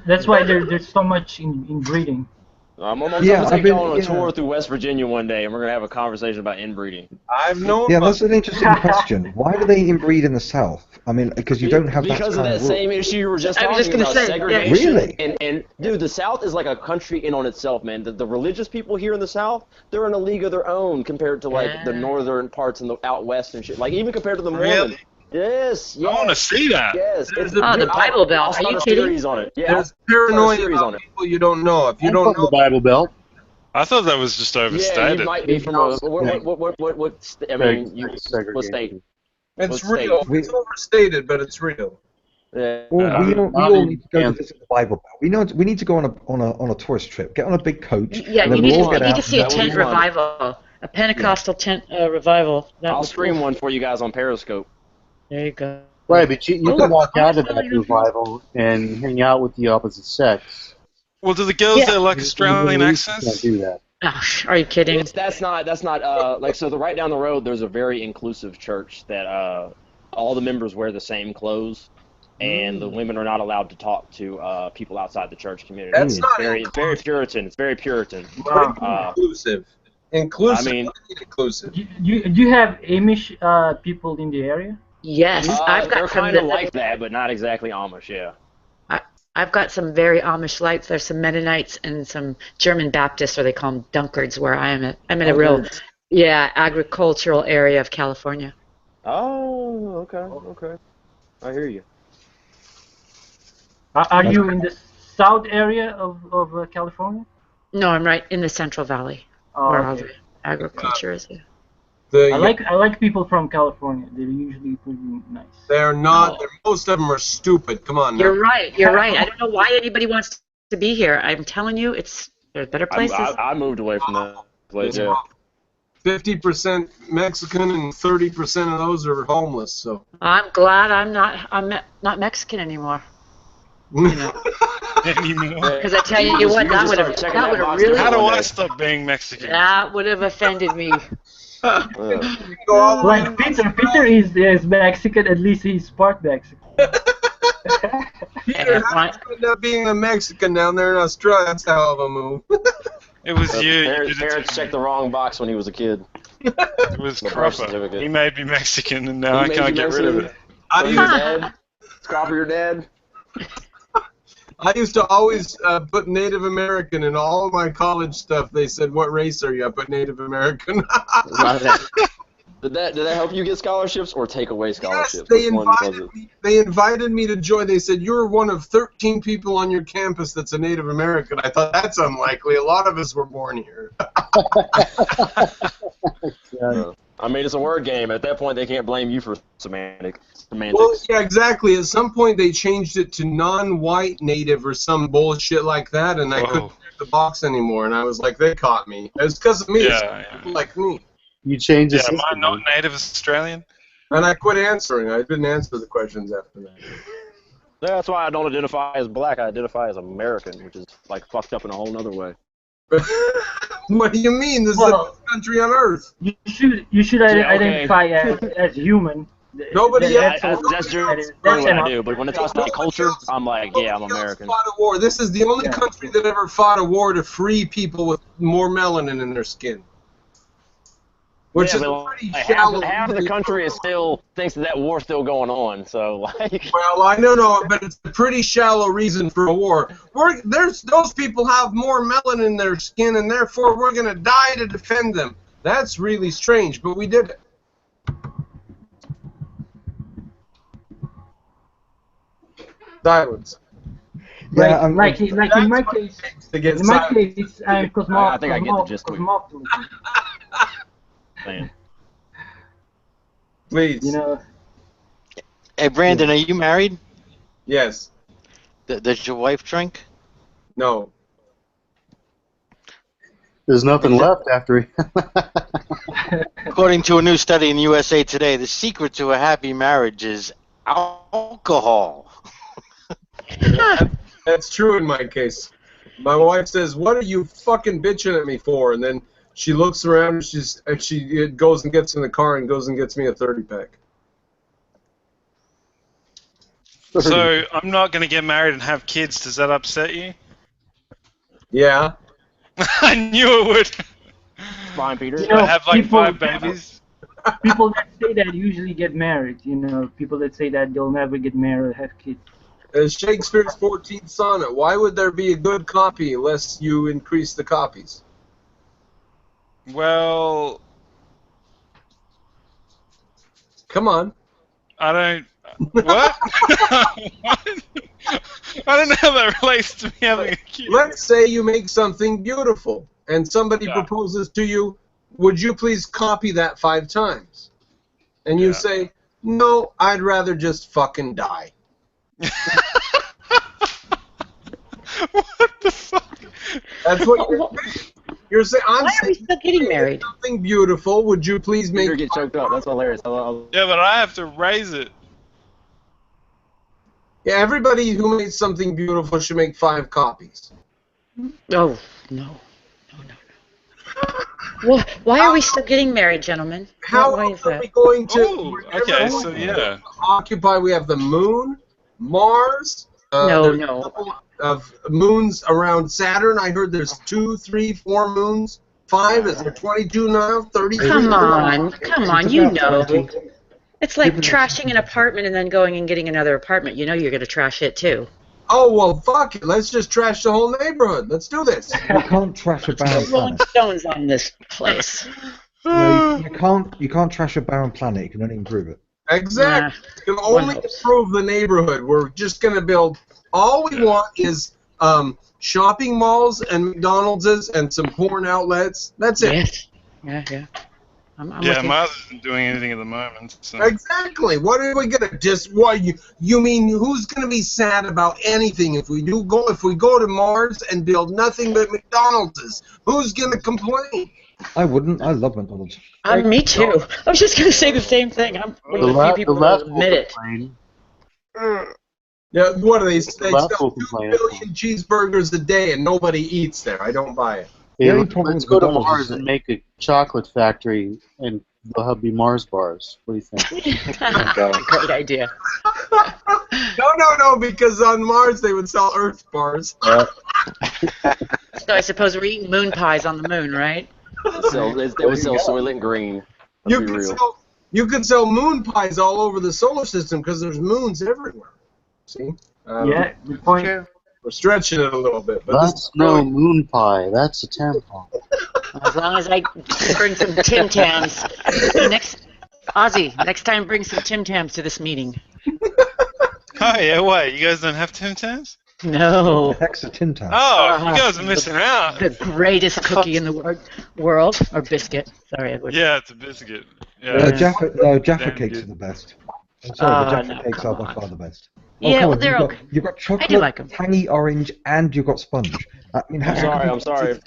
that's why there's so much inbreeding. I'm going to take y'all on a tour through West Virginia one day, and we're going to have a conversation about inbreeding. I've known. Yeah, that's an interesting question. Why do they inbreed in the South? I mean, because you don't have because that of that same issue you were just talking about, segregation. Really? And dude, the South is like a country in on itself, man. The religious people here in the South, they're in a league of their own compared to like the northern parts and the out west and shit. Like even compared to the Mormons. Really? Yes. I want to see that. Yes. The Bible Belt. Are you kidding? Series on it. Yeah. There's paranoia about people you don't know. If you don't know the Bible Belt. I thought that was just overstated. Yeah, you might be from a what state? It's real. It's overstated, but it's real. Yeah. Well, we all need to go to visit the Bible Belt. We need to go on a tourist trip. Get on a big coach. Yeah, you need to see a tent revival, a Pentecostal tent revival. I'll stream one for you guys on Periscope. There you go. Right, but you can walk out of that revival and hang out with the opposite sex. Well, do the girls there like Australian accents? Can't do that. Oh, are you kidding? That's not like so. Right down the road, there's a very inclusive church that all the members wear the same clothes, and the women are not allowed to talk to people outside the church community. That's not very Puritan. It's very Puritan. Inclusive. Inclusive. I mean, inclusive. You have Amish people in the area? Yes, I've got they're kind of like that, but not exactly Amish. Yeah. I've got some very Amish lights. There's some Mennonites and some German Baptists, or they call them Dunkards, where I am. I'm in a real, agricultural area of California. Oh, okay. I hear you. Are you in the south area of California? No, I'm right in the Central Valley, where all the agriculture is. I like people from California. They're usually pretty nice. They're not. Most of them are stupid. Come on. You're right. I don't know why anybody wants to be here. I'm telling you, there's better places. I moved away from that place. Yeah. 50% Mexican and 30% of those are homeless. So I'm glad I'm not Mexican anymore. You know. Because I tell you what, that would have really. How do I stop being Mexican? That would have offended me. Like Peter is Mexican. At least he's part Mexican. Peter has to end up being a Mexican down there in Australia. That's how of a move. It was you. Parents checked the wrong box when he was a kid. It was Cropper. He made me Mexican, and now I can't get rid of it. Cropper, your dad. I used to always put Native American in all of my college stuff. They said, "What race are you?" I put Native American. Did that help you get scholarships or take away scholarships? Yes, they invited me to join. They said, "You're one of 13 people on your campus that's a Native American." I thought, that's unlikely. A lot of us were born here. I mean, it's a word game. At that point, they can't blame you for semantics. Well, yeah, exactly. At some point, they changed it to non-white native or some bullshit like that, and I couldn't check the box anymore. And I was like, they caught me. It was because of me. It's people like me. You changed the system. Am I not native Australian? And I quit answering. I didn't answer the questions after that. That's why I don't identify as black. I identify as American, which is like fucked up in a whole other way. What do you mean? This is the best country on earth. You should identify as human. Nobody that's what I do. But when it talks about culture, I'm like, yeah, I'm American. Fought a war. This is the only country that ever fought a war to free people with more melanin in their skin. Which yeah, is but pretty like shallow. half of the country is still thinks that war's still going on. So like, Well, I don't know, but it's a pretty shallow reason for a war. Those people have more melanin in their skin, and therefore we're going to die to defend them. That's really strange, but we did it. Silence. Yeah, like in my case, I'm I think I get the gist of it. cosmopolitan. Man. Please. You know. Hey, Brandon, are you married? Yes. Does your wife drink? No. There's nothing left after he... According to a new study in USA Today, the secret to a happy marriage is alcohol. That's true in my case. My wife says, "What are you fucking bitching at me for?" And then she looks around and she goes and gets in the car and goes and gets me a 30-pack. So I'm not going to get married and have kids. Does that upset you? Yeah. I knew it would. Fine, Peter. You know, I have like 5 babies. People that say that usually get married. You know, people that say that they'll never get married or have kids. Shakespeare's 14th sonnet. Why would there be a good copy unless you increase the copies? Well, come on. I don't. What? What? I don't know how that relates to me having a kid. Let's say you make something beautiful, and somebody proposes to you, "Would you please copy that 5 times?" And you say, "No, I'd rather just fucking die." What the fuck? That's what you're saying. Why are we still getting married? Something beautiful. Would you please make? Peter get choked up. That's hilarious. Yeah, but I have to raise it. Yeah, everybody who makes something beautiful should make 5 copies. Oh, no. Well, why are we still getting married, gentlemen? Why is are that? we going to? Oh, okay, so yeah. Occupy. We have the moon, Mars. No. A couple of moons around Saturn. I heard there's 2, 3, 4 moons. 5. Is there 22 now? 30? Come on, you know. It's like trashing an apartment and then going and getting another apartment. You know you're going to trash it too. Oh, well, fuck it. Let's just trash the whole neighborhood. Let's do this. You can't trash a barren Rolling planet. Stones on this place. No, you can't trash a barren planet. You can only improve it. Exactly. You can only improve the neighborhood. We're just going to build. All we want is shopping malls and McDonald's and some porn outlets. That's it. Yes. Yeah. I'm Mars isn't doing anything at the moment. So. Exactly. What are we gonna What you mean? Who's gonna be sad about anything if we go to Mars and build nothing but McDonald's? Who's gonna complain? I wouldn't. I love McDonald's. Me too. I was just gonna say the same thing. I'm one of the few people that will admit it. Yeah. What are they? They sell 2 billion cheeseburgers a day and nobody eats there. I don't buy it. Hey, let's go to Mars and make a chocolate factory, and there'll be Mars bars. What do you think? Great idea. No, because on Mars they would sell Earth bars. So I suppose we're eating moon pies on the moon, right? They would sell Soylent Green. You could sell moon pies all over the solar system because there's moons everywhere. See? Yeah, good point. We're stretching it a little bit. But that's no moon pie. That's a tampon. As long as I bring some Tim Tams. Ozzy, next time bring some Tim Tams to this meeting. Oh, yeah, what? You guys don't have Tim Tams? No. Hex of Tim Tams. Oh, you guys are missing out. The greatest cookie in the world. Or biscuit. Sorry, Edward. Yeah, it's a biscuit. Yeah. Jaffa cakes are the best. I'm sorry, the Jaffa cakes are by far the best. Yeah, well, they're okay. You've got chocolate, I do like them. tangy orange, and you've got sponge. I mean, I'm sorry.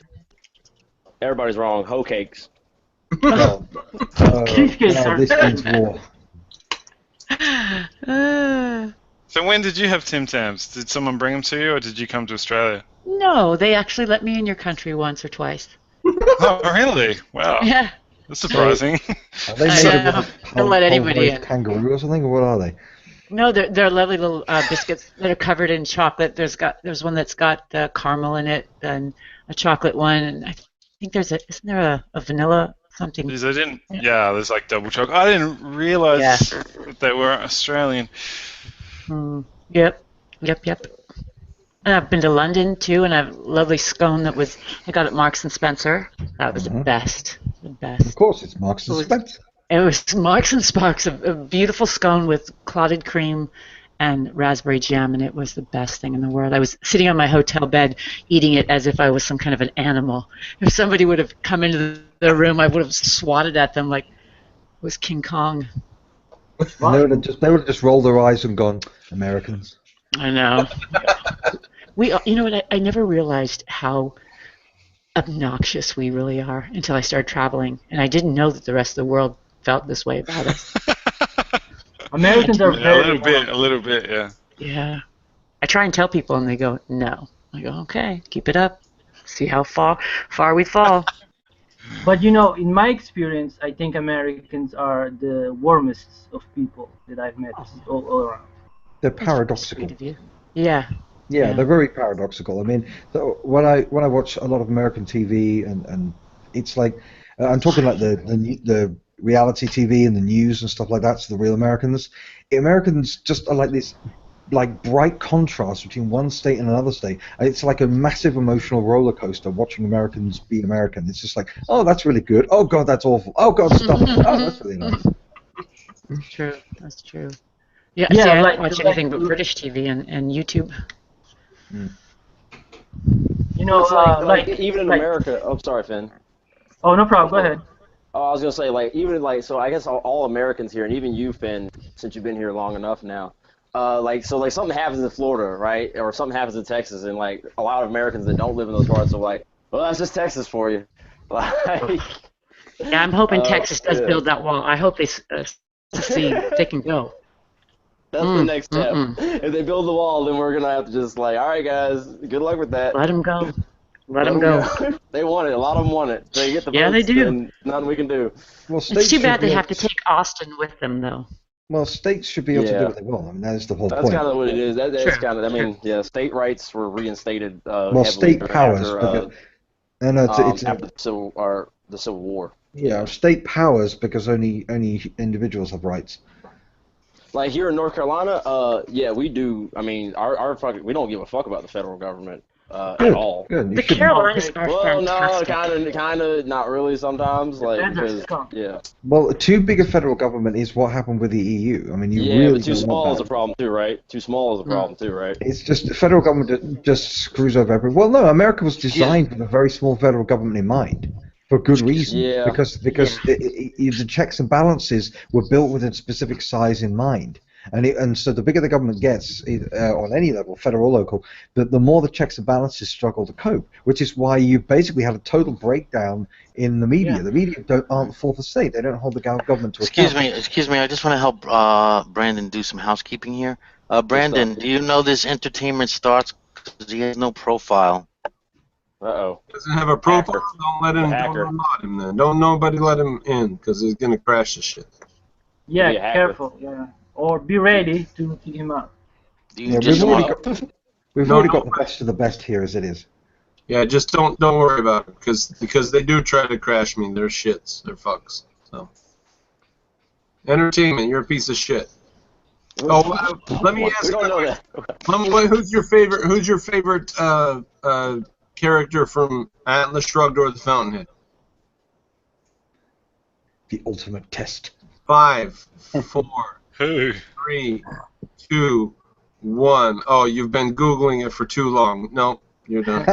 Everybody's wrong. Hoe cakes. Now this means war. So when did you have Tim Tams? Did someone bring them to you, or did you come to Australia? No, they actually let me in your country once or twice. Oh, really? Wow. Yeah. That's surprising. Are they made of don't let anybody in. Kangaroo or something, or what are they? No, they're lovely little biscuits that are covered in chocolate. There's one that's got caramel in it, and a chocolate one, and I think isn't there a vanilla something. Because I didn't. Yeah, there's like double chocolate. I didn't realize that they were Australian. Yep. And I've been to London too, and I have a lovely scone that I got at Marks and Spencer. That was the best. Of course, it's Marks and Spencer. It was Marks and Sparks, a beautiful scone with clotted cream and raspberry jam, and it was the best thing in the world. I was sitting on my hotel bed eating it as if I was some kind of an animal. If somebody would have come into the room, I would have swatted at them like it was King Kong. And they would have just rolled their eyes and gone, Americans. I know. You know what? I never realized how obnoxious we really are until I started traveling, and I didn't know that the rest of the world felt this way about us. Americans are very a little bit, yeah. Yeah. I try and tell people, and they go, no. I go, okay, keep it up. See how far we fall. But you know, in my experience, I think Americans are the warmest of people that I've met all around. They're paradoxical. Yeah. Yeah, they're very paradoxical. I mean, so when I watch a lot of American TV, and it's like I'm talking like the reality TV and the news and stuff like that. So the real Americans, Americans just are like this, like bright contrast between one state and another state. It's like a massive emotional roller coaster watching Americans be American. It's just like, oh, that's really good. Oh God, that's awful. Oh God, stop it. Oh, that's really nice. That's true. Yeah, see, I don't watch anything but British TV and YouTube. You know, like even in America. Oh, sorry, Finn. Oh, no problem. Go ahead. Oh, I was gonna say, like, even like, so I guess all Americans here, and even you, Finn, since you've been here long enough now, like something happens in Florida, right, or something happens in Texas, and like a lot of Americans that don't live in those parts are like, well, that's just Texas for you. Like, yeah, I'm hoping Texas does build that wall. I hope they see they can go. That's the next step. If they build the wall, then we're gonna have to just like, all right, guys, good luck with that. Let them go. Let them go. They want it. A lot of them want it. They get the votes, they do. And nothing we can do. Well, it's too bad they have to take Austin with them, though. Well, states should be able to do what they want. I mean, that is the whole point. That's kind of what it is. That's kind of. I mean, yeah, state rights were reinstated. Well, state powers. After the Civil War. Yeah, state powers because only individuals have rights. Like here in North Carolina, yeah, we do. I mean, we don't give a fuck about the federal government at all. Good. The Carolinas are fantastic. No, kind of, not really sometimes. Like because, yeah. Well, too big a federal government is what happened with the EU. I mean, but too small is a problem too, right? Too small is a problem too, right? It's just the federal government just screws over everything. Well, no, America was designed with a very small federal government in mind. For good reason, because the checks and balances were built with a specific size in mind, and so the bigger the government gets on any level, federal or local, the more the checks and balances struggle to cope. Which is why you basically had a total breakdown in the media. The media aren't the fourth estate; they don't hold the government to account. Excuse me. I just want to help Brandon do some housekeeping here. Brandon, do you know this entertainment starts because he has no profile? Uh-oh. Doesn't have a profile. Don't mod him then. Don't nobody let him in because he's gonna crash the shit. Yeah, careful. Yeah, or be ready to kick him out. We've already got the best of the best here as it is. Yeah, just don't worry about it because they do try to crash me. They're shits. They're fucks. So entertainment, you're a piece of shit. Oh, let me ask you. Who's your favorite character from Atlas Shrugged or The Fountainhead? The ultimate test. 5, 4, 3, 2, 1. Oh, you've been Googling it for too long. No, you're done.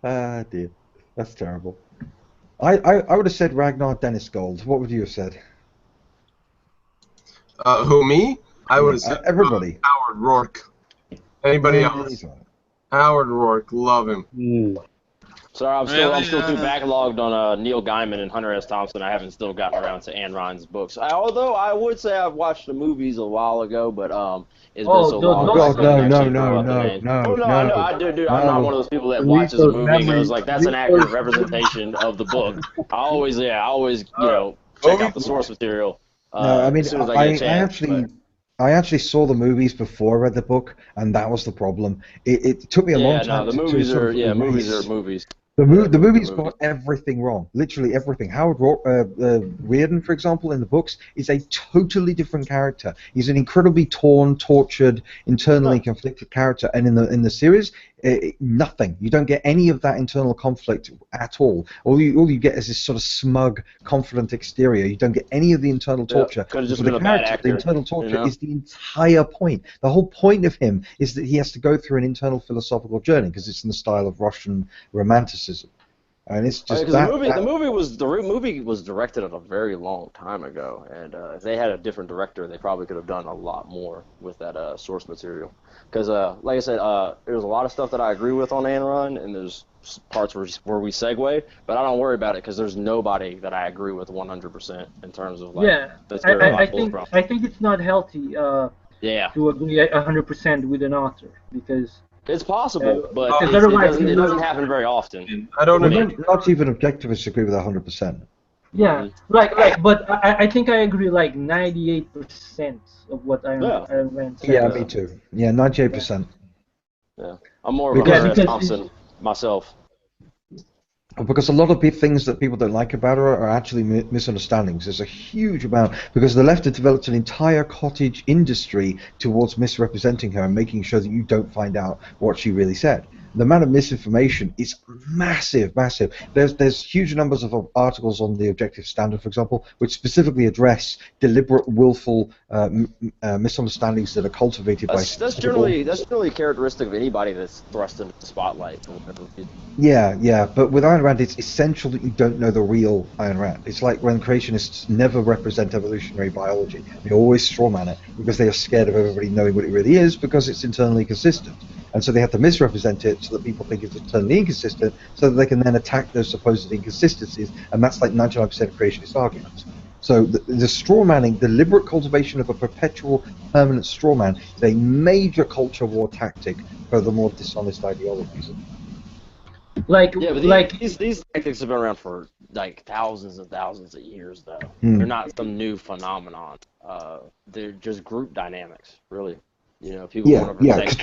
Ah, dear. That's terrible. I would have said Ragnar Dennis Gold. What would you have said? Who, me? I would have said everybody. Howard Rourke. Anybody else? Howard Rourke, love him. Sorry, I'm still too backlogged on Neil Gaiman and Hunter S. Thompson. I haven't still gotten around to Ayn Rand's books. Although I would say I've watched the movies a while ago, but it's been so long. Oh God, no! Dude, I'm not one of those people that watches a movie and goes like, "That's an accurate representation of the book." I always check out the source material. No, I mean, as soon as I get a chance, I actually saw the movies before I read the book, and that was the problem. It took me a long time. The movies are movies. The movie's got everything wrong, literally everything. Howard Reardon, for example, in the books, is a totally different character. He's an incredibly torn, tortured, internally conflicted character, and in the series, nothing. You don't get any of that internal conflict at all. All you get is this sort of smug, confident exterior. You don't get any of the internal torture. Could have just been a bad actor. The internal torture is the entire point. The whole point of him is that he has to go through an internal philosophical journey because it's in the style of Russian romanticism. And it's just the movie was directed at a very long time ago, and if they had a different director, they probably could have done a lot more with that source material. Because, like I said, there's a lot of stuff that I agree with on Ayn Rand, and there's parts where we segue, but I don't worry about it because there's nobody that I agree with 100% in terms of like. Yeah, I think it's not healthy. To agree 100% with an author because. It's possible, but it doesn't happen very often. I don't know. Not even objectivists agree with 100%. Yeah, but I think I agree like 98% of what Ayn Rand said. Yeah, me too. Yeah, 98%. Yeah, I'm more of a Hunter S. Thompson myself. Because a lot of things that people don't like about her are actually misunderstandings. There's a huge amount, because the left have developed an entire cottage industry towards misrepresenting her and making sure that you don't find out what she really said. The amount of misinformation is massive, massive. There's huge numbers of articles on the Objective Standard, for example, which specifically address deliberate, willful misunderstandings that are cultivated by. That's generally characteristic of anybody that's thrust into the spotlight. Yeah, but with Ayn Rand, it's essential that you don't know the real Ayn Rand. It's like when creationists never represent evolutionary biology. They always strawman it because they are scared of everybody knowing what it really is because it's internally consistent. And so they have to misrepresent it so that people think it's internally inconsistent, so that they can then attack those supposed inconsistencies, and that's like 99% of creationist arguments. So the straw manning, deliberate cultivation of a perpetual, permanent straw man, is a major culture war tactic for the more dishonest ideologies. These tactics have been around for like thousands and thousands of years, though. They're not some new phenomenon. They're just group dynamics, really. You know, people want to protect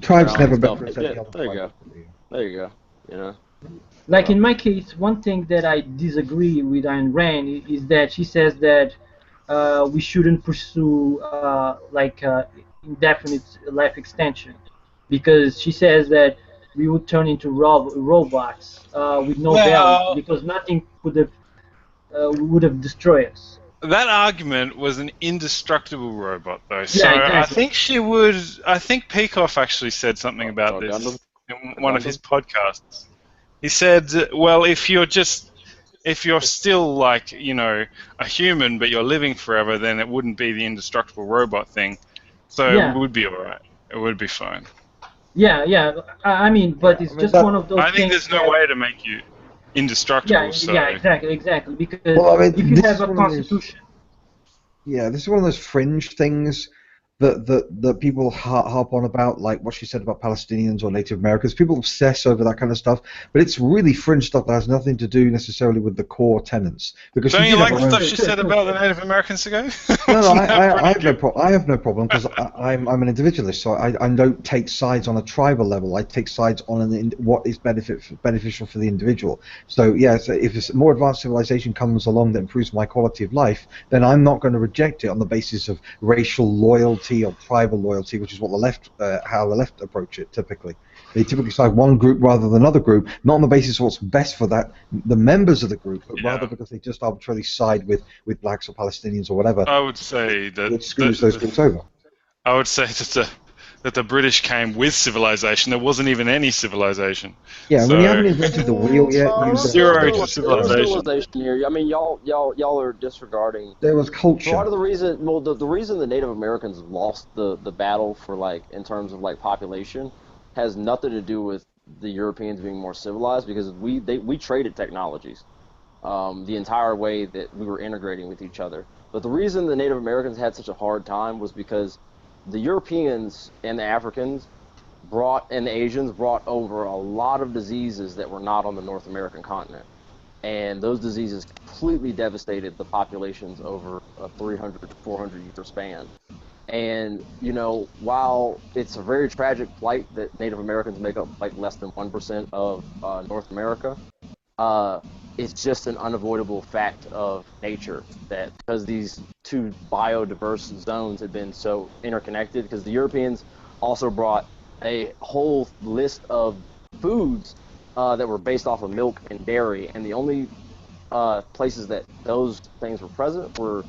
tribes never been There you go. You know. Like in my case, one thing that I disagree with Ayn Rand is that she says that we shouldn't pursue indefinite life extension because she says that we would turn into robots with no value because nothing would have destroyed us. That argument was an indestructible robot, though. So exactly. I think Peikoff actually said something about this in one of his podcasts. He said, well, if you're still like, you know, a human but you're living forever, then it wouldn't be the indestructible robot thing. So it would be all right. It would be fine. Yeah. I mean, but it's just one of those things. I think there's no way to make you indestructible. Yeah, exactly. Because if you have a constitution. Yeah, this is one of those fringe things that people harp on about, like what she said about Palestinians or Native Americans. People obsess over that kind of stuff, but it's really fringe stuff that has nothing to do necessarily with the core tenets. Because don't you like the stuff she said about the Native Americans ago? No, I have no problem because I'm an individualist, so I don't take sides on a tribal level. I take sides on what is beneficial for the individual. So if a more advanced civilization comes along that improves my quality of life, then I'm not going to reject it on the basis of racial loyalty or tribal loyalty, which is what how the left approach it typically. They typically side one group rather than another group, not on the basis of what's best for the members of the group, but rather because they just arbitrarily side with blacks or Palestinians or whatever. I would say that it screws those groups over. I would say that the British came with civilization. There wasn't even any civilization. Yeah, when you haven't invented the wheel yet, zero to civilization. Here. I mean, y'all are disregarding. There was culture. Part of the reason, the reason the Native Americans lost the battle for in terms of population, has nothing to do with the Europeans being more civilized, because we traded technologies, the entire way that we were integrating with each other. But the reason the Native Americans had such a hard time was because the Europeans and the Africans and the Asians brought over a lot of diseases that were not on the North American continent. And those diseases completely devastated the populations over a 300 to 400 year span. And you know, while it's a very tragic plight that Native Americans make up like less than 1% of North America, it's just an unavoidable fact of nature that because these two biodiverse zones have been so interconnected, because the Europeans also brought a whole list of foods that were based off of milk and dairy, and the only places that those things were present were,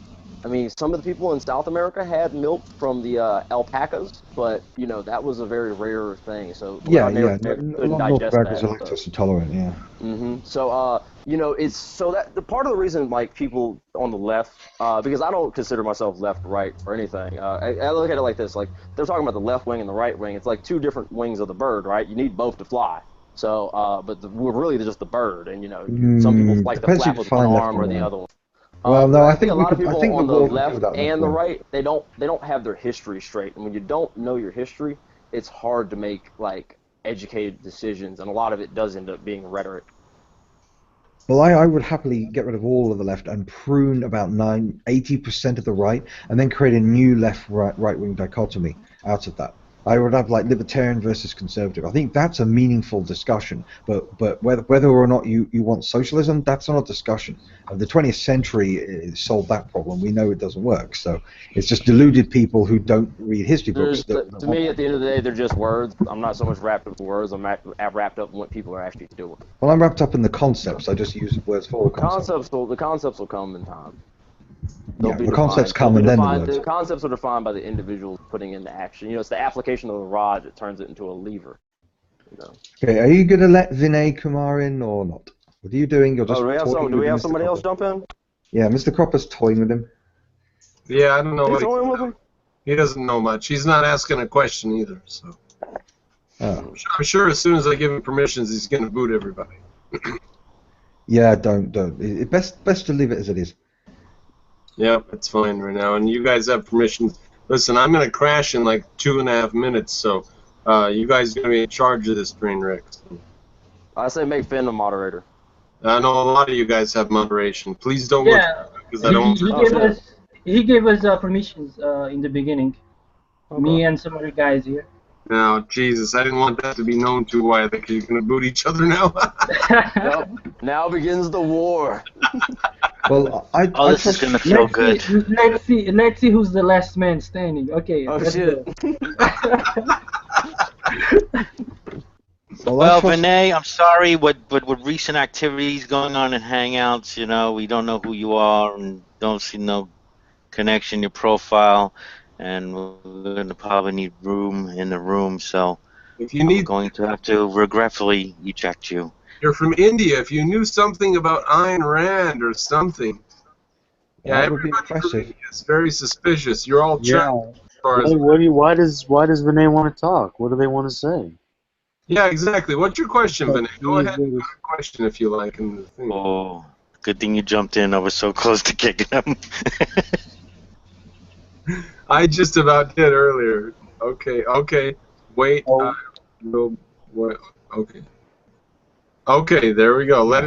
I mean, some of the people in South America had milk from the alpacas, but you know that was a very rare thing. So Yeah, Native yeah. Americans A couldn't lot of North digest Americans that. are lactose intolerant. Yeah. So you know, it's so that the part of the reason like people on the left, because I don't consider myself left, right, or anything. I look at it like this: like they're talking about the left wing and the right wing. It's like two different wings of the bird, right? You need both to fly. So, but we're really just the bird, and you know, some people like to flap with one arm or the other one. Well, no, I think a lot of I people think on the we'll left do that and the right, they don't have their history straight, and when you don't know your history, it's hard to make like educated decisions, and a lot of it does end up being rhetoric. Well, I would happily get rid of all of the left and prune about 80% of the right, and then create a new left-right-wing dichotomy out of that. I would have like libertarian versus conservative. I think that's a meaningful discussion. But whether or not you want socialism, that's not a discussion. The 20th century solved that problem. We know it doesn't work. So it's just deluded people who don't read history books. To me, at the end of the day, they're just words. I'm not so much wrapped up in words. I'm wrapped up in what people are actually doing. Well, I'm wrapped up in the concepts. I just use words for the concepts. The concepts will come in time. Yeah, the concepts come and then the words. The concepts are defined by the individuals putting into action. You know, it's the application of the rod that turns it into a lever. You know. Okay, are you going to let Vinay Kumar in or not? What are you doing? You're just do we have somebody else jump in? Yeah, Mr. Cropper's toying with him. Yeah, I don't know He's toying with him? He doesn't know much. He's not asking a question either. So Oh. I'm sure as soon as I give him permissions, he's going to boot everybody. Yeah, don't. Best to leave it as it is. Yep, it's fine right now. And you guys have permissions. Listen, I'm going to crash in like 2.5 minutes, so you guys are going to be in charge of this train wreck. So. I say make Finn the moderator. I know a lot of you guys have moderation. Please don't look at me because I don't. He gave us permissions in the beginning. Okay. Me and some other guys here. No, Jesus, I didn't want that to be known too wide. Like you're going to boot each other now. Yep. Now begins the war. Well, this is gonna feel good. Let's see who's the last man standing. Okay. Oh shit. Well, Vinay, I'm sorry. With recent activities going on in Hangouts, you know, we don't know who you are and don't see no connection in your profile, and we're gonna probably need room in the room. So I'm going to have to regretfully eject you. You're from India. If you knew something about Ayn Rand or something. Yeah, that would be impressive. It's very suspicious. You're all trapped. Why does Vinay want to talk? What do they want to say? Yeah, exactly. What's your question, Vinay? Go ahead and ask a question if you like. In the thing. Oh, good thing you jumped in. I was so close to kicking him. I just about did earlier. Okay. Wait. Okay. Okay, there we go. Let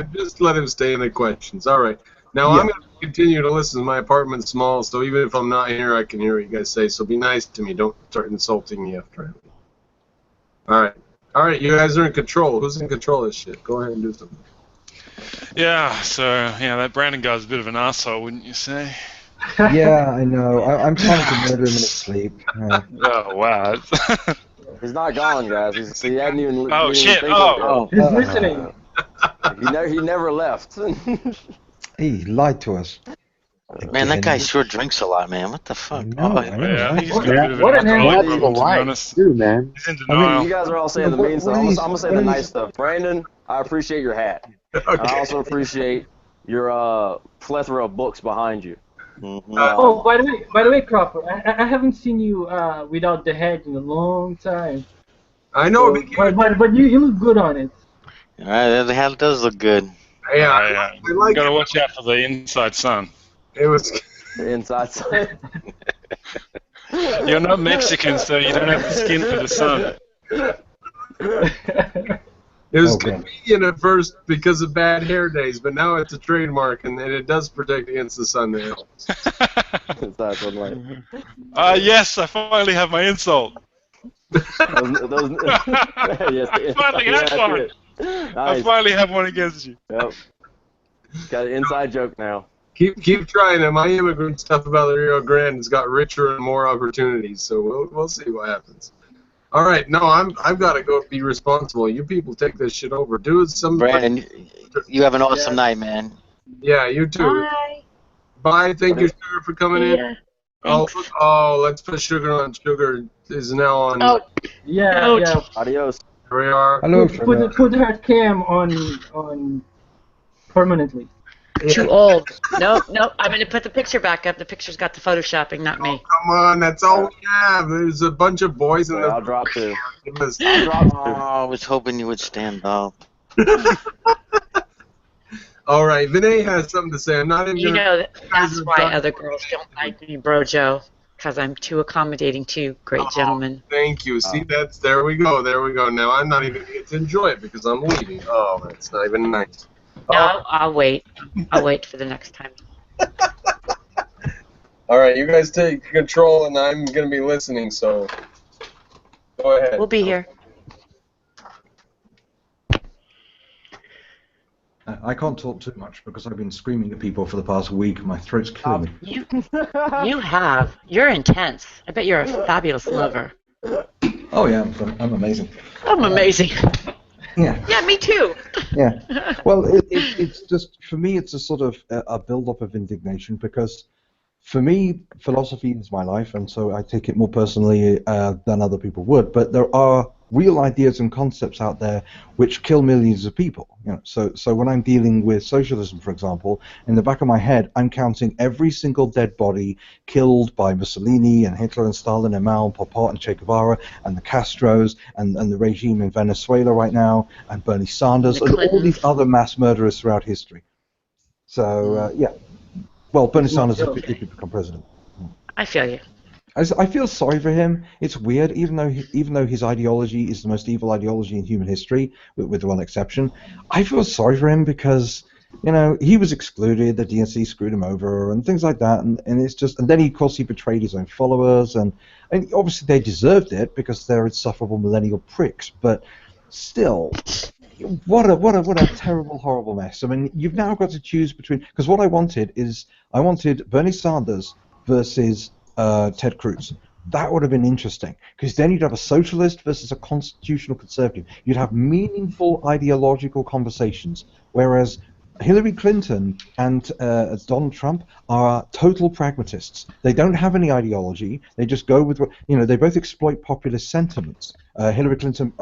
him stay in the questions. All right. Now I'm going to continue to listen. My apartment's small, so even if I'm not here, I can hear what you guys say. So be nice to me. Don't start insulting me after I. All right. You guys are in control. Who's in control of this shit? Go ahead and do something. Yeah. So that Brandon guy's a bit of an asshole, wouldn't you say? Yeah, I know. I'm trying to murder him in his sleep. Oh wow. He's not gone, guys. He hadn't even. Oh shit! He's listening. He never left. He lied to us. Man, that guy sure drinks a lot, man. What the fuck? Yeah, he's got a bit of an alcohol problem, to be honest. Dude, man. He's in denial. You guys are all saying the mean stuff. I'm gonna say the nice stuff. Brandon, I appreciate your hat. Okay. I also appreciate your plethora of books behind you. Mm-hmm. By the way, Cropper, I haven't seen you without the hat in a long time. I know, but you look good on it. The hat does look good. Yeah, I like gotta watch out for the inside sun. It was the inside sun. You're not Mexican, so you don't have the skin for the sun. It was convenient at first because of bad hair days, but now it's a trademark, and it does protect against the sun. There. Yes, I finally have my insult. Yes, I finally had one. Nice. I finally have one against you. Yep. Got an inside joke now. Keep trying it. My immigrant stuff about the Rio Grande has got richer and more opportunities, so we'll see what happens. All right, no, I've got to go be responsible. You people take this shit over. Do it some. Brandon, you have an awesome night, man. Yeah, you too. Bye. Bye. Thank you, Sugar, for coming in. Oh, let's put Sugar on. Sugar is now on. Oh, yeah. Adios. Here we are. Hello. Put her cam on permanently. Too old. Nope. I'm going to put the picture back up. The picture's got the photoshopping, not me. Come on, that's all we have. There's a bunch of boys in the. I'll drop two. I was hoping you would stand up. All right, Vinay has something to say. I'm not even. You know, that's why other girls don't like me, bro, Joe. Because I'm too accommodating to great gentlemen. Thank you. See, there we go. Now I'm not even going to get to enjoy it because I'm leaving. Oh, that's not even nice. No, I'll wait. I'll wait for the next time. All right, you guys take control, and I'm going to be listening, so go ahead. We'll be here. I can't talk too much because I've been screaming at people for the past week. My throat's killing me. You're intense. I bet you're a fabulous lover. Oh yeah, I'm amazing. I'm amazing. Yeah. Yeah, me too. Yeah. Well, it's just, for me, it's a sort of a build-up of indignation because, for me, philosophy is my life, and so I take it more personally than other people would. But there are real ideas and concepts out there which kill millions of people. You know, so when I'm dealing with socialism, for example, in the back of my head, I'm counting every single dead body killed by Mussolini and Hitler and Stalin and Mao and Pol Pot and Che Guevara and the Castros and the regime in Venezuela right now and Bernie Sanders and all these other mass murderers throughout history. So, yeah. Well, Bernie Sanders if he become president. I feel you. I feel sorry for him. It's weird, even though his ideology is the most evil ideology in human history, with one exception. I feel sorry for him because, you know, he was excluded, the DNC screwed him over, and things like that. And it's just, and then of course he betrayed his own followers, and obviously they deserved it because they're insufferable millennial pricks. But still, what a terrible, horrible mess. I mean, you've now got to choose between, because what I wanted Bernie Sanders versus Ted Cruz. That would have been interesting, because then you'd have a socialist versus a constitutional conservative. You'd have meaningful ideological conversations, whereas Hillary Clinton and Donald Trump are total pragmatists. They don't have any ideology. They just go with what, you know, they both exploit populist sentiments. Hillary Clinton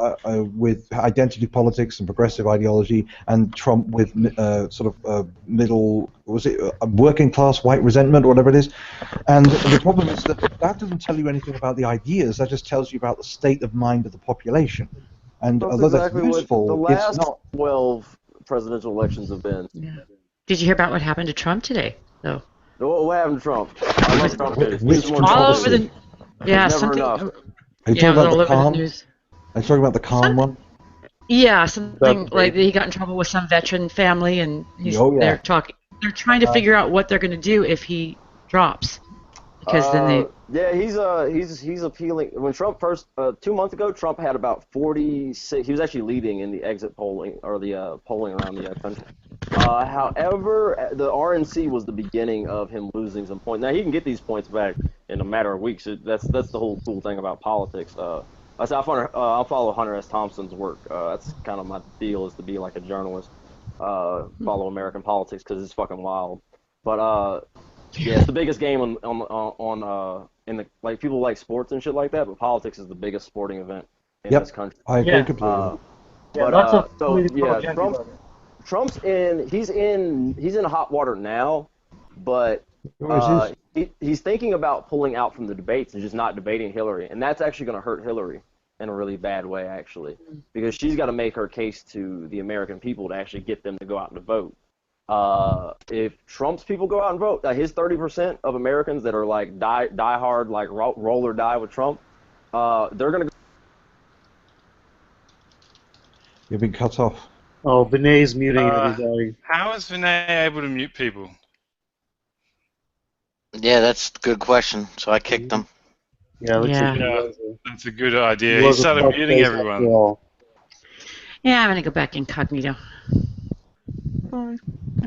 with identity politics and progressive ideology, and Trump with middle, working class white resentment or whatever it is. And the problem is that doesn't tell you anything about the ideas. That just tells you about the state of mind of the population. And although that's useful, it's not. 12 presidential elections have been. Yeah. Did you hear about what happened to Trump today, though? What happened to Trump? I love Trump. All over the. Yeah, something. Are you talking about the calm? Are you talking about the calm one? Yeah, something like he got in trouble with some veteran family, and they're talking. They're trying to figure out what they're going to do if he drops, because then they. Yeah, he's appealing. When Trump first 2 months ago, Trump had about 46. He was actually leading in the exit polling or the polling around the country. However, the RNC was the beginning of him losing some points. Now he can get these points back in a matter of weeks. That's the whole cool thing about politics. I follow Hunter S. Thompson's work. That's kind of my deal, is to be like a journalist, follow American politics because it's fucking wild. But yeah, it's the biggest game on in the, like, people like sports and shit like that, but politics is the biggest sporting event in this country. I agree completely. Trump's he's in hot water now, but he's thinking about pulling out from the debates and just not debating Hillary, and that's actually going to hurt Hillary in a really bad way, actually, because she's got to make her case to the American people to actually get them to go out and vote. If Trump's people go out and vote, his 30% of Americans that are like die hard, like roll or die with Trump, they're gonna. You've been cut off. Oh, Vinay's muting everybody. How is Vinay able to mute people? Yeah, that's a good question. So I kicked him. Yeah, looks like That's a good idea. He started muting everyone. Yeah, I'm gonna go back incognito. I'm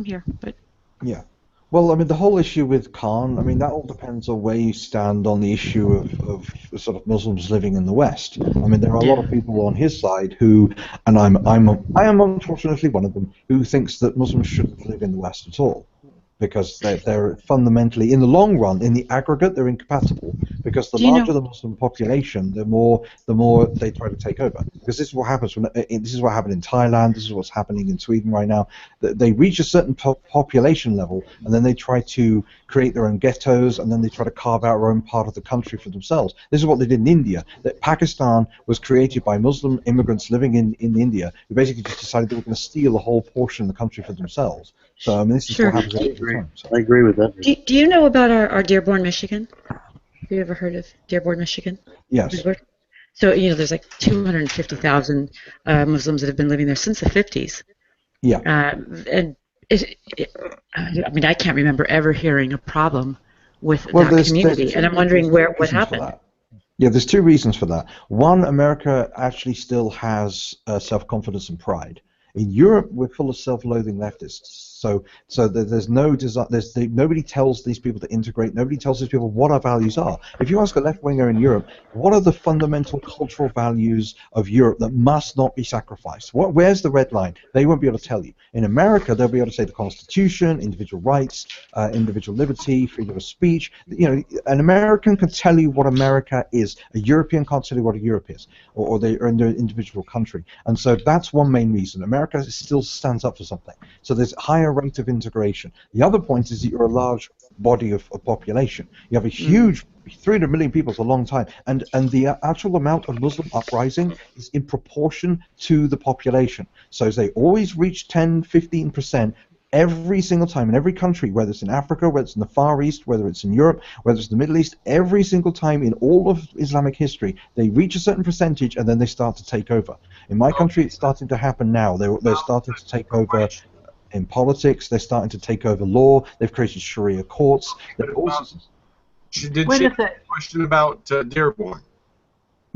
here, but yeah. Well, I mean, the whole issue with Khan, I mean, that all depends on where you stand on the issue of sort of Muslims living in the West. I mean, there are a lot of people on his side who, and I am unfortunately one of them, who thinks that Muslims shouldn't live in the West at all, because they're fundamentally, in the long run, in the aggregate, they're incompatible. Because the larger the Muslim population, the more they try to take over. Because this is what happens this is what happened in Thailand. This is what's happening in Sweden right now. They reach a certain population level, and then they try to create their own ghettos, and then they try to carve out their own part of the country for themselves. This is what they did in India. That Pakistan was created by Muslim immigrants living in India, who basically just decided they were going to steal a whole portion of the country for themselves. So I mean, this is what happens every time. So. I agree with that. Do you know about our Dearborn, Michigan? Have you ever heard of Dearborn, Michigan? Yes. So, there's like 250,000 Muslims that have been living there since the 50s. Yeah. And I mean, I can't remember ever hearing a problem with that community. And I'm wondering what happened. Yeah, there's two reasons for that. One, America actually still has self-confidence and pride. In Europe, we're full of self-loathing leftists. So there's no desire. Nobody tells these people to integrate. Nobody tells these people what our values are. If you ask a left-winger in Europe, what are the fundamental cultural values of Europe that must not be sacrificed? Where's the red line? They won't be able to tell you. In America, they'll be able to say the Constitution, individual rights, individual liberty, freedom of speech. An American can tell you what America is. A European can't tell you what a Europe is, or they're in their individual country. And so that's one main reason. America still stands up for something. So there's higher rate of integration. The other point is that you're a large body of population. You have a huge 300 million people is a long time, and the actual amount of Muslim uprising is in proportion to the population. So they always reach 10-15% every single time in every country, whether it's in Africa, whether it's in the Far East, whether it's in Europe, whether it's the Middle East, every single time in all of Islamic history, they reach a certain percentage and then they start to take over. In my country, it's starting to happen now. They're starting to take over in politics. They're starting to take over law. They've created Sharia courts. Did she have a question about Dearborn?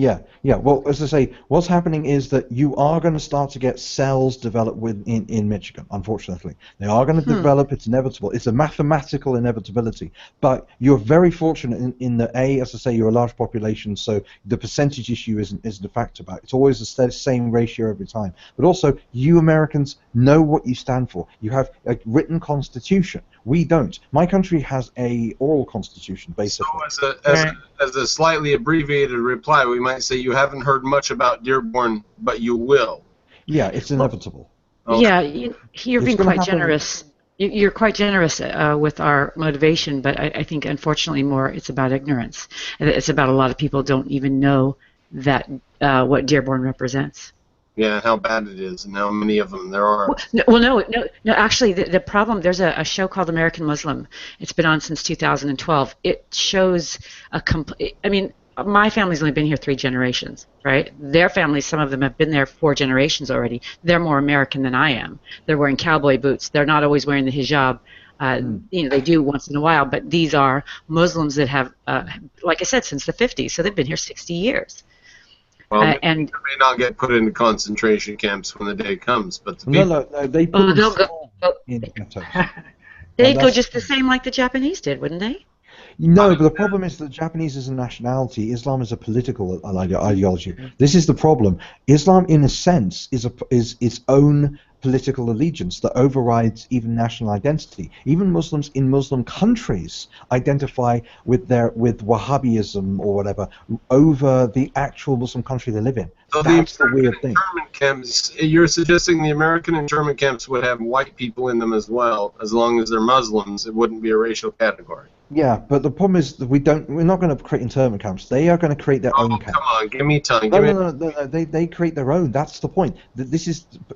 Yeah. Well, as I say, what's happening is that you are going to start to get cells develop in Michigan, unfortunately. They are going to develop, it's inevitable. It's a mathematical inevitability. But you're very fortunate in that, as I say, you're a large population, so the percentage issue isn't a factor about it. It's always the same ratio every time. But also, you Americans know what you stand for. You have a written constitution. We don't. My country has a oral constitution, basically. So as a slightly abbreviated reply, we might say you haven't heard much about Dearborn, but you will. Yeah, it's inevitable. Okay. Yeah, you're being quite generous. You're quite generous with our motivation, but I think, unfortunately, more it's about ignorance. It's about a lot of people don't even know that what Dearborn represents. Yeah, how bad it is, and how many of them there are. No. Actually, the problem, there's a show called American Muslim. It's been on since 2012. It shows I mean, my family's only been here 3 generations, right? Their families, some of them have been there 4 generations already. They're more American than I am. They're wearing cowboy boots. They're not always wearing the hijab. They do once in a while, but these are Muslims that have, like I said, since the 50s. So they've been here 60 years. Well, and they may not get put into concentration camps when the day comes, but the people... No, they put them in ghettos. They'd go just the same like the Japanese did, wouldn't they? No, but the problem is that Japanese is a nationality. Islam is a political ideology. This is the problem. Islam, in a sense, is its own political allegiance that overrides even national identity. Even Muslims in Muslim countries identify with Wahhabism or whatever over the actual Muslim country they live in. So that's the weird thing. Internment camps, you're suggesting the American internment camps would have white people in them as well, as long as they're Muslims. It wouldn't be a racial category. Yeah, but the problem is that we're not going to create internment camps. They are going to create their own camps. Come on, give me time. No. They create their own. That's the point.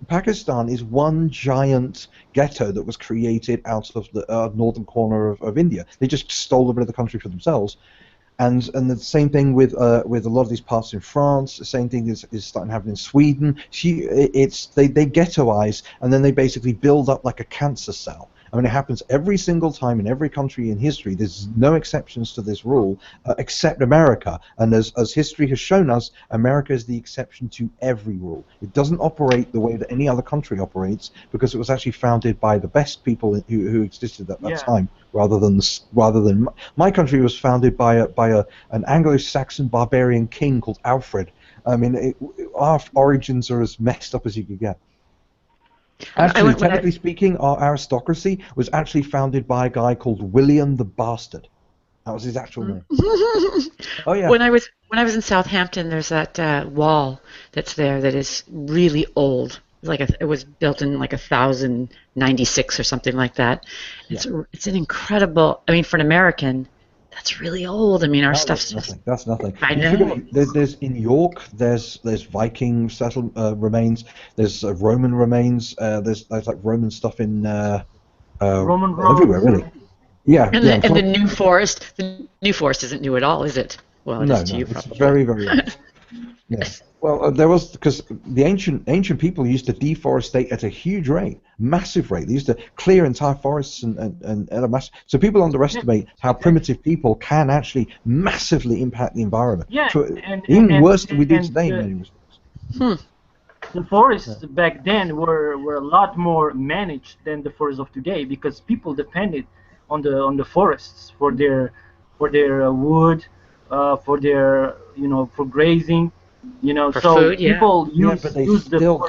Pakistan is one giant ghetto that was created out of the northern corner of India. They just stole a bit of the country for themselves. And the same thing with a lot of these parts in France. The same thing is starting to happen in Sweden. They ghettoize, and then they basically build up like a cancer cell. I mean, it happens every single time in every country in history. There's no exceptions to this rule, except America. And as history has shown us, America is the exception to every rule. It doesn't operate the way that any other country operates because it was actually founded by the best people who existed at that time, rather than my country was founded by an Anglo-Saxon barbarian king called Alfred. I mean, our origins are as messed up as you could get. Actually, technically speaking, our aristocracy was actually founded by a guy called William the Bastard. That was his actual name. Oh yeah. When I was in Southampton, there's that wall that's there that is really old. It was built in like 1096 or something like that. It's an incredible. I mean, for an American, that's really old. I mean, our stuff's nothing. That's nothing. I know. There's in York. There's Viking remains. There's Roman remains. There's like Roman stuff in Roman everywhere, really. Yeah. And the New Forest. The New Forest isn't new at all, is it? Well, it is to you, it's probably. very, very old. Yes. Well, there was, because the ancient people used to deforestate at a huge rate, massive rate. They used to clear entire forests and at a mass. So people underestimate how primitive people can actually massively impact the environment. Yeah, even worse than we do today in many respects. The forests back then were a lot more managed than the forests of today because people depended on the forests for their wood, for their for grazing. For so food, people but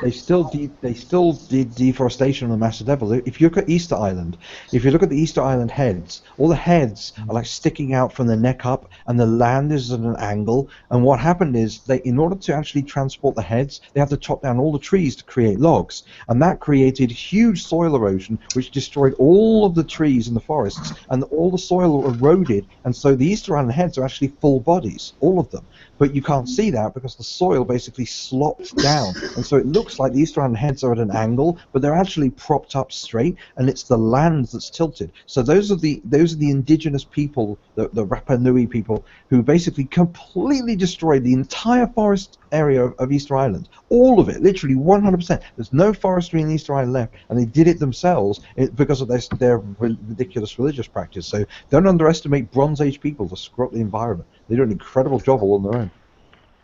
they still did deforestation on a massive level. If you look at Easter Island, if you look at the Easter Island heads, all the heads are like sticking out from the neck up, and the land is at an angle. And what happened is in order to actually transport the heads, they have to chop down all the trees to create logs, and that created huge soil erosion, which destroyed all of the trees in the forests, and all the soil eroded. And so the Easter Island heads are actually full bodies, all of them. But you can't see that because the soil basically slopped down, and so it looks like the Easter Island heads are at an angle, but they're actually propped up straight, and it's the land that's tilted. So those are the indigenous people, the Rapa Nui people, who basically completely destroyed the entire forest area of Easter Island, all of it, literally 100%. There's no forestry in Easter Island left, and they did it themselves because of their ridiculous religious practice. So don't underestimate Bronze Age people to screw up the environment. They do an incredible job all on their own.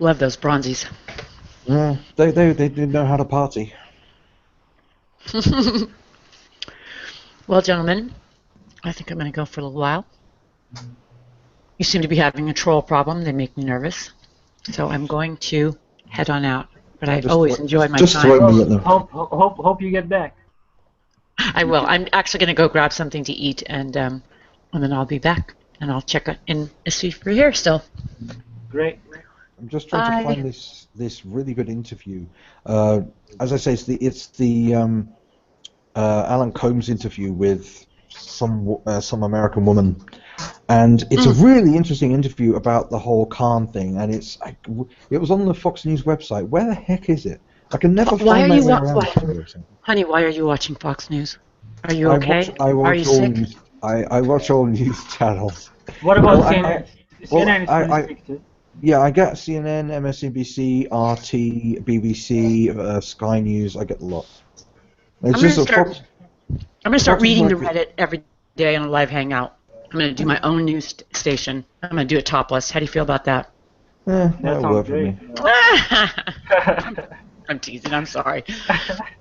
Love those bronzies. Yeah, they didn't know how to party. Well, gentlemen, I think I'm going to go for a little while. You seem to be having a troll problem. They make me nervous. So I'm going to head on out. But I always enjoy my time. Hope you get back. I will. I'm actually going to go grab something to eat, and then I'll be back. And I'll check in and see if you're here still. Great. I'm just trying to find this really good interview. As I say, it's the Alan Combs interview with some American woman, and it's a really interesting interview about the whole Khan thing. And it was on the Fox News website. Where the heck is it? I can never find my way around. Honey, why are you watching Fox News? Are you okay? Are you sick? I watch all news channels. What about CNN? CNN is pretty sick too. Yeah, I get CNN, MSNBC, RT, BBC, Sky News. I get a lot. I'm going to start reading the Reddit every day on a live Hangout. I'm going to do my own news station. I'm going to do it topless. How do you feel about that? That'll work for me. I'm teasing. I'm sorry.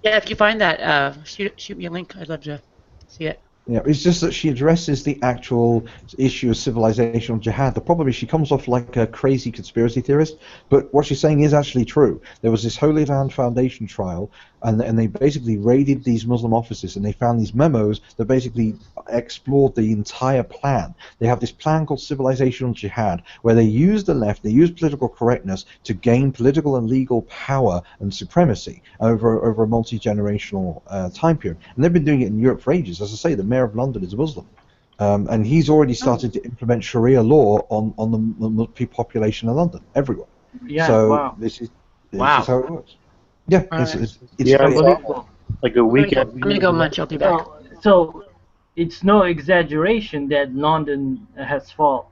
Yeah, if you find that, shoot me a link. I'd love to see it. Yeah, it's just that she addresses the actual issue of civilizational jihad. The problem is she comes off like a crazy conspiracy theorist, but what she's saying is actually true. There was this Holy Land Foundation trial, and they basically raided these Muslim offices, and they found these memos that basically explored the entire plan. They have this plan called civilizational jihad, where they use the left, they use political correctness to gain political and legal power and supremacy over a multi-generational time period. And they've been doing it in Europe for ages. As I say, the mayor of London is a Muslim. And he's already started to implement Sharia law on the population of London, everywhere. Yeah, so wow. This is how it works. Yeah, it's like a weekend. I'm gonna go munch. I'll be back. So it's no exaggeration that London has fallen.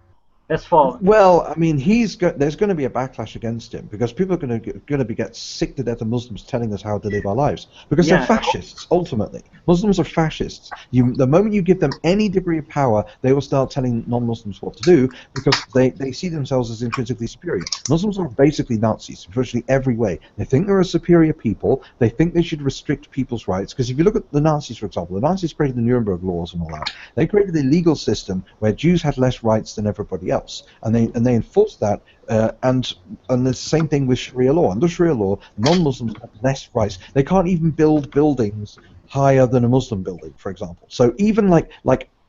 That's false. Well, I mean, there's going to be a backlash against him because people are going to get sick to death of Muslims telling us how to live our lives because they're fascists. Ultimately, Muslims are fascists. The moment you give them any degree of power, they will start telling non-Muslims what to do because they see themselves as intrinsically superior. Muslims are basically Nazis in virtually every way. They think they're a superior people. They think they should restrict people's rights because if you look at the Nazis, for example, the Nazis created the Nuremberg laws and all that. They created a legal system where Jews had less rights than everybody else. And they enforced that, and the same thing with Sharia law. Under Sharia law, non-Muslims have less rights. They can't even build buildings higher than a Muslim building, for example. So even like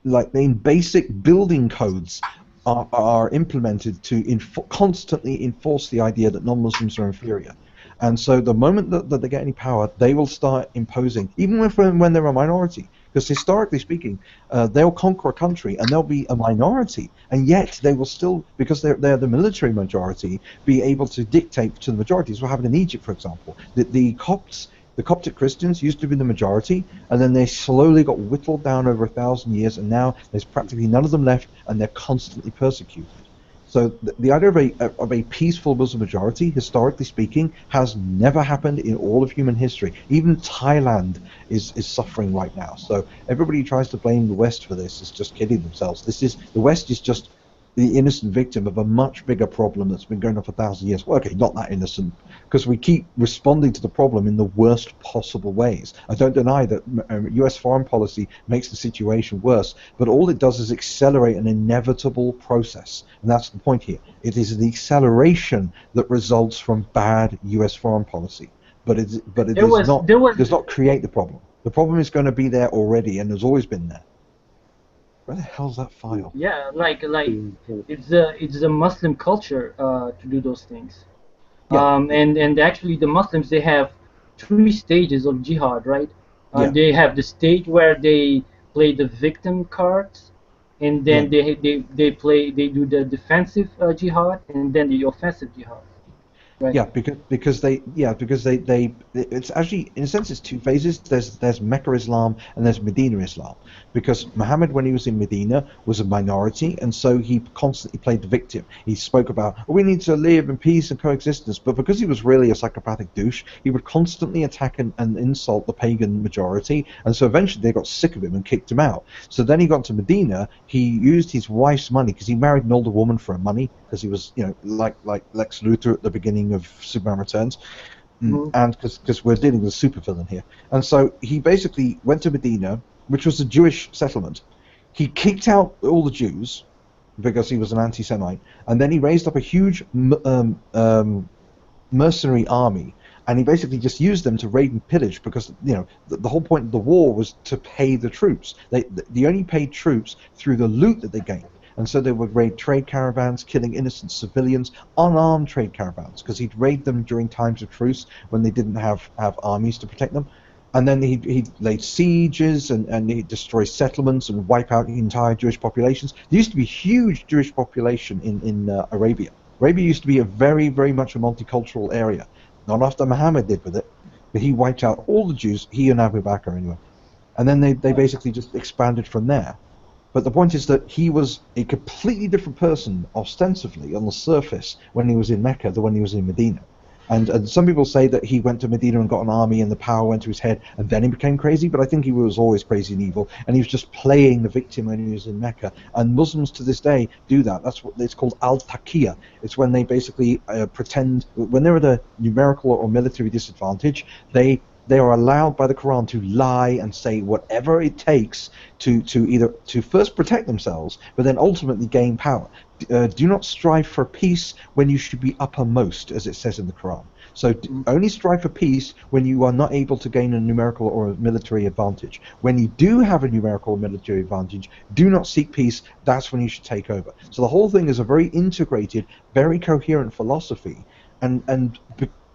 in basic building codes are implemented to constantly enforce the idea that non-Muslims are inferior. And so the moment that they get any power, they will start imposing, even when they're a minority. Because historically speaking, they'll conquer a country and they'll be a minority, and yet they will still, because they're the military majority, be able to dictate to the majority. As what happened in Egypt, for example. The Coptic Christians used to be the majority, and then they slowly got whittled down over 1,000 years, and now there's practically none of them left, and they're constantly persecuted. So the idea of a peaceful Muslim majority, historically speaking, has never happened in all of human history. Even Thailand is suffering right now. So everybody who tries to blame the West for this is just kidding themselves. The West is just the innocent victim of a much bigger problem that's been going on for 1,000 years. Well, okay, not that innocent, because we keep responding to the problem in the worst possible ways. I don't deny that US foreign policy makes the situation worse, but all it does is accelerate an inevitable process, and that's the point here. It is the acceleration that results from bad US foreign policy, but it does not create the problem. The problem is going to be there already, and has always been there. Where the hell's that file? Yeah, like it's a Muslim culture to do those things. Yeah. And actually the Muslims, they have 3 stages of jihad, right? They have the stage where they play the victim cards, and then they do the defensive jihad, and then the offensive jihad. Right. Yeah, because it's actually, in a sense, it's 2 phases. There's Mecca Islam and there's Medina Islam. Because Muhammad, when he was in Medina, was a minority, and so he constantly played the victim. He spoke about, we need to live in peace and coexistence, but because he was really a psychopathic douche, he would constantly attack and insult the pagan majority, and so eventually they got sick of him and kicked him out. So then he got to Medina. He used his wife's money, because he married an older woman for her money, because he was, like Lex Luthor at the beginning of Superman Returns, and because we're dealing with a supervillain here. And so he basically went to Medina, which was a Jewish settlement. He kicked out all the Jews because he was an anti-Semite, and then he raised up a huge mercenary army, and he basically just used them to raid and pillage because the whole point of the war was to pay the troops. They only paid troops through the loot that they gained. And so they would raid trade caravans, killing innocent civilians, unarmed trade caravans, because he'd raid them during times of truce when they didn't have armies to protect them. And then he'd laid sieges and he'd destroy settlements and wipe out entire Jewish populations. There used to be a huge Jewish population in Arabia. Arabia used to be a very, very much a multicultural area. Not after Muhammad did with it, but he wiped out all the Jews, he and Abu Bakr anyway. And then they basically just expanded from there. But the point is that he was a completely different person, ostensibly, on the surface, when he was in Mecca than when he was in Medina. And some people say that he went to Medina and got an army and the power went to his head and then he became crazy, but I think he was always crazy and evil, and he was just playing the victim when he was in Mecca. And Muslims to this day do that. That's what it's called al-taqiyya. It's when they basically pretend, when they're at a numerical or military disadvantage, they are allowed by the Quran to lie and say whatever it takes to first protect themselves, but then ultimately gain power. Do not strive for peace when you should be uppermost, as it says in the Quran. So only strive for peace when you are not able to gain a numerical or a military advantage. When you do have a numerical or military advantage, do not seek peace. That's when you should take over. So the whole thing is a very integrated, very coherent philosophy, and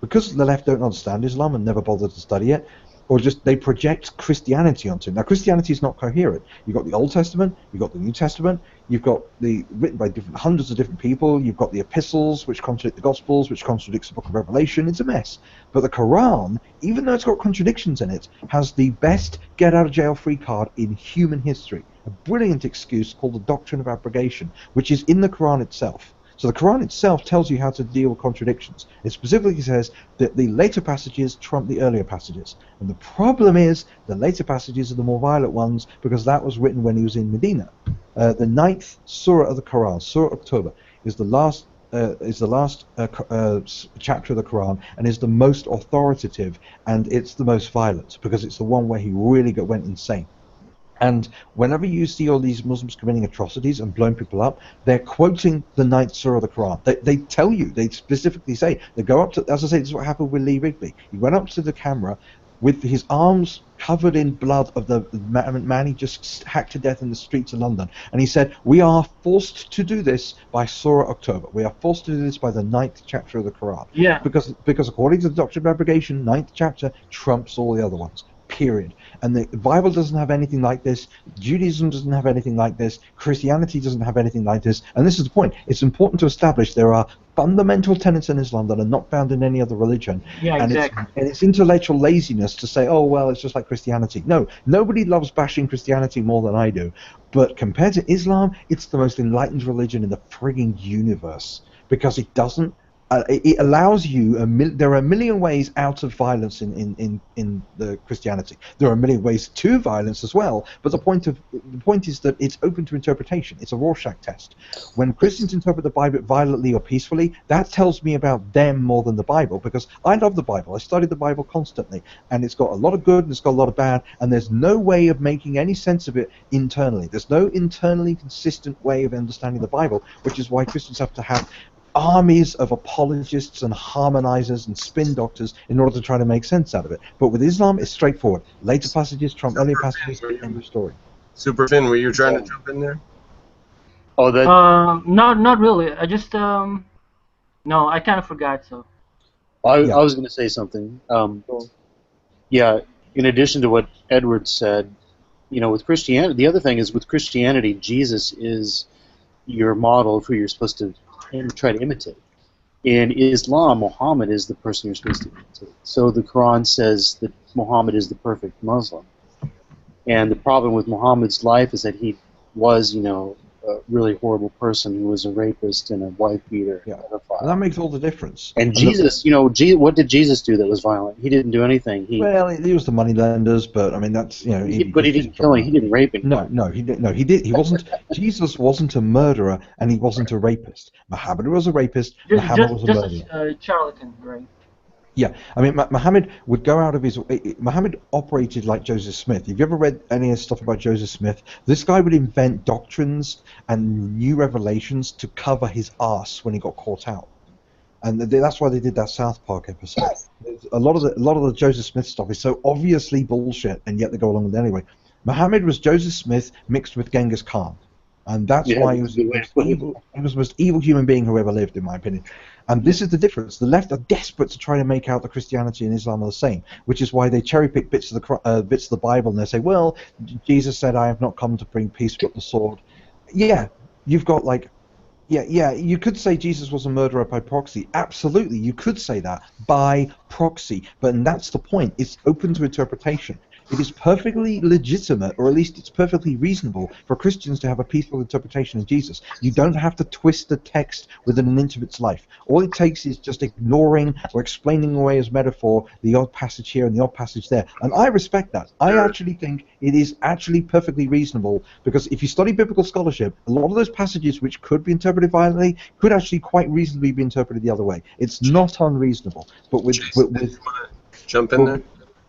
because the left don't understand Islam and never bothered to study it, or just they project Christianity onto it. Now, Christianity is not coherent. You've got the Old Testament, you've got the New Testament, you've got the written by hundreds of different people, you've got the epistles, which contradict the Gospels, which contradicts the book of Revelation. It's a mess. But the Quran, even though it's got contradictions in it, has the best get-out-of-jail-free card in human history. A brilliant excuse called the Doctrine of Abrogation, which is in the Quran itself. So the Quran itself tells you how to deal with contradictions. It specifically says that the later passages trump the earlier passages. And the problem is the later passages are the more violent ones because that was written when he was in Medina. The 9th surah of the Quran, Surah October, is the last chapter of the Quran and is the most authoritative, and it's the most violent because it's the one where he really went insane. And whenever you see all these Muslims committing atrocities and blowing people up, they're quoting the 9th surah of the Quran. They tell you, they specifically say, they go up to, as I say, this is what happened with Lee Wrigley. He went up to the camera with his arms covered in blood of the man he just hacked to death in the streets of London. And he said, we are forced to do this by Surah October. We are forced to do this by the 9th chapter of the Quran. Yeah. Because according to the Doctrine of Abrogation, 9th chapter trumps all the other ones. Period. And the Bible doesn't have anything like this. Judaism doesn't have anything like this. Christianity doesn't have anything like this. And this is the point. It's important to establish there are fundamental tenets in Islam that are not found in any other religion. Yeah, and exactly. It's intellectual laziness to say, oh, well, it's just like Christianity. No, nobody loves bashing Christianity more than I do. But compared to Islam, it's the most enlightened religion in the frigging universe because it doesn't. It allows you there are a million ways out of violence in the Christianity. There are a million ways to violence as well. But the point is that it's open to interpretation. It's a Rorschach test. When Christians interpret the Bible violently or peacefully, that tells me about them more than the Bible, because I love the Bible. I study the Bible constantly, and it's got a lot of good and it's got a lot of bad, and there's no way of making any sense of it internally. There's no internally consistent way of understanding the Bible, which is why Christians have to have armies of apologists and harmonizers and spin doctors in order to try to make sense out of it. But with Islam, it's straightforward. Later passages trump earlier passages, end of story. Super Finn, were you trying to jump in there? Oh, that. No, not really. I just no, I kind of forgot. So. I was going to say something. Yeah, in addition to what Edward said, with Christianity, the other thing is with Christianity, Jesus is your model of who you're supposed to try to imitate. In Islam, Muhammad is the person you're supposed to imitate. So the Quran says that Muhammad is the perfect Muslim. And the problem with Muhammad's life is that he was, a really horrible person who was a rapist and a wife beater. Yeah. And that makes all the difference. And Jesus, what did Jesus do that was violent? He didn't do anything. He was the moneylenders, but I mean that's but he didn't kill him. He didn't rape him. No, he didn't. No, he did. He wasn't. Jesus wasn't a murderer, and he wasn't a rapist. Muhammad was a rapist. Muhammad was a murderer. Just a charlatan, right? Yeah, I mean, Muhammad would go out of his... Muhammad operated like Joseph Smith. If you ever read any of the stuff about Joseph Smith, this guy would invent doctrines and new revelations to cover his arse when he got caught out. And that's why they did that South Park episode. A lot of the Joseph Smith stuff is so obviously bullshit, and yet they go along with it anyway. Muhammad was Joseph Smith mixed with Genghis Khan. And that's why he was the most evil human being who ever lived, in my opinion. And this is the difference. The left are desperate to try to make out that Christianity and Islam are the same, which is why they cherry-pick bits of the Bible, and they say, well, Jesus said, I have not come to bring peace but the sword. Yeah, you've got you could say Jesus was a murderer by proxy. Absolutely, you could say that by proxy. But that's the point. It's open to interpretation. It is perfectly legitimate, or at least it's perfectly reasonable, for Christians to have a peaceful interpretation of Jesus. You don't have to twist the text within an inch of its life. All it takes is just ignoring or explaining away as metaphor the odd passage here and the odd passage there. And I respect that. I actually think it is actually perfectly reasonable, because if you study biblical scholarship, a lot of those passages which could be interpreted violently could actually quite reasonably be interpreted the other way. It's not unreasonable. But with jump in there?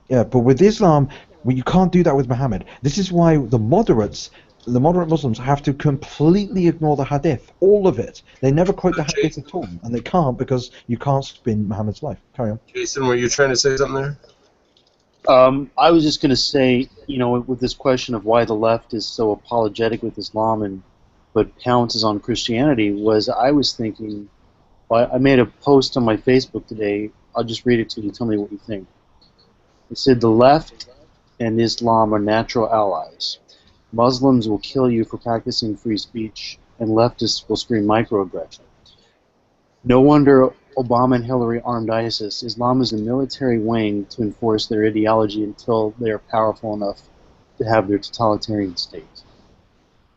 Yeah, but with Islam, you can't do that with Muhammad. This is why the moderate Muslims have to completely ignore the hadith, all of it. They never quote the hadith at all, and they can't because you can't spin Muhammad's life. Carry on. Jason, were you trying to say something there? I was just going to say, with this question of why the left is so apologetic with Islam but pounces on Christianity, I was thinking, I made a post on my Facebook today. I'll just read it to you. Tell me what you think. He said the left and Islam are natural allies. Muslims will kill you for practicing free speech, and leftists will scream microaggression. No wonder Obama and Hillary armed ISIS. Islam is a military wing to enforce their ideology until they are powerful enough to have their totalitarian state.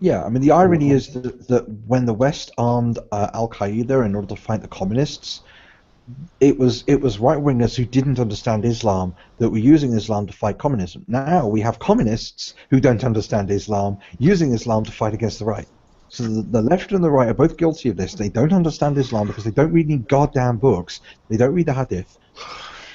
Yeah, I mean, the irony is that when the West armed Al-Qaeda in order to fight the communists, it was right-wingers who didn't understand Islam that were using Islam to fight communism. Now we have communists who don't understand Islam using Islam to fight against the right. So the left and the right are both guilty of this. They don't understand Islam because they don't read any goddamn books. They don't read the Hadith.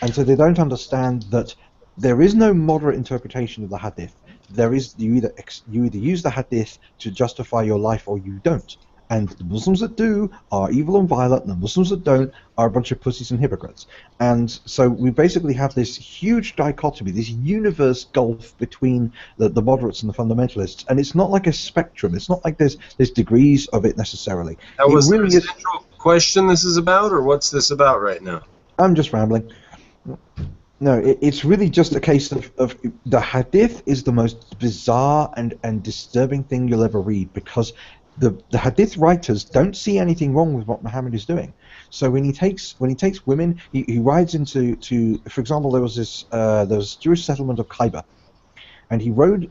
And so they don't understand that there is no moderate interpretation of the Hadith. There is, you either use the Hadith to justify your life or you don't. And the Muslims that do are evil and violent, and the Muslims that don't are a bunch of pussies and hypocrites. And so we basically have this huge dichotomy, this universe gulf between the moderates and the fundamentalists. And it's not like a spectrum. It's not like there's degrees of it necessarily. Now, was there a central question this is about, or what's this about right now? I'm just rambling. No, it's really just a case of the Hadith is the most bizarre and disturbing thing you'll ever read, because the Hadith writers don't see anything wrong with what Muhammad is doing. So when he takes women, he rides into, for example, there was a Jewish settlement of Khyber, and he rode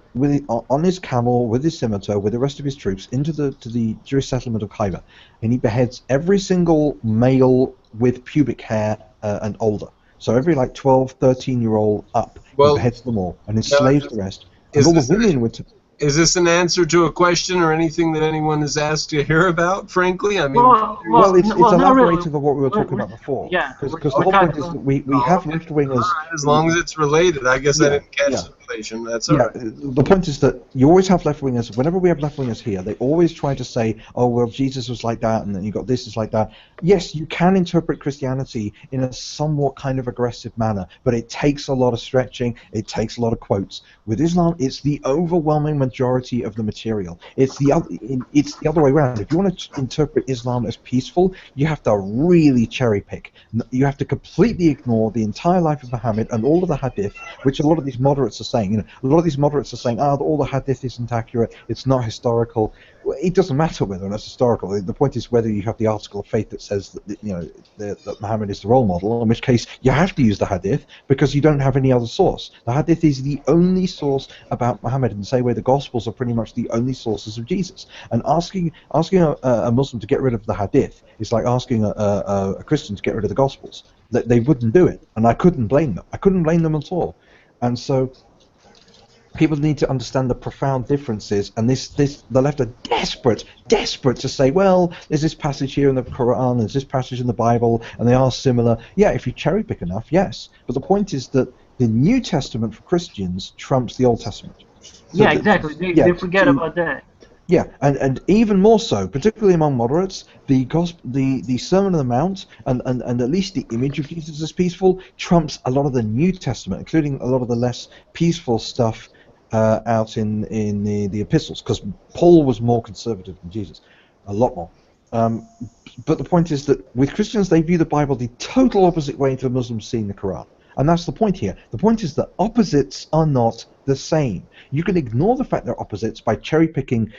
on his camel with his scimitar with the rest of his troops into the Jewish settlement of Khyber, and he beheads every single male with pubic hair and older. So every 12, 13-year-old up, he beheads them all and enslaves the rest. And all the women would. Is this an answer to a question or anything that anyone has asked to hear about, frankly? I mean, it's elaborative of what we were talking about before. Yeah. Because the whole point is that we have left-wingers... As long as it's related. I guess I didn't catch the relation. That's all right. The point is that you always have left-wingers. Whenever we have left-wingers here, they always try to say, oh, well, Jesus was like that, and then you got this is like that. Yes, you can interpret Christianity in a somewhat kind of aggressive manner, but it takes a lot of stretching. It takes a lot of quotes. With Islam, it's the overwhelming majority of the material. It's the other way around. If you want to interpret Islam as peaceful, you have to really cherry pick. You have to completely ignore the entire life of Muhammad and all of the hadith, which a lot of these moderates are saying. A lot of these moderates are saying, all the hadith isn't accurate. It's not historical. Well, it doesn't matter whether or not it's historical. The point is whether you have the article of faith that says that that Muhammad is the role model. In which case, you have to use the hadith because you don't have any other source. The hadith is the only source about Muhammad, in the same way the Gospels are pretty much the only sources of Jesus. And asking a Muslim to get rid of the hadith is like asking a Christian to get rid of the Gospels. They wouldn't do it, and I couldn't blame them. I couldn't blame them at all. And so people need to understand the profound differences, and the left are desperate to say, well, there's this passage here in the Quran, there's this passage in the Bible, and they are similar. Yeah, if you cherry pick enough, yes. But the point is that the New Testament for Christians trumps the Old Testament. So exactly. They forget about that. Yeah, and even more so, particularly among moderates, the Sermon on the Mount and at least the image of Jesus as peaceful trumps a lot of the New Testament, including a lot of the less peaceful stuff out in the epistles, because Paul was more conservative than Jesus, a lot more. But the point is that with Christians, they view the Bible the total opposite way to Muslims seeing the Quran. And that's the point here. The point is that opposites are not the same. You can ignore the fact they're opposites by cherry picking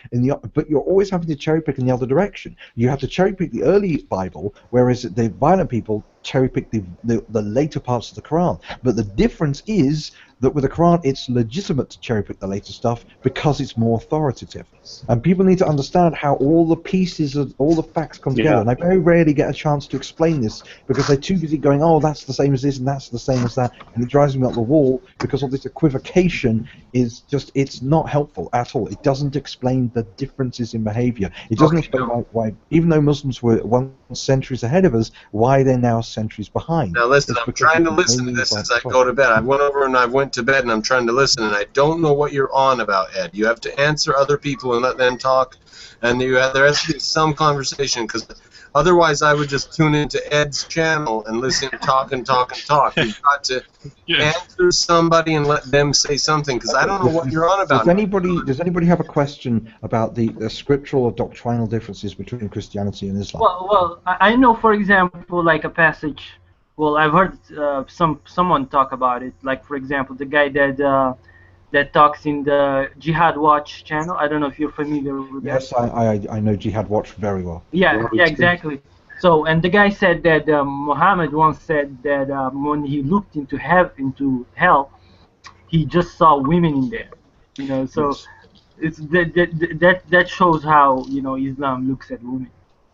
but you're always having to cherry pick in the other direction. You have to cherry pick the early Bible, whereas the violent people cherry pick the later parts of the Quran. But the difference is that with the Quran, it's legitimate to cherry pick the later stuff because it's more authoritative. And people need to understand how all the pieces of all the facts come together. And I very rarely get a chance to explain this because they're too busy going, oh, that's the same as this and that's the same as that, and it drives me up the wall because all this equivocation is just, it's not helpful at all. It doesn't explain the differences in behavior. It doesn't explain why, even though Muslims were once centuries ahead of us, why they're now centuries behind. Now listen, I'm trying to listen to this as I go to bed. I went over and I went to bed and I'm trying to listen, and I don't know what you're on about, Ed. You have to answer other people and let them talk, and there has to be some conversation, because otherwise I would just tune into Ed's channel and listen to talk. You've got to answer somebody and let them say something, because I don't know what you're on about. Does anybody have a question about the scriptural or doctrinal differences between Christianity and Islam? Well, I know, for example, like a passage Well, I've heard someone talk about it. Like, for example, the guy that talks in the Jihad Watch channel. I don't know if you're familiar with that. Yes, I know Jihad Watch very well. Yeah, exactly. So, and the guy said that Muhammad once said that when he looked into hell, he just saw women in there. You know, so Yes. it's that shows how, you know, Islam looks at women.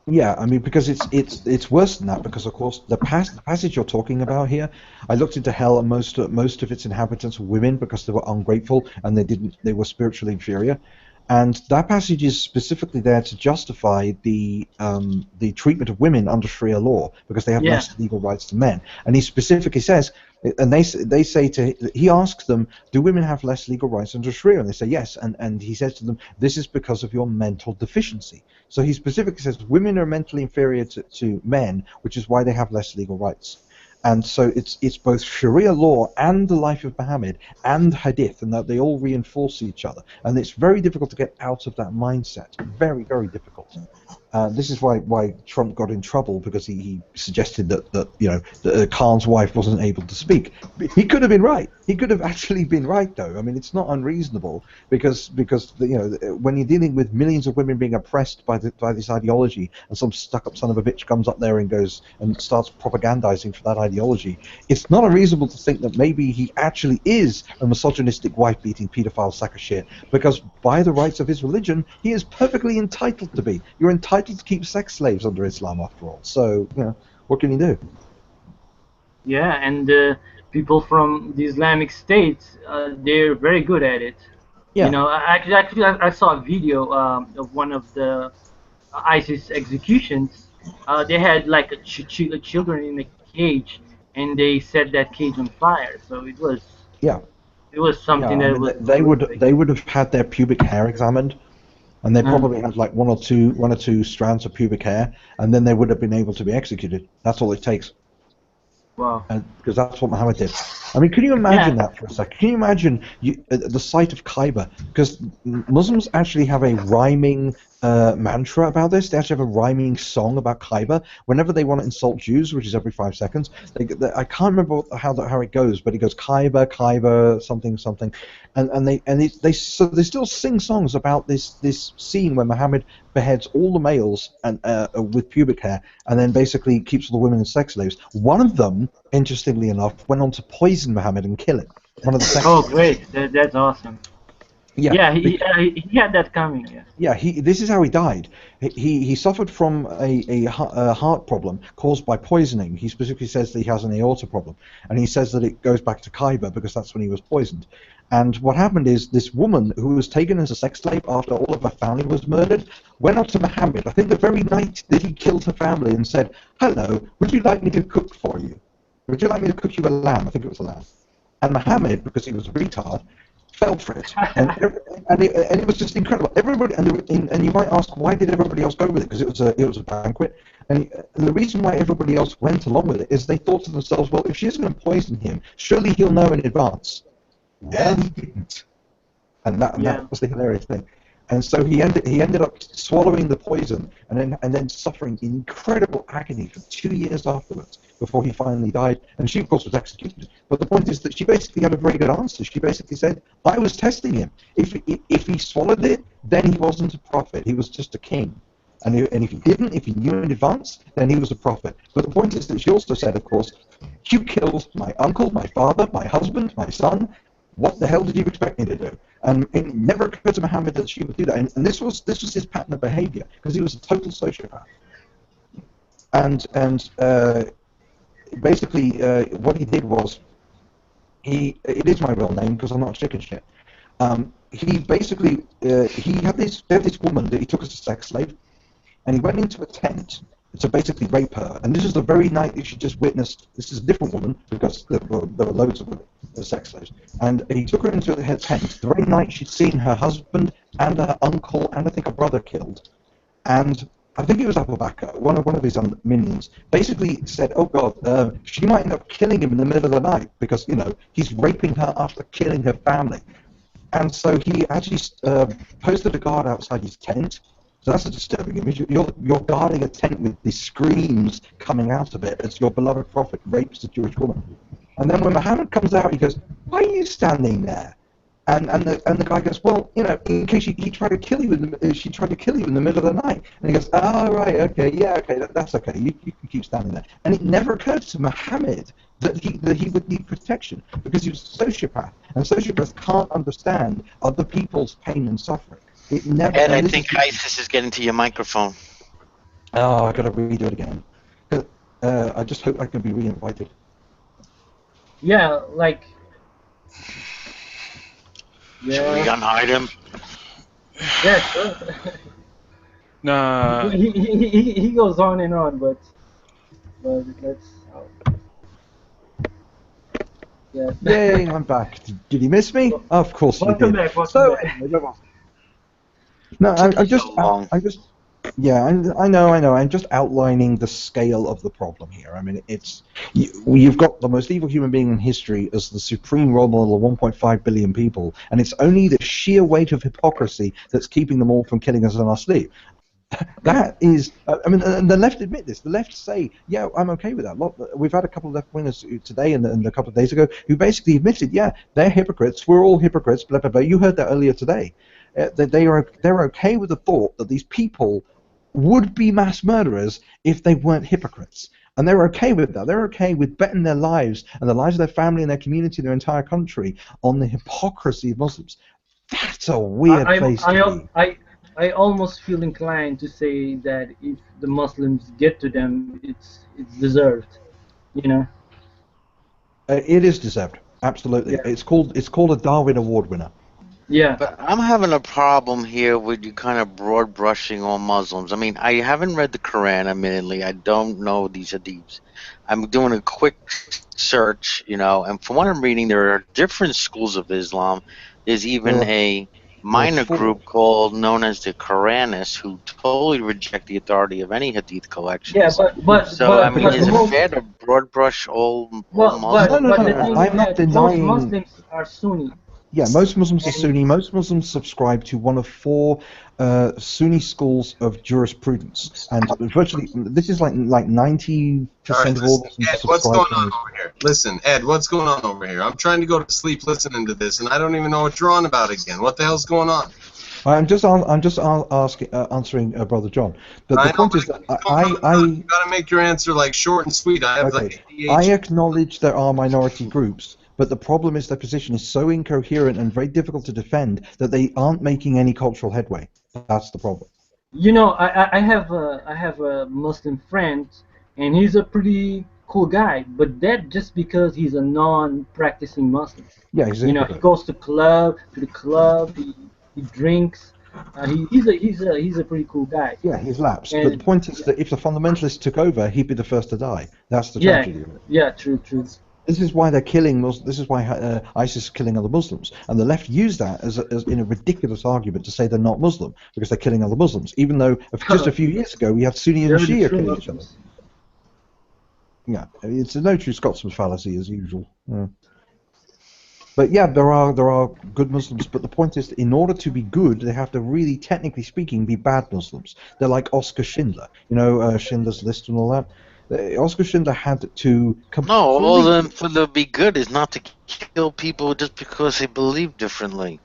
Yeah, I mean, because it's worse than that, because of course the passage you're talking about here, I looked into hell, and most of its inhabitants were women because they were ungrateful and they were spiritually inferior, and that passage is specifically there to justify the treatment of women under Sharia law because they have less legal rights than men, and he specifically says, and he asks them, do women have less legal rights under Sharia? And they say yes, and he says to them, this is because of your mental deficiency. So he specifically says women are mentally inferior to men, which is why they have less legal rights. And so it's both Sharia law and the life of Muhammad and Hadith, and that they all reinforce each other. And it's very difficult to get out of that mindset. Very, very difficult. This is why Trump got in trouble, because he suggested that you know, that Khan's wife wasn't able to speak. He could have been right. He could have actually been right, though. I mean, it's not unreasonable because you know, when you're dealing with millions of women being oppressed by this ideology, and some stuck-up son of a bitch comes up there and goes and starts propagandizing for that ideology, it's not unreasonable to think that maybe he actually is a misogynistic, wife-beating, pedophile sack of shit, because by the rights of his religion, he is perfectly entitled to be. You're entitled to keep sex slaves under Islam, after all. So, you know, what can you do? Yeah, and people from the Islamic State, they're very good at it. Yeah. You know, I saw a video of one of the ISIS executions. They had like children in a cage, and they set that cage on fire. So it was something that was. They would have had their pubic hair examined, and they probably had like one or two strands of pubic hair, and then they would have been able to be executed. That's all it takes. Wow. Because that's what Muhammad did. I mean, can you imagine that for a second? Can you imagine the site of Khyber? Because Muslims actually have a rhyming mantra about this. They actually have a rhyming song about Khyber. Whenever they want to insult Jews, which is every 5 seconds, I can't remember how it goes, but it goes Khyber, Khyber, something, something, and they still sing songs about this scene where Muhammad beheads all the males and with pubic hair, and then basically keeps all the women as sex slaves. One of them, interestingly enough, went on to poison Muhammad and kill him. One of the sex slaves. Great! That's awesome. Yeah, he had that coming. Yeah. Yeah, this is how he died. He suffered from a heart problem caused by poisoning. He specifically says that he has an aorta problem, and he says that it goes back to Khyber because that's when he was poisoned. And what happened is this woman who was taken as a sex slave after all of her family was murdered went up to Muhammad, I think the very night that he killed her family, and said, "Hello, would you like me to cook for you? Would you like me to cook you a lamb?" I think it was a lamb. And Muhammad, because he was a retard, fell for it, and it was just incredible. Everybody, and you might ask, why did everybody else go with it? Because it was a banquet, and the reason why everybody else went along with it is they thought to themselves, well, if she's going to poison him, surely he'll know in advance. And he didn't, and that was the hilarious thing. And so he ended up swallowing the poison and then suffering incredible agony for 2 years afterwards before he finally died. And she, of course, was executed. But the point is that she basically had a very good answer. She basically said, I was testing him. If he swallowed it, then he wasn't a prophet. He was just a king. And if he didn't, if he knew in advance, then he was a prophet. But the point is that she also said, of course, you killed my uncle, my father, my husband, my son. What the hell did you expect me to do? And it never occurred to Muhammad that she would do that. And this was his pattern of behavior, because he was a total sociopath. And basically, what he did was, it is my real name because I'm not chicken shit. He basically, he had this woman that he took as a sex slave, and he went into a tent to basically rape her. And this is the very night that she just witnessed. This is a different woman because there were loads of women, sex slaves. And he took her into her tent the very night she'd seen her husband and her uncle and I think her brother killed. And I think it was Abu Bakr, one of his minions, basically said, "Oh God, she might end up killing him in the middle of the night because he's raping her after killing her family." And so he actually posted a guard outside his tent So that's a disturbing image. You're guarding a tent with the screams coming out of it as your beloved prophet rapes a Jewish woman. And then when Muhammad comes out, he goes, "Why are you standing there?" And the guy goes, "Well, you know, in case he tried to kill you she tried to kill you in the middle of the night." And he goes, "Oh, right, okay, yeah, okay, that's okay. You can keep standing there." And it never occurred to Muhammad that he would need protection because he was a sociopath, and sociopaths can't understand other people's pain and suffering. It never. And I think ISIS is getting to your microphone. Oh, I gotta redo it again. I just hope I can be re-invited. Yeah, like. Yeah. Should we unhide him? Yeah, sure. No. He goes on and on, but let's. Yeah. Yay, I'm back. Did you miss me? Of course you did. Welcome back. No, I'm just. Yeah, I know. I'm just outlining the scale of the problem here. I mean, you've got the most evil human being in history as the supreme role model of 1.5 billion people, and it's only the sheer weight of hypocrisy that's keeping them all from killing us in our sleep. That is, I mean, and the left admit this. The left say, yeah, I'm okay with that. We've had a couple of left-wingers today and a couple of days ago who basically admitted, yeah, they're hypocrites. We're all hypocrites. Blah blah blah. You heard that earlier today. They're okay with the thought that these people would be mass murderers if they weren't hypocrites. And they're okay with that. They're okay with betting their lives and the lives of their family and their community, their entire country, on the hypocrisy of Muslims. That's a weird place to be. I almost feel inclined to say that if the Muslims get to them, it's deserved, you know. It is deserved, absolutely. Yeah. It's called a Darwin Award winner. Yeah. But I'm having a problem here with you kind of broad brushing on Muslims. I mean, I haven't read the Quran, admittedly. I don't know these hadiths. I'm doing a quick search, you know, and from what I'm reading, there are different schools of Islam. There's even a minor group known as the Quranists who totally reject the authority of any hadith collections. Yeah, but I mean, is it fair to broad brush all Muslims? No. I'm not denying. Most Muslims are Sunni. Yeah, most Muslims are Sunni. Most Muslims subscribe to one of 4 Sunni schools of jurisprudence, and virtually this is like 90% of all Muslims Ed, what's going on over here? Listen, Ed, what's going on over here? I'm trying to go to sleep listening to this, and I don't even know what you're on about again. What the hell's going on? I'm just answering Brother John. But the point is that you got to make your answer like short and sweet. I have like ADHD. I acknowledge there are minority groups. But the problem is their position is so incoherent and very difficult to defend that they aren't making any cultural headway. That's the problem. You know, I have a Muslim friend, and he's a pretty cool guy. But that just because he's a non-practicing Muslim. Yeah, exactly. You know, he goes to the club, he drinks. He's a pretty cool guy. Yeah, he's lapsed. But the point is that if the fundamentalists took over, he'd be the first to die. That's the tragedy of it. Yeah, true. This is why they're killing Muslims. This is why ISIS is killing other Muslims, and the left use that as in a ridiculous argument to say they're not Muslim because they're killing other Muslims, even though just a few years ago we had Sunni and Shia killing each other. Yeah, it's a no true Scotsman fallacy as usual. Yeah. But yeah, there are good Muslims, but the point is, in order to be good, they have to really, technically speaking, be bad Muslims. They're like Oscar Schindler, you know, Schindler's List and all that. Oscar Schindler had to completely... No, all of them for the be good is not to kill people just because they believe differently.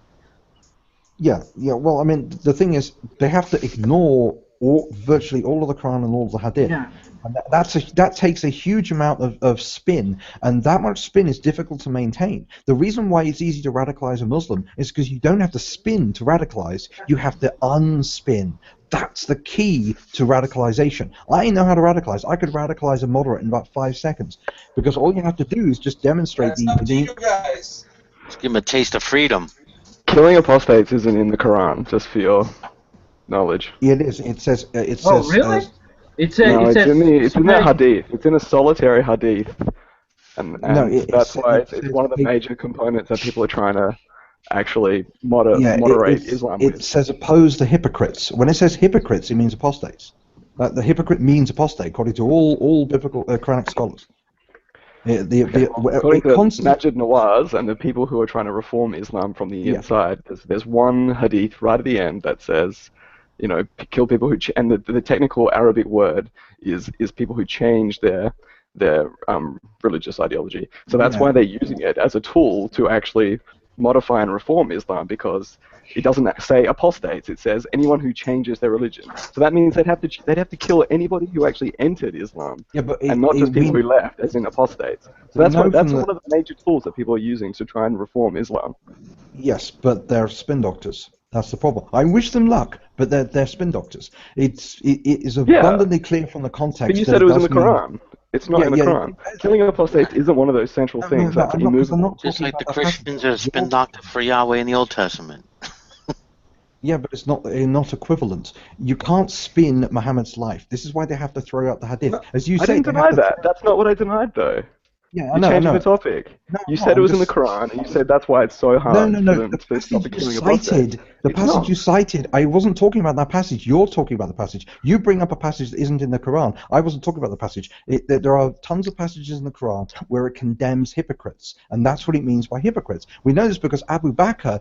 Yeah. Well, I mean, the thing is, they have to ignore virtually all of the Quran and all of the Hadith. Yeah. And that takes a huge amount of spin, and that much spin is difficult to maintain. The reason why it's easy to radicalize a Muslim is because you don't have to spin to radicalize, you have to unspin. That's the key to radicalization. I know how to radicalize. I could radicalize a moderate in about 5 seconds, because all you have to do is just demonstrate you guys. Just give them a taste of freedom. Killing apostates isn't in the Quran, just for your knowledge. It is. It says. Oh, really? It's in the hadith. It's in a solitary hadith, and that's why it's one of the major components that people are trying to actually moderate Islam with. It says oppose the hypocrites. When it says hypocrites, it means apostates. The hypocrite means apostate, according to all biblical Quranic scholars. According to Majid Nawaz and the people who are trying to reform Islam from the inside, there's one hadith right at the end that says, you know, kill people who and the technical Arabic word is people who change their religious ideology. So that's why they're using it as a tool to actually modify and reform Islam, because it doesn't say apostates. It says anyone who changes their religion. So that means they'd have to kill anybody who actually entered Islam, and not just people who left, as in apostates. So that's one of the major tools that people are using to try and reform Islam. Yes, but they're spin doctors. That's the problem. I wish them luck, but they're spin doctors. It is abundantly clear from the context. But you said it was in the Quran. It's not in the Quran. Killing apostates isn't one of those central things. Just like the Christians are spin doctor for Yahweh in the Old Testament. Yeah, but it's not equivalent. You can't spin Muhammad's life. This is why they have to throw out the hadith. As you I say, didn't deny that. That's not what I denied, though. Yeah, You're changing the topic. You said it was in the Quran, and you said that's why it's so hard for them to stop killing apostates. The passage you cited, I wasn't talking about that passage. You're talking about the passage. You bring up a passage that isn't in the Quran. I wasn't talking about the passage. There are tons of passages in the Quran where it condemns hypocrites, and that's what it means by hypocrites. We know this because Abu Bakr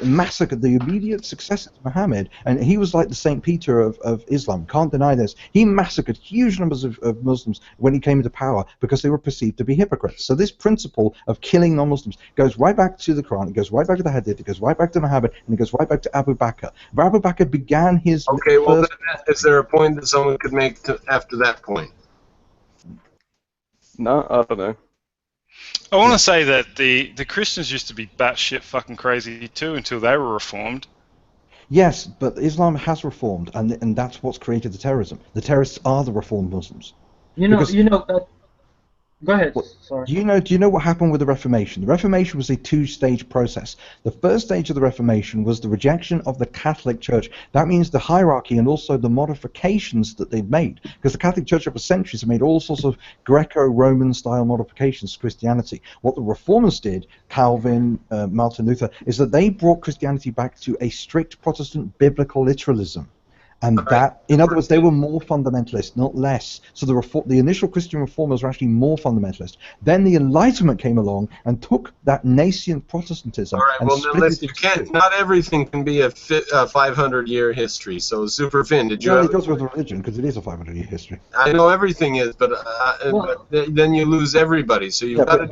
massacred the immediate successor to Muhammad, and he was like the St. Peter of Islam. Can't deny this. He massacred huge numbers of Muslims when he came into power because they were perceived to be hypocrites. So this principle of killing non-Muslims goes right back to the Quran, it goes right back to the Hadith, it goes right back to Muhammad, and it goes right back to Abu Bakr. Abu Bakr began his... Okay, well, is there a point that someone could make after that point? No, I don't know. I want to say that the Christians used to be batshit fucking crazy too until they were reformed. Yes, but Islam has reformed, and that's what's created the terrorism. The terrorists are the reformed Muslims. Go ahead. Sorry. Do you know what happened with the Reformation? The Reformation was a two-stage process. The first stage of the Reformation was the rejection of the Catholic Church. That means the hierarchy and also the modifications that they've made. Because the Catholic Church over centuries have made all sorts of Greco-Roman style modifications to Christianity. What the Reformers did, Calvin, Martin Luther, is that they brought Christianity back to a strict Protestant biblical literalism. And that, in other words, they were more fundamentalist, not less. So the initial Christian reformers were actually more fundamentalist. Then the Enlightenment came along and took that nascent Protestantism. All right, and well, you can't. Not everything can be a 500-year history. So, Super Finn, did you? Well, it goes with religion because it is a 500-year history. I know everything is, but then you lose everybody. So you can't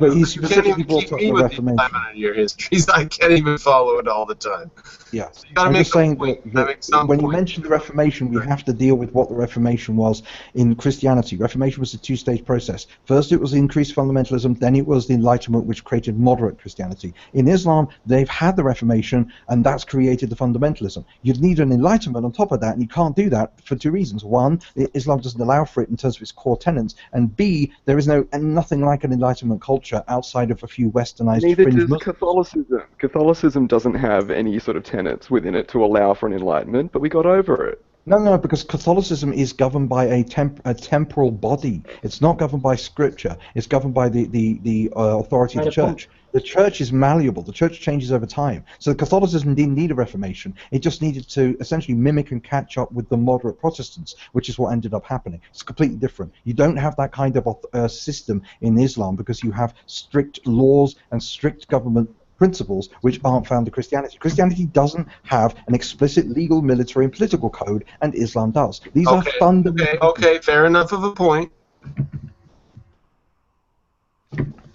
even keep me with the 500-year histories. I can't even follow it all the time. Yeah, so you got to make saying that when you mention the Reformation, we have to deal with what the Reformation was in Christianity. Reformation was a two-stage process. First, it was the increased fundamentalism. Then it was the Enlightenment, which created moderate Christianity. In Islam, they've had the Reformation, and that's created the fundamentalism. You'd need an Enlightenment on top of that, and you can't do that for two reasons. One, Islam doesn't allow for it in terms of its core tenets, and B, there is nothing like an Enlightenment culture outside of a few westernized Neither fringe does Muslims. Catholicism. Catholicism doesn't have any sort of tenets within it to allow for an enlightenment, but we got over it. No, because Catholicism is governed by a temporal body. It's not governed by Scripture. It's governed by the authority of the Church. The Church is malleable. The Church changes over time. So Catholicism didn't need a Reformation. It just needed to essentially mimic and catch up with the moderate Protestants, which is what ended up happening. It's completely different. You don't have that kind of system in Islam because you have strict laws and strict government principles which aren't found in Christianity. Christianity doesn't have an explicit legal, military, and political code, and Islam does. These are fundamental. Okay, fair enough of a point.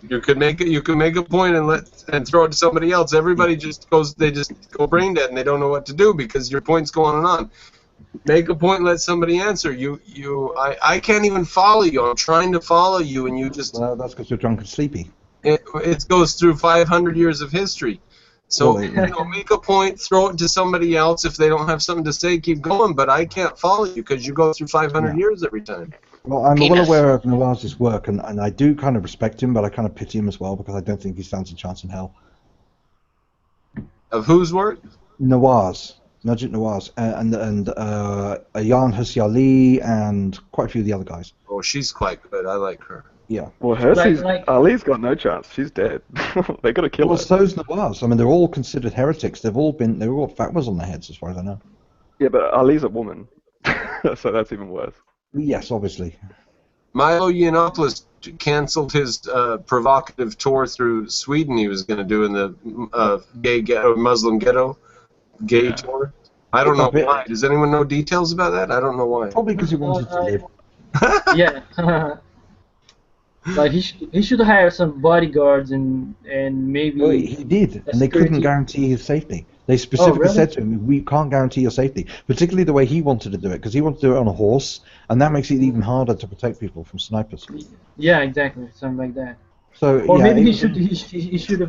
You could make a point and throw it to somebody else. Everybody just go brain dead and they don't know what to do because your point's going on. Make a point, let somebody answer. I can't even follow you. I'm trying to follow you, and you just. Well, that's because you're drunk and sleepy. It goes through 500 years of history. So, make a point, throw it to somebody else. If they don't have something to say, keep going. But I can't follow you because you go through 500 years every time. Well, I'm well aware of Nawaz's work, and I do kind of respect him, but I kind of pity him as well because I don't think he stands a chance in hell. Of whose work? Nawaz. Najib Nawaz, and Ayaan Hirsi Ali, and quite a few of the other guys. Oh, she's quite good. I like her. Yeah. Well, Ali's got no chance. She's dead. They got to kill her. Well, so's Nawaz. I mean, they're all considered heretics. They've all got fatwas on their heads, as far as I know. Yeah, but Ali's a woman, so that's even worse. Yes, obviously. Milo Yiannopoulos canceled his provocative tour through Sweden he was going to do in the gay ghetto, Muslim ghetto, tour. I don't know why. Does anyone know details about that? I don't know why. Probably because he wanted to live. Yeah. Like he should hire some bodyguards and maybe. Well, he did, and they couldn't guarantee his safety. They specifically said to him, "We can't guarantee your safety," particularly the way he wanted to do it, because he wanted to do it on a horse, and that makes it even harder to protect people from snipers. Yeah, exactly, something like that. So, or yeah, maybe he should have, he should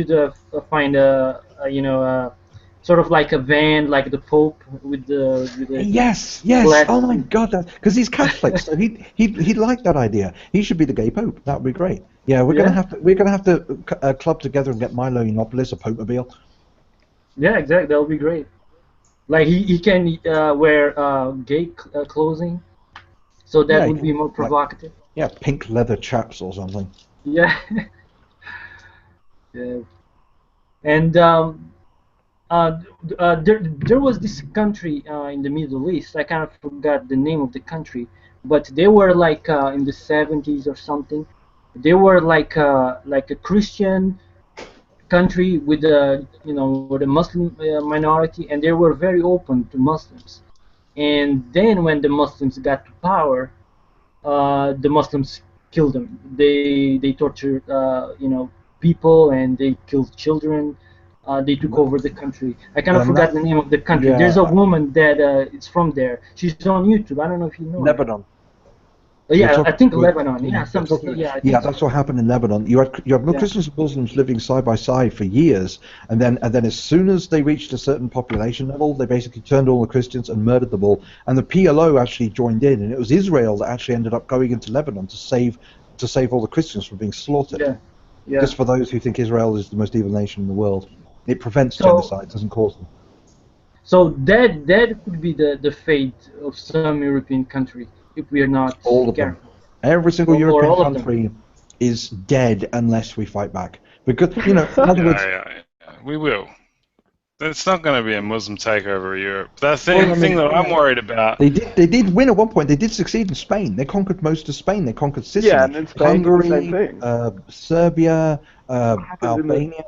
have find a sort of like a van, like the Pope with the yes. Oh my God, because he's Catholic, so he'd like that idea. He should be the gay Pope. That would be great. Yeah, we're gonna have to club together and get Milo Yiannopoulos a Pope-mobile. Yeah, exactly. That would be great. Like he can wear gay clothing, so that would be more provocative. Like, pink leather chaps or something. Yeah. Yeah. And there was this country in the Middle East. I kind of forgot the name of the country, but they were like in the 70s or something. They were like a Christian country with with a Muslim minority, and they were very open to Muslims. And then when the Muslims got to power, the Muslims killed them. They tortured people, and they killed children. They took over the country. I kind of forgot the name of the country. Yeah. There's a woman that is from there. She's on YouTube. I don't know if you know. Lebanon. Yeah, I think Lebanon. Yeah, that's what happened in Lebanon. You had Christians and Muslims living side by side for years, and then as soon as they reached a certain population level, they basically turned all the Christians and murdered them all. And the PLO actually joined in, and it was Israel that actually ended up going into Lebanon to save all the Christians from being slaughtered. Yeah. Just for those who think Israel is the most evil nation in the world, it prevents genocide, doesn't cause them. So that could be the fate of some European country. If we are not all of them. Every single European country is dead unless we fight back. Because, in other words... We will. It's not going to be a Muslim takeover of Europe. That's the thing that I'm worried about. They did win at one point. They did succeed in Spain. They conquered most of Spain. They conquered Sicily, and in Spain, Hungary, the same thing. Serbia, Albania.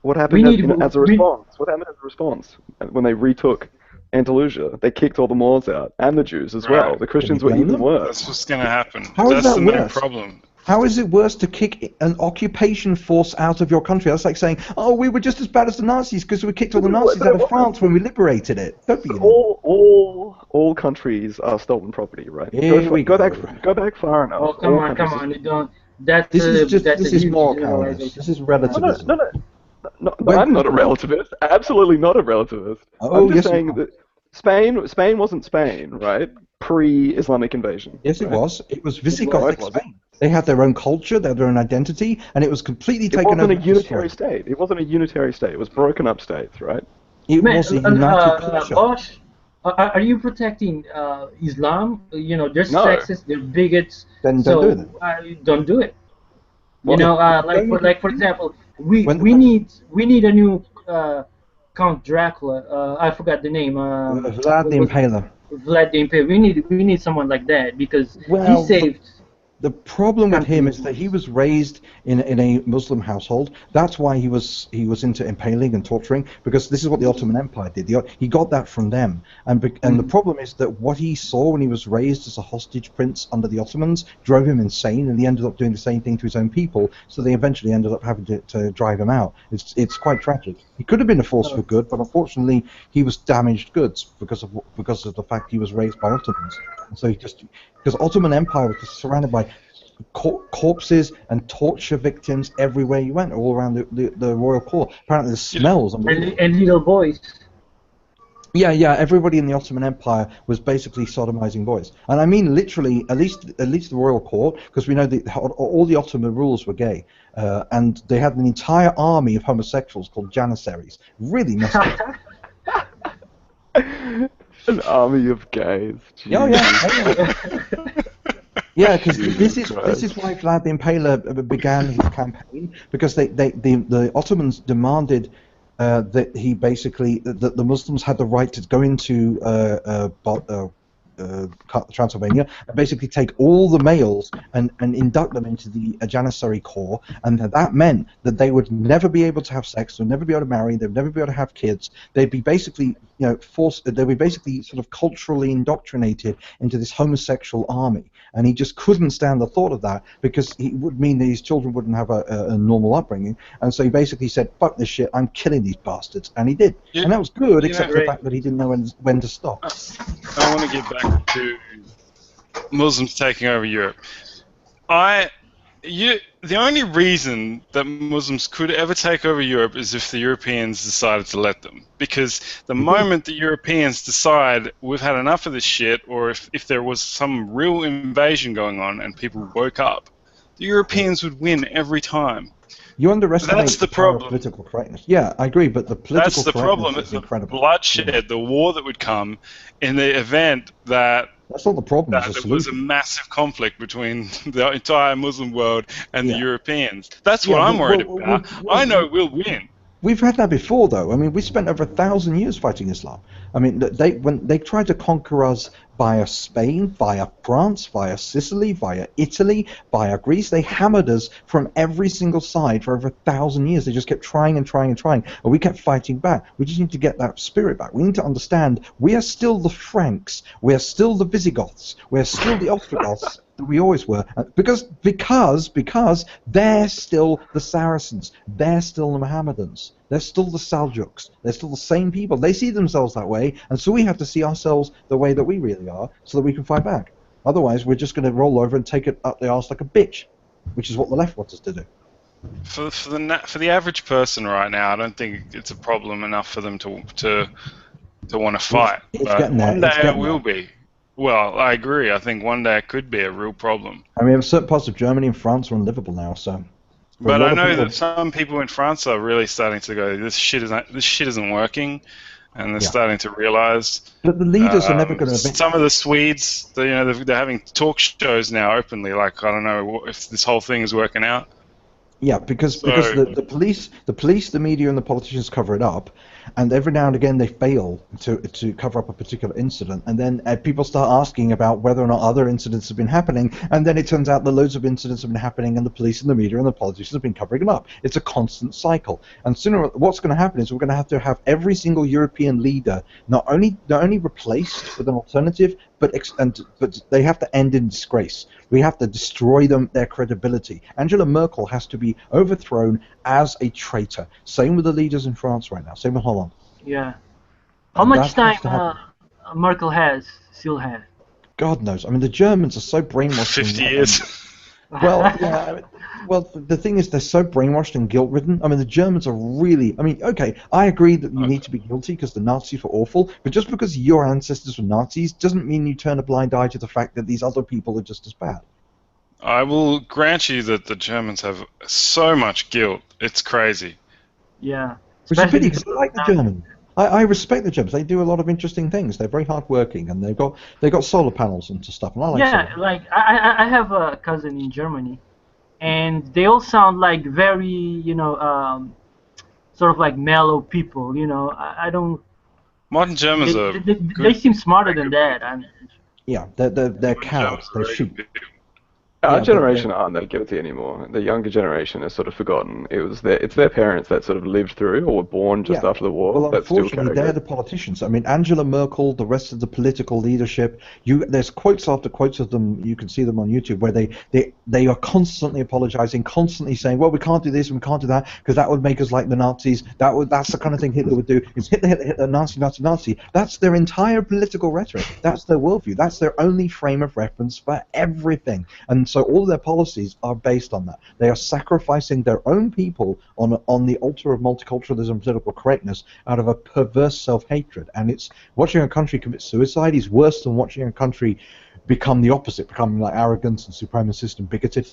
What happened as a response? What happened as a response when they retook Andalusia? They kicked all the Moors out, and the Jews as well. The Christians were even worse. That's what's going to happen. That's the main problem. How is it worse to kick an occupation force out of your country? That's like saying, "Oh, we were just as bad as the Nazis because we kicked all the Nazis out of France when we liberated it." Don't be all countries are stolen property, right? Go back far enough. Oh, come on! You don't. This is moral cowardice. This is relativism. No, I'm not a relativist. Absolutely not a relativist. I'm just saying that Spain wasn't Spain, right? Pre-Islamic invasion. Yes, it was. It was Visigothic Spain. They had their own culture, they had their own identity, and it was completely taken over. It wasn't a unitary state. It wasn't a unitary state. It was broken up states, right? It was a united culture. Bosch, are you protecting Islam? They're sexist, they're bigots. Then don't do it. Don't do it. For example, we need a new Count Dracula. I forgot the name. Vlad the Impaler. Vlad the Impaler. We need someone like that because he saved. The problem with him is that he was raised in a Muslim household. That's why he was into impaling and torturing, because this is what the Ottoman Empire did. He got that from them. And the problem is that what he saw when he was raised as a hostage prince under the Ottomans drove him insane, and he ended up doing the same thing to his own people, so they eventually ended up having to drive him out. It's quite tragic. He could have been a force for good, but unfortunately he was damaged goods because of the fact he was raised by Ottomans. And so because Ottoman Empire was just surrounded by corpses and torture victims everywhere you went, all around the royal court. Apparently the smells and little boys. Yeah, everybody in the Ottoman Empire was basically sodomizing boys, and I mean literally. At least the royal court, because we know all the Ottoman rulers were gay, and they had an entire army of homosexuals called janissaries. Really messed up. An army of gays. Yeah, because this is why Vlad the Impaler began his campaign, because the Ottomans demanded that he basically that the Muslims had the right to go into Transylvania, and basically take all the males and induct them into the Janissary Corps, and that meant that they would never be able to have sex, they'd never be able to marry, they'd never be able to have kids. They'd be basically, they'd be basically sort of culturally indoctrinated into this homosexual army, and he just couldn't stand the thought of that because it would mean that his children wouldn't have a normal upbringing, and so he basically said, "Fuck this shit, I'm killing these bastards," and he did, and that was good, except for the fact that he didn't know when to stop. I want to get back to Muslims taking over Europe. The only reason that Muslims could ever take over Europe is if the Europeans decided to let them. Because the moment the Europeans decide we've had enough of this shit, or if there was some real invasion going on and people woke up, the Europeans would win every time. You underestimate the problem. Political correctness. Yeah, I agree, but the political correctness is incredible. The bloodshed, the war that would come in the event that that's not the problem. That there was a massive conflict between the entire Muslim world and the Europeans. That's what I'm worried about. I know we'll win. We've had that before, though. I mean, we spent over 1,000 years fighting Islam. I mean, when they tried to conquer us via Spain, via France, via Sicily, via Italy, via Greece, they hammered us from every single side for over 1,000 years. They just kept trying and trying and trying, and we kept fighting back. We just need to get that spirit back. We need to understand we are still the Franks, we are still the Visigoths, we are still the Ostrogoths that we always were, because they're still the Saracens, they're still the Mohammedans, they're still the Seljuks, they're still the same people. They see themselves that way, and so we have to see ourselves the way that we really are, so that we can fight back. Otherwise, we're just going to roll over and take it up the arse like a bitch, which is what the left wants us to do. For the average person right now, I don't think it's a problem enough for them to want to fight. It's getting there. One day it will be. Well, I agree. I think one day it could be a real problem. I mean, certain parts of Germany and France are unlivable now, so. But I know that some people in France are really starting to go, this shit isn't working, and they're starting to realize. But the leaders are never going to. Some of the Swedes, they're having talk shows now openly. Like, I don't know if this whole thing is working out. Yeah, because the police, the media, and the politicians cover it up, and every now and again they fail to cover up a particular incident, and then people start asking about whether or not other incidents have been happening, and then it turns out that loads of incidents have been happening, and the police and the media and the politicians have been covering them up. It's a constant cycle, and what's going to happen is we're going to have every single European leader not only replaced with an alternative, but they have to end in disgrace. We have to destroy their credibility. Angela Merkel has to be overthrown as a traitor. Same with the leaders in France right now. Same with Holland. Yeah. How much time Merkel still has? God knows. I mean, the Germans are so brainwashed. 50 years. Well, yeah. Well, the thing is, they're so brainwashed and guilt-ridden. I mean, the Germans are really. I mean, okay, I agree that you need to be guilty because the Nazis were awful, but just because your ancestors were Nazis doesn't mean you turn a blind eye to the fact that these other people are just as bad. I will grant you that the Germans have so much guilt. It's crazy. Yeah. Which is a pity because I like the Germans. I respect the Germans. They do a lot of interesting things. They're very hardworking, and they've got solar panels and stuff. And I like solar. Like I have a cousin in Germany, and they all sound like very, sort of like mellow people. I don't. Modern Germans are. They seem smarter than that. Yeah, they're cows. They're sheep. Our generation aren't that guilty anymore. The younger generation has sort of forgotten. It's their parents that sort of lived through or were born just after the war. Well, unfortunately, they're the politicians. I mean, Angela Merkel, the rest of the political leadership. There's quotes after quotes of them. You can see them on YouTube where they are constantly apologizing, constantly saying, "Well, we can't do this and we can't do that because that would make us like the Nazis. That's the kind of thing Hitler would do. It's Hitler, Nazi, Nazi, Nazi." That's their entire political rhetoric. That's their worldview. That's their only frame of reference for everything. And so all of their policies are based on that. They are sacrificing their own people on the altar of multiculturalism and political correctness out of a perverse self-hatred. And it's watching a country commit suicide is worse than watching a country become the opposite, becoming like arrogant and supremacist and bigoted.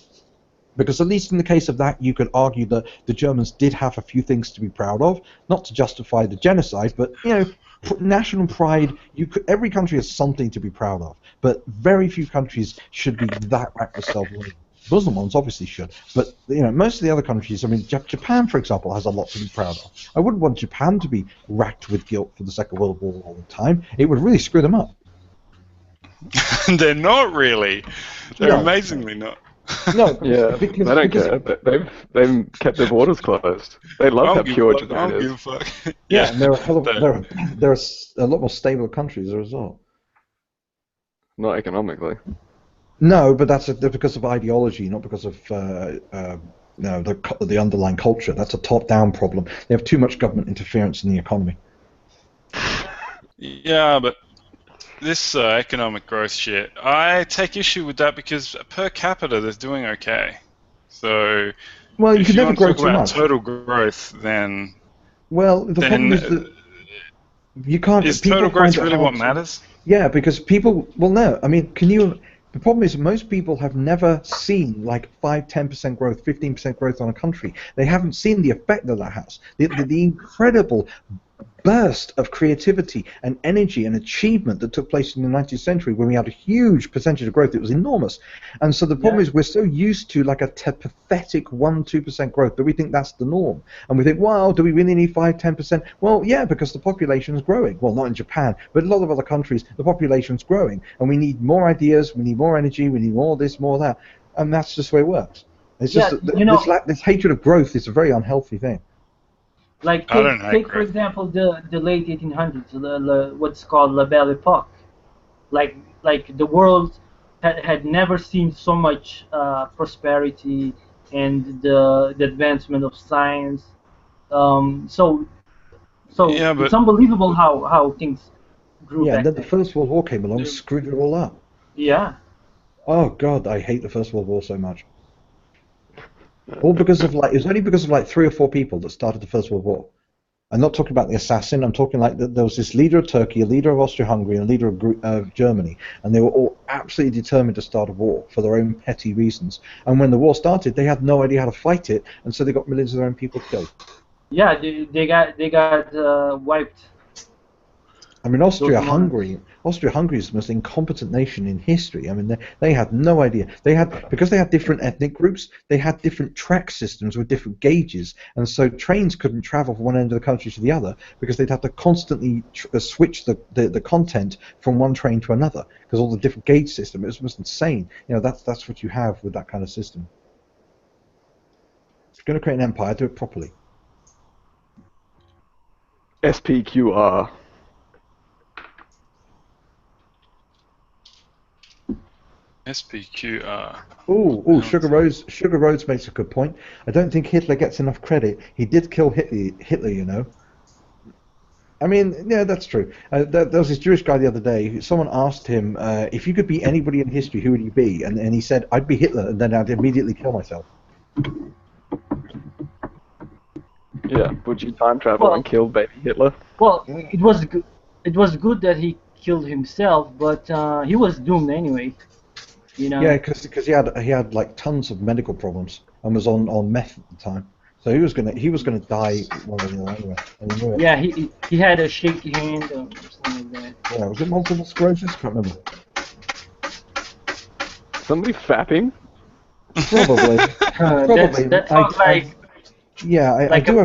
Because at least in the case of that, you could argue that the Germans did have a few things to be proud of, not to justify the genocide, but national pride. Every country has something to be proud of, but very few countries should be that reckless self-loathing. Muslim ones obviously should, but most of the other countries. I mean, Japan, for example, has a lot to be proud of. I wouldn't want Japan to be racked with guilt for the Second World War all the time. It would really screw them up. They're not really. They're amazingly not. No, yeah, they don't care. They've kept their borders closed. They love how pure Japan is. Yeah, and they're a lot more stable countries as a result. Not economically. No, but that's because of ideology, not because of the underlying culture. That's a top-down problem. They have too much government interference in the economy. Yeah, but this economic growth shit, I take issue with that because per capita they're doing okay. So, well, you can never grow talk too about much. Total growth, then. Well, the problem is that you can't. Is total growth really what matters? Yeah, because people. Well, no. I mean, can you? The problem is most people have never seen like 5-10% growth, 15% growth on a country. They haven't seen the effect that has. The incredible burst of creativity and energy and achievement that took place in the 19th century when we had a huge percentage of growth. It was enormous. And so the problem is we're so used to like a pathetic 1-2% growth that we think that's the norm. And we think, well, do we really need 5-10%? Well, yeah, because the population is growing. Well, not in Japan, but a lot of other countries, the population is growing. And we need more ideas, we need more energy, we need more this, more that. And that's just the way it works. It's just this hatred of growth is a very unhealthy thing. Like take for example the late 1800s, what's called La Belle Époque. Like the world had never seen so much prosperity and the advancement of science. So it's unbelievable how things grew. Yeah, and then the First World War came along and screwed it all up. Yeah. Oh God, I hate the First World War so much. All because of it was only because of 3 or 4 people that started the First World War. I'm not talking about the assassin. I'm talking there was this leader of Turkey, a leader of Austria-Hungary, and a leader of Germany, and they were all absolutely determined to start a war for their own petty reasons. And when the war started, they had no idea how to fight it, and so they got millions of their own people killed. Yeah, they got wiped. I mean, Austria-Hungary is the most incompetent nation in history. I mean, they had no idea. Because they had different ethnic groups, they had different track systems with different gauges, and so trains couldn't travel from one end of the country to the other because they'd have to constantly switch the content from one train to another because all the different gauge system. It was insane. You know, that's what you have with that kind of system. If you're going to create an empire, do it properly. SPQR. SPQR. Ooh, Sugar Rhodes makes a good point. I don't think Hitler gets enough credit. He did kill Hitler, you know. I mean, yeah, that's true. There was this Jewish guy the other day. Someone asked him, if you could be anybody in history, who would you be? And he said, I'd be Hitler, and then I'd immediately kill myself. Yeah, would you time travel and kill baby Hitler? Well, it was good. It was good that he killed himself, but he was doomed anyway. You know? Yeah, because he had like tons of medical problems and was on meth at the time, so he was gonna die one way or the other anyway. And he knew it. Yeah, he had a shaky hand or something like that. Yeah, was it multiple sclerosis? Can't remember. Somebody fapping? Probably. Probably. That sounds like. Yeah, I do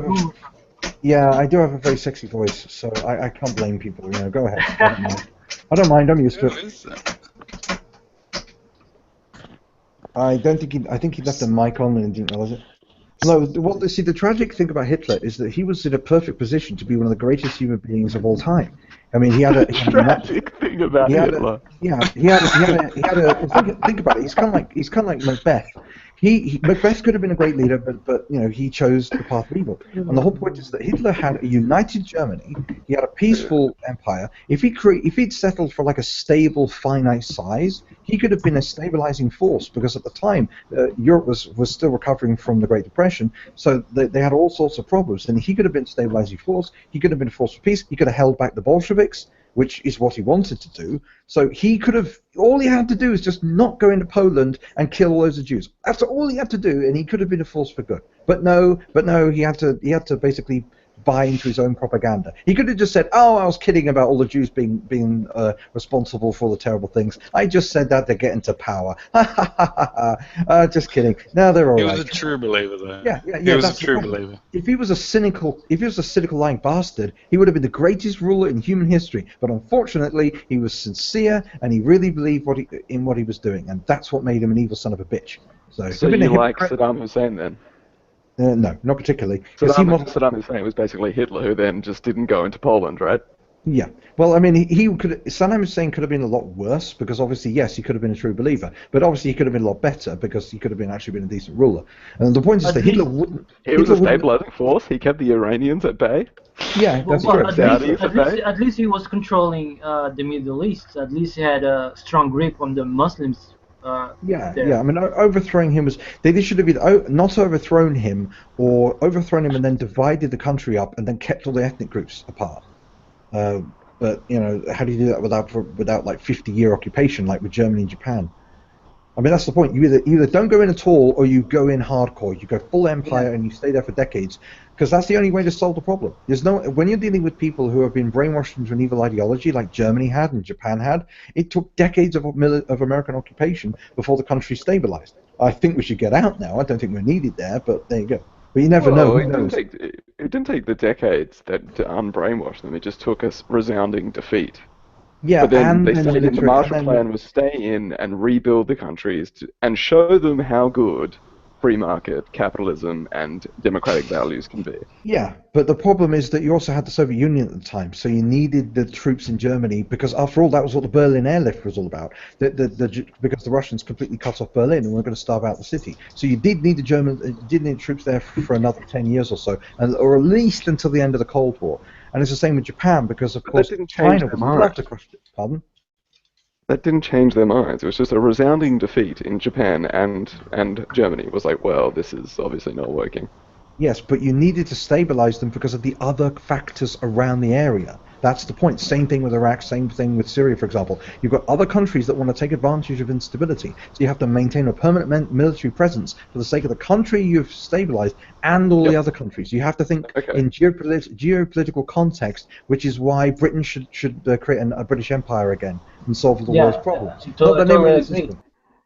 have a very sexy voice, so I can't blame people. You know, go ahead. I don't mind. I'm used to it. I think he left the mic on and didn't realize it. No, the tragic thing about Hitler is that he was in a perfect position to be one of the greatest human beings of all time. I mean, he had a tragic thing about Hitler. Think about it. He's kind of like Macbeth. Macbeth could have been a great leader, but you know, he chose the path of evil. And the whole point is that Hitler had a united Germany. He had a peaceful empire. If he'd settled for like a stable, finite size, he could have been a stabilizing force. Because at the time, Europe was still recovering from the Great Depression, so they had all sorts of problems. And he could have been a stabilizing force. He could have been a force for peace. He could have held back the Bolsheviks, which is what he wanted to do. So he could have, all he had to do is just not go into Poland and kill loads of Jews. That's all he had to do, and he could have been a force for good. But no, he had to basically buy into his own propaganda. He could have just said, "Oh, I was kidding about all the Jews being responsible for all the terrible things. I just said that to get into power. Just kidding. No, they're all right." He was a true believer, though. Yeah. He was a That's true believer. If he was a cynical lying bastard, he would have been the greatest ruler in human history. But unfortunately, he was sincere and he really believed in what he was doing, and that's what made him an evil son of a bitch. So you like Saddam Hussein then? No, not particularly. Saddam Hussein was basically Hitler, who then just didn't go into Poland, right? Yeah. Well, I mean, Saddam Hussein could have been a lot worse, because obviously, yes, he could have been a true believer, but obviously he could have been a lot better, because he could have actually been a decent ruler. And the point is that Hitler wouldn't... He was a stabilizing force. He kept the Iranians at bay. Yeah, that's well, correct. At least he was controlling the Middle East. At least he had a strong grip on the Muslims. Yeah. I mean, overthrowing him was... They should have either not overthrown him, or overthrown him and then divided the country up and then kept all the ethnic groups apart. But, you know, how do you do that without like 50-year occupation, like with Germany and Japan? I mean, that's the point. You either don't go in at all, or you go in hardcore. You go full empire and you stay there for decades, because that's the only way to solve the problem. When you're dealing with people who have been brainwashed into an evil ideology, like Germany had and Japan had, it took decades of American occupation before the country stabilized. I think we should get out now. I don't think we're needed there, but there you go. But you never know. It didn't take the decades to unbrainwash them. It just took a resounding defeat. Yeah, but then they said the Marshall Plan was stay in and rebuild the countries and show them how good free market, capitalism, and democratic values can be. Yeah, but the problem is that you also had the Soviet Union at the time, so you needed the troops in Germany, because after all, that was what the Berlin airlift was all about. Because the Russians completely cut off Berlin and were going to starve out the city. So you did need troops there for another 10 years or so, or at least until the end of the Cold War. And it's the same with Japan, because of course China was left to crush it. Pardon? That didn't change their minds. It was just a resounding defeat in Japan and Germany. It was like, well, this is obviously not working. Yes, but you needed to stabilize them because of the other factors around the area. That's the point. Same thing with Iraq, same thing with Syria, for example. You've got other countries that want to take advantage of instability. So you have to maintain a permanent military presence for the sake of the country you've stabilized and all the other countries. You have to think in geopolitical context, which is why Britain should create a British Empire again and solve the world's problems. Totally agree.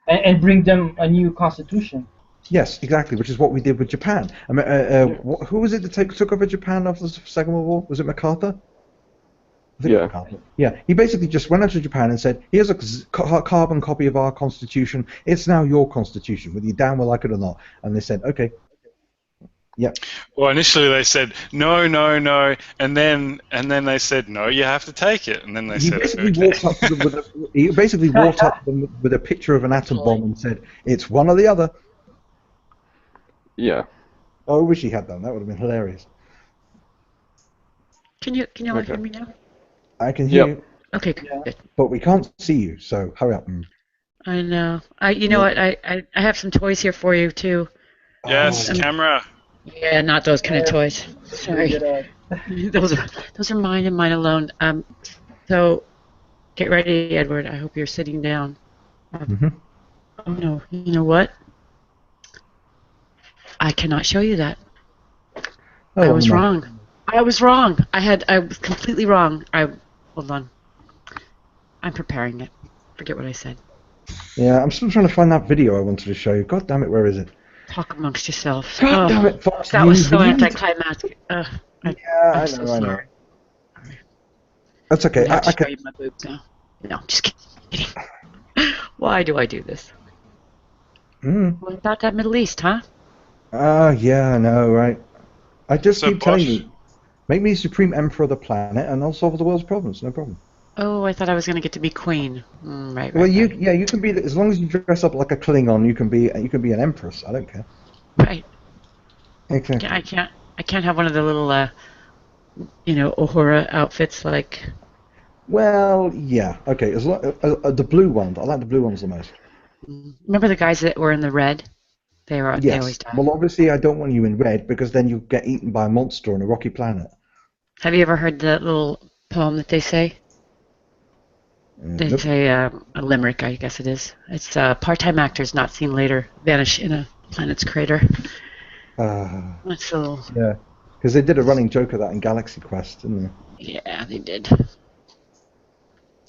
And bring them a new constitution. Yes, exactly, which is what we did with Japan. I mean, who was it that took over Japan after the Second World War? Was it MacArthur? Yeah, he basically just went out to Japan and said, here's a carbon copy of our constitution, it's now your constitution, whether you damn well like it or not. And they said, okay. Yeah. Well, initially they said, no, and then they said, no, you have to take it. And then they said, he basically walked up to them with a picture of an atom bomb and said, it's one or the other. Yeah. Oh, I wish he had done. That would have been hilarious. Can you hear me now? I can hear you. Okay, good. But we can't see you, so hurry up. I know. You know what? I have some toys here for you too. Yes, camera. Yeah, not those kind of toys. Sorry. those are mine and mine alone. So get ready, Edward. I hope you're sitting down. Oh no. You know what? I cannot show you that. I was wrong. I was completely wrong. Hold on. I'm preparing it. Forget what I said. Yeah, I'm still trying to find that video I wanted to show you. God damn it, where is it? Talk amongst yourselves. God damn it, Fox. That was so anticlimactic. I know. That's okay. I can show you my boobs now. No, just kidding. Why do I do this? What about that Middle East, huh? Yeah, I know, right? I just keep telling you. Make me supreme emperor of the planet, and I'll solve the world's problems. No problem. Oh, I thought I was going to get to be queen. Right. Well, you can be, as long as you dress up like a Klingon, you can be an empress. I don't care. Right. Exactly. I can't have one of the little, Uhura outfits like. Well, yeah. Okay. The blue ones. I like the blue ones the most. Remember the guys that were in the red? They always die. Well, obviously, I don't want you in red because then you get eaten by a monster on a rocky planet. Have you ever heard the little poem that they say? They say a limerick, I guess it is. It's part-time actors not seen later vanish in a planet's crater. That's a little... Yeah. Because they did a running joke of that in Galaxy Quest, didn't they? Yeah, they did.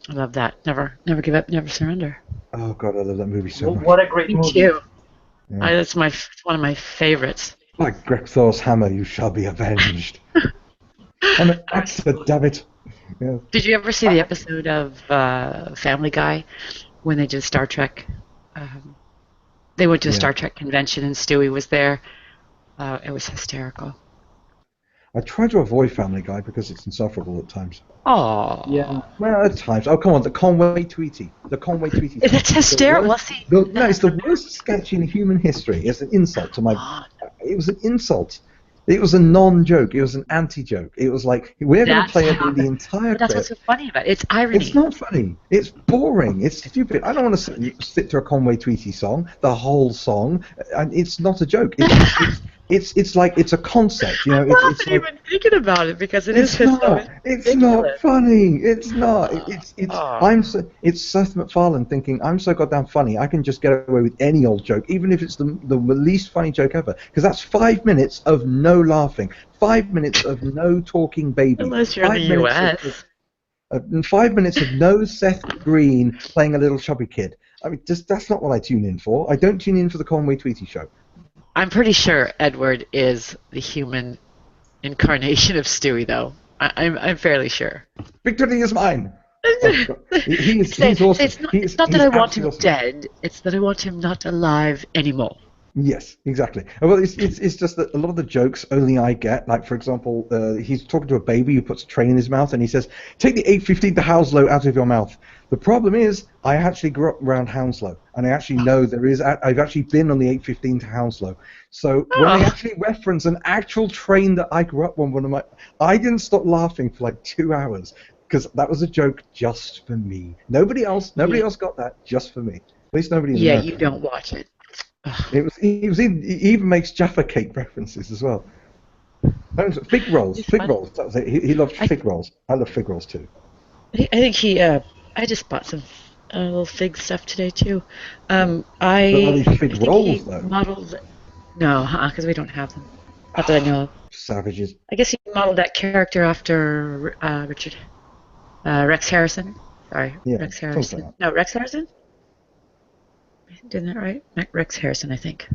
I love that. Never give up, never surrender. Oh God, I love that movie so much. What a great Me movie. too. Yeah. That's one of my favorites. Like Greg Thor's hammer, you shall be avenged. I'm an actor, damn it. Yeah. Did you ever see the episode of Family Guy when they did Star Trek? They went to a Star Trek convention and Stewie was there. It was hysterical. I try to avoid Family Guy because it's insufferable at times. Oh. Yeah. Well, at times. Oh, come on, the Conway Tweety. The Conway Tweety. It's hysterical. No, it's the worst sketch in human history. It's an insult to my... It was an insult. It was a non-joke. It was an anti-joke. It was like, we're going to play it the entire That's clip. what's so funny about it. It's irony. It's not funny. It's boring. It's stupid. I don't want to sit to a Conway Tweety song, the whole song, and it's not a joke. It's like it's a concept, you know. I'm not even thinking about it because it's not. It's not funny. It's not. It's Seth MacFarlane thinking I'm so goddamn funny. I can just get away with any old joke, even if it's the least funny joke ever. Because that's 5 minutes of no laughing, 5 minutes of no talking baby. Unless you're in the US. 5 minutes of no Seth Green playing a little chubby kid. I mean, that's not what I tune in for. I don't tune in for the Conway Tweety show. I'm pretty sure Edward is the human incarnation of Stewie, though. I'm fairly sure. Victory is mine. He's awesome. It's not that I want him dead. It's that I want him not alive anymore. Yes, exactly. Well, it's just that a lot of the jokes only I get. Like, for example, he's talking to a baby who puts a train in his mouth, and he says, "Take the 815 to Hounslow out of your mouth." The problem is, I actually grew up around Hounslow, and I actually know I've actually been on the 815 to Hounslow. So when they actually reference an actual train that I grew up on, I didn't stop laughing for like 2 hours because that was a joke just for me. Nobody else got that, just for me. At least nobody. Yeah, you don't watch it. He even makes Jaffa Cake references as well. Fig rolls. He loves fig rolls. I love fig rolls too. I think I just bought some little fig stuff today too. Are these fig rolls though? No, because we don't have them. Not that I know of. Savages. I guess he modeled that character after Rex Harrison. Sorry, yeah, Rex Harrison. No, Rex Harrison? Didn't that right? Rex Harrison, I think.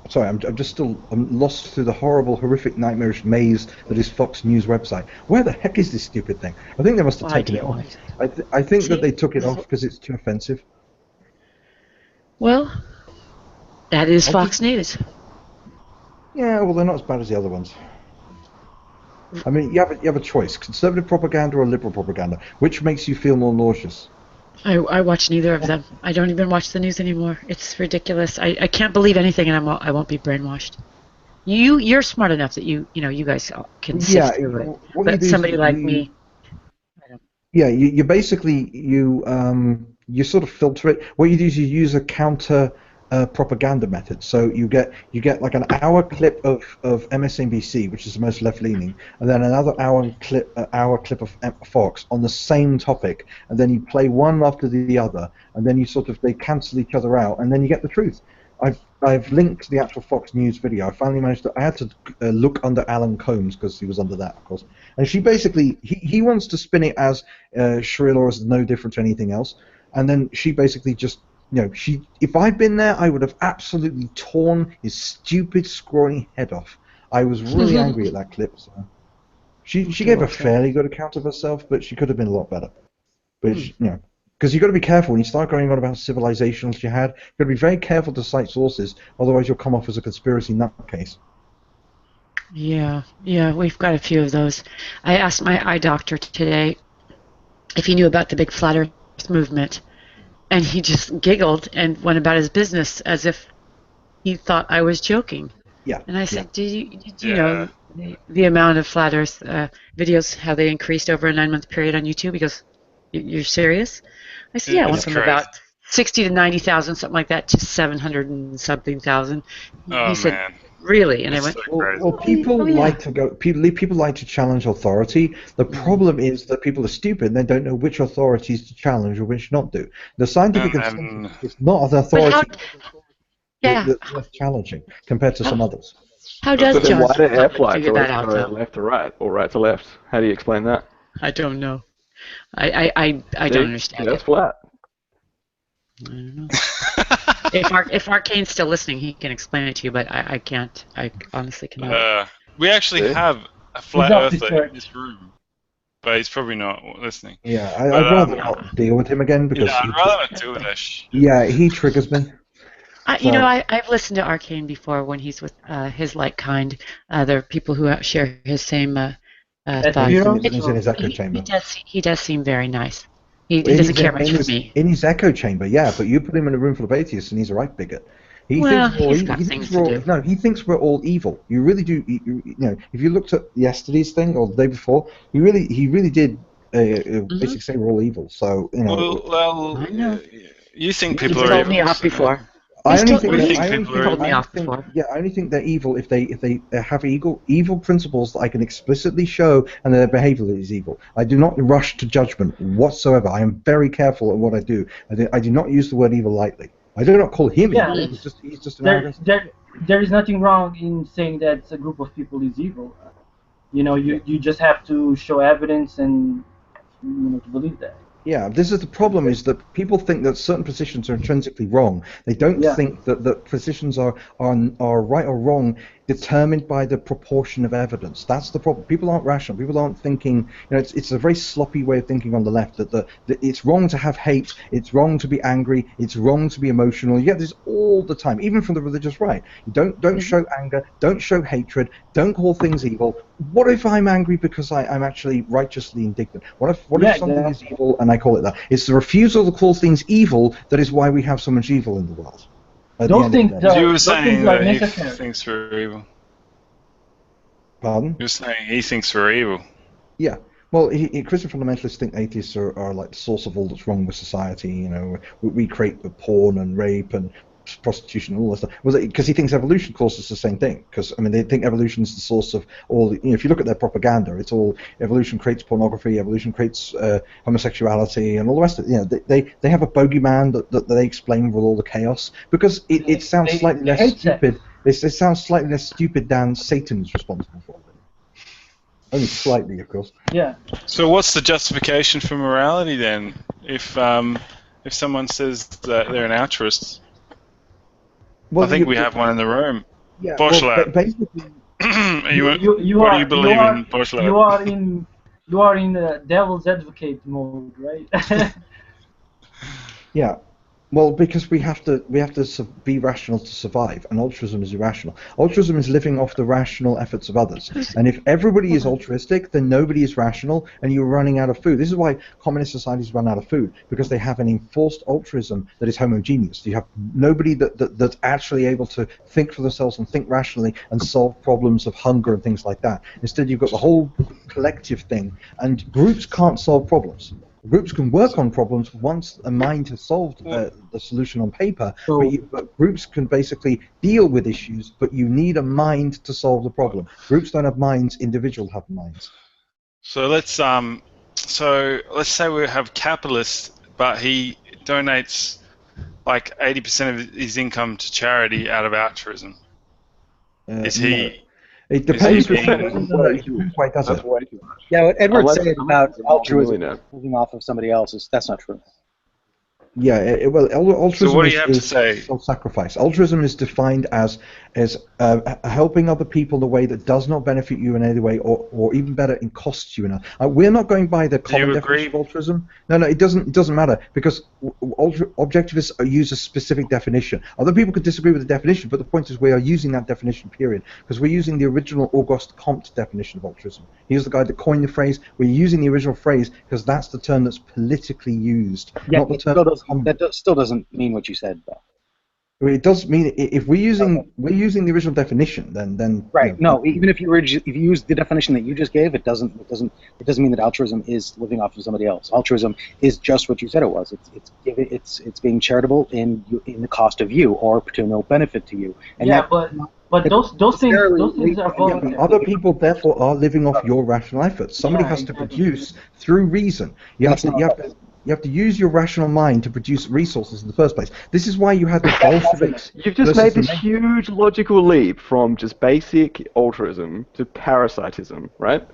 Sorry, I'm lost through the horrific, nightmarish maze that is Fox News website. Where the heck is this stupid thing? I think they must have taken it off. I think that they took it off because it's too offensive. Well, that is Fox News. Yeah, well, they're not as bad as the other ones. I mean, you have a choice: conservative propaganda or liberal propaganda. Which makes you feel more nauseous? I watch neither of them. I don't even watch the news anymore. It's ridiculous. I can't believe anything, and I won't be brainwashed. You're smart enough that you guys can sift through it. But somebody like me. Yeah, you basically you sort of filter it. What you do is you use a counter propaganda method. So you get like an hour clip of MSNBC, which is the most left-leaning, and then another hour clip of Fox on the same topic, and then you play one after the other, and then they cancel each other out, and then you get the truth. I've linked the actual Fox News video. I finally managed to. I had to look under Alan Combs because he was under that, of course. And she basically he wants to spin it as Sharia law is no different to anything else, and then she basically just. If I'd been there, I would have absolutely torn his stupid, scrawny head off. I was really angry at that clip. So. She gave a fairly good account of herself, but she could have been a lot better. But because you've got to be careful when you start going on about civilizational jihad. You've got to be very careful to cite sources, otherwise you'll come off as a conspiracy nutcase. Yeah, we've got a few of those. I asked my eye doctor today if he knew about the big flat Earth movement. And he just giggled and went about his business as if he thought I was joking. Yeah. And I said, did you know the amount of flat Earth videos, how they increased over a 9-month period on YouTube? He goes, "You're serious?" I said, "Yeah, it went from about 60 to 90,000, something like that, to 700 and something thousand." He said, man. Really? And I went, well, people like to go. People like to challenge authority. The problem is that people are stupid and they don't know which authorities to challenge or which not to. The scientific consensus is not an authority that's worth challenging compared to some others. How does But then John why do air Scott flights figure that always out, go though? left to right or right to left? How do you explain that? I don't know. I don't understand That's it. flat. I don't know. If Arcane's still listening, he can explain it to you, but I can't. I honestly cannot. We actually have a flat earther in this room, but he's probably not listening. Yeah, I'd rather not deal with him again because yeah, I'd rather not deal with that shit. yeah, he triggers me. You know, I've listened to Arcane before when he's with his like kind. There are people who share his same thoughts. He's in his echo chamber. He does seem very nice. He doesn't care much for me. In his echo chamber, yeah, but you put him in a room full of atheists and he's a right bigot. He thinks we're all evil. You really do. You know, if you looked at yesterday's thing or the day before, he really did basically say we're all evil. So you know. Well, I know. You think people He's are told evil? me off before. I only think they're evil if they have evil principles that I can explicitly show and their behavior is evil. I do not rush to judgment whatsoever. I am very careful at what I do. I do not use the word evil lightly. I do not call him evil. He's just an arrogant. There is nothing wrong in saying that a group of people is evil. You know, you just have to show evidence and to believe that. Yeah, this is the problem, is that people think that certain positions are intrinsically wrong. They don't think that positions are right or wrong determined by the proportion of evidence. That's the problem. People aren't rational. People aren't thinking, it's a very sloppy way of thinking on the left, that it's wrong to have hate, it's wrong to be angry, it's wrong to be emotional. You get this all the time, even from the religious right. You don't show anger, don't show hatred, don't call things evil. What if I'm angry because I'm actually righteously indignant? What if something is evil and I call it that? It's the refusal to call things evil that is why we have so much evil in the world. You were saying that he thinks we're evil. Pardon? You're saying he thinks we're evil. Yeah. Well, Christian fundamentalists think atheists are like the source of all that's wrong with society. You know, we create the porn and rape and prostitution and all that stuff. Well, because he thinks evolution causes the same thing. Because I mean, they think evolution is the source of all. If you look at their propaganda, it's all evolution creates pornography, evolution creates homosexuality, and all the rest of it. They have a bogeyman that they explain with all the chaos because it sounds slightly less stupid. It sounds slightly less stupid than Satan is responsible for it. Only slightly, of course. Yeah. So what's the justification for morality then? If someone says that they're an altruist. Well, I think we have one in the room. Yeah, basically, what do you believe in, Boschlab? You are in the devil's advocate mode, right? Yeah. Well, because we have to be rational to survive, and altruism is irrational. Altruism is living off the rational efforts of others. And if everybody is altruistic, then nobody is rational, and you're running out of food. This is why communist societies run out of food, because they have an enforced altruism that is homogeneous. You have nobody that's actually able to think for themselves and think rationally and solve problems of hunger and things like that. Instead, you've got the whole collective thing, and groups can't solve problems. Groups can work on problems once a mind has solved the solution on paper, but groups can basically deal with issues, but you need a mind to solve the problem. Groups don't have minds, individuals have minds. So let's say we have capitalists, but he donates like 80% of his income to charity out of altruism. Is he... No. It depends why does it? Yeah, what Edward's saying about altruism living off of somebody else's, that's not true. Yeah, altruism so what do you have is to say? Self-sacrifice. Altruism is defined as helping other people in a way that does not benefit you in any way, or even better, it costs you enough. We're not going by the common definition of altruism. No, it doesn't matter, because objectivists use a specific definition. Other people could disagree with the definition, but the point is we are using that definition, period, because we're using the original Auguste Comte definition of altruism. He was the guy that coined the phrase. We're using the original phrase because that's the term that's politically used, not the term. That still doesn't mean what you said, though. It does mean if we're using the original definition, then right. No, even if you use the definition that you just gave, it doesn't mean that altruism is living off of somebody else. Altruism is just what you said it was. It's being charitable in the cost of you or to no benefit to you. And but those things are voluntary. Other people therefore are living off your rational efforts. Somebody has to produce through reason. You have to You have to use your rational mind to produce resources in the first place. This is why you had the Bolsheviks. You've just made this huge logical leap from just basic altruism to parasitism, right?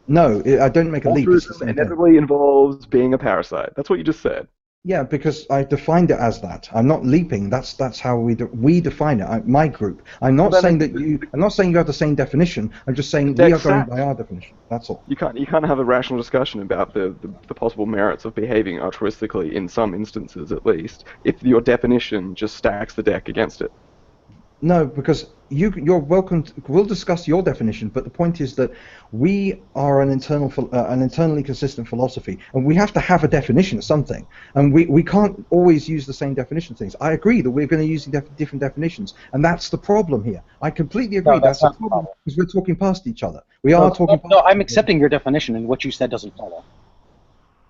No, I don't make a leap. Altruism inevitably involves being a parasite. That's what you just said. Yeah, because I defined it as that. I'm not leaping. That's how we define it. My group. I'm not saying that you. I'm not saying you have the same definition. I'm just saying we are going by our definition. That's all. You can't have a rational discussion about the possible merits of behaving altruistically in some instances, at least, if your definition just stacks the deck against it. No, because you're welcome. We'll discuss your definition, but the point is that we are an internally consistent philosophy, and we have to have a definition of something, and we can't always use the same definition of things. I agree that we're going to use different definitions, and that's the problem here. I completely agree. No, that's the problem because we're talking past each other. We are talking. No, I'm accepting your definition, and what you said doesn't follow.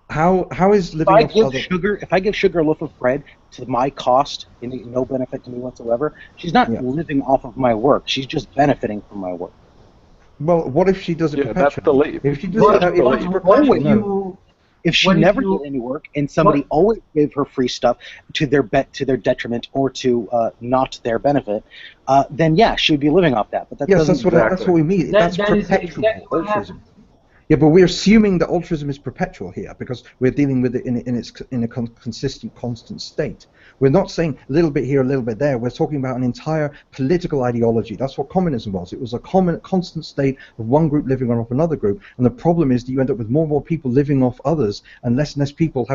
How is living off other... If I give sugar a loaf of bread to my cost, and no benefit to me whatsoever, she's not living off of my work. She's just benefiting from my work. Well, what if she does it perpetually? That's the leap. If she does it if she never did any work and somebody always gave her free stuff to their detriment or to not their benefit, then yeah, she would be living off that. But that that's what we mean. That's perpetual altruism. Yeah, but we're assuming that altruism is perpetual here because we're dealing with it in a consistent, constant state. We're not saying a little bit here, a little bit there. We're talking about an entire political ideology. That's what communism was. It was a constant state of one group living off another group. And the problem is that you end up with more and more people living off others and less people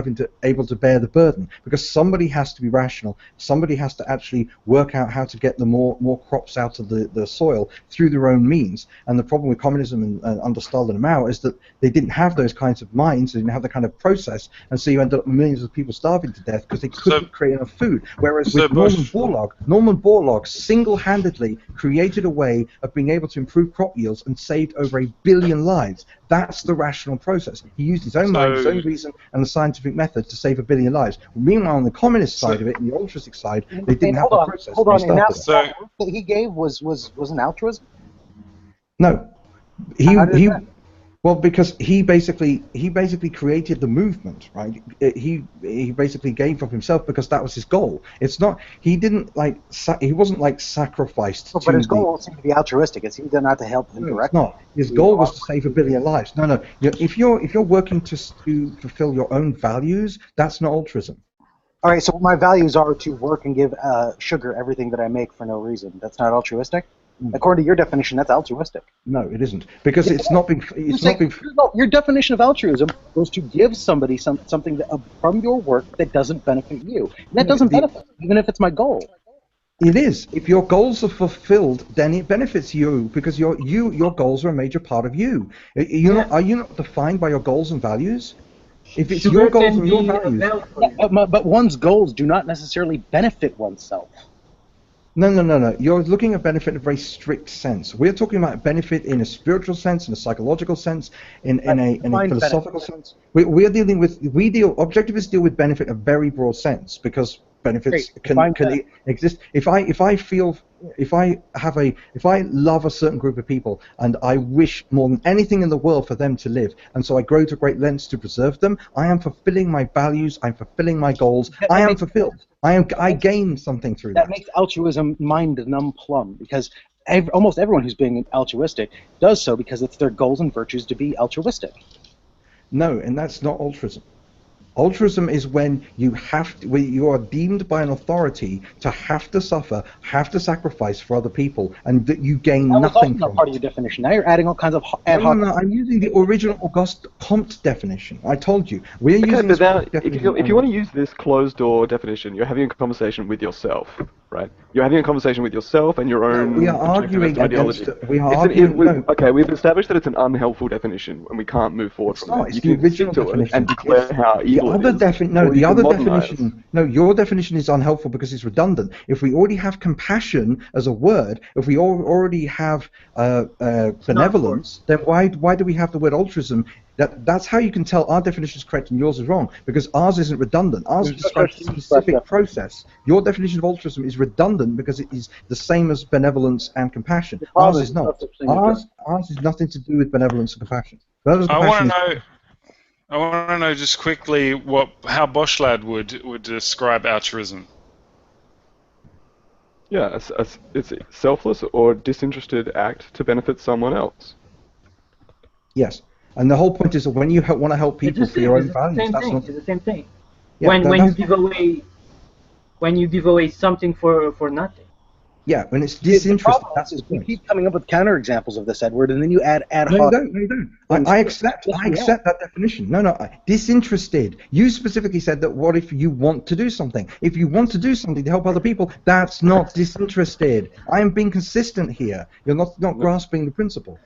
able to bear the burden because somebody has to be rational. Somebody has to actually work out how to get the more crops out of the soil through their own means. And the problem with communism and under Stalin and Mao is that they didn't have those kinds of minds, they didn't have that kind of process, and so you end up with millions of people starving to death because they couldn't create enough food. Whereas with Norman Borlaug single-handedly created a way of being able to improve crop yields and saved over 1 billion lives. That's the rational process. He used his own mind, his own reason, and the scientific method to save 1 billion lives. Meanwhile, on the communist side of it, and the altruistic side, they didn't have the process. Hold on, and that he gave was an altruism? No, well, because he basically created the movement, right? He basically gave of himself because that was his goal. It's not he wasn't like sacrificed. But his goal seemed to be altruistic. He did not to help him directly. It's not. His goal was to save 1 billion lives. No. If you're working to fulfill your own values, that's not altruism. All right. So my values are to work and give sugar everything that I make for no reason. That's not altruistic. According to your definition, that's altruistic. No, it isn't, because it's not been. No, your definition of altruism was to give somebody something from your work that doesn't benefit you. And that doesn't benefit, even if it's my goal. It is. If your goals are fulfilled, then it benefits you because your goals are a major part of you. Are you not defined by your goals and values? If it's your goals and your values. But one's goals do not necessarily benefit oneself. No. You're looking at benefit in a very strict sense. We're talking about benefit in a spiritual sense, in a psychological sense, in a philosophical sense. Objectivists deal with benefit in a very broad sense because benefits can exist. If I love a certain group of people and I wish more than anything in the world for them to live, and so I go to great lengths to preserve them, I am fulfilling my values, I'm fulfilling my goals, I am fulfilled. I gain something through that. That makes altruism mind numb plumb because almost everyone who's being altruistic does so because it's their goals and virtues to be altruistic. No, and that's not altruism. Altruism is when you are deemed by an authority to have to suffer, have to sacrifice for other people, and that you gain nothing from part of your definition. Now you're adding all kinds of ad hoc. No, I'm using the original Auguste Comte definition. I told you. We're using this definition. If you want to use this closed-door definition, you're having a conversation with yourself, right? You're having a conversation with yourself and your own. We are arguing ideology. Okay, we've established that it's an unhelpful definition, and we can't move forward from that. It's the original definition and declare how evil. Your definition is unhelpful because it's redundant. If we already have compassion as a word, if we already have benevolence, then why do we have the word altruism? That's how you can tell our definition is correct and yours is wrong, because ours isn't redundant. Ours describes a specific process. Your definition of altruism is redundant because it is the same as benevolence and compassion. Ours is not. Ours is nothing to do with benevolence and compassion. I want to know. I want to know just quickly how Boschlad would describe altruism. Yeah, it's a selfless or disinterested act to benefit someone else. Yes, and the whole point is that when you want to help people for your own values, that's not. It's the same thing. Yeah, when you give away something for nothing. Yeah, when it's disinterested, that's the point. You keep coming up with counterexamples of this, Edward, and then you add ad hoc. No, you don't. I accept that definition. No, disinterested. You specifically said that what if you want to do something? If you want to do something to help other people, that's not disinterested. I am being consistent here. You're not grasping the principle.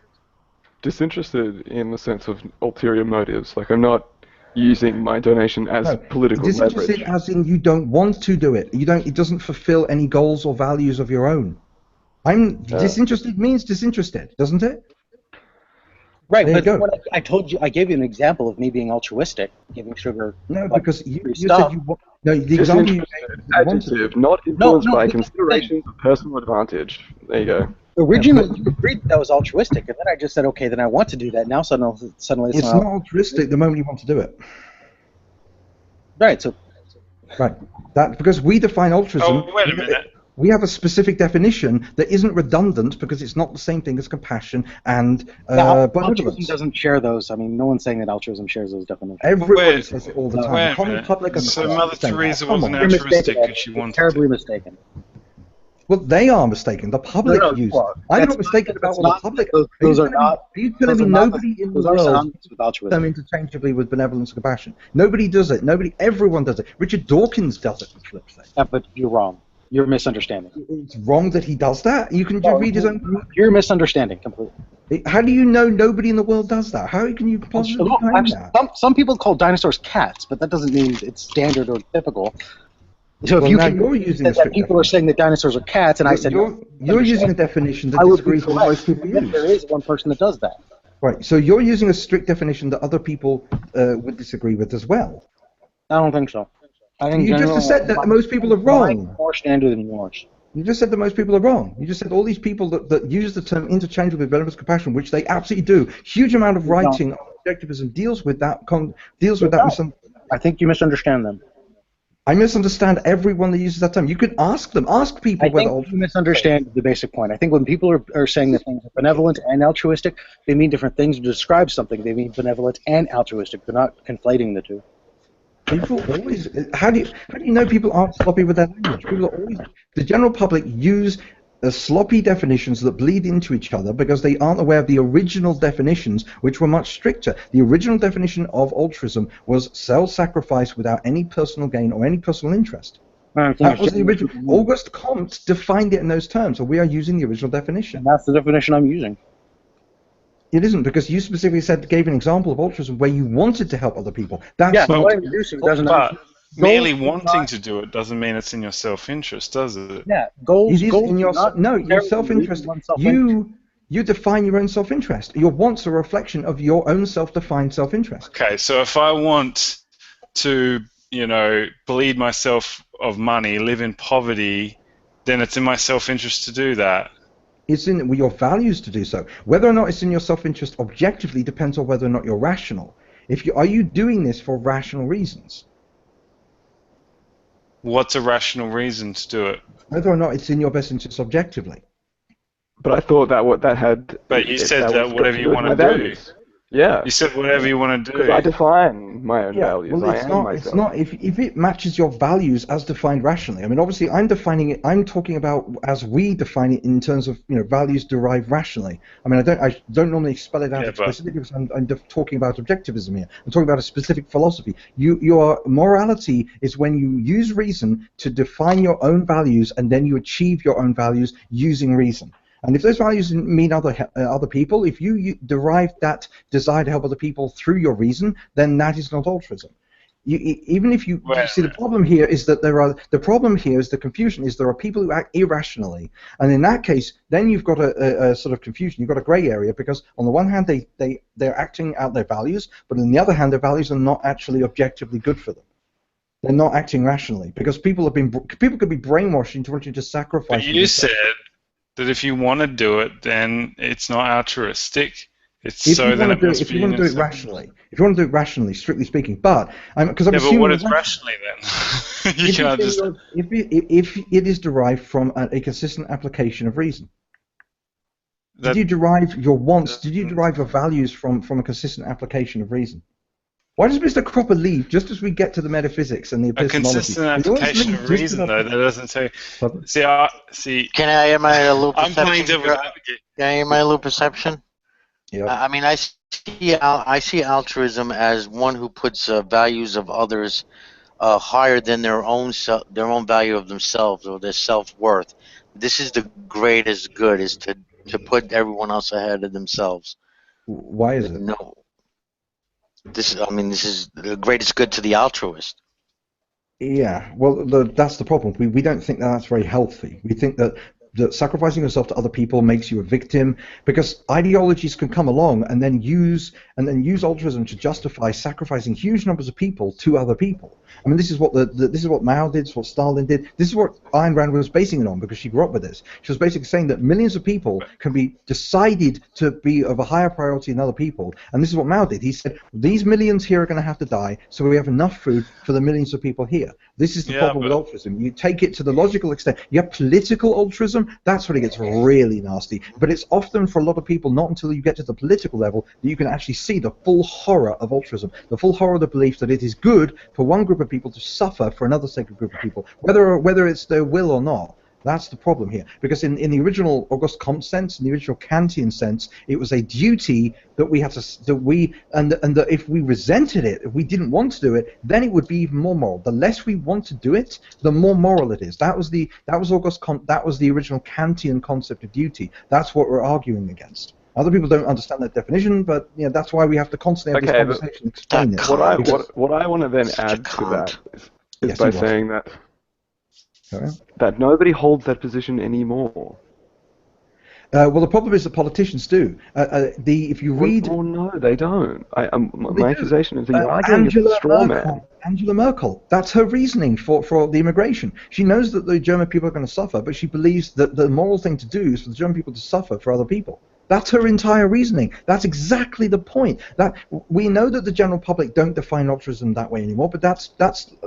Disinterested in the sense of ulterior motives. Like, I'm not using my donation as political disinterested leverage. As in you don't want to do it. It doesn't fulfill any goals or values of your own. Disinterested means disinterested, doesn't it? Right, but when I told you, I gave you an example of me being altruistic, giving sugar. No, because you said you want. No, the example you gave adjective, not influenced by considerations of personal advantage. There you go. Originally, you agreed that was altruistic, and then I just said, okay, then I want to do that. Now suddenly it's not altruistic the moment you want to do it. Right. So. Right. That because we define altruism. Oh, wait a minute. We have a specific definition that isn't redundant because it's not the same thing as compassion and altruism doesn't share those. I mean, no one's saying that altruism shares those definitions. Everyone says it all the time. Common public. So Mother Teresa wasn't altruistic because she wanted. Terribly mistaken. Well, they are mistaken. The public use it. I'm not mistaken about what the public. Those are not. Are you telling me nobody in the world uses them interchangeably with benevolence and compassion? Nobody does it. Everyone does it. Richard Dawkins does it, for flip's sake. Yeah, but you're wrong. You're misunderstanding. It's wrong that he does that. You can read his own. You're misunderstanding completely. How do you know nobody in the world does that? How can you possibly claim that? Some people call dinosaurs cats, but that doesn't mean it's standard or typical. So if you're using that people are saying that dinosaurs are cats, and I said you're using a definition that disagrees with most people use. There is one person that does that. Right. So you're using a strict definition that other people would disagree with as well. I don't think so. I think you just said that most people are wrong. More standard than yours. You just said that most people are wrong. You just said all these people that use the term interchangeably with benevolence and compassion, which they absolutely do. Huge amount of writing on objectivism deals with that. I think you misunderstand them. I misunderstand everyone that uses that term. You could ask them. Ask people whether. I think you misunderstand the basic point. I think when people are saying that things are benevolent and altruistic, they mean different things to describe something. They mean benevolent and altruistic. They're not conflating the two. People always. How do you know people aren't sloppy with their language? People are always. The general public use sloppy definitions that bleed into each other because they aren't aware of the original definitions, which were much stricter. The original definition of altruism was self-sacrifice without any personal gain or any personal interest. That was the original. Auguste Comte defined it in those terms, so we are using the original definition. And that's the definition I'm using. It isn't, because you specifically gave an example of altruism where you wanted to help other people. That's what I'm using doesn't. Merely wanting to do it doesn't mean it's in your self-interest, does it? Yeah, goals. Your self-interest. You define your own self-interest. Your wants are a reflection of your own self-defined self-interest. Okay, so if I want to, bleed myself of money, live in poverty, then it's in my self-interest to do that. It's in your values to do so. Whether or not it's in your self-interest objectively depends on whether or not you're rational. Are you doing this for rational reasons? What's a rational reason to do it? Whether or not it's in your best interest objectively. But I thought that had. But you said that whatever you want to do. Yeah. You said whatever you want to do. Because I define my own values. Well, it's not. If it matches your values as defined rationally. I mean, obviously, I'm defining it. I'm talking about as we define it in terms of values derived rationally. I mean, I don't normally spell it out explicitly because I'm talking about objectivism here. I'm talking about a specific philosophy. Your morality is when you use reason to define your own values, and then you achieve your own values using reason. And if those values mean other people, if you derive that desire to help other people through your reason, then that is not altruism. Even if you see, the problem here is that the confusion is there are people who act irrationally, and in that case, then you've got a sort of confusion. You've got a grey area because on the one hand they're acting out their values, but on the other hand their values are not actually objectively good for them. They're not acting rationally because people could be brainwashed into wanting to sacrifice. But you said that if you want to do it, then it's not altruistic. It's if so you then want it to do must it, if be you want to do it rationally, if you want to do it rationally, strictly speaking, but because I'm yeah, but assuming what is that rationally then? You if, can't just. if it is derived from a consistent application of reason. Did you derive your wants? Did you derive your values from a consistent application of reason? Why does Mr. Cropper leave just as we get to the metaphysics and the epistemology? A consistent application of reason, though, that doesn't say. See. Can I add my little I'm perception? playing devil's advocate. Can I add my little perception? Yeah. I mean, I see altruism as one who puts values of others higher than their own value of themselves or their self-worth. This is the greatest good, is to put everyone else ahead of themselves. Why is it? No. This is the greatest good to the altruist. Yeah, well, that's the problem. We don't think that's very healthy. We think that sacrificing yourself to other people makes you a victim, because ideologies can come along and then use altruism to justify sacrificing huge numbers of people to other people. I mean, this is what this is what Mao did, this is what Stalin did, this is what Ayn Rand was basing it on, because she grew up with this. She was basically saying that millions of people can be decided to be of a higher priority than other people, and this is what Mao did. He said, these millions here are going to have to die, so we have enough food for the millions of people here. This is the problem with altruism. You take it to the logical extent. You have political altruism. That's when it gets really nasty. But it's often, for a lot of people, not until you get to the political level that you can actually see the full horror of altruism, the full horror of the belief that it is good for one group of people to suffer for another second group of people, whether it's their will or not. That's the problem here, because in the original Auguste Comte sense, in the original Kantian sense, it was a duty that we had to, that if we resented it, if we didn't want to do it, then it would be even more moral. The less we want to do it, the more moral it is. That was Auguste Comte. That was the original Kantian concept of duty. That's what we're arguing against. Other people don't understand that definition, but that's why we have to constantly have this conversation and explain it. What I want to then add to that is by saying that nobody holds that position anymore. Well, the problem is that politicians do. If you read... Well, no, they don't. My accusation is that you're arguing as a straw man. Angela Merkel, that's her reasoning for the immigration. She knows that the German people are going to suffer, but she believes that the moral thing to do is for the German people to suffer for other people. That's her entire reasoning. That's exactly the point. That we know that the general public don't define altruism that way anymore, but that's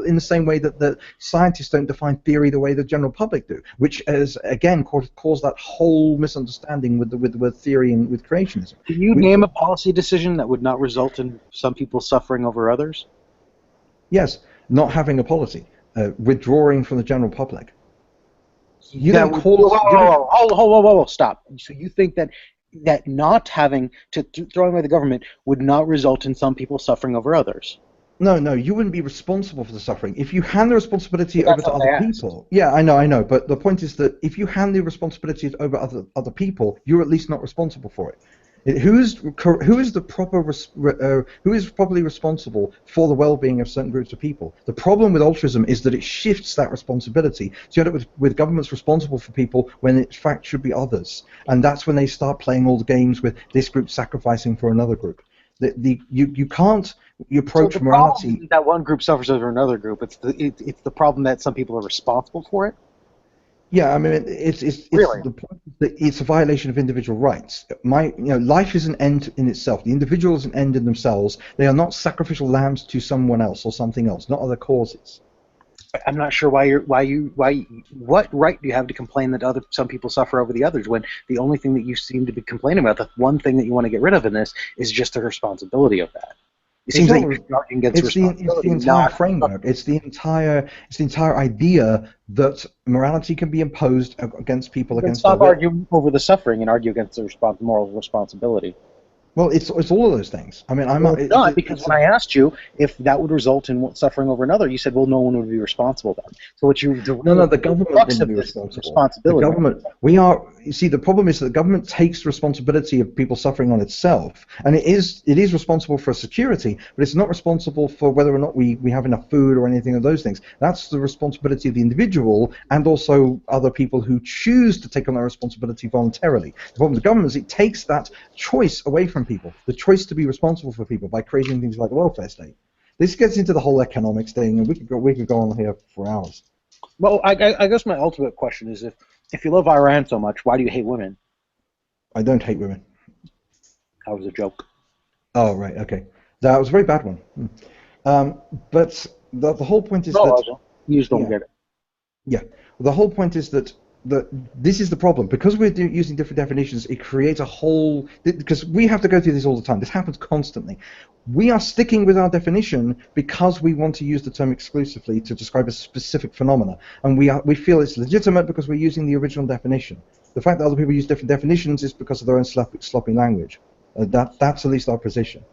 in the same way that the scientists don't define theory the way the general public do, which has again caused that whole misunderstanding with the word theory and with creationism. Can you name a policy decision that would not result in some people suffering over others? Yes, not having a policy, withdrawing from the general public. You don't call. Whoa, stop. So you think that not having to throwing away the government would not result in some people suffering over others? No, you wouldn't be responsible for the suffering. If you hand the responsibility over to other people... Yeah, I know, but the point is that if you hand the responsibility over other people, you're at least not responsible for it. Who is properly responsible for the well-being of certain groups of people? The problem with altruism is that it shifts that responsibility. So you end up with governments responsible for people when it in fact should be others, and that's when they start playing all the games with this group sacrificing for another group. You can't approach morality. Isn't that one group suffers over another group? It's the problem that some people are responsible for it. Yeah, I mean, it's really? The point is that it's a violation of individual rights. Life is an end in itself. The individual is an end in themselves. They are not sacrificial lambs to someone else or something else, not other causes. I'm not sure what right do you have to complain that some people suffer over the others, when the only thing that you seem to be complaining about, the one thing that you want to get rid of in this, is just the responsibility of that. It seems like you're arguing against responsibility. It's the entire framework. It's the entire idea that morality can be imposed against people. Stop arguing over the suffering and argue against the moral responsibility. Well, it's all of those things. I mean, because when I asked you if that would result in suffering over another, you said, well, no one would be responsible then. So the government wouldn't be responsible. The government. You see, the problem is that the government takes the responsibility of people suffering on itself, and it is responsible for security, but it's not responsible for whether or not we have enough food or anything of those things. That's the responsibility of the individual and also other people who choose to take on that responsibility voluntarily. The problem with the government is it takes that choice away from people, the choice to be responsible for people, by creating things like a welfare state. This gets into the whole economics thing, and we could go on here for hours. Well, I guess my ultimate question is, if you love Iran so much, why do you hate women? I don't hate women. That was a joke. Oh, right, okay. That was a very bad one. But the whole point is that... You just don't get it. Yeah. The whole point is that this is the problem. Because we're using different definitions, it creates a whole... Because we have to go through this all the time. This happens constantly. We are sticking with our definition because we want to use the term exclusively to describe a specific phenomena. And we feel it's legitimate because we're using the original definition. The fact that other people use different definitions is because of their own sloppy language. That's at least our position.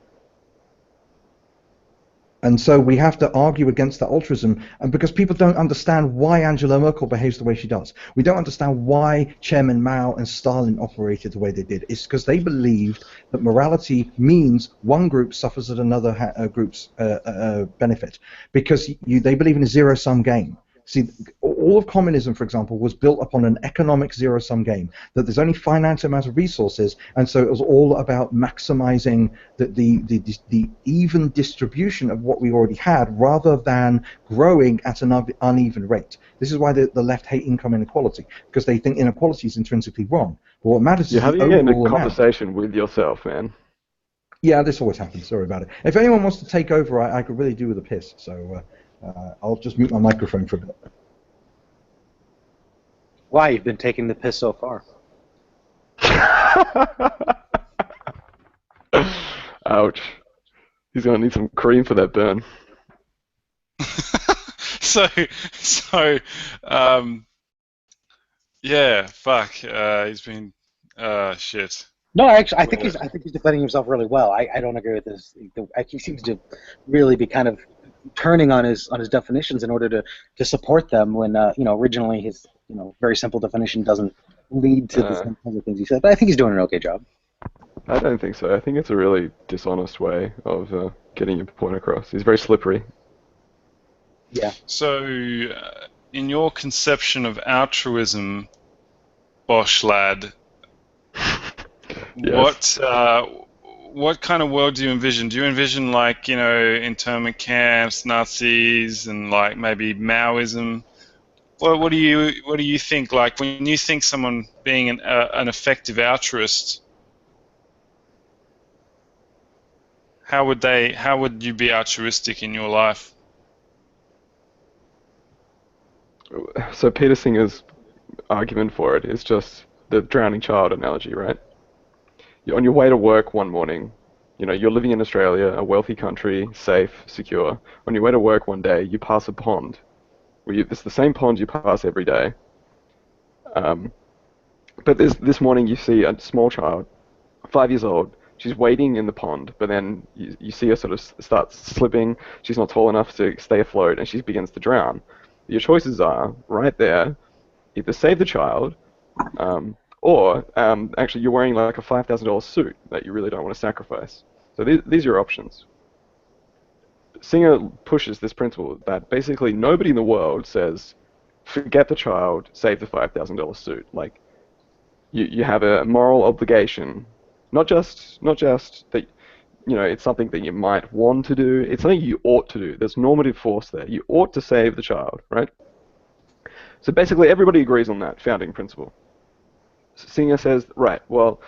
And so we have to argue against that altruism, and because people don't understand why Angela Merkel behaves the way she does. We don't understand why Chairman Mao and Stalin operated the way they did. It's because they believed that morality means one group suffers at another group's benefit, because they believe in a zero-sum game. See, all of communism, for example, was built upon an economic zero-sum game, that there's only finite amount of resources, and so it was all about maximizing the even distribution of what we already had, rather than growing at an uneven rate. This is why the left hate income inequality, because they think inequality is intrinsically wrong. But what matters is the overall amount. You're having a conversation with yourself, man. Yeah, this always happens. Sorry about it. If anyone wants to take over, I could really do with a piss, so... I'll just mute my microphone for a bit. Why? You've been taking the piss so far. Ouch. He's going to need some cream for that burn. Yeah, fuck. He's been, shit. No, actually, I think he's defending himself really well. I don't agree with this. He seems to really be kind of turning on his definitions in order to support them when originally his very simple definition doesn't lead to the same kinds of things he said. But I think he's doing an okay job. I don't think so. I think it's a really dishonest way of getting your point across. He's very slippery. Yeah. So, in your conception of altruism, Bosch lad, yes. What kind of world do you envision? Do you envision internment camps, Nazis, and maybe Maoism? What do you think? Like when you think someone being an effective altruist, how would you be altruistic in your life? So Peter Singer's argument for it is just the drowning child analogy, right? You're on your way to work one morning, you're living in Australia, a wealthy country, safe, secure. On your way to work one day, you pass a pond. It's the same pond you pass every day. But this morning you see a small child, 5 years old. She's wading in the pond, but then you see her sort of start slipping. She's not tall enough to stay afloat, and she begins to drown. Your choices are, right there, either save the child, or actually you're wearing like a $5,000 suit that you really don't want to sacrifice. So these are your options. Singer pushes this principle that basically nobody in the world says, forget the child, save the $5,000 suit. Like, you have a moral obligation, not just that, it's something that you might want to do, it's something you ought to do. There's normative force there. You ought to save the child, right? So basically everybody agrees on that founding principle. Singer says, right, well,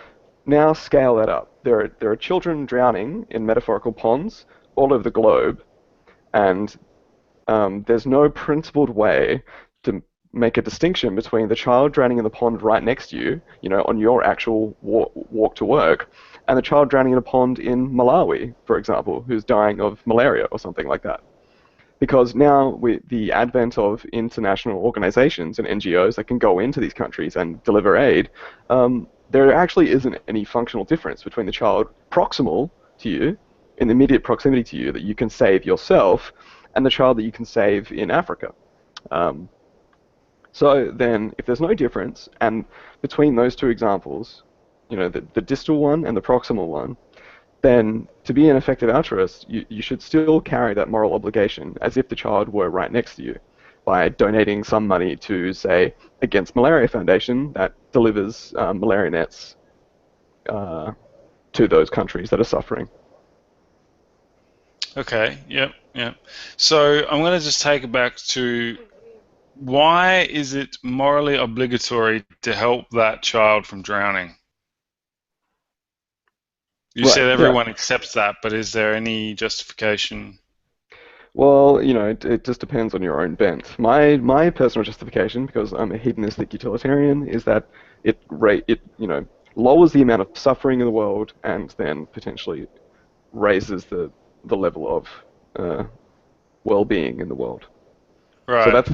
now scale that up. There are children drowning in metaphorical ponds all over the globe, and there's no principled way to make a distinction between the child drowning in the pond right next to you, on your actual walk to work, and the child drowning in a pond in Malawi, for example, who's dying of malaria or something like that. Because now, with the advent of international organizations and NGOs that can go into these countries and deliver aid, there actually isn't any functional difference between the child proximal to you, in immediate proximity to you, that you can save yourself, and the child that you can save in Africa. So then, if there's no difference, and between those two examples, the distal one and the proximal one, then to be an effective altruist, you should still carry that moral obligation as if the child were right next to you, by donating some money to, say, Against Malaria Foundation that delivers malaria nets to those countries that are suffering. Okay, yep. So I'm going to just take it back to, why is it morally obligatory to help that child from drowning? You said everyone accepts that, but is there any justification? Well, it just depends on your own bent. My personal justification, because I'm a hedonistic utilitarian, is that it lowers the amount of suffering in the world and then potentially raises the level of well-being in the world. Right. So that's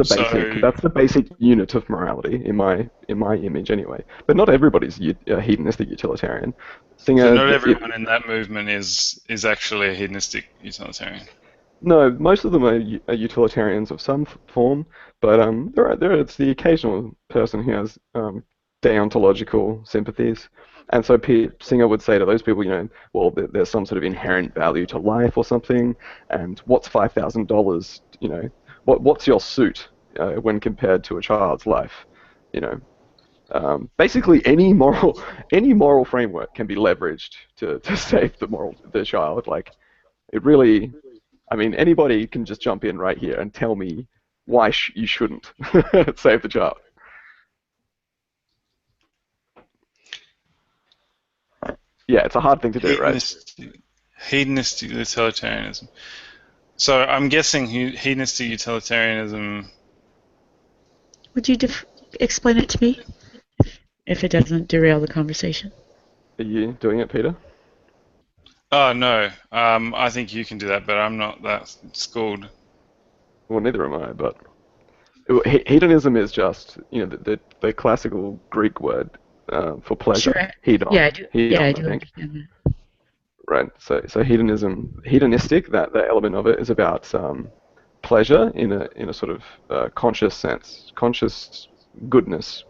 the basic unit of morality in my image anyway. But not everybody's a hedonistic utilitarian. So not everyone in that movement is actually a hedonistic utilitarian. No, most of them are utilitarians of some form, but there's the occasional person who has deontological sympathies. And so Singer would say to those people, well, there's some sort of inherent value to life or something, and what's $5,000, what's your suit when compared to a child's life, basically any moral framework can be leveraged to save the child. Like, it really, anybody can just jump in right here and tell me why you shouldn't save the child. Yeah, it's a hard thing to do, right? Hedonistic utilitarianism. So I'm guessing hedonistic utilitarianism... Would you explain it to me, if it doesn't derail the conversation? Are you doing it, Peter? Oh, no. I think you can do that, but I'm not that schooled. Well, neither am I, but... Hedonism is just, the classical Greek word for pleasure. Sure. Hedon. Yeah, I do. Hedon, I do think. understand that. Right. So hedonistic, that element of it is about pleasure in a sort of conscious sense, conscious goodness.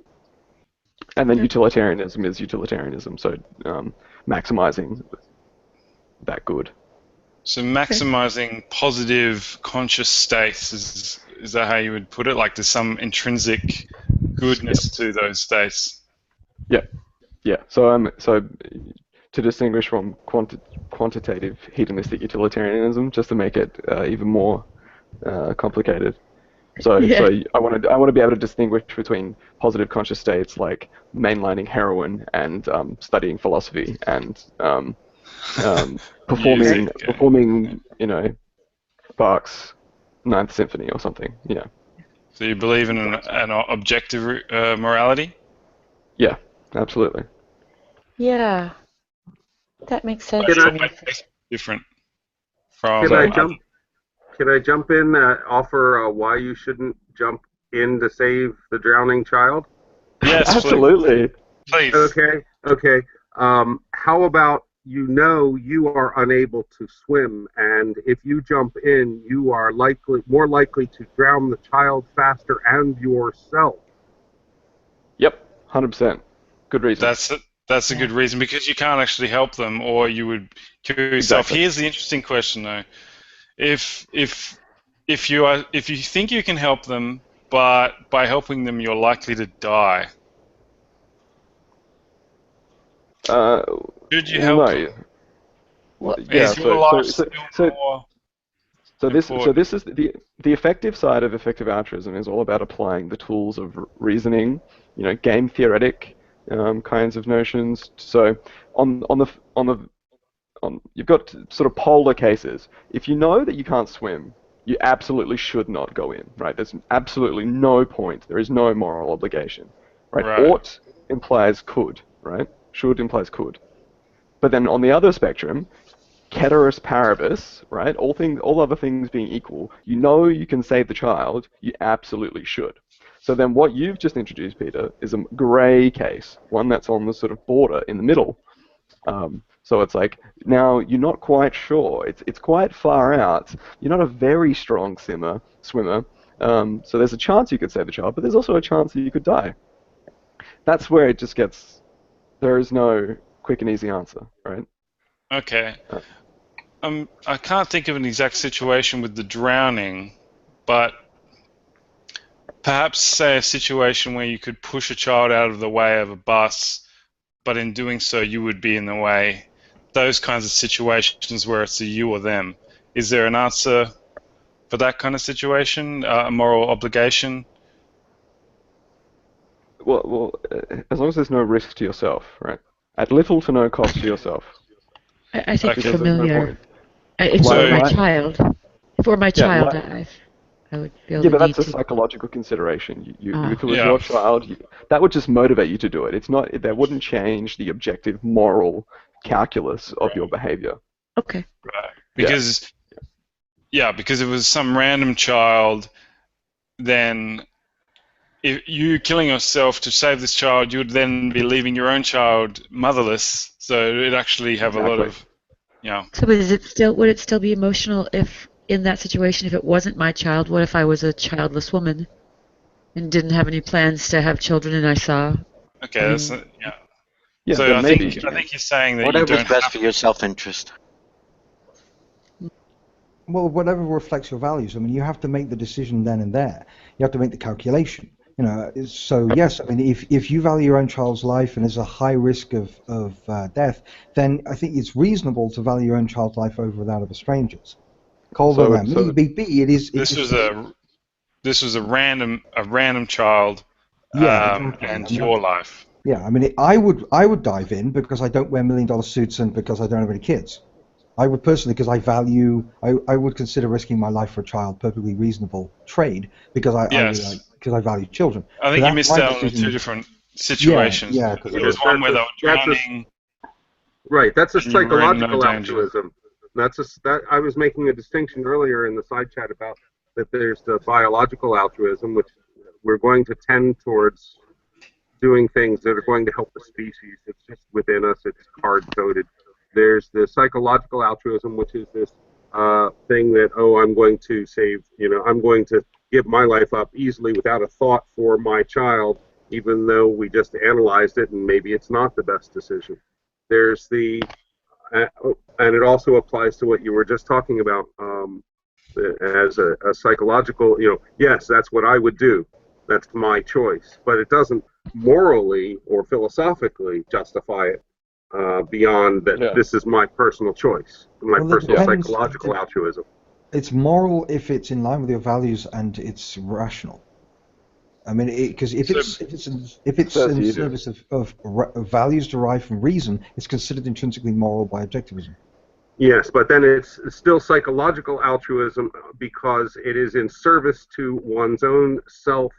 And then utilitarianism is utilitarianism, so maximizing that good. So maximizing positive conscious states, is that how you would put it? Like there's some intrinsic goodness to those states? Yeah. So to distinguish from quantitative hedonistic utilitarianism, just to make it even more complicated. So I want to be able to distinguish between positive conscious states like mainlining heroin and studying philosophy and performing Bach's Ninth Symphony or something. So you believe in an objective morality? Yeah, absolutely. Yeah. That makes sense to me. Different from... Can I jump in, offer why you shouldn't jump in to save the drowning child? Yes, absolutely. Please. Okay. How about you are unable to swim, and if you jump in, you are more likely to drown the child faster and yourself. Yep, 100%. Good reason. That's a good reason, because you can't actually help them, or you would kill yourself. Exactly. Here's the interesting question, though: if you think you can help them, but by helping them you're likely to die, should you help them? Well, yeah. So this is the effective side of effective altruism is all about applying the tools of reasoning, game theoretic kinds of notions. So you've got sort of polar cases. If you know that you can't swim, you absolutely should not go in, right? There's absolutely no point. There is no moral obligation, right? Ought implies could, right? Should implies could. But then on the other spectrum, ceteris paribus, right? All other things being equal, you can save the child, you absolutely should. So then what you've just introduced, Peter, is a grey case, one that's on the sort of border in the middle. So it's like, now you're not quite sure. It's quite far out. You're not a very strong swimmer. So there's a chance you could save the child, but there's also a chance that you could die. That's where it just gets, there is no quick and easy answer, right? Okay. I can't think of an exact situation with the drowning, but perhaps say a situation where you could push a child out of the way of a bus, but in doing so you would be in the way. Those kinds of situations where it's a you or them. Is there an answer for that kind of situation? A moral obligation? Well, as long as there's no risk to yourself, right? At little to no cost to yourself. I think Because there's no familiar. point. If it were my child, I would feel Yeah, the but need that's a to. psychological consideration. If it was Yeah. your child, that would just motivate you to do it. It's not. That wouldn't change the objective moral calculus of your behavior. Okay. Right. Because because if it was some random child, then if you killing yourself to save this child, you would then be leaving your own child motherless. So it'd actually have a lot of, So would it still be emotional if in that situation, if it wasn't my child? What if I was a childless woman and didn't have any plans to have children, and I saw? Okay, that's Yeah, so then I maybe. think you're saying that Whatever's you don't best have for your self-interest. Well, whatever reflects your values. I mean, you have to make the decision then and there. You have to make the calculation. You know, so yes, I mean, if you value your own child's life and there's a high risk of death, then I think it's reasonable to value your own child's life over that of a stranger's. Colder than me, it is. This was a random child. Yeah, exactly. And your life. Yeah, I mean, I would dive in because I don't wear $1 million suits and because I don't have any kids. I would personally, because I would consider risking my life for a child perfectly reasonable trade because I value children. I think you missed out on two different situations. Yeah, there's one where they were drowning. Right, that's a and you were in no psychological danger. altruism. That I was making a distinction earlier in the side chat about that there's the biological altruism, which we're going to tend towards doing things that are going to help the species. It's just within us. It's hard-coded. There's the psychological altruism, which is this thing that, I'm going to save, I'm going to give my life up easily without a thought for my child, even though we just analyzed it and maybe it's not the best decision. There's the, and it also applies to what you were just talking about as a psychological, yes, that's what I would do. That's my choice. But it doesn't morally or philosophically justify it. Beyond that, this is my personal choice, my personal psychological altruism. It's moral if it's in line with your values and it's rational. I mean, because if it's in service of values derived from reason, it's considered intrinsically moral by objectivism. Yes, but then it's still psychological altruism because it is in service to one's own self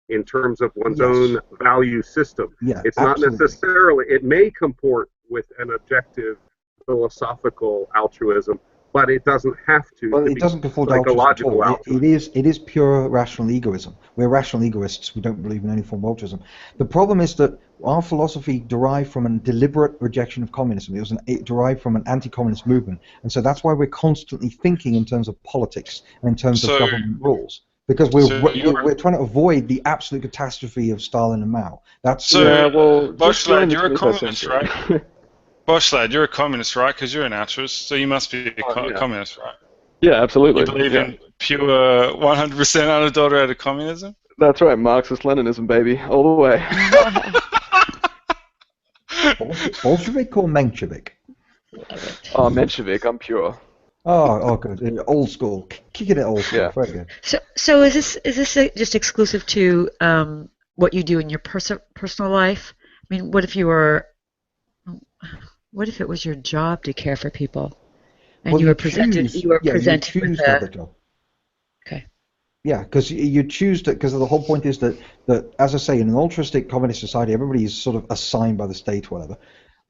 in terms of one's own value system. Yeah, it's not necessarily, it may comport with an objective philosophical altruism, but it doesn't have to. Well, it doesn't conform to altruism at all. It is pure rational egoism. We're rational egoists. We don't believe in any form of altruism. The problem is that our philosophy derived from a deliberate rejection of communism. It derived from an anti-communist movement, and so that's why we're constantly thinking in terms of politics and in terms of government rules. Because we're trying to avoid the absolute catastrophe of Stalin and Mao. Boschlad, you're a communist, right? Boschlad, you're a communist, right? Because you're an altruist, so you must be a communist, right? Yeah, absolutely. You believe in pure 100% unadulterated communism? That's right, Marxist-Leninism, baby, all the way. Bolshevik or Menshevik? Oh, Menshevik, I'm pure. Oh, good. Old school. Kicking it old school. Yeah. Very good. So is this just exclusive to what you do in your personal life? I mean, what if it was your job to care for people, and you were presented with a job. Okay. Yeah, because you choose to, because the whole point is that as I say, in an altruistic communist society, everybody is sort of assigned by the state, whatever.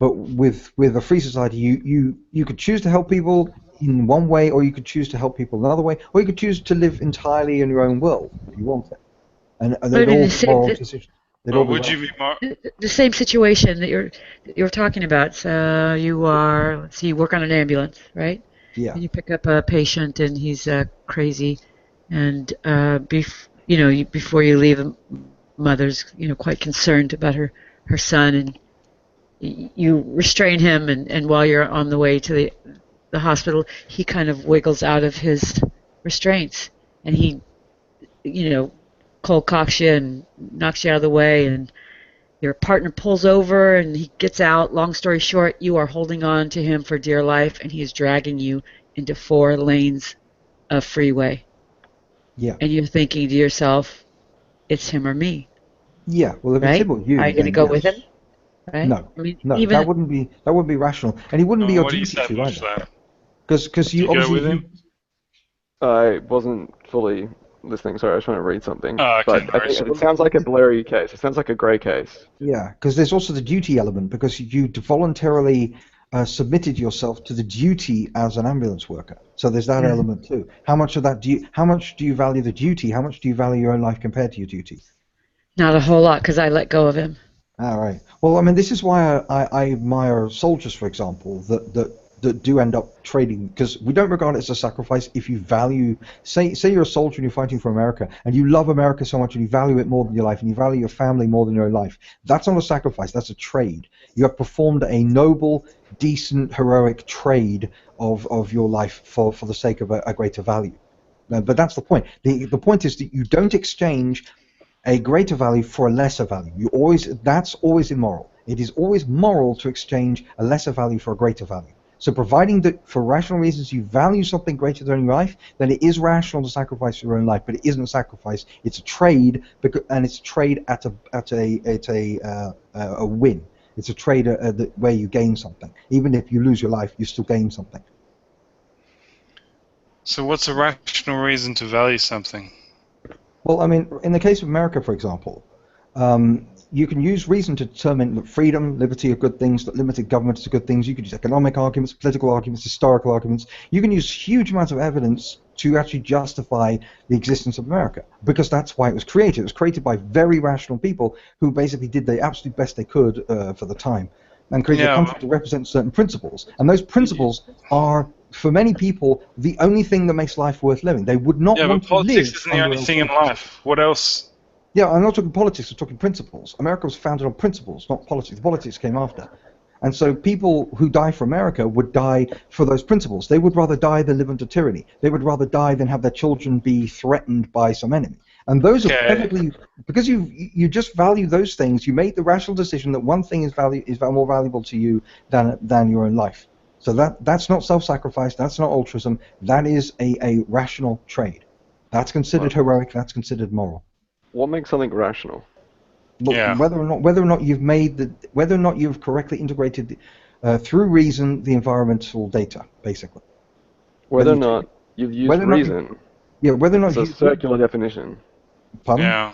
But with a free society, you could choose to help people in one way, or you could choose to help people another way, or you could choose to live entirely in your own world if you want it. And they're all moral decisions. Would you be the same situation that you're talking about? So you work on an ambulance, right? Yeah. And you pick up a patient and he's crazy, and before you leave, a mother's quite concerned about her son, and you restrain him, and while you're on the way to the hospital, he kind of wiggles out of his restraints, and he cold cocks you and knocks you out of the way, and your partner pulls over and he gets out. Long story short, you are holding on to him for dear life, and he is dragging you into 4 lanes of freeway. Yeah. And you're thinking to yourself, it's him or me. Yeah, well, if right? it's him or you, are you going to go with him? right? No, I mean, no, even that wouldn't be rational, and it wouldn't be your What do you duty to establish either. that? Because Do you you go obviously with him? I wasn't fully listening. Sorry, I was trying to read something. Oh, okay, But no I worries. think it sounds like a blurry case. It sounds like a grey case. yeah, because there's also the duty element because you voluntarily submitted yourself to the duty as an ambulance worker. So there's that element too. How much of that how much do you value the duty? How much do you value your own life compared to your duty? not a whole lot because I let go of him. All right. Well, I mean, this is why I admire soldiers, for example, that do end up trading, because we don't regard it as a sacrifice if you value, say you're a soldier and you're fighting for America, and you love America so much and you value it more than your life, and you value your family more than your own life. That's not a sacrifice, that's a trade. You have performed a noble, decent, heroic trade of your life for the sake of a greater value. But that's the point. The point is that you don't exchange a greater value for a lesser value. That's always immoral. It is always moral to exchange a lesser value for a greater value. So providing that for rational reasons you value something greater than your life, then it is rational to sacrifice your own life, but it isn't a sacrifice. It's a trade, and it's a trade at a win. It's a trade where you gain something. Even if you lose your life, you still gain something. So what's a rational reason to value something? Well, I mean, in the case of America, for example, you can use reason to determine that freedom, liberty are good things, that limited government are good things. You can use economic arguments, political arguments, historical arguments. You can use huge amounts of evidence to actually justify the existence of America, because that's why it was created. It was created by very rational people who basically did the absolute best they could for the time, and created a country to represent certain principles. And those principles are, for many people, the only thing that makes life worth living. They would not want to live. Yeah, but politics isn't the only thing in life. What else? Yeah, I'm not talking politics, I'm talking principles. America was founded on principles, not politics. The politics came after. And so people who die for America would die for those principles. They would rather die than live under tyranny. They would rather die than have their children be threatened by some enemy. And those are perfectly, because you just value those things, you make the rational decision that one thing is more valuable to you than your own life. So that's not self-sacrifice, that's not altruism, that is a rational trade. That's considered heroic, that's considered moral. What makes something rational? Well, whether or not you've correctly integrated through reason the environmental data, basically. Whether or not you've used reason. Whether or not it's a circular definition. Pardon? Yeah.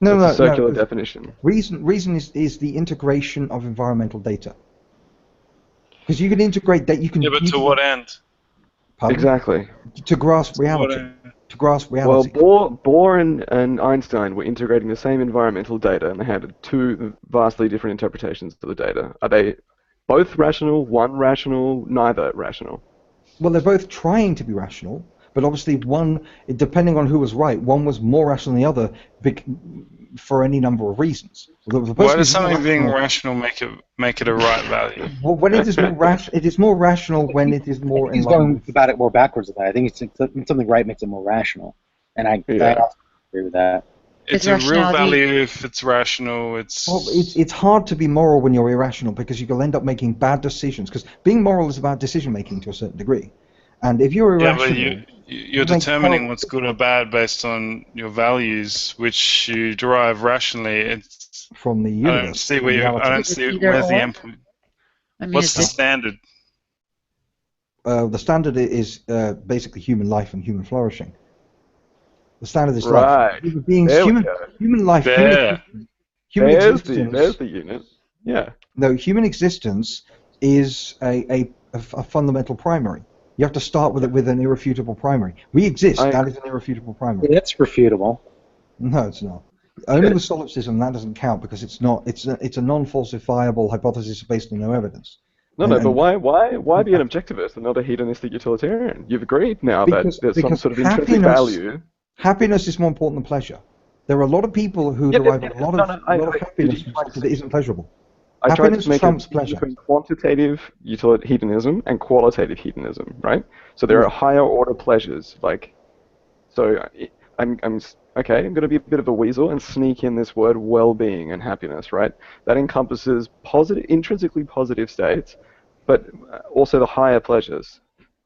No, it's a circular definition. Reason is the integration of environmental data. Because you can integrate that, but to what end? Pardon? Exactly. To grasp reality. To grasp reality. Well, Bohr and Einstein were integrating the same environmental data, and they had two vastly different interpretations of the data. Are they both rational, one rational, neither rational? Well, they're both trying to be rational, but obviously one, depending on who was right, one was more rational than the other for any number of reasons. Why does something being rational make it a right value? Well, when it is more it is more rational when it is more. He's going about it more backwards than that. I think it's something right makes it more rational, and I also agree with that. It's a real value if it's rational. It's hard to be moral when you're irrational because you'll end up making bad decisions. Because being moral is about decision making to a certain degree, and if you're irrational, but you're determining what's good or bad based on your values, which you derive rationally. It's from the universe. I don't see where's the endpoint. What's the standard? The standard is basically human life and human flourishing. The standard is life. Human beings, human life. There's the unit. Yeah. No, human existence is a fundamental primary. You have to start with it with an irrefutable primary. We exist. That is an irrefutable primary. It's refutable. No, it's not. Only with solipsism that doesn't count because it's not. It's a non-falsifiable hypothesis based on no evidence. But why be an objectivist and not a hedonistic utilitarian? You've agreed now that there's some sort of intrinsic value. Happiness is more important than pleasure. There are a lot of people who derive a lot of happiness that isn't pleasurable. I tried to make a distinction between quantitative hedonism and qualitative hedonism, right? So there are higher order pleasures, I'm going to be a bit of a weasel and sneak in this word well-being and happiness, right? That encompasses intrinsically positive states, but also the higher pleasures,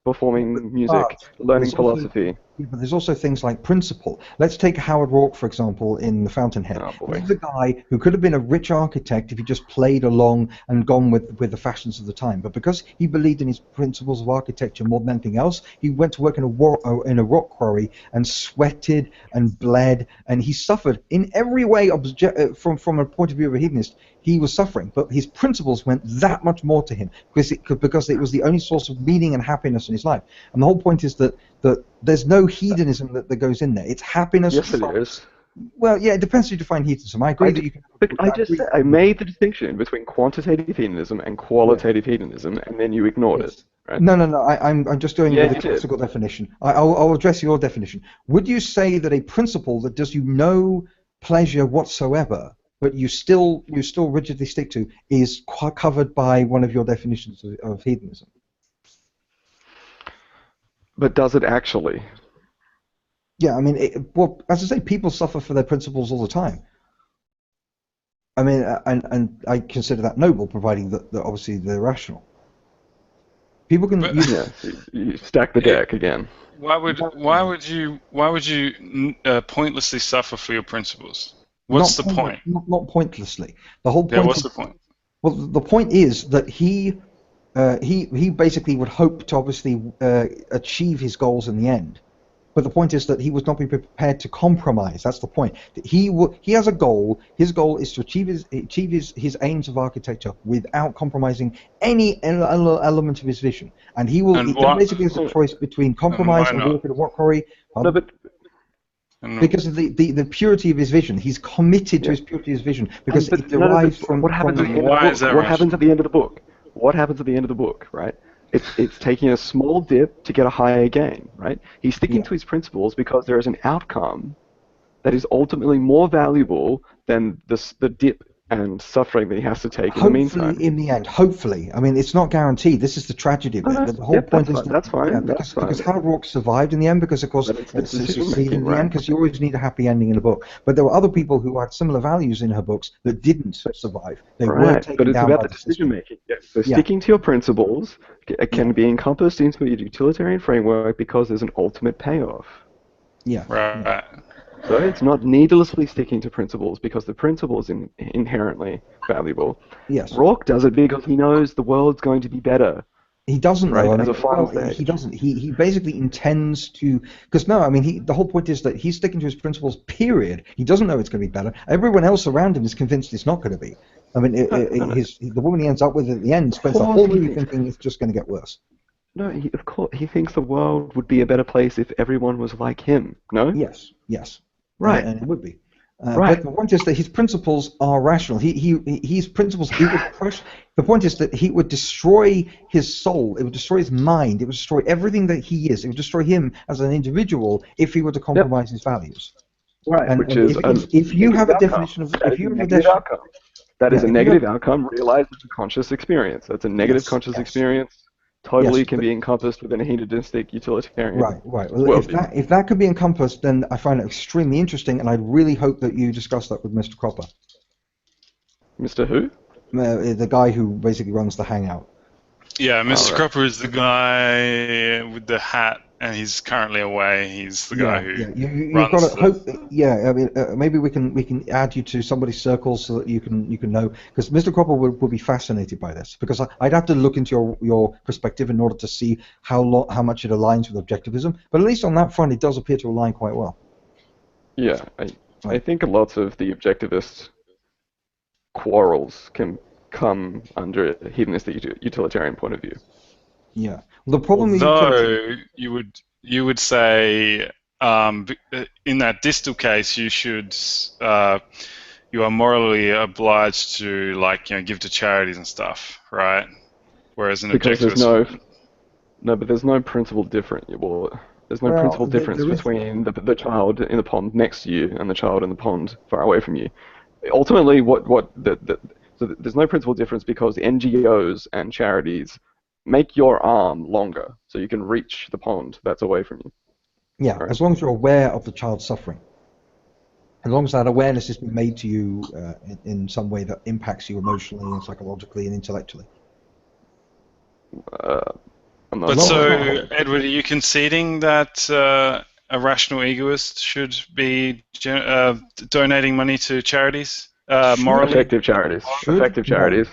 performing music, learning philosophy. Yeah, but there's also things like principle. Let's take Howard Rourke, for example, in The Fountainhead. He's the guy who could have been a rich architect if he just played along and gone with the fashions of the time. But because he believed in his principles of architecture more than anything else, he went to work in a rock quarry and sweated and bled, and he suffered in every way. From a point of view of a hedonist, he was suffering, but his principles meant that much more to him because it was the only source of meaning and happiness in his life. And the whole point is that there's no hedonism that goes in there. It's happiness. Yes, it is. Well, yeah, it depends how you define hedonism. I agree that you can. But I made the distinction between quantitative hedonism and qualitative hedonism, and then you ignored it. Right? No. I'm just going with the classical definition. I'll address your definition. Would you say that a principle that does you no pleasure whatsoever, but you still rigidly stick to, is covered by one of your definitions of hedonism? But does it actually? Yeah, I mean, well, as I say, people suffer for their principles all the time. I mean, and I consider that noble, providing that obviously they're rational. People can you stack the deck again. Why would you pointlessly suffer for your principles? What's the point? Not pointlessly. The whole point. Yeah, what's the point? Well, the point is that he basically would hope to obviously achieve his goals in the end. But the point is that he would not be prepared to compromise. That's the point. He has a goal. His goal is to achieve his aims of architecture without compromising any element of his vision. And he will basically has a choice between compromise and work at a rock quarry. No, but because of the purity of his vision, he's committed to his purity of his vision because it derives from. What happens at the end of the book? What happens at the end of the book? What happens at the end of the book? Right. It's taking a small dip to get a higher gain, right? He's sticking to his principles because there is an outcome that is ultimately more valuable than the dip and suffering that he has to take in the meantime. Hopefully, in the end, hopefully. I mean, it's not guaranteed. This is the tragedy of it. The whole point is that's fine. Because Howard Rourke survived in the end, because of course it succeeded in the end, because you always need a happy ending in a book. But there were other people who had similar values in her books that didn't survive. They were taken but it's down about by the decision making. Yeah. So sticking to your principles can be encompassed into a utilitarian framework because there's an ultimate payoff. Yeah. Right. So it's not needlessly sticking to principles because the principle is inherently valuable. Yes. Rourke does it because he knows the world's going to be better. He doesn't, right? Though. As a final stage. He doesn't. He basically intends to. Because the whole point is that he's sticking to his principles. Period. He doesn't know it's going to be better. Everyone else around him is convinced it's not going to be. I mean, the woman he ends up with at the end spends the whole movie thinking it's just going to get worse. No, of course he thinks the world would be a better place if everyone was like him. No. Yes. Right. And it would be. Right. But the point is that his principles are rational. His principles. He would crush. The point is that he would destroy his soul. It would destroy his mind. It would destroy everything that he is. It would destroy him as an individual if he were to compromise his values. Right. And, if you have a definition of that is a negative outcome realized as a conscious experience. That's a negative conscious experience. Totally can be encompassed within a hedonistic utilitarian. Right. Well, if that could be encompassed, then I find it extremely interesting, and I'd really hope that you discuss that with Mr. Cropper. Mr. Who? The guy who basically runs the Hangout. Yeah, Mr. Cropper is the guy with the hat, and he's currently away. He's the guy who You've got to hope. I mean, maybe we can add you to somebody's circle so that you can know, because Mr. Cropper would be fascinated by this, because I'd have to look into your perspective in order to see how much it aligns with objectivism. But at least on that front, it does appear to align quite well. Yeah, I think lots of the objectivist quarrels can come under a hedonistic utilitarian point of view. Yeah. Well, the problem you would say in that distal case you are morally obliged to give to charities and stuff, right? Whereas in objectivist, but there's no principle difference. There's no principle difference between the child in the pond next to you and the child in the pond far away from you. Ultimately, so there's no principle difference because NGOs and charities make your arm longer so you can reach the pond that's away from you. Yeah, right. As long as you're aware of the child's suffering. As long as that awareness has been made to you in some way that impacts you emotionally and psychologically and intellectually. Edward, are you conceding that a rational egoist should be donating money to charities morally? Effective charities. Effective charities.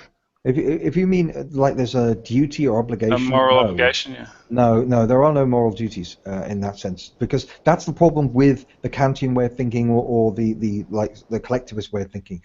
If you mean like there's a duty or obligation, A moral obligation, yeah. No, there are no moral duties in that sense, because that's the problem with the Kantian way of thinking or the collectivist way of thinking.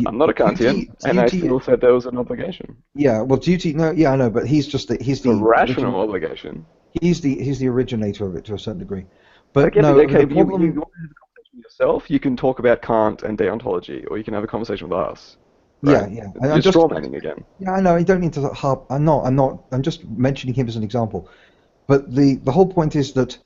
I'm not a Kantian, and I still said there was an obligation. Yeah, well, duty. No, yeah, I know, but he's the rational obligation. He's the originator of it to a certain degree. But okay, no, okay, the problem. You want to have a conversation with yourself, you can talk about Kant and deontology, or you can have a conversation with us. Right? Yeah. I'm just strawmanning again. Yeah, I know. I don't need to harp. I'm not. I'm just mentioning him as an example. But the whole point is that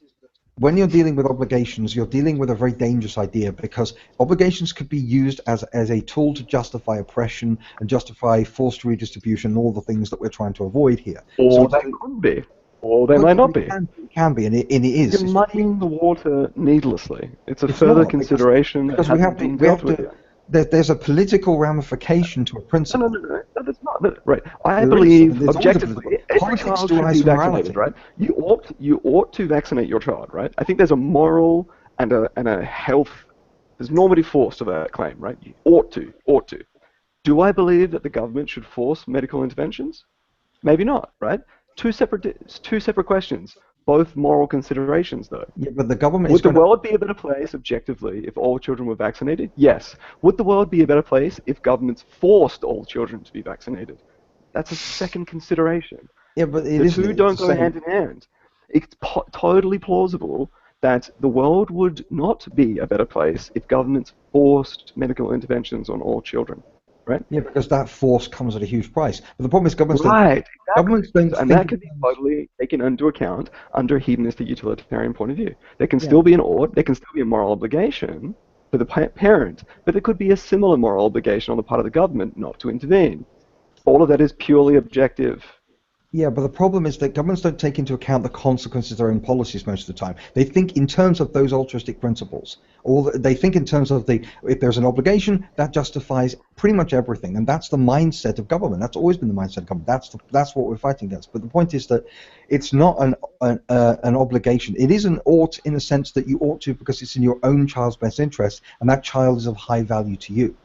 when you're dealing with obligations, you're dealing with a very dangerous idea, because obligations could be used as a tool to justify oppression and justify forced redistribution and all the things that we're trying to avoid here. Or they could be. Or they might not be. It can be, and it is. You're muddying the water needlessly. It's a further consideration. Because we have to. There's a political ramification to a principle. No, that's not right. I believe objectively, every child should be vaccinated, right? You ought to vaccinate your child, right? I think there's a moral and a health, there's normative force to that claim, right? You ought to. Do I believe that the government should force medical interventions? Maybe not, right? Two separate questions. Both moral considerations, though. Yeah, but the government would the world be a better place, objectively, if all children were vaccinated? Yes. Would the world be a better place if governments forced all children to be vaccinated? That's a second consideration. Yeah, but the two don't go hand in hand. It's totally plausible that the world would not be a better place if governments forced medical interventions on all children. Right? Yeah, because that force comes at a huge price. But the problem is governments don't. And that can be totally taken into account under a hedonistic utilitarian point of view. There can still be an ought, there can still be a moral obligation for the parent, but there could be a similar moral obligation on the part of the government not to intervene. All of that is purely objective. Yeah, but the problem is that governments don't take into account the consequences of their own policies most of the time. They think in terms of those altruistic principles. Or they think in terms of if there's an obligation, that justifies pretty much everything. And that's the mindset of government. That's always been the mindset of government. That's what we're fighting against. But the point is that it's not an obligation. It is an ought in the sense that you ought to because it's in your own child's best interest, and that child is of high value to you.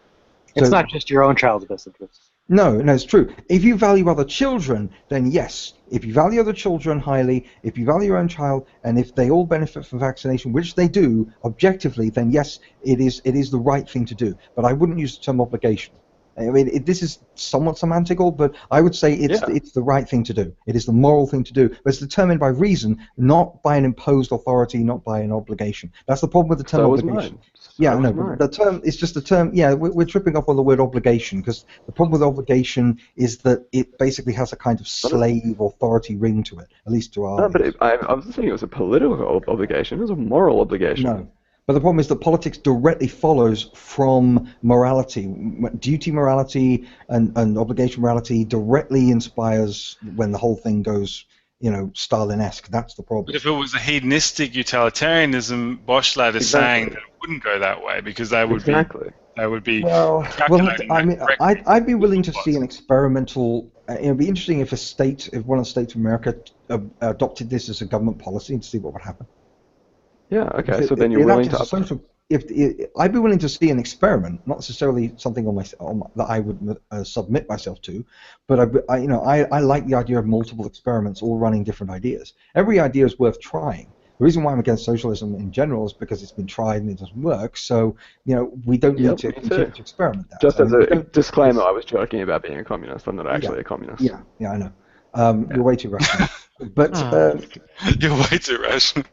It's not just your own child's best interest. No, it's true. If you value other children, then yes. If you value other children highly, if you value your own child, and if they all benefit from vaccination, which they do, objectively, then yes, it is the right thing to do. But I wouldn't use the term obligation. I mean, this is somewhat semantical, but I would say it's the right thing to do. It is the moral thing to do. But it's determined by reason, not by an imposed authority, not by an obligation. That's the problem with the term obligation. But the term is just the term. Yeah, we're tripping up on the word obligation because the problem with obligation is that it basically has a kind of slave authority ring to it, at least to our. No, but I was saying it was a political obligation. It was a moral obligation. No. But the problem is that politics directly follows from morality. Duty morality and obligation morality directly inspires when the whole thing goes, Stalin-esque. That's the problem. But if it was a hedonistic utilitarianism, Boschlad is saying that it wouldn't go that way because they would be. Well, I mean, I'd be willing to see an experimental. It would be interesting if one of the states of America adopted this as a government policy and see what would happen. Yeah. Okay. So then you're willing to. I'd be willing to see an experiment, not necessarily something that I would submit myself to, but I like the idea of multiple experiments all running different ideas. Every idea is worth trying. The reason why I'm against socialism in general is because it's been tried and it doesn't work. So we don't need to continue to experiment that. Just as a disclaimer, I was joking about being a communist. I'm not actually a communist. Yeah, I know. You're way too rational. But you're way too rational.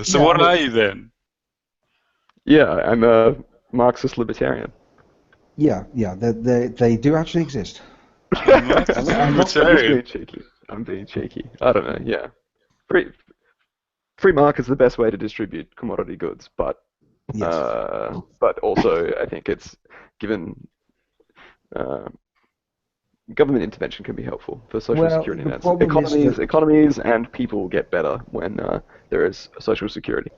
So what are you then? Yeah, I'm a Marxist libertarian. Yeah, they do actually exist. I'm being cheeky. I don't know. Yeah, free market is the best way to distribute commodity goods, but but also I think it's given. Government intervention can be helpful for social security nets. Economies and people get better when there is social security.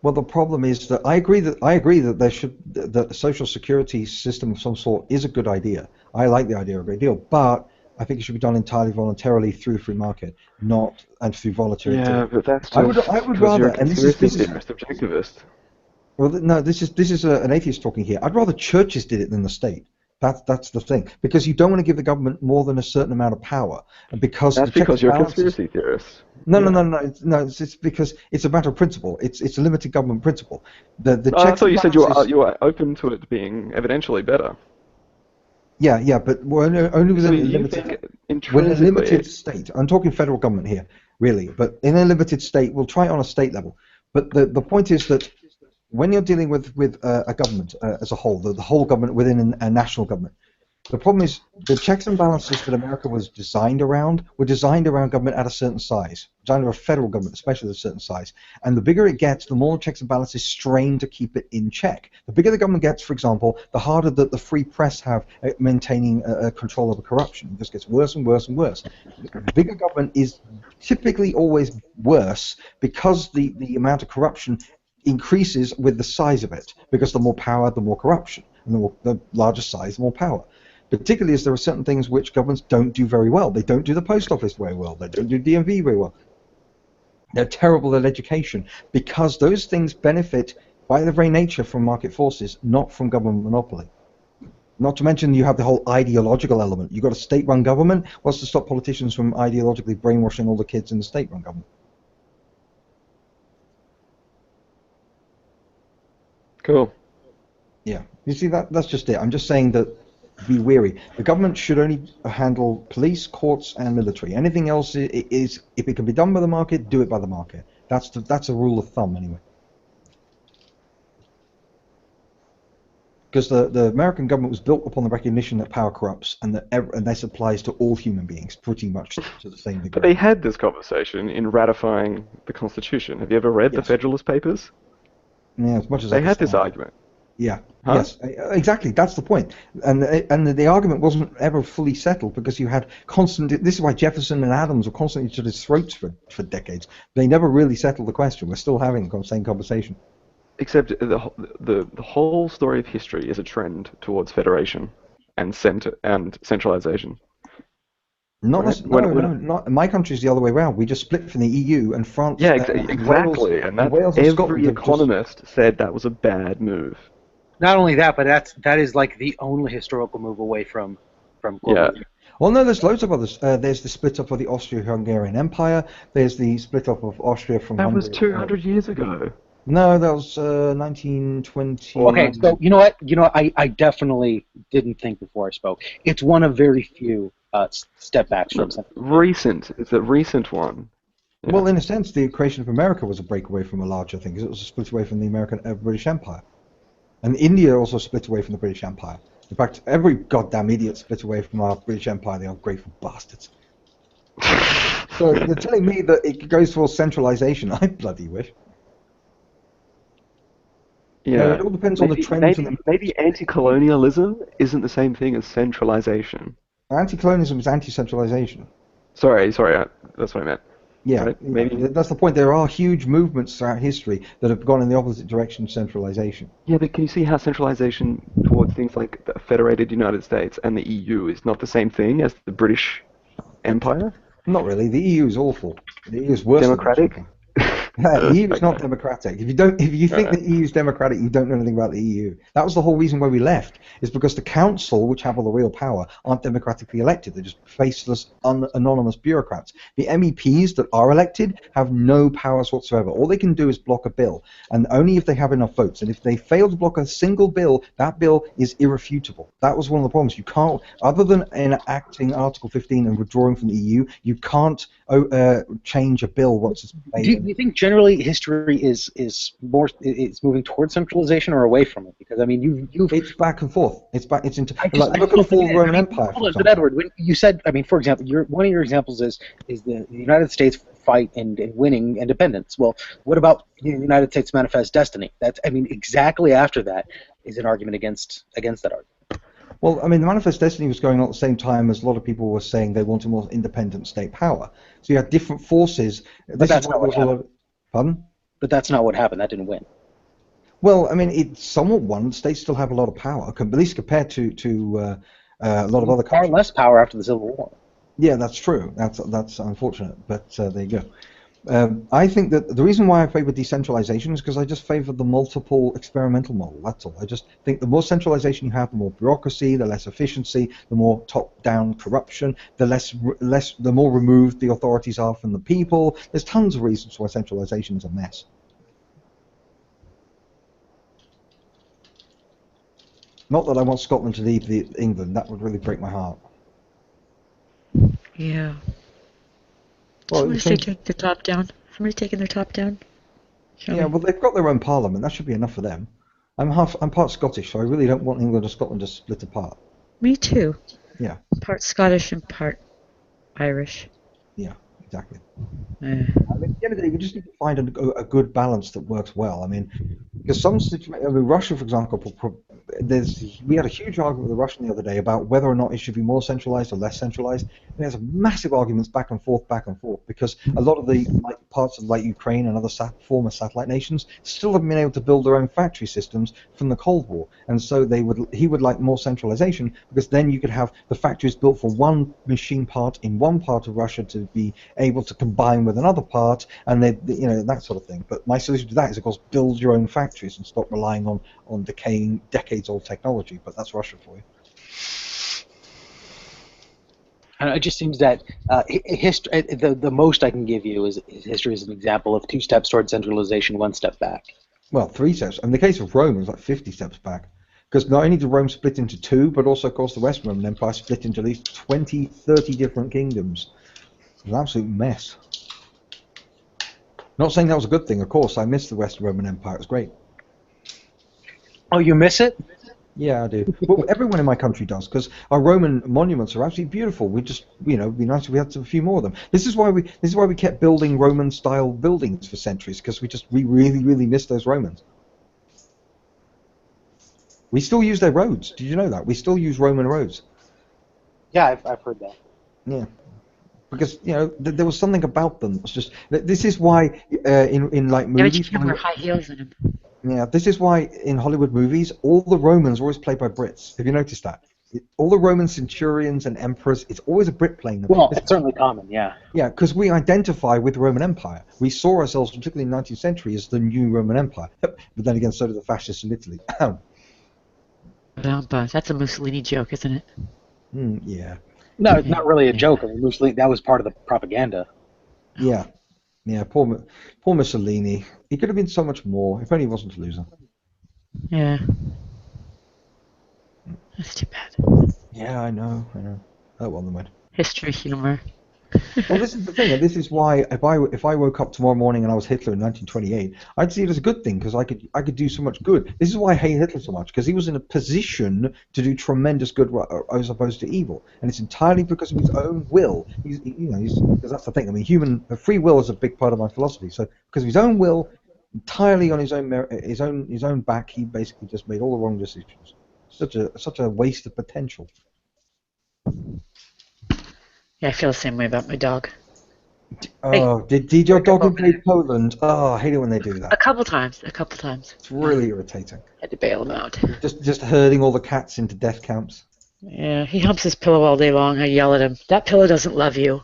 Well, the problem is that I agree that the social security system of some sort is a good idea. I like the idea a great deal, but I think it should be done entirely voluntarily through free market, not and through voluntary. Yeah, but that's just I would rather, you're a and this is objectivist. Well, no, this is an atheist talking here. I'd rather churches did it than the state. That's the thing, because you don't want to give the government more than a certain amount of power, and because that's because you're a conspiracy theorist. No, it's because it's a matter of principle. It's a limited government principle. The I thought you said you were open to it being evidentially better. Yeah, but we're only within a limited state. I'm talking federal government here, really. But in a limited state, we'll try it on a state level. But the point is that when you're dealing with a government as a whole, the whole government within a national government, the problem is the checks and balances that America was designed around were designed around government at a certain size, designed around a federal government, especially at a certain size. And the bigger it gets, the more checks and balances strain to keep it in check. The bigger the government gets, for example, the harder that the free press have at maintaining control over corruption. It just gets worse and worse and worse. The bigger government is typically always worse because the amount of corruption increases with the size of it, because the more power, the more corruption, and the larger size, the more power. Particularly as there are certain things which governments don't do very well. They don't do the post office very well. They don't do DMV very well. They're terrible at education, because those things benefit by their very nature from market forces, not from government monopoly. Not to mention you have the whole ideological element. You've got a state-run government. What's to stop politicians from ideologically brainwashing all the kids in the state-run government? Cool. Yeah. You see, that's just it. I'm just saying that be wary. The government should only handle police, courts, and military. Anything else is, if it can be done by the market, do it by the market. That's a rule of thumb anyway. Because the American government was built upon the recognition that power corrupts, and this applies to all human beings, pretty much to the same degree. But they had this conversation in ratifying the Constitution. Have you ever read the Federalist Papers? Yeah, as much as they had this argument. Yeah. Huh? Yes. Exactly. That's the point. And the argument wasn't ever fully settled because you had constant. This is why Jefferson and Adams were constantly at his throats for decades. They never really settled the question. We're still having the same conversation. Except the whole story of history is a trend towards federation and centralization. Not my country is the other way around. We just split from the EU, and France. Yeah, exactly. And every economist said that was a bad move. Not only that, but that is like the only historical move away from global. Yeah. Well, no, there's loads of others. There's the split up of the Austro-Hungarian Empire. There's the split up of Austria from Hungary. That was 200 years ago. No, that was 1920. Okay, so you know what? I definitely didn't think before I spoke. It's one of very few step backs from something. Recent. It's a recent one. Yeah. Well, in a sense, the creation of America was a breakaway from a larger thing, because it was a split away from the British Empire. And India also split away from the British Empire. In fact, every goddamn idiot split away from our British Empire. They are ungrateful bastards. So you're telling me that it goes towards centralization? I bloody wish. Yeah, it all depends on the trends. Maybe anti-colonialism isn't the same thing as centralization. Anti-colonialism is anti-centralization. Sorry, that's what I meant. Yeah, right? Maybe that's the point. There are huge movements throughout history that have gone in the opposite direction of centralization. Yeah, but can you see how centralization towards things like the Federated United States and the EU is not the same thing as the British Empire? Not really. The EU is awful. The EU is worse. Democratic? The EU is not democratic. If you think the EU is democratic, you don't know anything about the EU. That was the whole reason why we left, is because the council, which have all the real power, aren't democratically elected. They're just faceless, anonymous bureaucrats. The MEPs that are elected have no powers whatsoever. All they can do is block a bill, and only if they have enough votes. And if they fail to block a single bill, that bill is irrefutable. That was one of the problems. You can't, other than enacting Article 15 and withdrawing from the EU, you can't change a bill once it's made. Do you think generally history is moving towards centralization or away from it? Because I mean, it's back and forth. Look at the fall of the Roman Empire. Hold on, but Edward, when you said, I mean, for example, one of your examples is the United States fight in winning independence. Well, what about the United States Manifest Destiny? That's, I mean, exactly after that is an argument against that argument. Well, I mean, the Manifest Destiny was going on at the same time as a lot of people were saying they wanted more independent state power. So you had different forces. But that's not what happened. Pardon? But that's not what happened. That didn't win. Well, I mean, it somewhat won. States still have a lot of power, at least compared to a lot of other countries. Far less power after the Civil War. Yeah, that's true. That's unfortunate, but there you go. I think that the reason why I favour decentralization is because I just favour the multiple experimental model. That's all. I just think the more centralization you have, the more bureaucracy, the less efficiency, the more top-down corruption, the more removed the authorities are from the people. There's tons of reasons why centralization is a mess. Not that I want Scotland to leave England. That would really break my heart. Yeah. Well, Somebody's taking their top down. Somebody's taking their top down. Well, they've got their own parliament. That should be enough for them. I'm part Scottish, so I really don't want England and Scotland to split apart. Me too. Yeah. Part Scottish and part Irish. Yeah, exactly. I mean, at the end of the day, we just need to find a good balance that works well. I mean, because Russia, for example, we had a huge argument with the Russian the other day about whether or not it should be more centralized or less centralized. And there's massive arguments back and forth, because a lot of the parts of Ukraine and other former satellite nations still haven't been able to build their own factory systems from the Cold War, and so he would like more centralization, because then you could have the factories built for one machine part in one part of Russia to be able to combine with another part, and that sort of thing. But my solution to that is, of course, build your own factories and stop relying on decaying decades-old technology. But that's Russia for you. It just seems that history, the most I can give you is history as an example of 2 steps toward centralization, 1 step back. Well, 3 steps. In the case of Rome, it was like 50 steps back. Because not only did Rome split into 2, but also, of course, the Western Roman Empire split into at least 20, 30 different kingdoms. It was an absolute mess. Not saying that was a good thing, of course. I miss the Western Roman Empire. It was great. Oh, you miss it? Yeah, I do. Well, everyone in my country does, because our Roman monuments are absolutely beautiful. We just, it'd be nice if we had a few more of them. This is why we kept building Roman-style buildings for centuries, because we really, really miss those Romans. We still use their roads. Did you know that? We still use Roman roads. Yeah, I've heard that. Yeah. Because there was something about them. It's just this is why in like movies. Yeah, but you can wear high heels in them. Yeah, this is why in Hollywood movies all the Romans are always played by Brits. Have you noticed that? All the Roman centurions and emperors, it's always a Brit playing them. Well, it's certainly common, yeah. Yeah, because we identify with the Roman Empire. We saw ourselves, particularly in the 19th century, as the new Roman Empire. But then again, so did the fascists in Italy. That's a Mussolini joke, isn't it? Yeah. No, it's not really a joke. I mean, Mussolini, that was part of the propaganda. Yeah. Yeah, poor Mussolini. He could have been so much more if only he wasn't a loser. Yeah. That's too bad. Yeah, I know. Oh, well, never mind. History humor. Well, this is the thing, and this is why if I woke up tomorrow morning and I was Hitler in 1928, I'd see it as a good thing, because I could do so much good. This is why I hate Hitler so much, because he was in a position to do tremendous good as opposed to evil, and it's entirely because of his own will. Because that's the thing. I mean, free will is a big part of my philosophy. So because of his own will, entirely on his own back, he basically just made all the wrong decisions. Such a waste of potential. Yeah, I feel the same way about my dog. Oh, did your dog invade Poland? Oh, I hate it when they do that. A couple times. It's really irritating. Had to bail him out. Just herding all the cats into death camps. Yeah, he humps his pillow all day long. I yell at him. That pillow doesn't love you.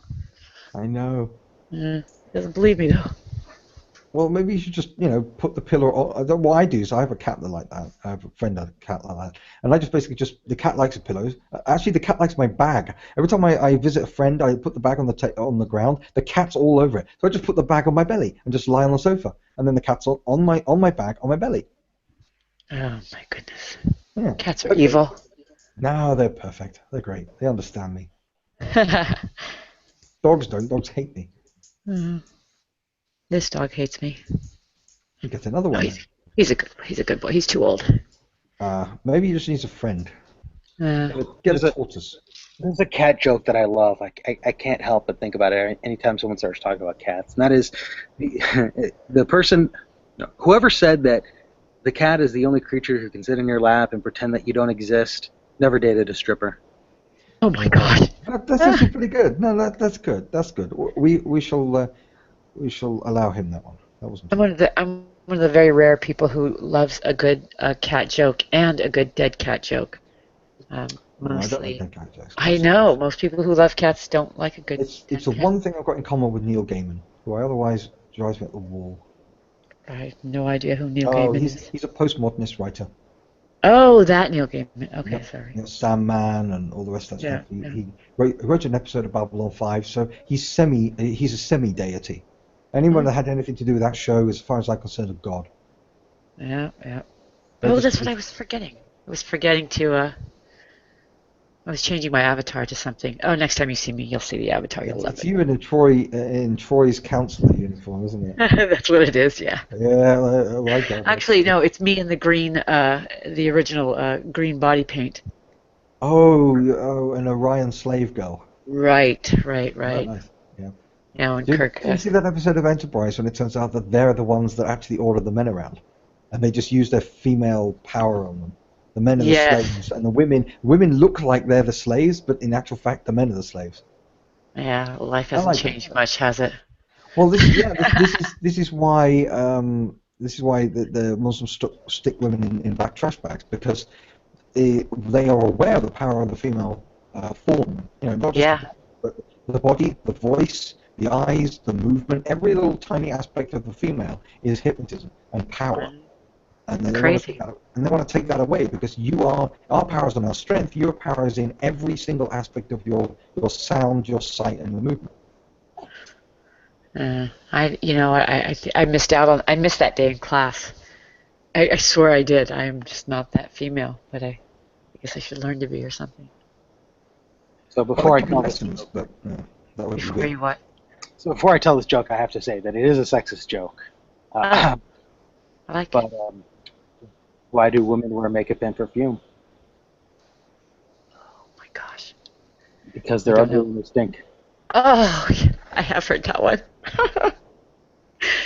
I know. He doesn't believe me, though. Well, maybe you should just, put the pillow on. What I do is I have a cat that like that. I have a friend that has a cat like that. And I just basically the cat likes the pillows. Actually, the cat likes my bag. Every time I visit a friend, I put the bag on the ground. The cat's all over it. So I just put the bag on my belly and just lie on the sofa. And then the cat's on my bag, on my belly. Oh, my goodness. Yeah. Cats are evil. No, they're perfect. They're great. They understand me. Dogs don't. Dogs hate me. This dog hates me. You get another one. He's a good boy. He's too old. Maybe he just needs a friend. Get a tortoise. There's a cat joke that I love. I can't help but think about it anytime someone starts talking about cats. And that is the person, whoever said that the cat is the only creature who can sit in your lap and pretend that you don't exist, never dated a stripper. Oh my God. That's actually pretty good. No, that's good. That's good. We shall allow him that one. That wasn't. I'm one of the very rare people who loves a good cat joke and a good dead cat joke. Mostly. I don't like cats. I know. Most people who love cats don't like a good. It's the one thing I've got in common with Neil Gaiman, who I otherwise drives me up the wall. I have no idea who Neil Gaiman is. He's a postmodernist writer. Oh, that Neil Gaiman. Okay, sorry. You know, Sandman and all the rest of that stuff. Yeah. He wrote an episode of Babylon 5, so he's a semi-deity. Anyone that had anything to do with that show, as far as I'm concerned, is God. Yeah. Oh, that's what I was forgetting. I was forgetting to. I was changing my avatar to something. Oh, next time you see me, you'll see the avatar. You'll love it. It's you in Troy's counselor uniform, isn't it? That's what it is. Yeah. Yeah, I like that. Actually, no, it's me in the green, the original green body paint. Oh, an Orion slave girl. Right. Oh, nice. Yeah. Yeah, when Kirk. Did you see that episode of Enterprise when it turns out that they're the ones that actually order the men around, and they just use their female power on them? The men are the slaves, and the women look like they're the slaves, but in actual fact, the men are the slaves. Yeah, life hasn't changed much, has it? Well, this is why the Muslims stick women in black trash bags, because they are aware of the power of the female form. You know, not just the body, the voice, the eyes, the movement, every little tiny aspect of the female is hypnotism and power. And they want to take that away, because our power is on our strength. Your power is in every single aspect of your sound, your sight, and your movement. I missed out on. I missed that day in class. I swear I did. I am just not that female, but I guess I should learn to be or something. So before I tell this joke, I have to say that it is a sexist joke. I like it. Why do women wear makeup and perfume? Oh my gosh. Because they're ugly and they stink. Oh, I have heard that one.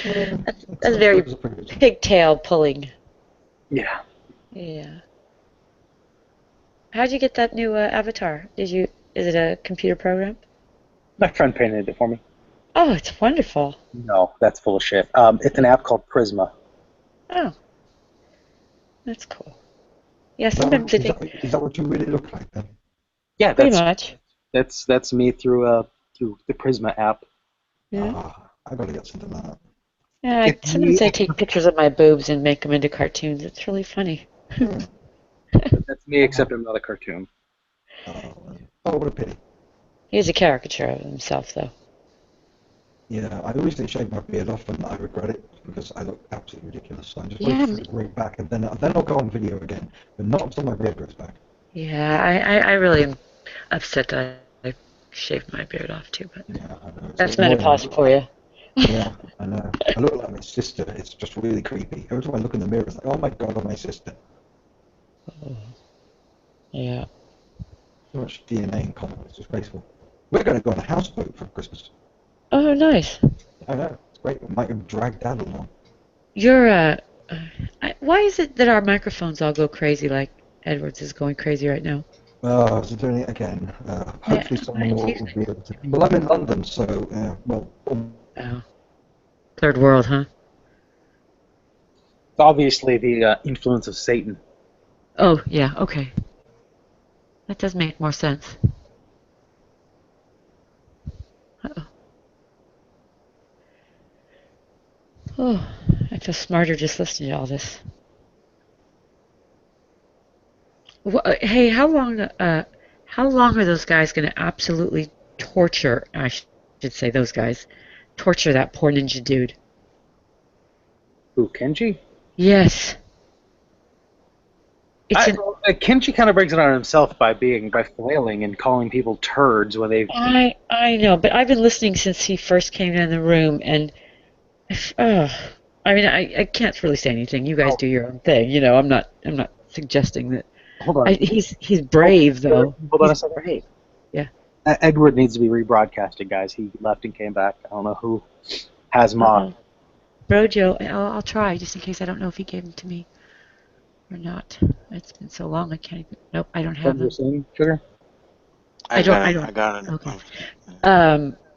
That's very pigtail pulling. Yeah. Yeah. How'd you get that new avatar? Is it a computer program? My friend painted it for me. Oh, it's wonderful. No, that's full of shit. It's an app called Prisma. Oh. That's cool. Yeah, sometimes I think... Is that what you really look like then? Yeah, pretty much. That's me through the Prisma app. Yeah. I gotta get something like that. Yeah, sometimes I take pictures of my boobs and make them into cartoons. It's really funny. That's me, except I'm not a cartoon. Oh, what a pity. He's a caricature of himself, though. Yeah, I recently shaved my beard off, and I regret it because I look absolutely ridiculous. So I'm just waiting for it to grow back, and then I'll go on video again, but not until my beard grows back. Yeah, I really am upset that I shaved my beard off too, but that's menopause for you. Yeah, I know. I look like my sister. It's just really creepy. Every time I look in the mirror, it's like, oh my god, I'm my sister. Yeah. So much DNA in common. It's disgraceful. We're going to go on a houseboat for Christmas. Oh, nice. I know. It's great. We might have dragged Dad along. You're, why is it that our microphones all go crazy like Edwards is going crazy right now? Oh, is it doing it again? Hopefully someone will be able to. Well, I'm in London, so, Oh. Third world, huh? It's obviously the influence of Satan. Oh, yeah, okay. That does make more sense. Uh-oh. Oh, I feel smarter just listening to all this. Hey, how long are those guys going to absolutely torture, I should say those guys, torture that poor ninja dude? Who, Kenji? Yes. Kenji kind of brings it on himself by flailing and calling people turds when they've... I know, but I've been listening since he first came in the room, and I can't really say anything. You guys do your own thing, you know. I'm not suggesting that. Hold on. He's brave though. Hold on a second. Brave. Yeah. Edward needs to be rebroadcasted, guys. He left and came back. I don't know who has him on. Brojo, I'll try just in case. I don't know if he gave them to me or not. It's been so long. I can't even. Nope, I don't have them. Sugar? I got it. Okay.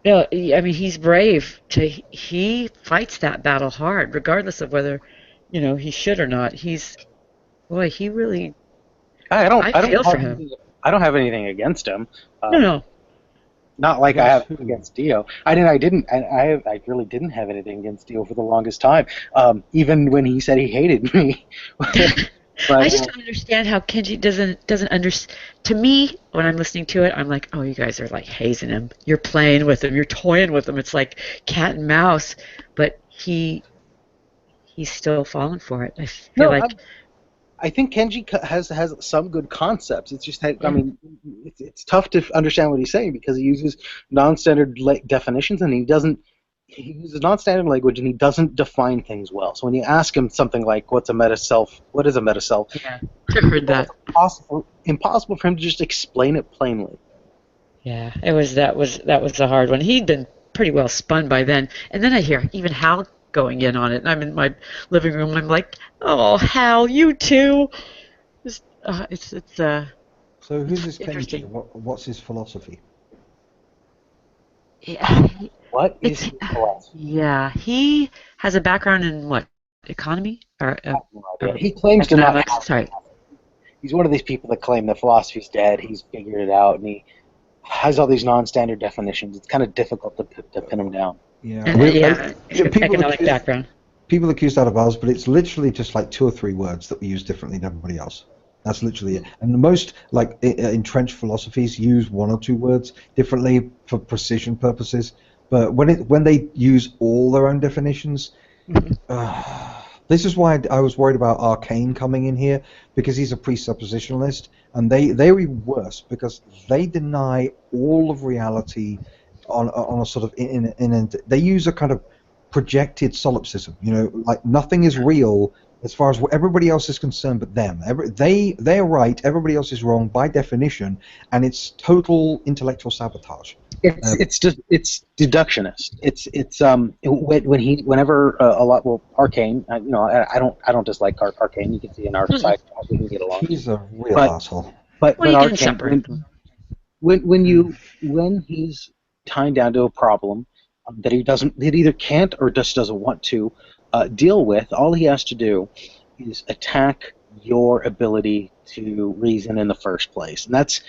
No, I mean, he's brave. He fights that battle hard, regardless of whether, he should or not. He really. I don't have anything against him. No. Not like I have against Dio. I really didn't have anything against Dio for the longest time. Even when he said he hated me. But, I just don't understand how Kenji doesn't understand. To me, when I'm listening to it, I'm like, oh, you guys are like hazing him. You're playing with him. You're toying with him. It's like cat and mouse. But he's still falling for it. I feel like. I think Kenji has some good concepts. It's just that, I mean, it's tough to understand what he's saying because he uses non-standard definitions and he uses non-standard language and he doesn't define things well. So when you ask him something like, "What's a meta self? What is a meta self?" Yeah, I heard that. It's impossible for him to just explain it plainly. Yeah, that was a hard one. He'd been pretty well spun by then, and then I hear even Hal going in on it, and I'm in my living room. I'm like, "Oh, Hal, you too." So who's this Kenji? What's his philosophy? Yeah. What is his philosophy? Yeah, he has a background in what, economy or he claims to not. Sorry. He's one of these people that claim that philosophy's dead. He's figured it out, and he has all these non-standard definitions. It's kind of difficult to pin him down. Yeah, economic background. People accuse that of us, but it's literally just like 2 or 3 words that we use differently than everybody else. That's literally it. And the most like entrenched philosophies use 1 or 2 words differently for precision purposes. But when they use all their own definitions, this is why I was worried about Arcane coming in here, because he's a presuppositionalist, and they were worse because they deny all of reality on a sort of they use a kind of projected solipsism. You know, like nothing is real as far as what everybody else is concerned but them. They're right, everybody else is wrong by definition, and it's total intellectual sabotage. It's deductionist. Arcane. I don't dislike Arcane. You can see in our site we can get along. He's a real asshole. But Arcane, when he's tying down to a problem that he either can't or just doesn't want to deal with, all he has to do is attack your ability to reason in the first place, and that's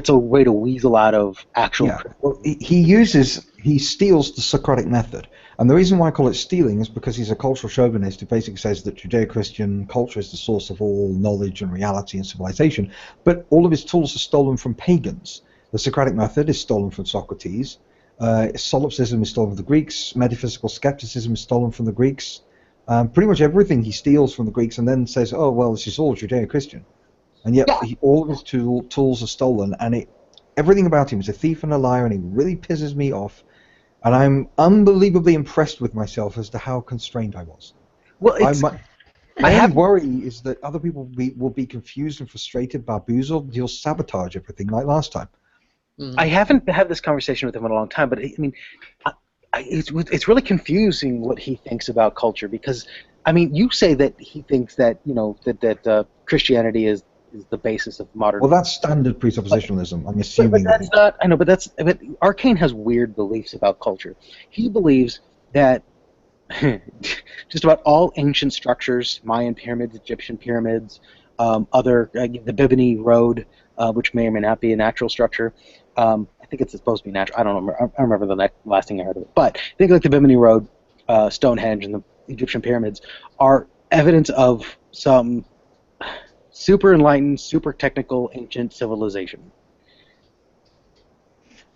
a way to weasel out of actual. Yeah. Well, he steals the Socratic method, and the reason why I call it stealing is because he's a cultural chauvinist who basically says that Judeo-Christian culture is the source of all knowledge and reality and civilization, but all of his tools are stolen from pagans. The Socratic method is stolen from Socrates. Solipsism is stolen from the Greeks. Metaphysical skepticism is stolen from the Greeks. Pretty much everything he steals from the Greeks and then says, oh, well, this is all Judeo-Christian. And yet all of his tools are stolen, and everything about him is a thief and a liar, and he really pisses me off. And I'm unbelievably impressed with myself as to how constrained I was. Well, my worry is that other people will be confused and frustrated, bamboozled. He'll sabotage everything like last time. I haven't had this conversation with him in a long time, but I mean, it's really confusing what he thinks about culture, because I mean, you say that he thinks that that Christianity is the basis of modern. Well, that's standard presuppositionalism. I'm assuming. But that's not. I know, but Arcane has weird beliefs about culture. He believes that just about all ancient structures, Mayan pyramids, Egyptian pyramids, the Bimini Road, which may or may not be a natural structure. I think it's supposed to be natural. I don't remember the last thing I heard of it. But I think like the Bimini Road, Stonehenge, and the Egyptian pyramids are evidence of some super enlightened, super technical ancient civilization.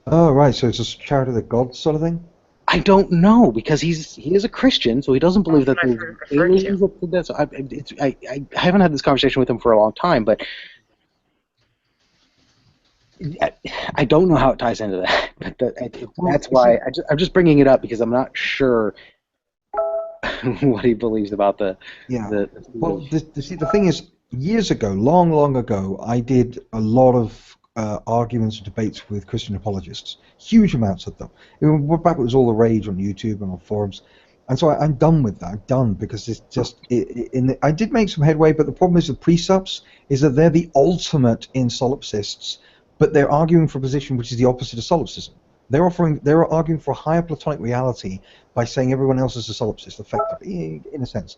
Oh, right. So it's a charity of the gods sort of thing? I don't know, because he is a Christian, so he doesn't believe that there's aliens up to that. So I haven't had this conversation with him for a long time, but I don't know how it ties into that. But that's why I'm just bringing it up, because I'm not sure what he believes about the. Yeah. Well, the thing is, years ago, long ago, I did a lot of arguments and debates with Christian apologists, huge amounts of them. Back it was all the rage on YouTube and on forums, and so I'm done with that. I'm done, because it's just I did make some headway, but the problem is the presups is that they're the ultimate in solipsists, but they're arguing for a position which is the opposite of solipsism. They're arguing for a higher Platonic reality by saying everyone else is a solipsist, effectively, in a sense.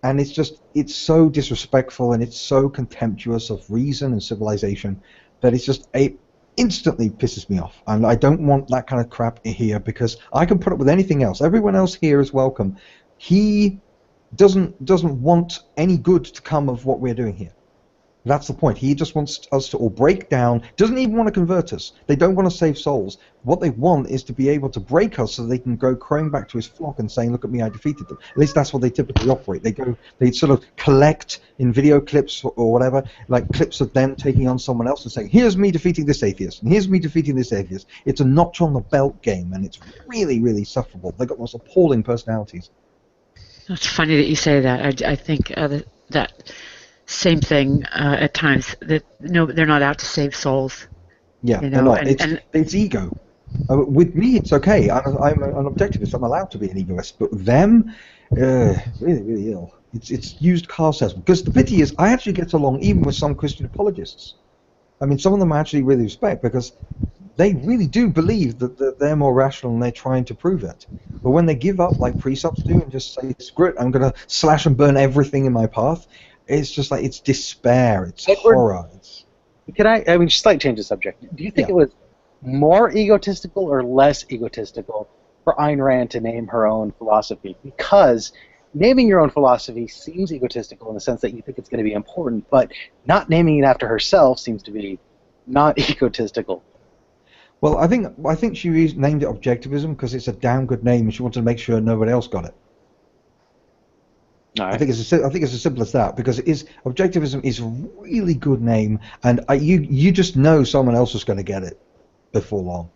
And it's so disrespectful and it's so contemptuous of reason and civilization that it instantly pisses me off. And I don't want that kind of crap here because I can put up with anything else. Everyone else here is welcome. He doesn't want any good to come of what we're doing here. That's the point. He just wants us to all break down, doesn't even want to convert us. They don't want to save souls. What they want is to be able to break us so they can go crowing back to his flock and saying, look at me, I defeated them. At least that's what they typically operate. They sort of collect in video clips or whatever, like clips of them taking on someone else and saying, here's me defeating this atheist, and here's me defeating this atheist. It's a notch on the belt game, and it's really, really sufferable. They've got those appalling personalities. It's funny that you say that. I think that same thing at times. That no, they're not out to save souls. Yeah, you they're know, not. It's ego. With me, it's okay. I'm an objectivist. I'm allowed to be an egoist. But with them, really, really ill. It's used car salesman. Because the pity is, I actually get along even with some Christian apologists. I mean, some of them I actually really respect because they really do believe that they're more rational and they're trying to prove it. But when they give up, like precepts do, and just say, screw it, I'm going to slash and burn everything in my path, it's just like, it's despair, it's horror. Can I mean, slight change of subject. Do you think it was more egotistical or less egotistical for Ayn Rand to name her own philosophy? Because naming your own philosophy seems egotistical in the sense that you think it's going to be important, but not naming it after herself seems to be not egotistical. Well, I think she named it Objectivism because it's a damn good name, and she wanted to make sure nobody else got it. Right. I think it's as simple as that, because Objectivism is a really good name, and you just know someone else is going to get it before long.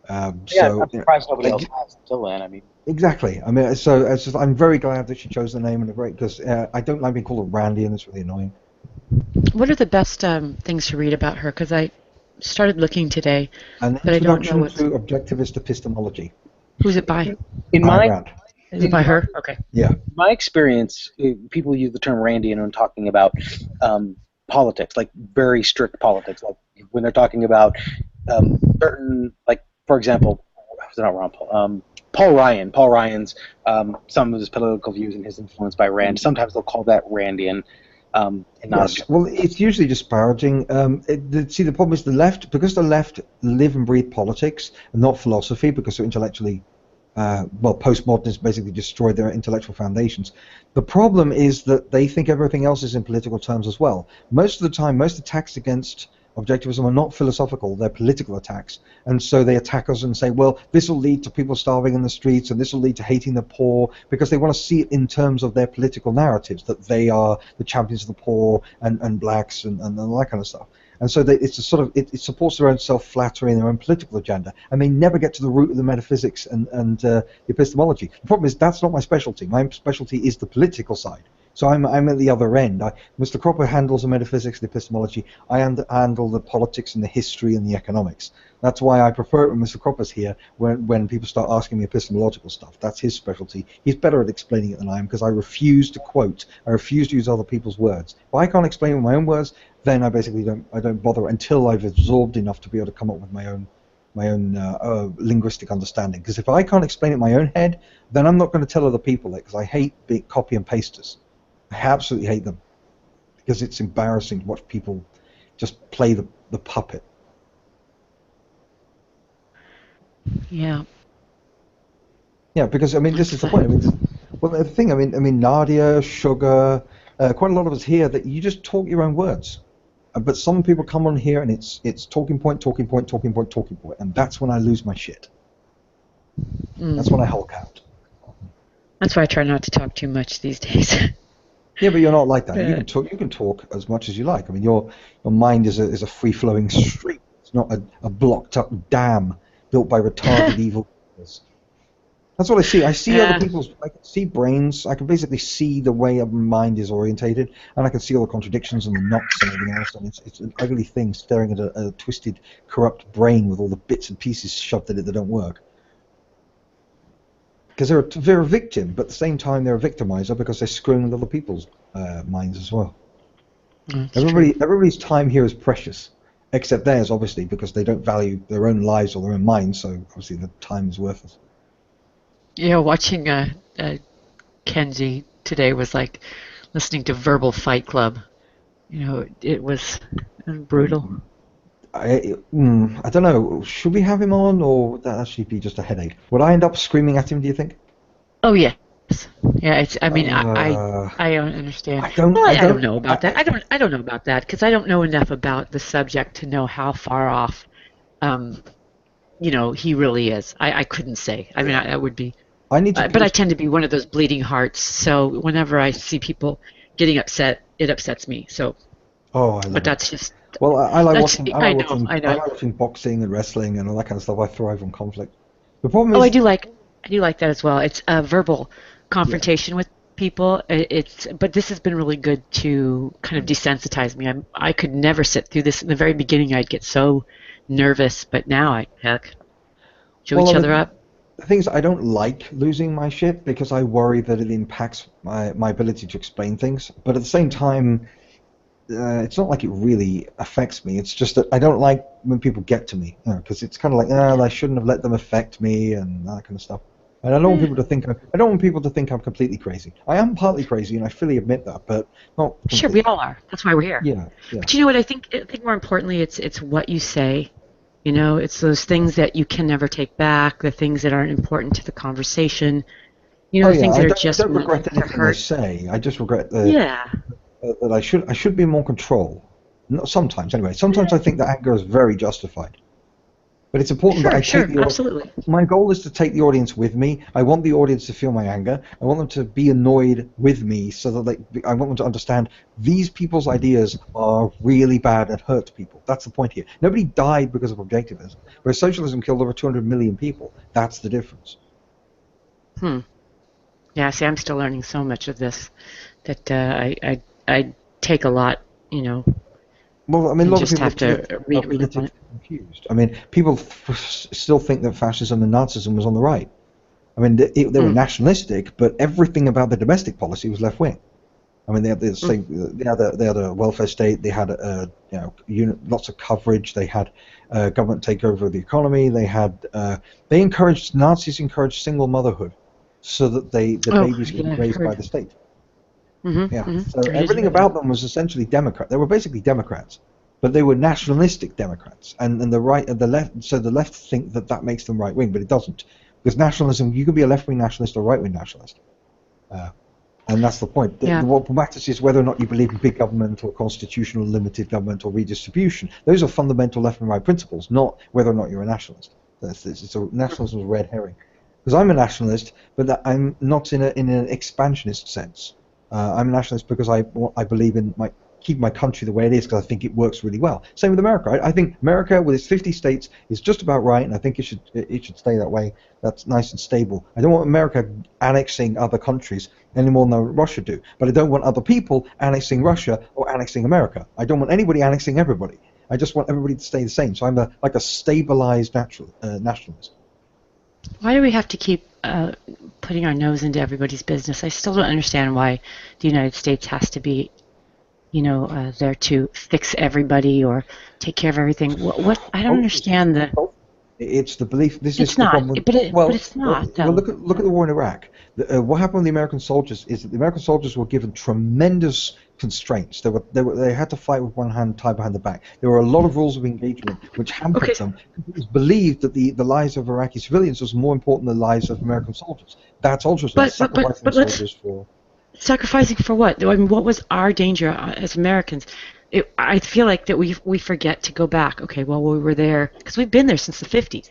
I'm surprised nobody else has until then. I mean, exactly. I mean, so I'm very glad that she chose the name, and because I don't like being called a Randian. It's really annoying. What are the best things to read about her? Because I started looking today, An but I don't know introduction to objectivist epistemology. Who's it by? Is it by her? Okay. Yeah. My experience, people use the term Randian when talking about politics, like very strict politics, like when they're talking about certain, like for example, Paul Ryan. Paul Ryan's some of his political views and his influence by Rand. Sometimes they'll call that Randian. Yes. Well, it's usually disparaging. See, the problem is because the left live and breathe politics and not philosophy, because they're intellectually, postmodernists basically destroyed their intellectual foundations. The problem is that they think everything else is in political terms as well. Most of the time, most attacks against Objectivism are not philosophical, they're political attacks. And so they attack us and say, well, this will lead to people starving in the streets, and this will lead to hating the poor, because they want to see it in terms of their political narratives, that they are the champions of the poor and blacks and all that kind of stuff. And so it supports their own self-flattery and their own political agenda, and they never get to the root of the metaphysics and the epistemology. The problem is that's not my specialty. My specialty is the political side. So I'm at the other end. Mr. Cropper handles the metaphysics, the epistemology. I handle the politics and the history and the economics. That's why I prefer it when Mr. Cropper's here, when people start asking me epistemological stuff. That's his specialty. He's better at explaining it than I am, because I refuse to quote. I refuse to use other people's words. If I can't explain it with my own words, then I basically don't bother until I've absorbed enough to be able to come up with my own linguistic understanding. Because if I can't explain it in my own head, then I'm not going to tell other people it, because I hate being copy and pasters. I absolutely hate them, because it's embarrassing to watch people just play the puppet. Yeah. Yeah, because I mean, this is the point. I mean, well, the thing. I mean, Nadia, Sugar, quite a lot of us here that you just talk your own words, but some people come on here and it's talking point, and that's when I lose my shit. That's when I hulk out. That's why I try not to talk too much these days. Yeah, but you're not like that. You can talk as much as you like. I mean, your mind is a free-flowing stream. It's not a blocked-up dam built by retarded evil people. That's what I see. I see other people's. I can see brains. I can basically see the way a mind is orientated, and I can see all the contradictions and the knots and everything else. And it's an ugly thing staring at a twisted, corrupt brain with all the bits and pieces shoved in it that don't work. Because they're a victim, but at the same time they're a victimizer, because they're screwing with other people's minds as well. Everybody's time here is precious, except theirs, obviously, because they don't value their own lives or their own minds. So obviously the time is worthless. Yeah, watching Kenzie today was like listening to Verbal Fight Club. You know, it was brutal. I don't know. Should we have him on, or would that actually be just a headache? Would I end up screaming at him, do you think? Oh, yes. Yeah, it's. I mean, I don't understand. I don't know about that. I don't know about that because I don't know enough about the subject to know how far off, you know, he really is. I couldn't say. I mean, I would be. But I tend to be one of those bleeding hearts. So whenever I see people getting upset, it upsets me. So. Oh, I love but that's just. Well, I like watching. I like know. watching boxing and wrestling and all that kind of stuff. I thrive on conflict. The problem is. Oh, I do like that as well. It's verbal confrontation with people. But this has been really good to kind of desensitize me. I could never sit through this. In the very beginning, I'd get so nervous, but now show each other up. The thing is, I don't like losing my shit because I worry that it impacts my ability to explain things. But at the same time, it's not like it really affects me. It's just that I don't like when people get to me, because it's kind of like, I shouldn't have let them affect me and that kind of stuff. And I don't want people to think I'm completely crazy. I am partly crazy, and I fully admit that, but not completely. Sure, we all are. That's why we're here. Yeah. But you know what? I think more importantly, it's what you say. You know, it's those things that you can never take back, the things that aren't important to the conversation. You know, the things that are just. I don't regret anything I say. I just regret that I should be in more control. Sometimes, anyway. Sometimes I think that anger is very justified. But it's important that I take the absolutely. My goal is to take the audience with me. I want the audience to feel my anger. I want them to be annoyed with me so that I want them to understand these people's ideas are really bad and hurt people. That's the point here. Nobody died because of objectivism. Whereas socialism killed over 200 million people. That's the difference. Yeah, see, I'm still learning so much of this that I take a lot, you know. Well, I mean, a lot of people have to read confused. I mean, people still think that fascism and Nazism was on the right. I mean, they were nationalistic, but everything about the domestic policy was left wing. I mean, they had a welfare state. They had lots of coverage. They had government takeover of the economy. Nazis encouraged single motherhood, so that the babies could be raised by the state. So everything about them was essentially Democrat. They were basically Democrats, but they were nationalistic Democrats, and the right and the left. So the left think that makes them right wing, but it doesn't, because nationalism, you can be a left wing nationalist or right wing nationalist, and that's the point. What matters is whether or not you believe in big government or constitutional limited government or redistribution. Those are fundamental left and right principles, not whether or not you're a nationalist. Nationalism is a red herring. Because I'm a nationalist, but I'm not in an expansionist sense. I'm a nationalist because I believe in keep my country the way it is, because I think it works really well. Same with America. I think America with its 50 states is just about right, and I think it should stay that way. That's nice and stable. I don't want America annexing other countries any more than Russia do, but I don't want other people annexing Russia or annexing America. I don't want anybody annexing everybody. I just want everybody to stay the same. So I'm like a stabilized nationalist. Why do we have to keep putting our nose into everybody's business? I still don't understand why the United States has to be, there to fix everybody or take care of everything. What I don't understand the. It's the belief. It's not, but it's not. Well, look at the war in Iraq. What happened with the American soldiers is that the American soldiers were given tremendous constraints. They had to fight with one hand tied behind the back. There were a lot of rules of engagement which hampered them. It was believed that the lives of Iraqi civilians was more important than the lives of American soldiers. That's altruism. Sacrificing for what? I mean, what was our danger as Americans? I feel like that we forget to go back. Okay, well, we were there because we've been there since the 50s.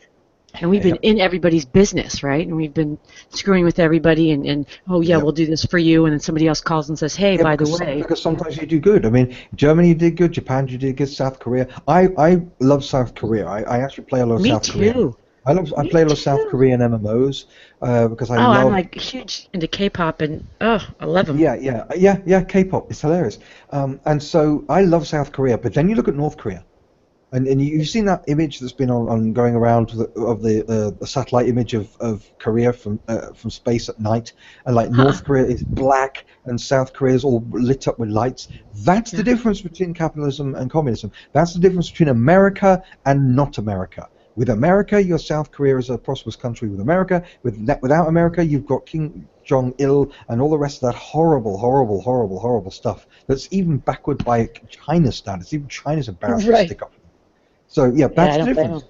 And we've been in everybody's business, right? And we've been screwing with everybody and we'll do this for you. And then somebody else calls and says, hey, by the way. Because sometimes you do good. I mean, Germany did good, Japan you did good, South Korea. I love South Korea. I actually play a lot of South Korea. Me too. I play a lot of South Korean MMOs because I love... I'm like huge into K-pop and I love them. Yeah, K-pop. It's hilarious. And so I love South Korea, but then you look at North Korea. And you've seen that image that's been on going around of the satellite image of Korea from space at night, and North Korea is black and South Korea is all lit up with lights. That's the difference between capitalism and communism. That's the difference between America and not America. With America, your South Korea is a prosperous country with America. Without America, you've got King Jong-il and all the rest of that horrible stuff that's even backward by China's standards. Even China's embarrassed to stick up. So yeah, that's the difference.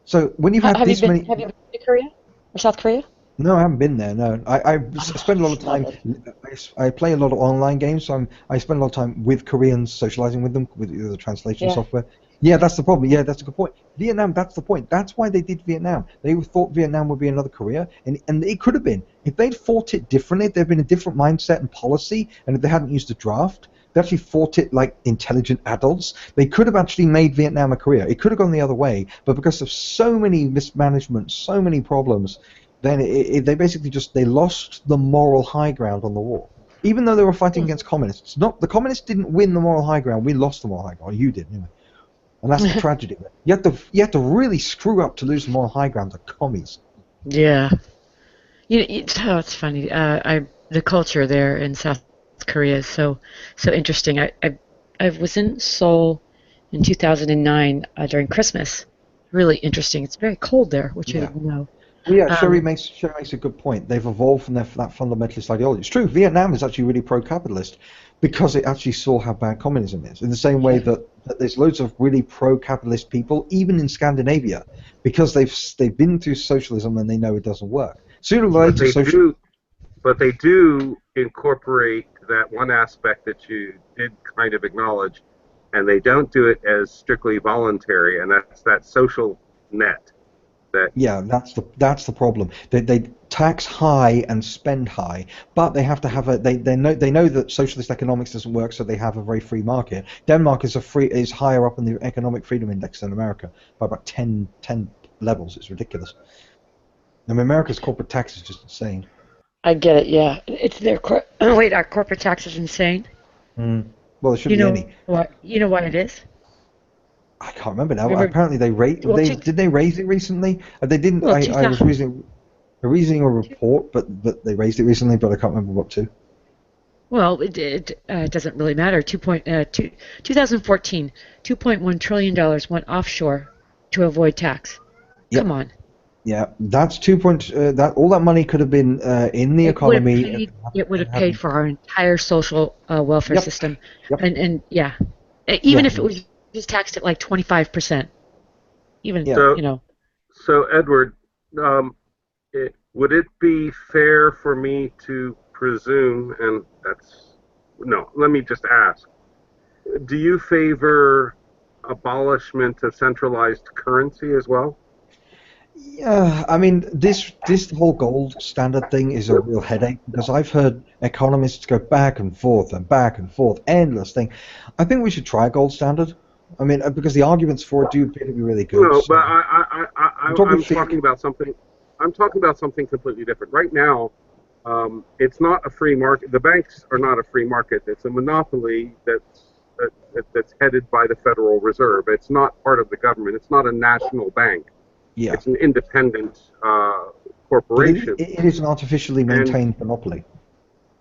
So when you've had this many... Have you been to Korea or South Korea? No, I haven't been there. No, I spend a lot of time. I play a lot of online games, so I spend a lot of time with Koreans, socializing with them with the translation software. Yeah, that's the problem. Yeah, that's a good point. Vietnam, that's the point. That's why they did Vietnam. They thought Vietnam would be another Korea, and it could have been. If they'd fought it differently, if there'd been a different mindset and policy, and if they hadn't used a draft, they actually fought it like intelligent adults, they could have actually made Vietnam a Korea. It could have gone the other way, but because of so many mismanagement, so many problems, then they basically they lost the moral high ground on the war. Even though they were fighting against communists. The communists didn't win the moral high ground, we lost the moral high ground. You did, anyway. And that's the tragedy of it. You have to really screw up to lose the moral high ground to commies. Yeah. It's funny. The culture there in South Korea is so interesting. I was in Seoul in 2009 during Christmas. Really interesting. It's very cold there, which I didn't know. Well, yeah, Sherry makes a good point. They've evolved from that fundamentalist ideology. It's true, Vietnam is actually really pro-capitalist because it actually saw how bad communism is. In the same way that there's loads of really pro-capitalist people, even in Scandinavia, because they've been through socialism and they know it doesn't work. Sooner or later, but they do incorporate that one aspect that you did kind of acknowledge, and they don't do it as strictly voluntary, and that's that social net. Yeah, that's the problem. They tax high and spend high, but they have to have they know that socialist economics doesn't work, so they have a very free market. Denmark is higher up in the economic freedom index than America by about 10 levels. It's ridiculous. I mean, America's corporate tax is just insane. I get it. Yeah, it's their our corporate tax is insane. Well, there shouldn't be any. You know why it is? I can't remember now. Apparently did they raise it recently? They didn't. Well, I was reading a report, but they raised it recently, but I can't remember what to. Well, it doesn't really matter. 2014, $2.1 trillion went offshore to avoid tax. Yep. Come on. Yeah, that's all that money could have been in the economy. It would have paid for our entire social welfare system, and even if it was just taxed at like 25%. Even So Edward, would it be fair for me to presume, and let me just ask, do you favor abolishment of centralized currency as well? Yeah, I mean, this whole gold standard thing is a real headache because I've heard economists go back and forth, endless thing. I think we should try a gold standard. I mean, because the arguments for it do appear to be really good. No, but I'm talking about something. I'm talking about something completely different. Right now, it's not a free market. The banks are not a free market. It's a monopoly that's headed by the Federal Reserve. It's not part of the government. It's not a national bank. Yeah. It's an independent corporation. It is an artificially maintained monopoly.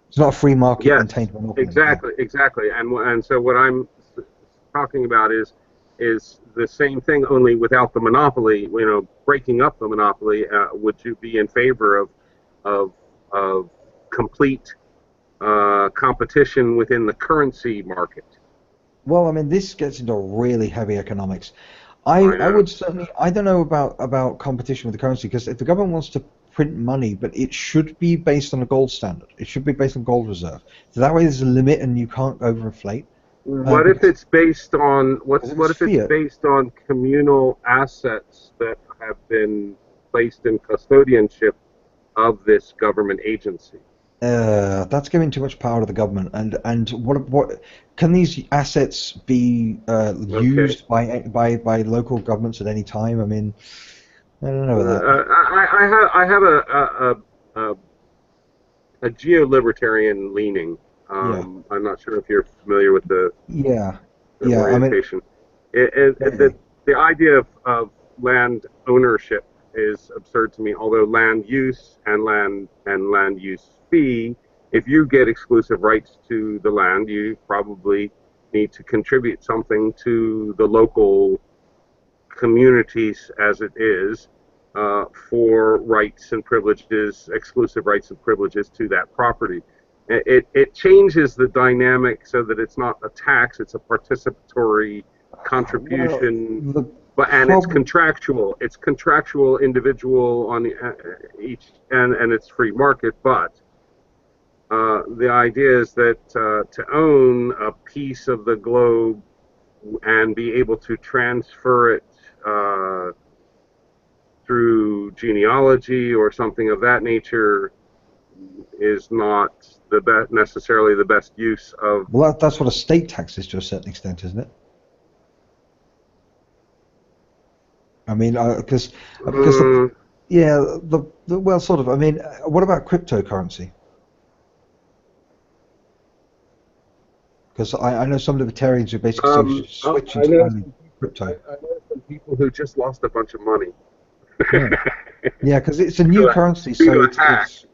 It's not a free market maintained monopoly. Exactly. And so what I'm talking about is the same thing, only without the monopoly. Breaking up the monopoly. Would you be in favor of complete competition within the currency market? Well, I mean, this gets into really heavy economics. I would certainly. I don't know about competition with the currency, because if the government wants to print money, but it should be based on a gold standard. It should be based on gold reserve. So that way, there's a limit, and you can't overinflate. What if it's based on it's based on communal assets that have been placed in custodianship of this government agency? That's giving too much power to the government. And what can these assets be used by local governments at any time? I mean, I don't know about that. I have a geo-libertarian leaning. I'm not sure if you're familiar with the orientation. The idea of land ownership is absurd to me. Although land use and land use fee, if you get exclusive rights to the land, you probably need to contribute something to the local communities as it is. for rights and privileges, exclusive rights and privileges to that property. It changes the dynamic so that it's not a tax; it's a participatory contribution. Well, it's contractual. It's contractual, individual on each, and it's free market. But the idea is that to own a piece of the globe and be able to transfer it through genealogy or something of that nature is not necessarily the best use of. Well, that's what a state tax is to a certain extent, isn't it? I mean, because well, sort of. I mean, what about cryptocurrency? Because I know some libertarians who basically switching to crypto. I know some people who just lost a bunch of money. Yeah, because it's a new currency, so it's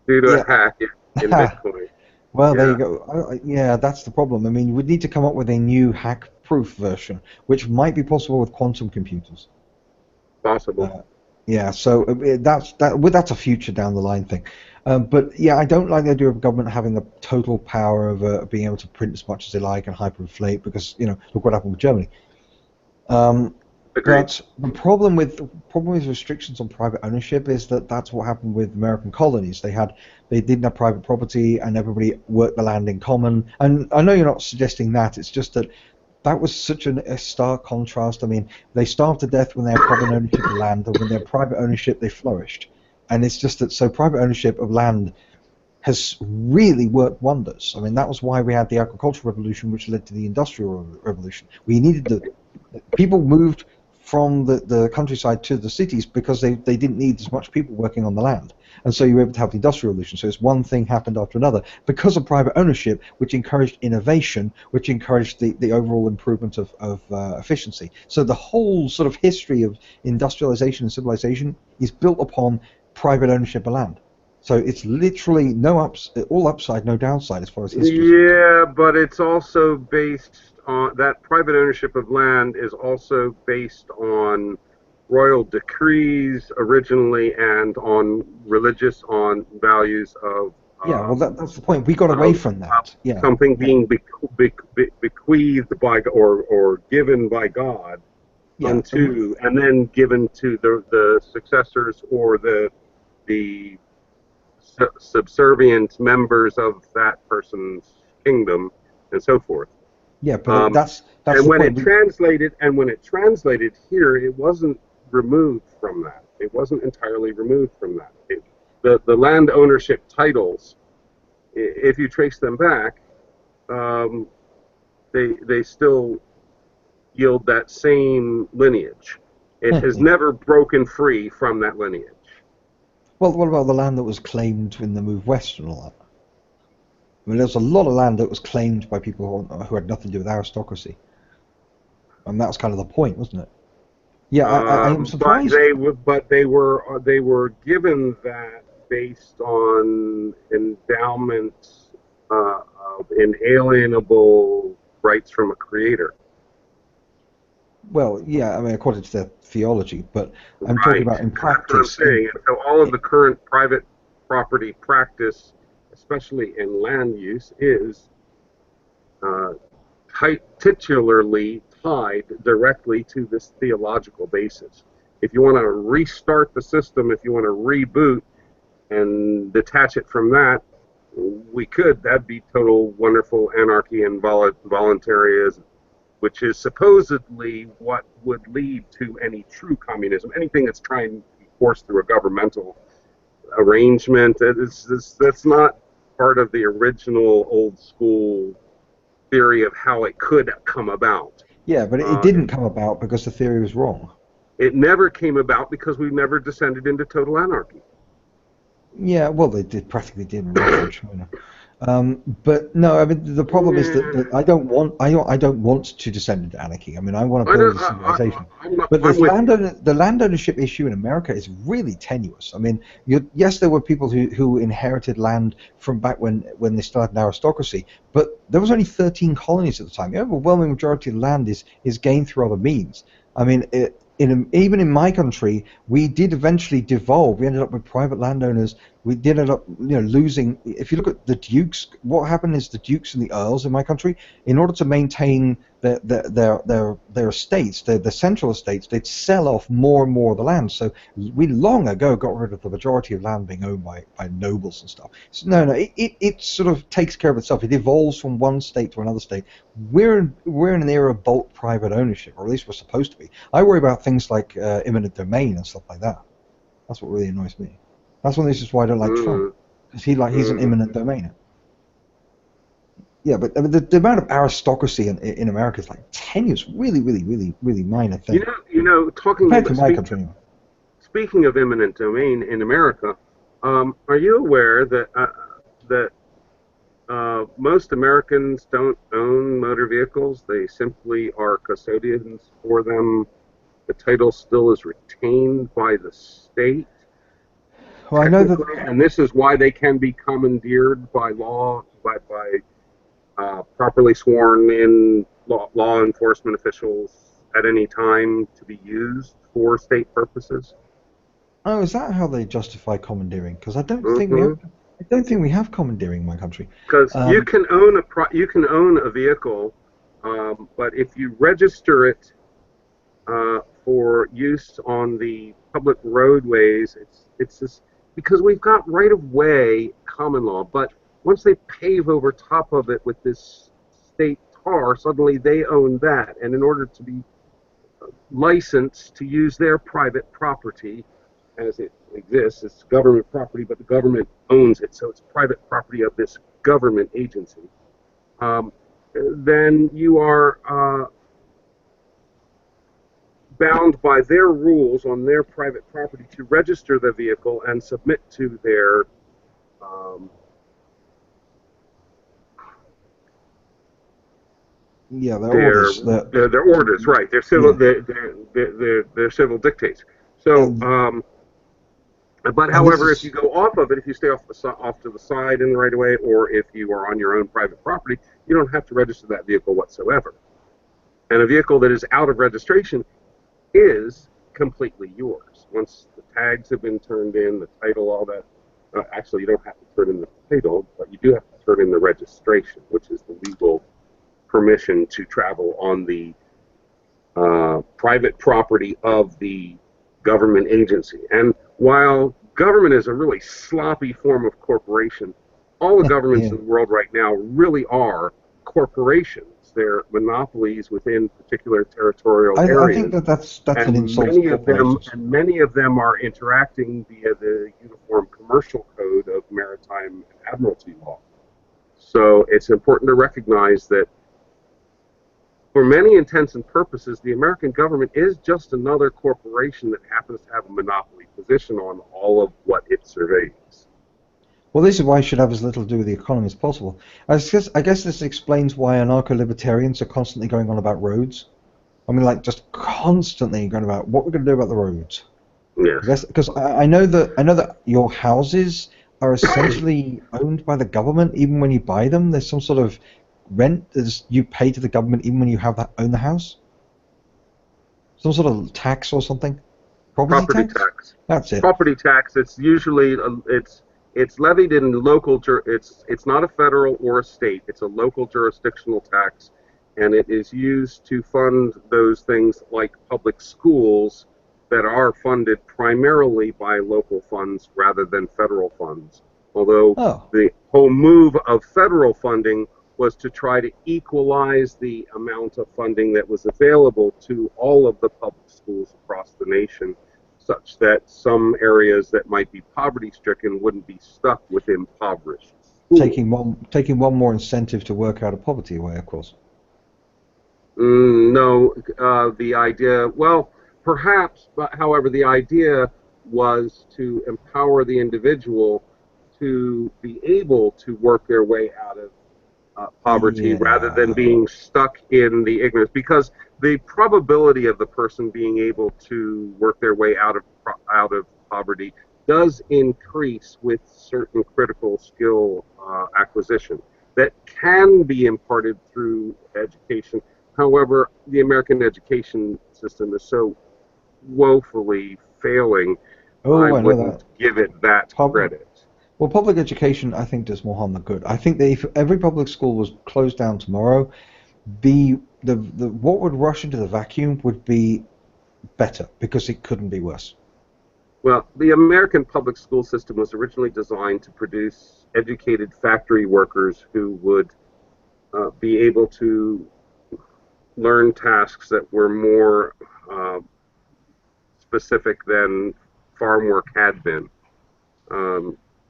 due to a hack in Bitcoin. Well, there you go. Yeah, that's the problem. I mean, we'd need to come up with a new hack-proof version, which might be possible with quantum computers. Possible. Yeah, so that's a future down the line thing. But yeah, I don't like the idea of government having the total power of being able to print as much as they like and hyperinflate, because look what happened with Germany. But the problem with restrictions on private ownership is that that's what happened with American colonies. They didn't have private property, and everybody worked the land in common. And I know you're not suggesting that. It's just that was such a stark contrast. I mean, they starved to death when they had private ownership of land, and when they had private ownership, they flourished. And it's just that, so private ownership of land has really worked wonders. I mean, that was why we had the agricultural revolution, which led to the industrial revolution. We needed people moved from the countryside to the cities because they didn't need as much people working on the land. And so you were able to have the industrial revolution. So it's one thing happened after another because of private ownership, which encouraged innovation, which encouraged the overall improvement of efficiency. So the whole sort of history of industrialization and civilization is built upon private ownership of land. So it's literally all upside, no downside as far as history. Yeah, but it's also based on that private ownership of land is also based on royal decrees originally and on values of. Yeah, well, that's the point. We got away from that. Yeah, something being bequeathed by or given by God unto, and then given to the successors or the subservient members of that person's kingdom and so forth. Yeah, but that's and when it translated here, it wasn't removed from that. It wasn't entirely removed from that. The land ownership titles, if you trace them back, they still yield that same lineage. It has never broken free from that lineage. Well, what about the land that was claimed in the move west and all that? I mean, there's a lot of land that was claimed by people who had nothing to do with aristocracy, and that was kind of the point, wasn't it? Yeah, I am surprised. But they were given that based on endowments of inalienable rights from a creator. Well, yeah, I mean, according to their theology, but I'm talking about in practice. That's what I'm saying. So all of the current private property practice, especially in land use, is titularly tied directly to this theological basis. If you want to restart the system, if you want to reboot and detach it from that, we could. That'd be total wonderful anarchy and voluntarism, which is supposedly what would lead to any true communism. Anything that's trying to be forced through a governmental arrangement, that's not part of the original old school theory of how it could come about. Yeah, but it didn't come about because the theory was wrong. It never came about because we never descended into total anarchy. Yeah, well, they practically did in Russia and China. But no, I mean the problem is that I don't want to descend into anarchy. I mean I want to build a civilization. But the land ownership issue in America is really tenuous. I mean, yes, there were people who inherited land from back when they still had an aristocracy, but there was only 13 colonies at the time. The overwhelming majority of the land is gained through other means. I mean, even in my country, we did eventually devolve. We ended up with private landowners. We did end up, losing. If you look at the dukes, what happened is the dukes and the earls in my country, in order to maintain their estates, their central estates, they'd sell off more and more of the land. So we long ago got rid of the majority of land being owned by nobles and stuff. So it sort of takes care of itself. It evolves from one state to another state. We're in an era of bulk private ownership, or at least we're supposed to be. I worry about things like eminent domain and stuff like that. That's what really annoys me. That's one of the reasons why I don't like Trump, because he's an eminent domainer. Yeah, but I mean, the amount of aristocracy in America is like tenuous, really minor thing. Talking about speaking of eminent domain in America, are you aware that most Americans don't own motor vehicles? They simply are custodians for them. The title still is retained by the state. Well, I know that, and this is why they can be commandeered by law, by properly sworn in law enforcement officials at any time to be used for state purposes. Oh, is that how they justify commandeering? Because I don't think we have commandeering in my country. Because you can own a vehicle, but if you register it for use on the public roadways, it's just because we've got right of way common law, but once they pave over top of it with this state tar, suddenly they own that, and in order to be licensed to use their private property as it exists, it's government property, but the government owns it, so it's private property of this government agency, then you are bound by their rules on their private property to register the vehicle and submit to their orders. Their orders, right? Their civil, their civil dictates. So, but however, if you go off of it, if you stay off to the side in the right of way, or if you are on your own private property, you don't have to register that vehicle whatsoever. And a vehicle that is out of registration is completely yours. Once the tags have been turned in, the title, all that. Actually, you don't have to turn in the title, but you do have to turn in the registration, which is the legal permission to travel on the private property of the government agency. And while government is a really sloppy form of corporation, all the governments in the world right now really are corporations. They're monopolies within particular territorial areas. I think that's an insult. Many of them are interacting via the Uniform Commercial Code of Maritime and Admiralty Law. So it's important to recognize that for many intents and purposes, the American government is just another corporation that happens to have a monopoly position on all of what it surveys. Well, this is why it should have as little to do with the economy as possible. I guess this explains why anarcho-libertarians are constantly going on about roads. I mean, like, just constantly going about what we're going to do about the roads. Yes. Because I know that your houses are essentially owned by the government, even when you buy them. There's some sort of rent that you pay to the government, even when you own the house. Some sort of tax or something. Property tax. That's it. Property tax. It's usually it's levied in local. It's not a federal or a state. It's a local jurisdictional tax, and it is used to fund those things like public schools that are funded primarily by local funds rather than federal funds. Although the whole move of federal funding was to try to equalize the amount of funding that was available to all of the public schools across the nation, such that some areas that might be poverty-stricken wouldn't be stuck with impoverished schools. Taking one more incentive to work out of poverty away, of course. No, the idea, well, perhaps, but however, the idea was to empower the individual to be able to work their way out of poverty rather than being stuck in the ignorance, because the probability of the person being able to work their way out of poverty does increase with certain critical skill acquisition that can be imparted through education. However, the American education system is so woefully failing, I I know wouldn't that. give it that credit. Well, public education, I think, does more harm than good. I think that if every public school was closed down tomorrow, the what would rush into the vacuum would be better, because it couldn't be worse. Well, the American public school system was originally designed to produce educated factory workers who would be able to learn tasks that were more specific than farm work had been.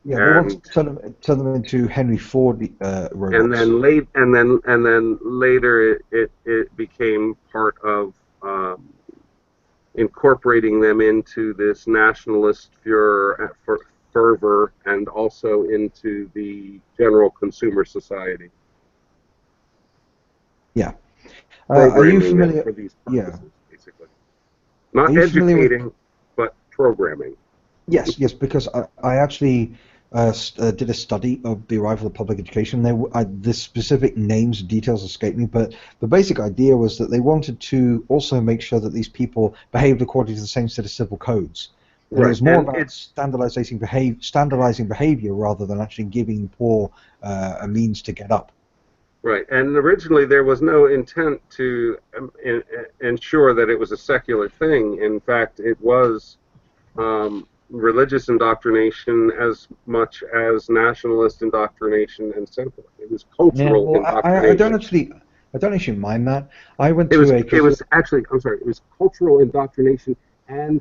Yeah, they want to turn them into Henry Ford robots. And then later it became part of incorporating them into this nationalist fervor and also into the general consumer society. Yeah. Are you familiar? For these purposes, basically. Not educating, but programming. Yes, because I actually did a study of the arrival of public education. The specific names and details escape me, but the basic idea was that they wanted to also make sure that these people behaved according to the same set of civil codes. And it was more about standardizing behavior rather than actually giving poor a means to get up. Right, and originally there was no intent to ensure that it was a secular thing. In fact, it was religious indoctrination as much as nationalist indoctrination and so forth. It was cultural indoctrination. I don't actually mind that. I went it to was actually, I'm sorry, it was cultural indoctrination and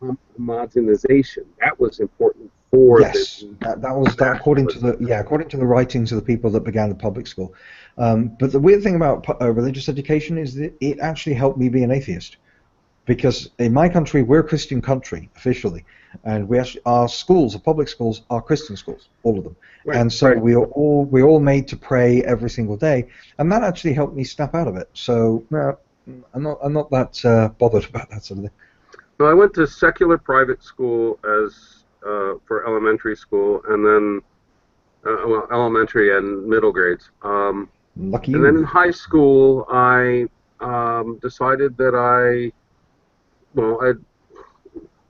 homogenization. That was important for this. That was according to the writings of the people that began the public school. But the weird thing about religious education is that it actually helped me be an atheist, because in my country we're a Christian country officially, and our schools, our public schools, are Christian schools, all of them. Right, and so we're all made to pray every single day, and that actually helped me snap out of it. So I'm not that bothered about that sort of thing. Well, I went to secular private school as for elementary school, and then elementary and middle grades. Lucky and then in high school, I decided that I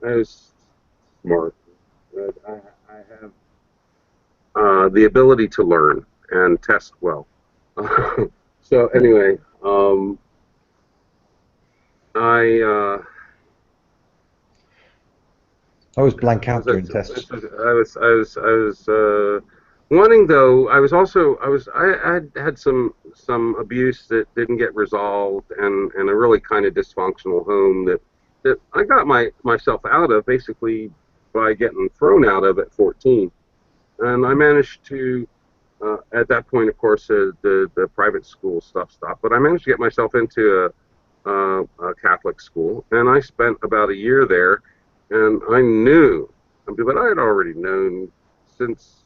was smart. I have the ability to learn and test well. So anyway, I was blank out during tests. I was wanting, though. I had some abuse that didn't get resolved, and a really kind of dysfunctional home that I got myself out of basically by getting thrown out of at 14, and I managed to. At that point, of course, the private school stuff stopped, but I managed to get myself into a Catholic school, and I spent about a year there. And I knew, but I had already known since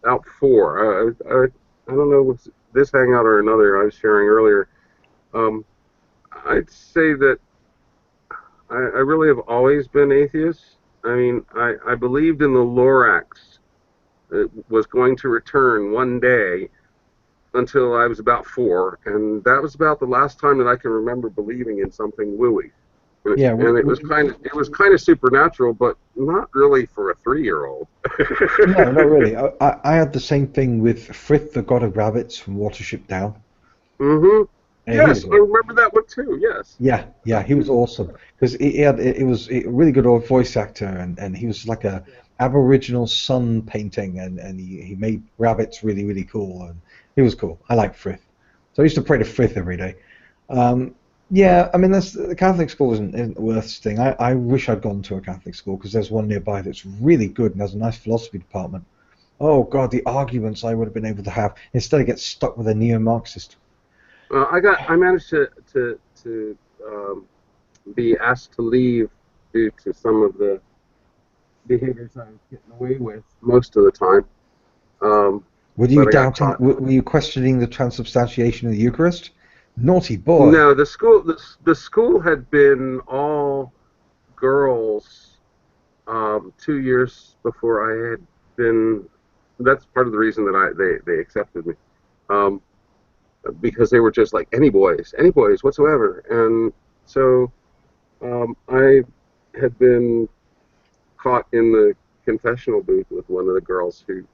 about 4. I don't know, was this Hangout or another I was sharing earlier. I'd say that I really have always been atheist. I mean, I believed in the Lorax. It was going to return one day until I was about 4, and that was about the last time that I can remember believing in something wooey. Yeah, and it was kind of supernatural, but not really for a 3-year-old. No, not really. I had the same thing with Frith, the God of Rabbits from Watership Down. Mm-hmm. Yes, I remember that one too. Yes. Yeah, he was awesome because it was a really good old voice actor, and he was like a Aboriginal sun painting, and he made rabbits really, really cool, and he was cool. I like Frith, so I used to pray to Frith every day. Yeah, I mean, the Catholic school isn't the worst thing. I wish I'd gone to a Catholic school, because there's one nearby that's really good and has a nice philosophy department. Oh God, the arguments I would have been able to have instead of get stuck with a neo-Marxist. I managed to be asked to leave due to some of the behaviors I was getting away with most of the time. Were you doubting? Were you questioning the transubstantiation of the Eucharist? Naughty boy. No, the school had been all girls 2 years before I had been. That's part of the reason that they accepted me, because they were just like any boys whatsoever. And so had been caught in the confessional booth with one of the girls who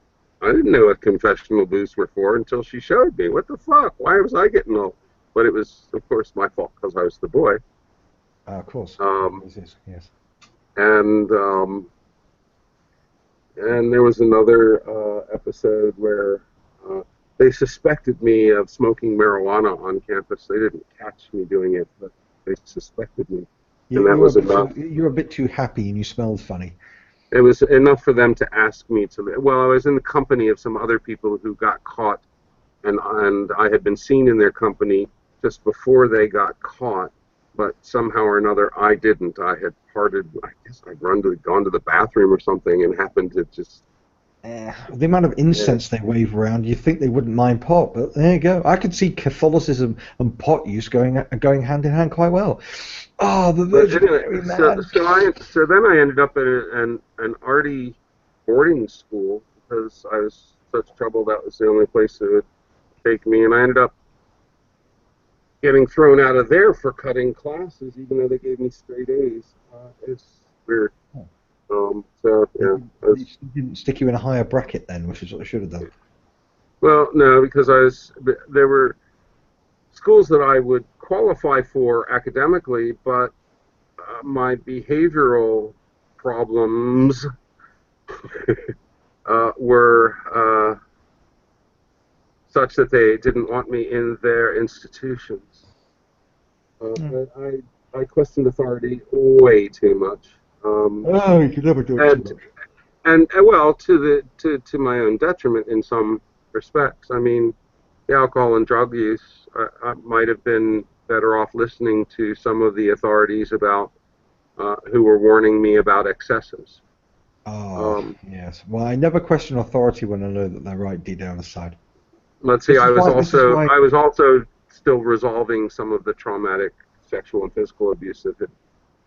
I didn't know what confessional booths were for until she showed me. What the fuck? Why was I getting all? But it was, of course, my fault because I was the boy. Of course. Yes. And there was another episode where they suspected me of smoking marijuana on campus. They didn't catch me doing it, but they suspected me. And that was enough. You're a bit too happy and you smelled funny. It was enough for them to ask me to. Well, I was in the company of some other people who got caught, and I had been seen in their company just before they got caught, but somehow or another I didn't. I had parted. I guess I'd gone to the bathroom or something, and happened to just. The amount of incense they wave around, you think they wouldn't mind pot, but there you go. I could see Catholicism and pot use going hand in hand quite well. Oh, the Virgin Mary, man. So then I ended up at an arty boarding school because I was such trouble. That was the only place that would take me, and I ended up getting thrown out of there for cutting classes, even though they gave me straight A's. It's weird. So yeah, they didn't stick you in a higher bracket then, which is what I should have done. Well, no, because there were schools that I would qualify for academically, but my behavioral problems were such that they didn't want me in their institutions. But I questioned authority way too much. You could never do it too much. And well, to my own detriment in some respects. I mean, the alcohol and drug use, I might have been better off listening to some of the authorities about who were warning me about excesses. Yes. Well, I never question authority when I know that they're right deep down the side. Let's see. I was also still resolving some of the traumatic sexual and physical abuse that had.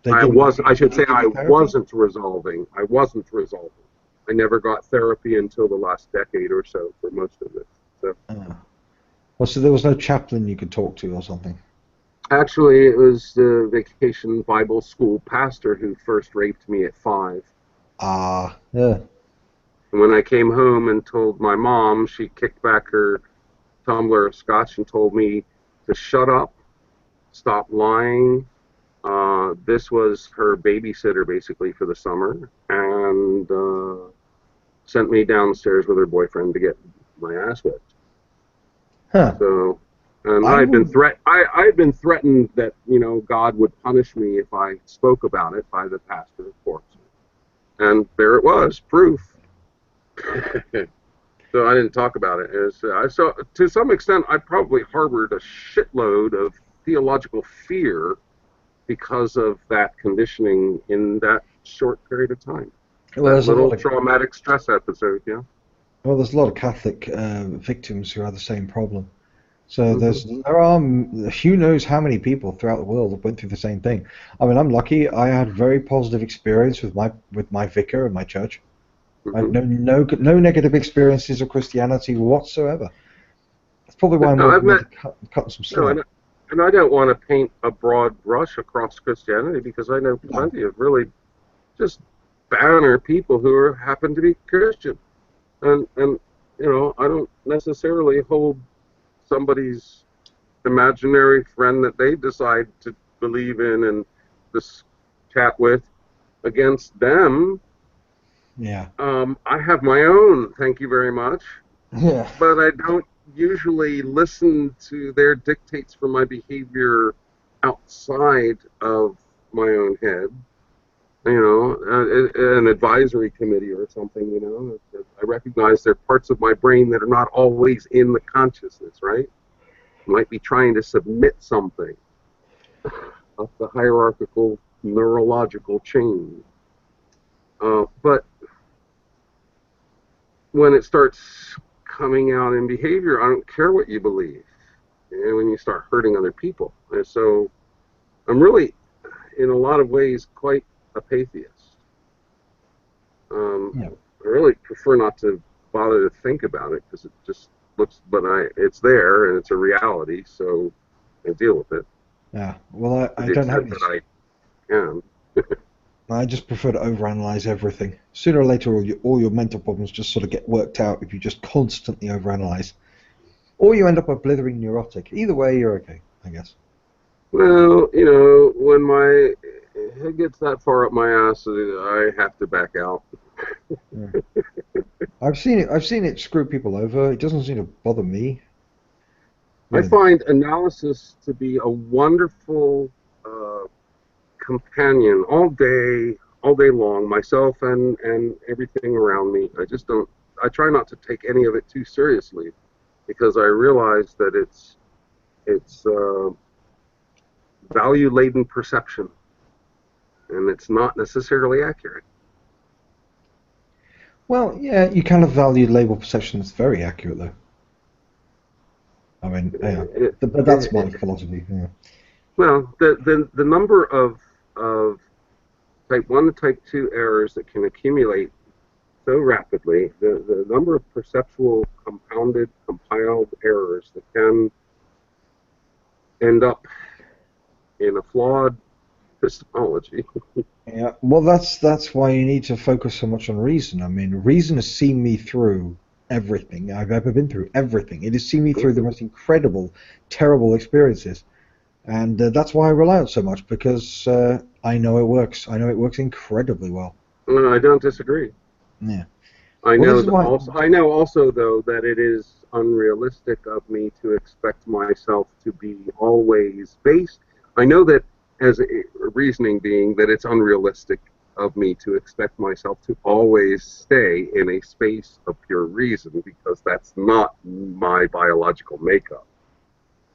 I wasn't resolving. I never got therapy until the last decade or so for most of it. So. Well, so there was no chaplain you could talk to or something? Actually, it was the vacation Bible school pastor who first raped me at 5. Yeah. And when I came home and told my mom, she kicked back her tumbler of scotch and told me to shut up, stop lying. This was her babysitter basically for the summer, and sent me downstairs with her boyfriend to get my ass whipped. Huh. So, and I'd been threatened that God would punish me if I spoke about it by the pastor, of course. And there it was, proof. So I didn't talk about it. So to some extent, I probably harbored a shitload of theological fear because of that conditioning in that short period of time. Well, that little traumatic stress episode, yeah. Well, there's a lot of Catholic victims who have the same problem. So there are who knows how many people throughout the world that went through the same thing. I mean, I'm lucky. I had very positive experience with my vicar and my church. I had no negative experiences of Christianity whatsoever. That's probably why I'm cutting some slack. And I don't want to paint a broad brush across Christianity because I know plenty of really just banner people who happen to be Christian, and I don't necessarily hold somebody's imaginary friend that they decide to believe in and just chat with against them. Yeah. I have my own, thank you very much. Yeah. But I don't usually listen to their dictates for my behavior outside of my own head. An advisory committee or something, I recognize there are parts of my brain that are not always in the consciousness, right? I might be trying to submit something up the hierarchical neurological chain. But when it starts coming out in behavior, I don't care what you believe. And when you start hurting other people. And so I'm really, in a lot of ways, quite a patheist. I really prefer not to bother to think about it because it just looks, but it's there and it's a reality, so I deal with it. Yeah. Well, I don't have. I can. I just prefer to overanalyze everything. Sooner or later, all your mental problems just sort of get worked out if you just constantly overanalyze. Or you end up a blithering neurotic. Either way, you're okay, I guess. Well, you know, when my head gets that far up my ass, I have to back out. Yeah. I've seen it screw people over. It doesn't seem to bother me. I find analysis to be a wonderful companion all day long, myself and everything around me. I try not to take any of it too seriously, because I realize that it's value-laden perception, and it's not necessarily accurate. Well, yeah, you kind of value label perception that's very accurate, though. I mean, yeah, but that's my philosophy. Yeah. Well, the number of type 1 to type 2 errors that can accumulate so rapidly, the number of perceptual compiled errors that can end up in a flawed epistemology. Yeah, well, that's why you need to focus so much on reason. I mean, reason has seen me through everything I've ever been through. Everything. It has seen me through the most incredible, terrible experiences, and that's why I rely on it so much, because I know it works. I know it works incredibly well. I don't disagree. Yeah. I know also, though, that it is unrealistic of me to expect myself to be always based. I know that as a reasoning being that it's unrealistic of me to expect myself to always stay in a space of pure reason, because that's not my biological makeup.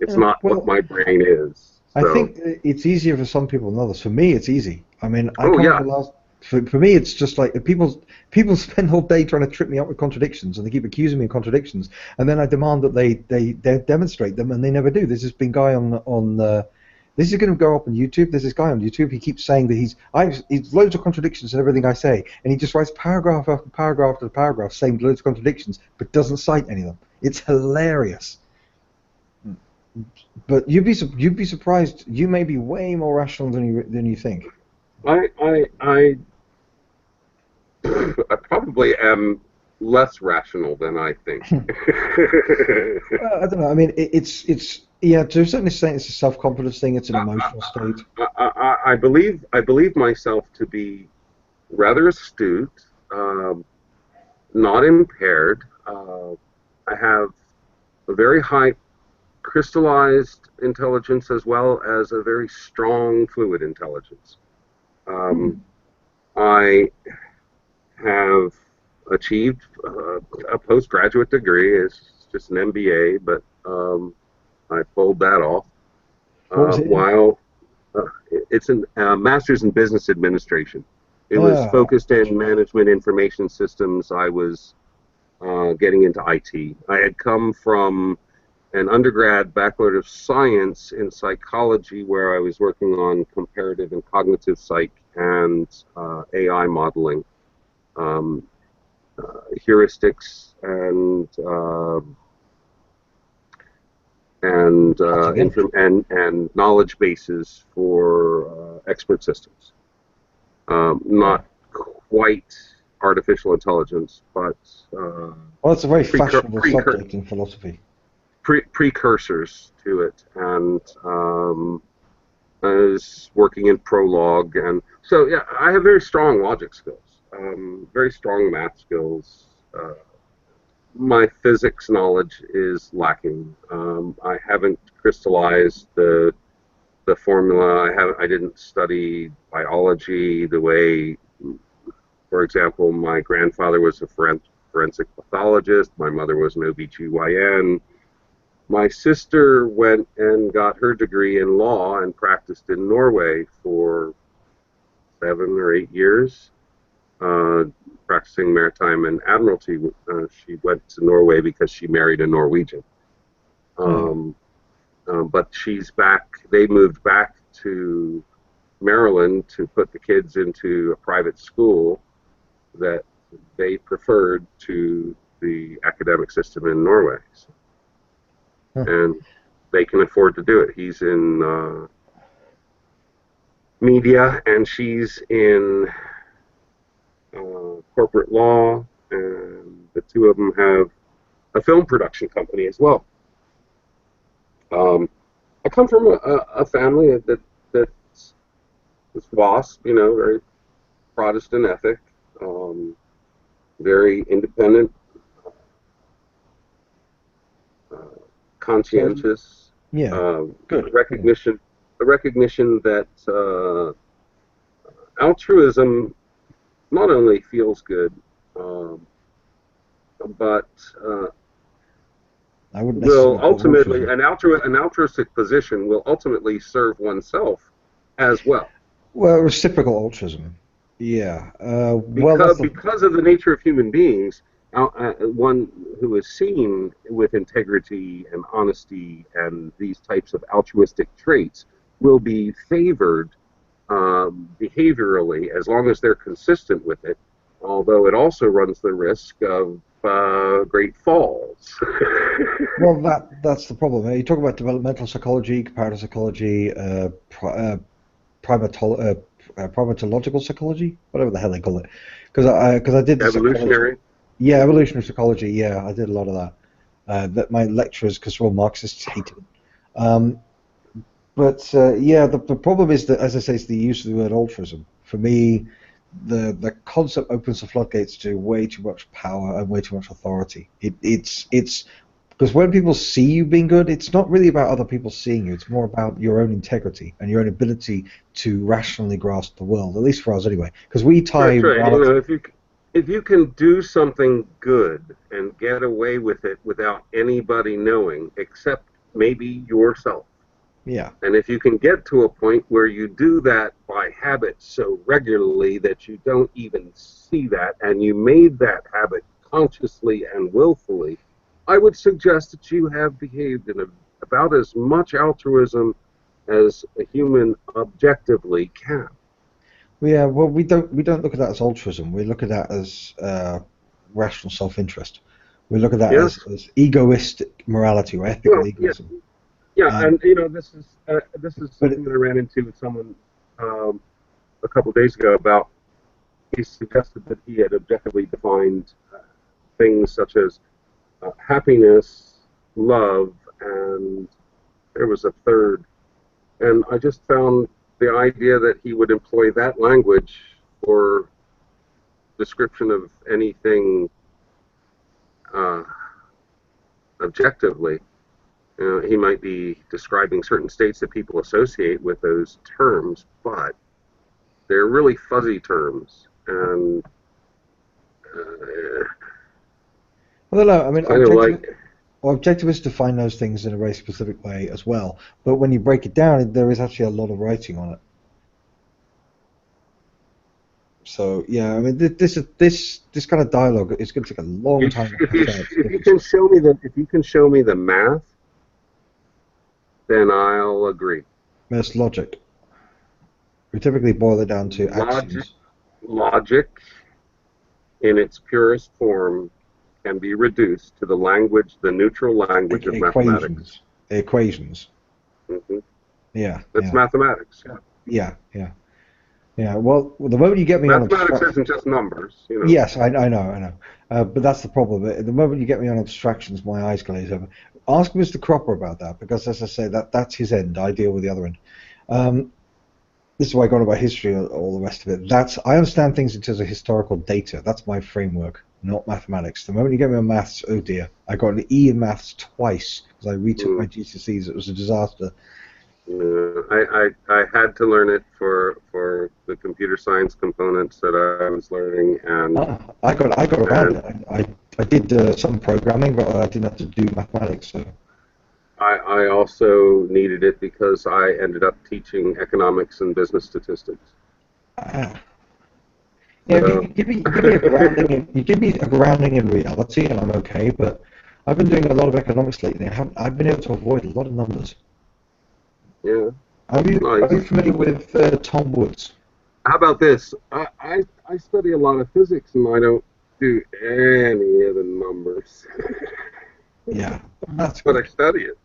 It's not what my brain is. So. I think it's easier for some people than others. For me, it's easy. I mean, for me, it's just like people spend all day trying to trip me up with contradictions, and they keep accusing me of contradictions, and then I demand that they demonstrate them, and they never do. There's this big guy on this is going to go up on YouTube. There's this guy on YouTube. He keeps saying that he's loads of contradictions in everything I say, and he just writes paragraph after paragraph after paragraph saying loads of contradictions, but doesn't cite any of them. It's hilarious. But you'd be surprised. You may be way more rational than you think. I probably am less rational than I think. Well, I don't know. I mean, it's yeah, to a certain extent, it's a self-confidence thing. It's an emotional state. I believe myself to be rather astute, not impaired. I have a very high crystallized intelligence as well as a very strong fluid intelligence. I have achieved a postgraduate degree. It's just an MBA, but I pulled that off. It's a master's in business administration. It was focused in management information systems. I was getting into IT. I had come from an undergrad Bachelor of Science in psychology, where I was working on comparative and cognitive psych and AI modeling, heuristics and knowledge bases for expert systems. Not quite artificial intelligence, but well, it's a very fashionable subject in philosophy. Precursors to it, and I was working in Prologue, and so yeah, I have very strong logic skills, very strong math skills. My physics knowledge is lacking. I haven't crystallized the formula. I didn't study biology the way, for example, my grandfather was a forensic pathologist. My mother was an OBGYN. My sister went and got her degree in law and practiced in Norway for 7 or 8 years, practicing maritime and admiralty. She went to Norway because she married a Norwegian. But she's back. They moved back to Maryland to put the kids into a private school that they preferred to the academic system in Norway. So. And they can afford to do it. He's in media, and she's in corporate law, and the two of them have a film production company as well. I come from a family that's WASP, you know, very Protestant ethic, very independent, conscientious. Good. Recognition that altruism not only feels good, but will ultimately an altruistic position will ultimately serve oneself as well. Well, reciprocal altruism. Yeah. Because of the nature of human beings, one who is seen with integrity and honesty and these types of altruistic traits will be favored behaviorally as long as they're consistent with it, although it also runs the risk of great falls. Well, that's the problem. You talk about developmental psychology, comparative psychology, primatological psychology, whatever the hell they call it. Because I did evolutionary. Yeah, evolutionary psychology. Yeah, I did a lot of that. That my lecturers, because we're all Marxists, hated it. Yeah, the problem is that, as I say, it's the use of the word altruism. For me, the concept opens the floodgates to way too much power and way too much authority. It's because when people see you being good, it's not really about other people seeing you. It's more about your own integrity and your own ability to rationally grasp the world. At least for us, anyway. Because we tie. That's right. You know, if you can do something good and get away with it without anybody knowing, except maybe yourself. Yeah. And if you can get to a point where you do that by habit so regularly that you don't even see that, and you made that habit consciously and willfully, I would suggest that you have behaved in about as much altruism as a human objectively can. Yeah, well, we don't look at that as altruism. We look at that as rational self-interest. We look at that as egoistic morality or ethical egoism. Yeah, and you know, this is something that I ran into with someone a couple of days ago about. He suggested that he had objectively defined things such as happiness, love, and there was a third. And I just found the idea that he would employ that language for description of anything objectively. He might be describing certain states that people associate with those terms, but they're really fuzzy terms. And I don't know. I mean, objectivists define those things in a very specific way as well. But when you break it down, there is actually a lot of writing on it. So yeah, I mean, this kind of dialogue is going to take a long time. If you can show me the math, then I'll agree. It's logic. We typically boil it down to axioms. Logic, in its purest form, can be reduced to the neutral language of mathematics. Equations. Mm-hmm. Yeah. That's mathematics. Yeah. Well, the moment you get me on mathematics isn't just numbers. You know. Yes, I know. But that's the problem. The moment you get me on abstractions, my eyes glaze over. Ask Mr. Cropper about that, because as I say, that's his end. I deal with the other end. This is why I got about history and all the rest of it. I understand things in terms of historical data. That's my framework, not mathematics. The moment you get me on maths, oh dear. I got an E in maths twice because I retook my GCSEs. It was a disaster. I had to learn it for the computer science components that I was learning, and I got around it. I did some programming, but I didn't have to do mathematics. So I also needed it because I ended up teaching economics and business statistics. Yeah, you give me a grounding in reality, and I'm okay. But I've been doing a lot of economics lately. I've been able to avoid a lot of numbers. Yeah. Are you familiar with Tom Woods? How about this? I study a lot of physics, and I don't do any of the numbers. Yeah, that's but I study it.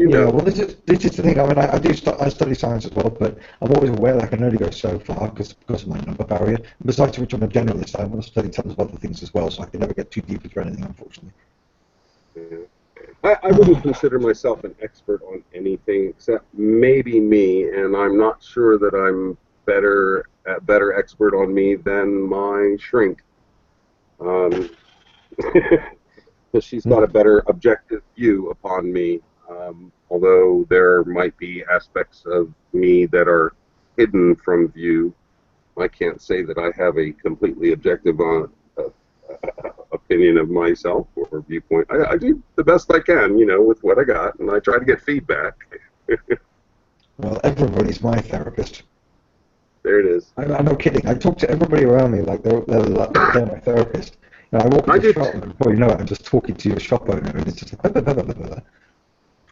Well, this is the thing. I mean, I study science as well, but I'm always aware that I can only go so far because of my number barrier. Besides which, I'm a generalist. I want to study tons of other things as well, so I can never get too deep into anything, unfortunately. I wouldn't consider myself an expert on anything except maybe me, and I'm not sure that I'm better expert on me than my shrink. Because she's got a better objective view upon me. Although there might be aspects of me that are hidden from view, I can't say that I have a completely objective opinion of myself or viewpoint. I do the best I can, with what I got, and I try to get feedback. Well, everybody's my therapist. There it is. I'm not kidding. I talk to everybody around me like they're my therapist. I walk into the shop, and before you know it, I'm just talking to your shop owner, and it's just like, blah, blah, blah, blah, blah.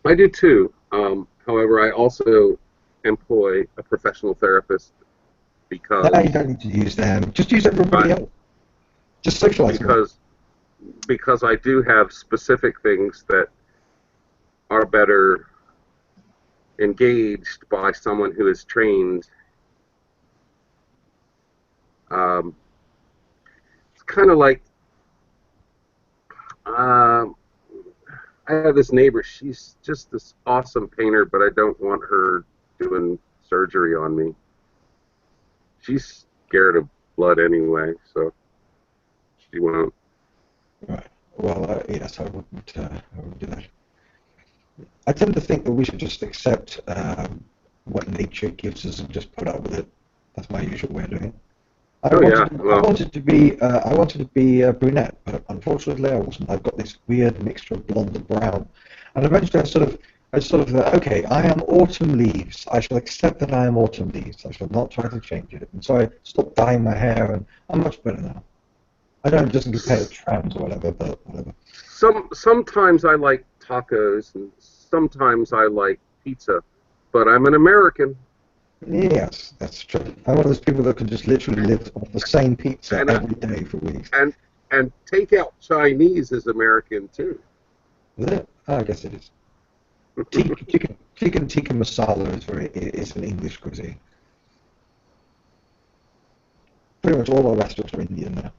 I do too. However, I also employ a professional therapist because... No, you don't need to use them. Just use everybody else. Just socialize. Because I do have specific things that are better engaged by someone who is trained. It's kind of like... I have this neighbor, she's just this awesome painter, but I don't want her doing surgery on me. She's scared of blood anyway, so she won't. Right. Well, yes, I wouldn't do that. I tend to think that we should just accept what nature gives us and just put up with it. That's my usual way of doing it. I wanted to be a brunette, but unfortunately I wasn't. I've got this weird mixture of blonde and brown, and eventually I sort of thought, okay, I am autumn leaves. I shall accept that I am autumn leaves. I shall not try to change it. And so I stopped dyeing my hair, and I'm much better now. I don't just compare trans or whatever, but whatever. Sometimes I like tacos, and sometimes I like pizza, but I'm an American. Yes, that's true. I'm one of those people that can just literally live off the same pizza every day for weeks. And take out Chinese is American too. Is it? I guess it is. Chicken tikka masala is an English cuisine. Pretty much all our restaurants are Indian now.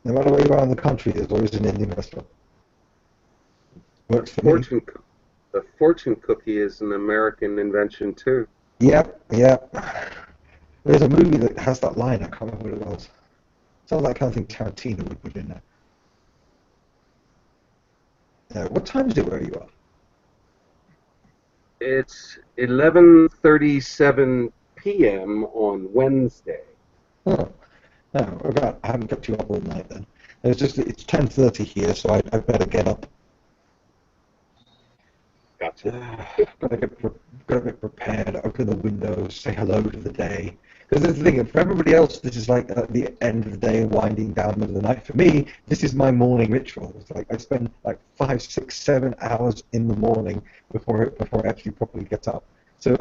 No matter where you are in the country, there's always an Indian restaurant. Works for me. The fortune cookie is an American invention too. Yep. There's a movie that has that line. I can't remember what it was. Sounds like the kind of thing Tarantino would put in there. What time is it where you are? It's 11:37 p.m. on Wednesday. Oh, no, I haven't kept you up all night then. It's 10:30 here, so I better get up. Gotcha. Gotta get prepared, open the windows, say hello to the day. Because that's the thing, for everybody else, this is like at the end of the day, winding down middle of the night. For me, this is my morning ritual. It's like I spend like 5, 6, 7 hours in the morning before I actually properly get up. So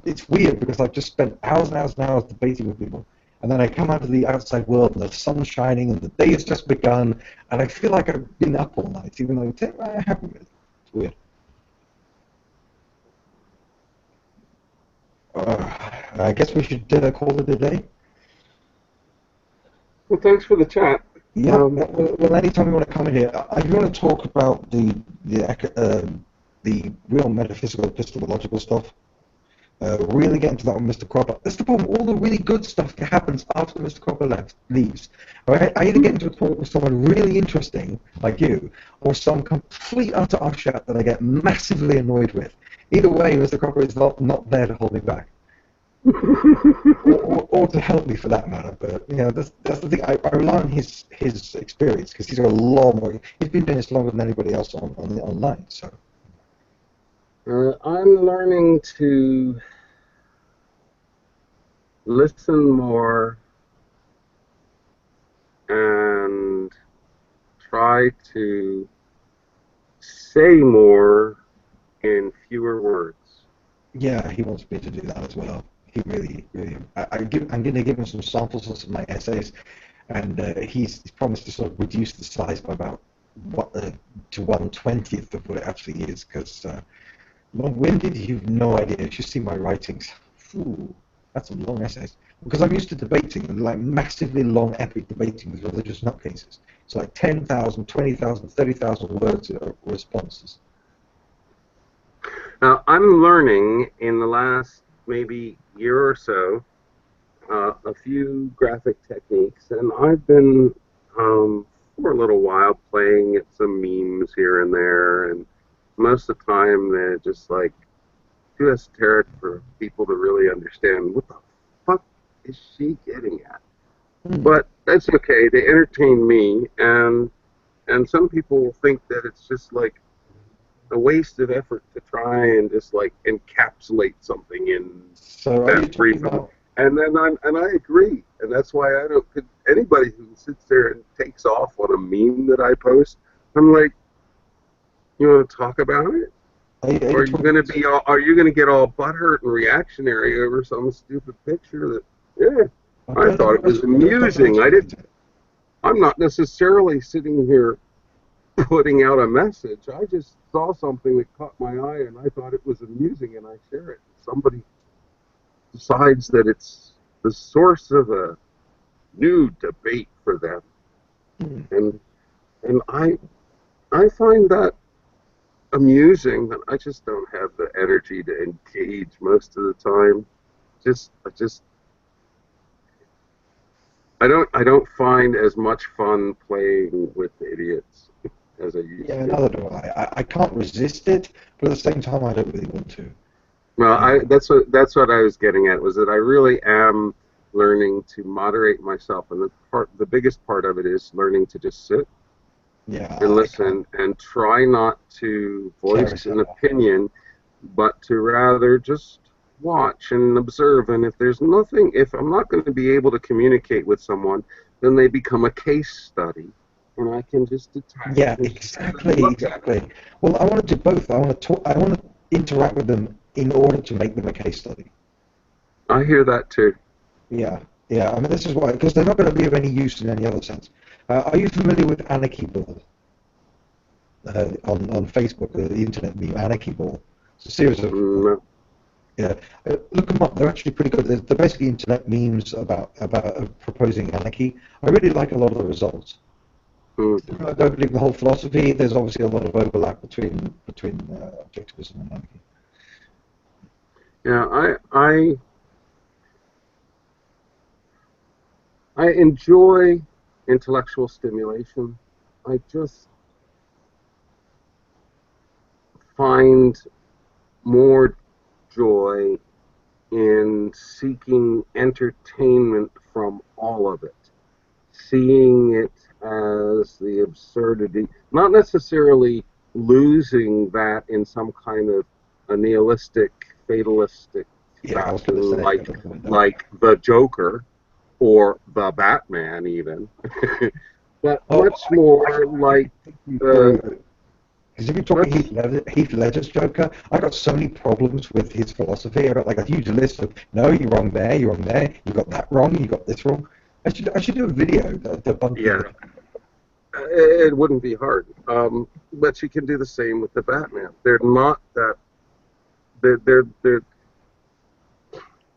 it's weird because I've just spent hours and hours and hours debating with people. And then I come out to the outside world and the sun's shining and the day has just begun. And I feel like I've been up all night, even though I haven't really. It's weird. I guess we should call it a day. Well, thanks for the chat. Yeah. Well, anytime you want to come in here, if you want to talk about the real metaphysical, epistemological stuff, really get into that with Mr. Cropper. That's the problem. All the really good stuff happens after Mr. Cropper leaves. Right? I either get into a talk with someone really interesting, like you, or some complete utter offshoot that I get massively annoyed with. Either way, Mr. Cropper is not there to hold me back. or to help me for that matter. But that's the thing. I rely on his experience because he's got a lot more. He's been doing this longer than anybody else online. So I'm learning to listen more and try to say more in fewer words. Yeah, he wants me to do that as well. He really. I'm going to give him some samples of some of my essays, and he's promised to sort of reduce the size by about to 1/20th of what it actually is, because long-winded, you've no idea. You should see my writings. Ooh, that's some long essays. Because I'm used to debating, like massively long, epic debating with religious nutcases. It's like 10,000, 20,000, 30,000 words of responses. Now, I'm learning in the last maybe year or so a few graphic techniques, and I've been for a little while playing at some memes here and there, and most of the time they're just like too esoteric for people to really understand what the fuck is she getting at. But that's okay. They entertain me, and some people will think that it's just like a waste of effort to try and just like encapsulate something in that brief. And then I agree, and that's why I don't. Anybody who sits there and takes off on a meme that I post, I'm like, you want to talk about it? Are you going to be? Are you going to get all butthurt and reactionary over some stupid picture that? Yeah, I thought it was amusing. I'm not necessarily sitting here putting out a message. I just saw something that caught my eye, and I thought it was amusing, and I share it. Somebody decides that it's the source of a new debate for them, and I find that amusing. That I just don't have the energy to engage most of the time. I don't find as much fun playing with idiots as I used to. Yeah, neither do I. I can't resist it, but at the same time, I don't really want to. Well, that's what I was getting at, was that I really am learning to moderate myself, and the biggest part of it is learning to just sit and listen and try not to voice an opinion, but to rather just watch and observe. And if I'm not going to be able to communicate with someone, then they become a case study, and I can just detach. Yeah, exactly. Well, I want to do both. I want to interact with them in order to make them a case study. I hear that too. Yeah. I mean, this is why, because they're not going to be of any use in any other sense. Are you familiar with Anarchy Ball? On Facebook, the internet meme, Anarchy Ball. It's a series of... Yeah, look them up. They're actually pretty good. They're basically internet memes about proposing anarchy. I really like a lot of the results. I don't believe the whole philosophy. There's obviously a lot of overlap between objectivism and anarchy. Yeah, I enjoy intellectual stimulation. I just find more joy in seeking entertainment from all of it, seeing it as the absurdity, not necessarily losing that in some kind of a nihilistic, fatalistic fashion, like the Joker or the Batman even, but much more like the... Because if you're talking Heath Ledger's Joker, I got so many problems with his philosophy. I got like a huge list of, no, you're wrong there, you got that wrong, you got this wrong. I should do a video debunking. Yeah, it wouldn't be hard. But you can do the same with the Batman. They're not that. They're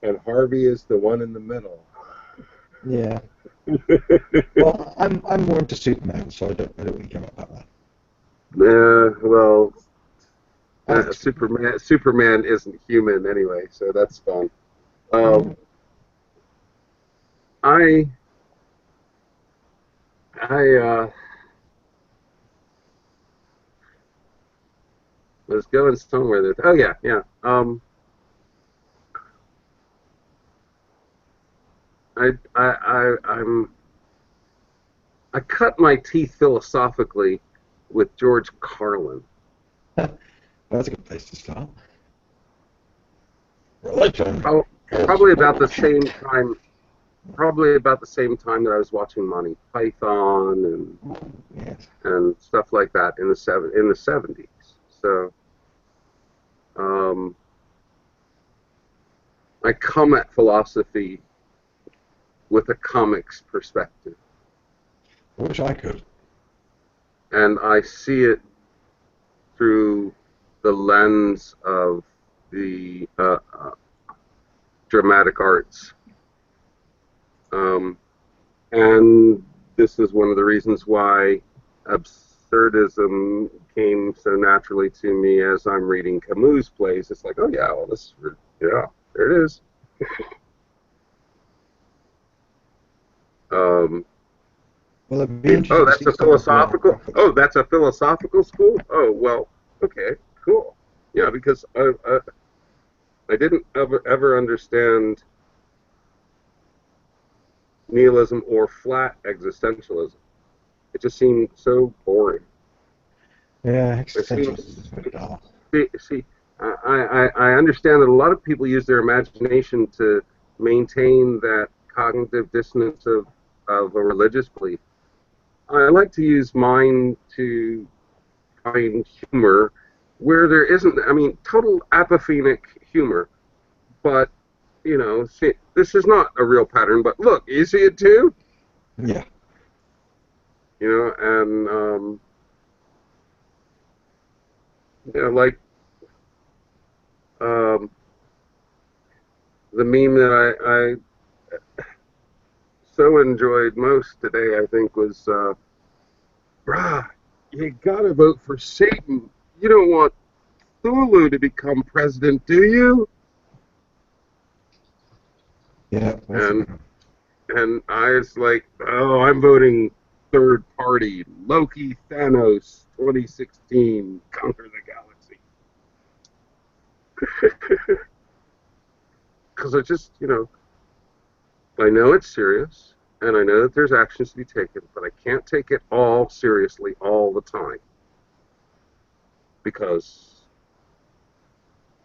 and Harvey is the one in the middle. Yeah. Well, I'm more into Superman, so I don't really care about that. Well, Superman isn't human anyway, so that's fun. I was going somewhere there. Oh yeah. I cut my teeth philosophically with George Carlin. That's a good place to start. Religion. Probably about the same time. Probably about the same time that I was watching Monty Python and stuff like that in the 70s. So I come at philosophy with a comics perspective. I wish I could. and I see it through the lens of the dramatic arts. And this is one of the reasons why absurdism came so naturally to me as I'm reading Camus' plays. It's like, oh yeah, well this, yeah, there it is. Well, oh, that's a philosophical. Oh, that's a philosophical school. Oh, well, okay, cool. Yeah, because I didn't ever understand nihilism or flat existentialism. It just seemed so boring. Yeah, see, I understand that a lot of people use their imagination to maintain that cognitive dissonance of a religious belief. I like to use mine to find humor where there isn't, I mean, total apathenic humor, but, you know, see, this is not a real pattern, but look, you see it too? Yeah. You know, and, you know, like, the meme that I so enjoyed most today, I think, was, bruh, you gotta vote for Satan. You don't want Thulu to become president, do you? Yeah. And I was like, oh, I'm voting third party. Loki, Thanos, 2016, conquer the galaxy. Because I just, you know, I know it's serious, and I know that there's actions to be taken, but I can't take it all seriously all the time. Because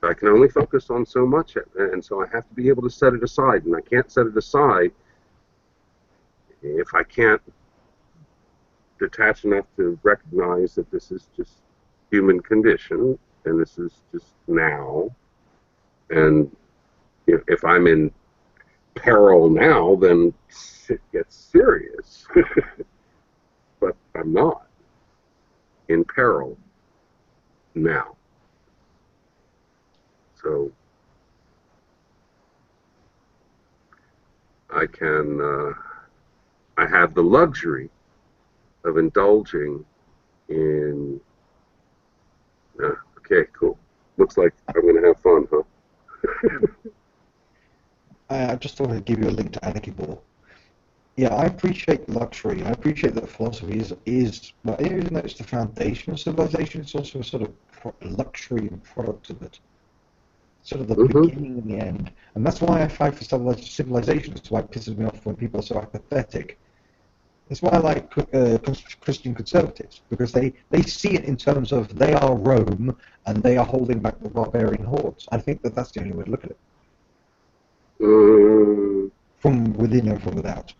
I can only focus on so much, and so I have to be able to set it aside, and I can't set it aside if I can't detach enough to recognize that this is just human condition, and this is just now, and if I'm in peril now, then shit gets serious. But I'm not in peril now. So I can, I have the luxury of indulging in, okay, cool. Looks like I'm going to have fun, huh? I just thought I'd give you a link to Anarchy Ball. Yeah, I appreciate luxury. I appreciate that philosophy is well, even though it's the foundation of civilization, it's also a sort of luxury and product of it. Sort of the beginning and the end. And that's why I fight for civilization. That's why it pisses me off when people are so apathetic. That's why I like Christian conservatives, because they see it in terms of they are Rome and they are holding back the barbarian hordes. I think that that's the only way to look at it. From within and from without.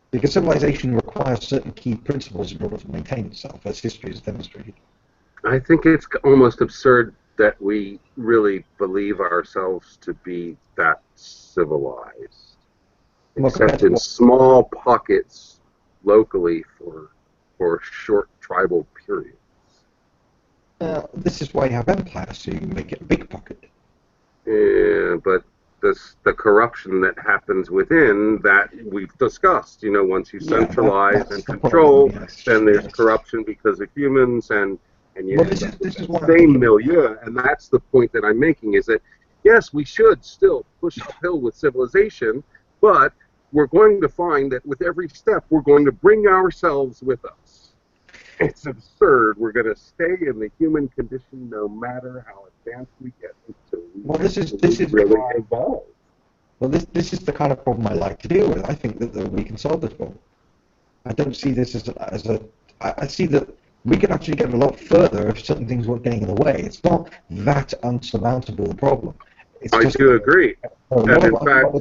Because civilization requires certain key principles in order to maintain itself, as history has demonstrated. I think it's almost absurd that we really believe ourselves to be that civilized. Except in small pockets locally for short tribal periods. This is why you have empires, so you can make it a big pocket. Yeah, but the corruption that happens within that we've discussed, you know, once you centralize and control, then there's corruption because of humans and you end up with the same milieu, and that's the point that I'm making, is that yes, we should still push uphill with civilization, but we're going to find that with every step we're going to bring ourselves with us. It's absurd. We're going to stay in the human condition no matter how advanced we get until we really evolve. Well, this is the kind of problem I like to deal with. I think that we can solve this problem. I don't see this I see that we can actually get a lot further if certain things weren't getting in the way. It's not that unsurmountable a problem. I do agree. And in fact,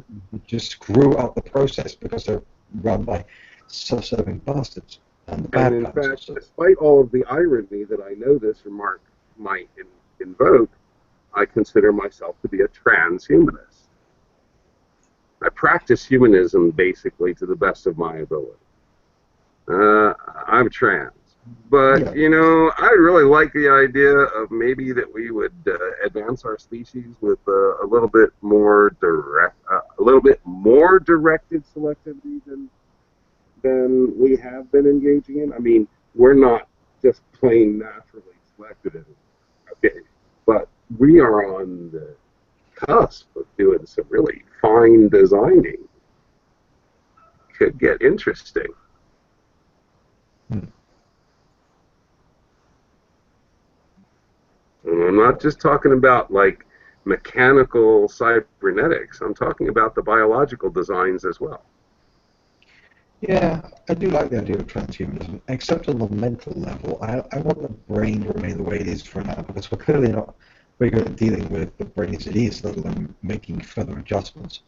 just screw up the process because they're run by self-serving bastards. And in fact, despite all of the irony that I know this remark might invoke, I consider myself to be a transhumanist. I practice humanism basically to the best of my ability. I'm trans, But, you know, I really like the idea of maybe that we would advance our species with a little bit more directed selectivity than we have been engaging in. I mean, we're not just plain naturally selected, okay, but we are on the cusp of doing some really fine designing. Could get interesting. And I'm not just talking about like mechanical cybernetics. I'm talking about the biological designs as well. Yeah, I do like the idea of transhumanism, except on the mental level. I want the brain to remain the way it is for now, because we're clearly not very good at dealing with the brain as it is, let alone making further adjustments.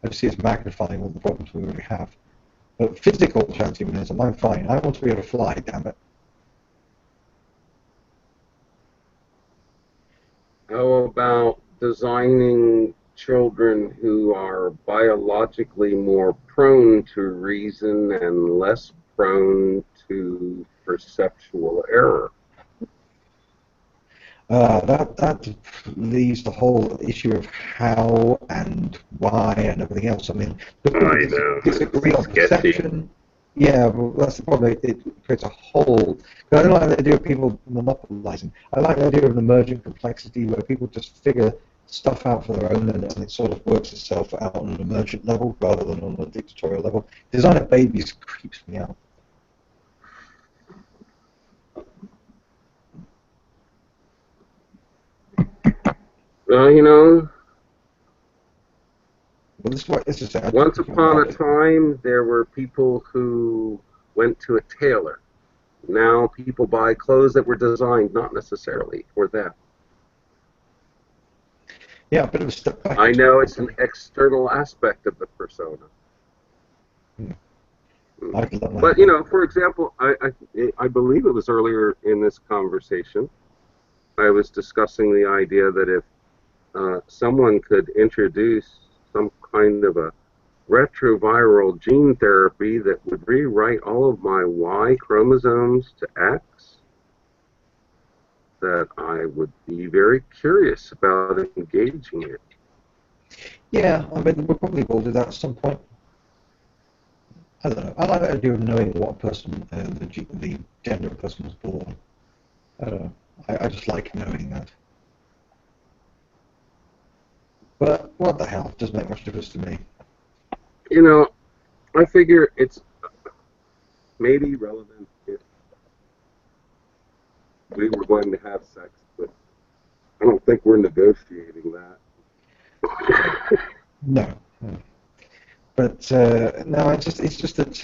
I just see it's magnifying all the problems we already have. But physical transhumanism, I'm fine. I want to be able to fly, damn it. How about designing children who are biologically more prone to reason and less prone to perceptual error? That leaves the whole issue of how and why and everything else. I mean, people disagree on perception. Yeah, well, that's the problem. It creates a whole. I don't like the idea of people monopolizing. I like the idea of an emergent complexity where people just figure stuff out for their own and it sort of works itself out on an emergent level rather than on a dictatorial level. Design of babies creeps me out. You know, well, once upon a time, there were people who went to a tailor. Now people buy clothes that were designed not necessarily for them. Yeah, but it was step back. I know it's an external aspect of the persona. But, you know, for example, I believe it was earlier in this conversation, I was discussing the idea that if someone could introduce some kind of a retroviral gene therapy that would rewrite all of my Y chromosomes to X, that I would be very curious about engaging it. Yeah, I mean, we'll probably will do that at some point. I don't know. I like the idea of knowing what person, the gender of a person was born. I don't know. I just like knowing that. But what the hell? It doesn't make much difference to me. You know, I figure it's maybe relevant if we were going to have sex, but I don't think we're negotiating that. No. But no, it's just that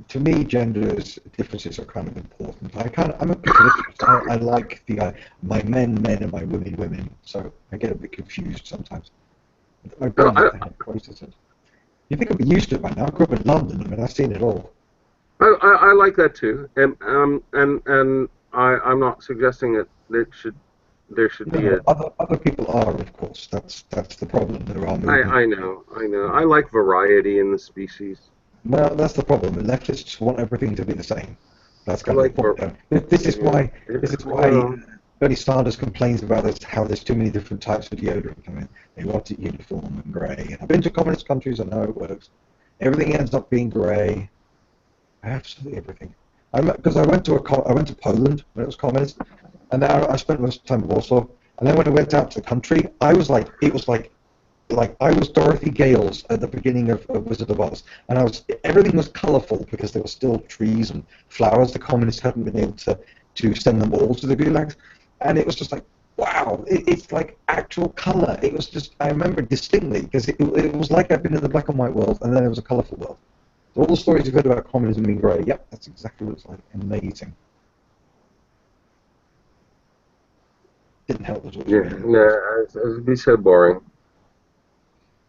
to me, gender differences are kind of important. I'm a positivist. I like my men and my women women. So I get a bit confused sometimes. My brain doesn't process it. You think I'd be used to it by now? I grew up in London. I mean, I've seen it all. I like that too, and I'm not suggesting that there should be a. Other people are, of course. That's the problem. There are. I know. I like variety in the species. Well, that's the problem. The leftists want everything to be the same. That's kind of the point. This is why Bernie Sanders complains about how there's too many different types of deodorant. I mean, they want it uniform and grey. I've been to communist countries. I know it works. Everything ends up being grey. Absolutely everything. Because I went to Poland when it was communist, and there I spent most of the time in Warsaw. And then when I went out to the country, it was like I was Dorothy Gales at the beginning of Wizard of Oz, and everything was colourful because there were still trees and flowers. The communists hadn't been able to send them all to the gulags, and it was just like, wow, it's like actual colour. It was just, I remember distinctly because it was like I'd been in the black and white world, and then there was a colourful world. So all the stories you've heard about communism being grey, yep, that's exactly what it's like. Amazing. Didn't help us. Yeah, no, it would be so boring.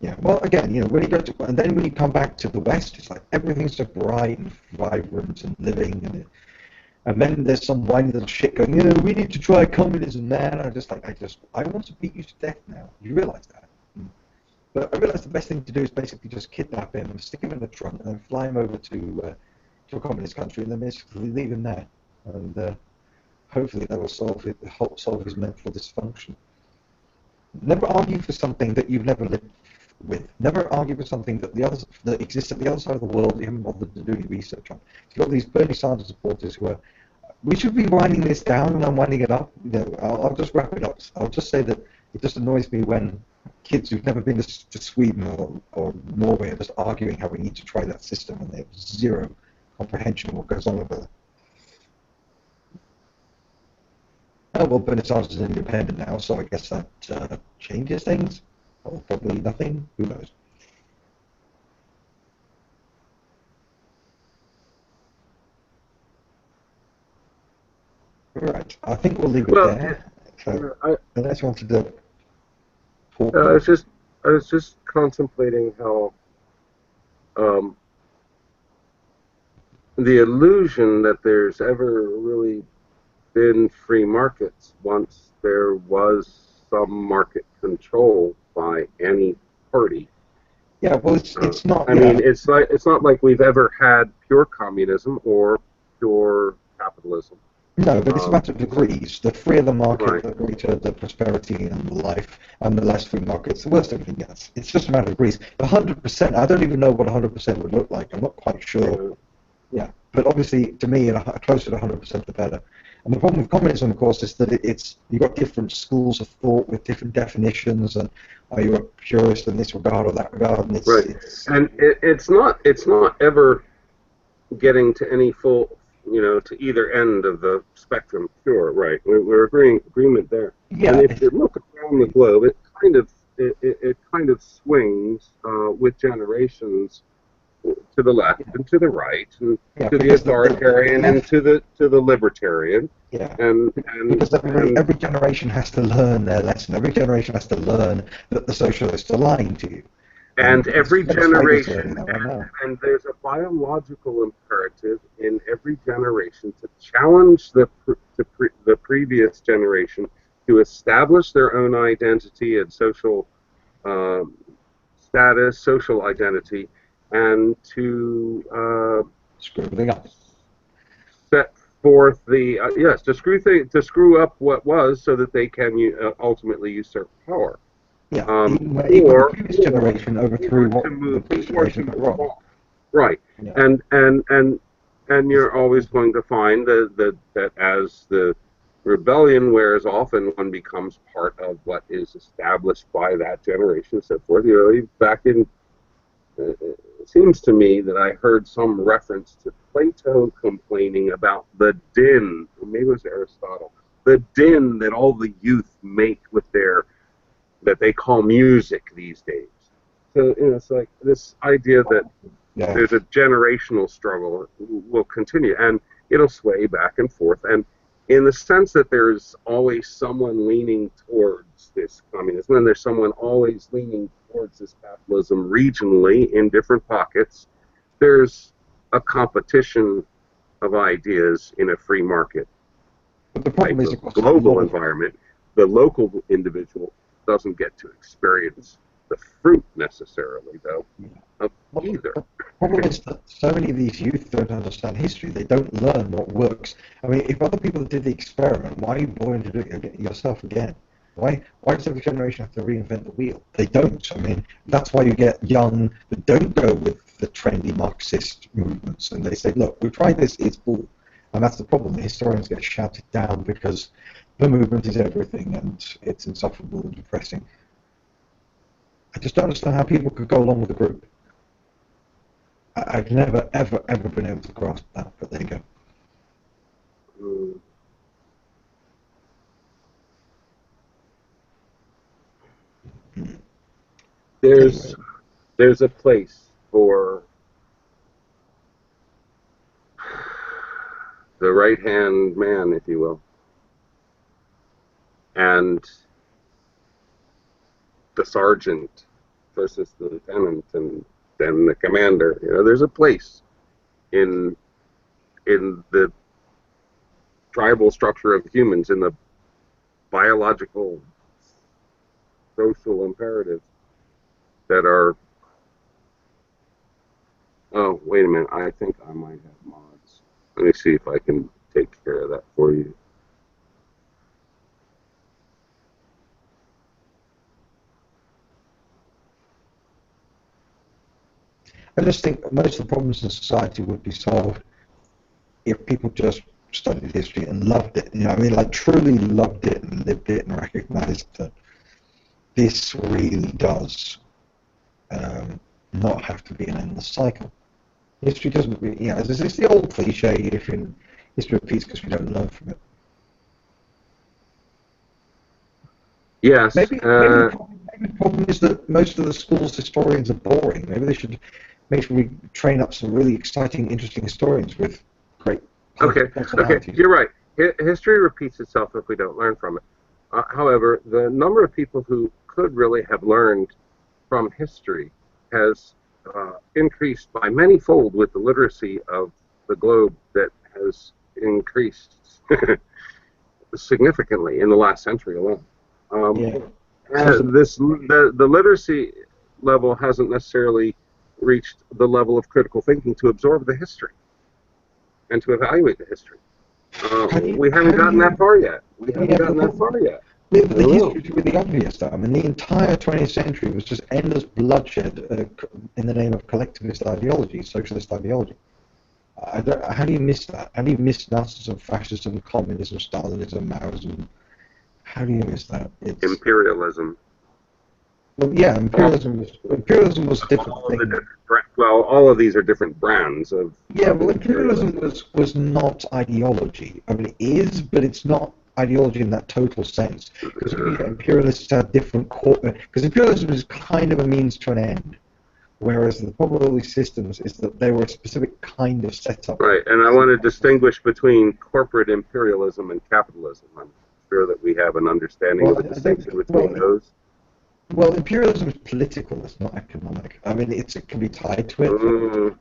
Yeah, well, again, when you go to, and then when you come back to the West, it's like everything's so bright and vibrant and living, and then there's some whiny little shit going, we need to try communism, man. I want to beat you to death now. You realise that? But I realise the best thing to do is basically just kidnap him and stick him in the trunk and then fly him over to a communist country and then basically leave him there. and hopefully that will help solve his mental dysfunction. Never argue for something that you've never lived with. Never argue for something that exists at the other side of the world that you haven't bothered to do any research on. You've got these Bernie Sanders supporters who are, we should be winding this down, and I'm winding it up. I'll just wrap it up. I'll just say that it just annoys me when kids who've never been to Sweden or Norway are just arguing how we need to try that system, and they have zero comprehension of what goes on over there. Oh, well, Bernie Sanders is independent now, so I guess that changes things. Or probably nothing. Who knows? Right. I think we'll leave it there. So, unless you want to do I was just contemplating how the illusion that there's ever really been free markets once there was some market control by any party. Yeah, well, it's not. I mean, it's not like we've ever had pure communism or pure capitalism. No, but it's a matter of degrees. The freer the market, the greater the prosperity and the life, and the less free markets, the worse everything gets. It's just a matter of degrees. 100%, I don't even know what 100% would look like. I'm not quite sure. Yeah, but obviously, to me, closer to 100% the better. And the problem with communism, of course, is that you've got different schools of thought with different definitions, and are you a purist in this regard or that regard? And it's not ever getting to any full, to either end of the spectrum pure, right? We're agreement there. Yeah. And if you look around the globe, it kind of swings with generations to the left and to the right, and to the authoritarian and to the libertarian. Yeah. And because every generation has to learn their lesson. Every generation has to learn that the socialists are lying to you. And every generation, and there's a biological imperative in every generation to challenge the previous generation to establish their own identity and social status, social identity, and to screw everything up. Set forth the to screw up what was, so that they can ultimately usurp power. Yeah, even the previous generation overthrew what the previous generation got wrong. Right, yeah. And you're always going to find that as the rebellion wears off and one becomes part of what is established by that generation, so forth. Back in it seems to me that I heard some reference to Plato complaining about the din, or maybe it was Aristotle, the din that all the youth make with that they call music these days. So it's like this idea that there's a generational struggle will continue, and it'll sway back and forth. And in the sense that there's always someone leaning towards this communism, and there's someone always leaning towards this capitalism regionally in different pockets, there's a competition of ideas in a free market. But the problem is, of course, global environment, the local individual doesn't get to experience the fruit necessarily, though, of either. The problem is that so many of these youth don't understand history. They don't learn what works. I mean, if other people did the experiment, why are you bothering to do it yourself again? Why does every generation have to reinvent the wheel? They don't. I mean, that's why you get young that don't go with the trendy Marxist movements, and they say, look, we've tried this, it's bull. And that's the problem. The historians get shouted down because the movement is everything, and it's insufferable and depressing. I just don't understand how people could go along with the group. I've never, ever been able to grasp that, but there you go. There's a place for the right-hand man, if you will, and the sergeant versus the lieutenant, and then the commander. There's a place in the tribal structure of humans, in the biological social imperatives that are. Oh, wait a minute. I think I might have mods. Let me see if I can take care of that for you. I just think most of the problems in society would be solved if people just studied history and loved it. You know, I mean, like truly loved it and lived it and recognized that this really does not have to be an endless cycle. History doesn't really, you know, it's the old cliche, history repeats because we don't learn from it. Yes. Maybe the problem is that most of the school's historians are boring. Maybe they should make sure we train up some really exciting, interesting historians with great personalities. You're right. History repeats itself if we don't learn from it. However, the number of people who could really have learned from history has increased by many-fold with the literacy of the globe that has increased significantly in the last century alone. The literacy level hasn't necessarily reached the level of critical thinking to absorb the history and to evaluate the history. We haven't gotten that far yet. The history is really obvious, though. I mean, the entire 20th century was just endless bloodshed in the name of collectivist ideology, socialist ideology. How do you miss that? How do you miss Nazism, fascism, communism, Stalinism, Maoism? How do you miss that? It's imperialism. Well, yeah, imperialism was a different thing. All of these are different brands of. Yeah, well, imperialism was not ideology. I mean, it is, but it's not ideology in that total sense. Because imperialists have different because imperialism is kind of a means to an end, whereas the problem with all these systems is that they were a specific kind of setup. Right, and I want to distinguish between corporate imperialism and capitalism. I'm sure that we have an understanding of the distinction between those. Well, imperialism is political, it's not economic. I mean, it can be tied to it.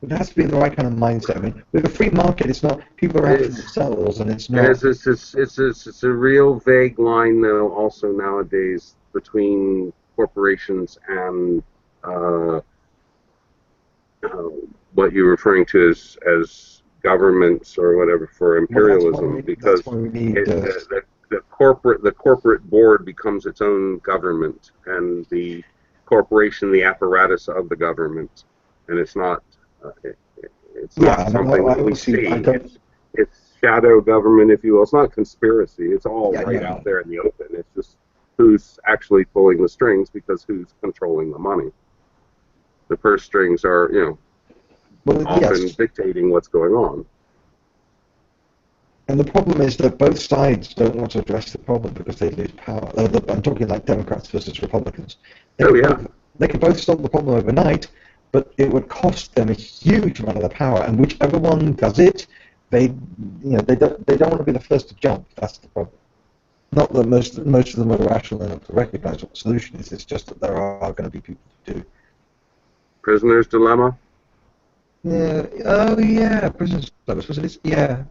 It has to be the right kind of mindset. I mean, with a free market, it's not, people are after themselves, and it's not... It's a real vague line, though, also nowadays, between corporations and what you're referring to as governments or whatever for imperialism, because the corporate board becomes its own government, and the corporation the apparatus of the government, and it's not something that we see. It's shadow government, if you will. It's not conspiracy. It's all out there in the open. It's just who's actually pulling the strings, because who's controlling the money. The purse strings are, often dictating what's going on. And the problem is that both sides don't want to address the problem because they lose power. I'm talking like Democrats versus Republicans. They can both solve the problem overnight, but it would cost them a huge amount of their power. And whichever one does it, they don't want to be the first to jump. That's the problem. Not that most of them are rational enough to recognize what the solution is. It's just that there are going to be people who do. Prisoner's dilemma. Yeah. Oh yeah. Prisoner's dilemma. Yeah.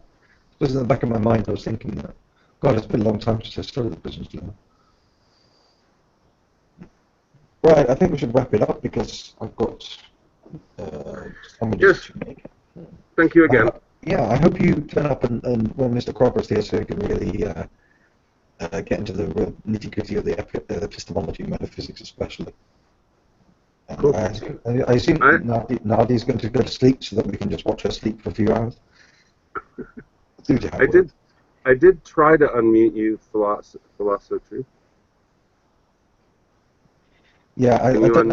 It was in the back of my mind. I was thinking that. God, it's been a long time since I studied the Prisoner's dilemma. Right. I think we should wrap it up because I've got somebody to make. Thank you again. I hope you turn up and when Mr. Crocker's here, so you can really get into the real nitty-gritty of the epistemology, metaphysics especially. Cool. I assume Nadi's going to go to sleep so that we can just watch her sleep for a few hours. I did try to unmute you, philosophy. Yeah, I don't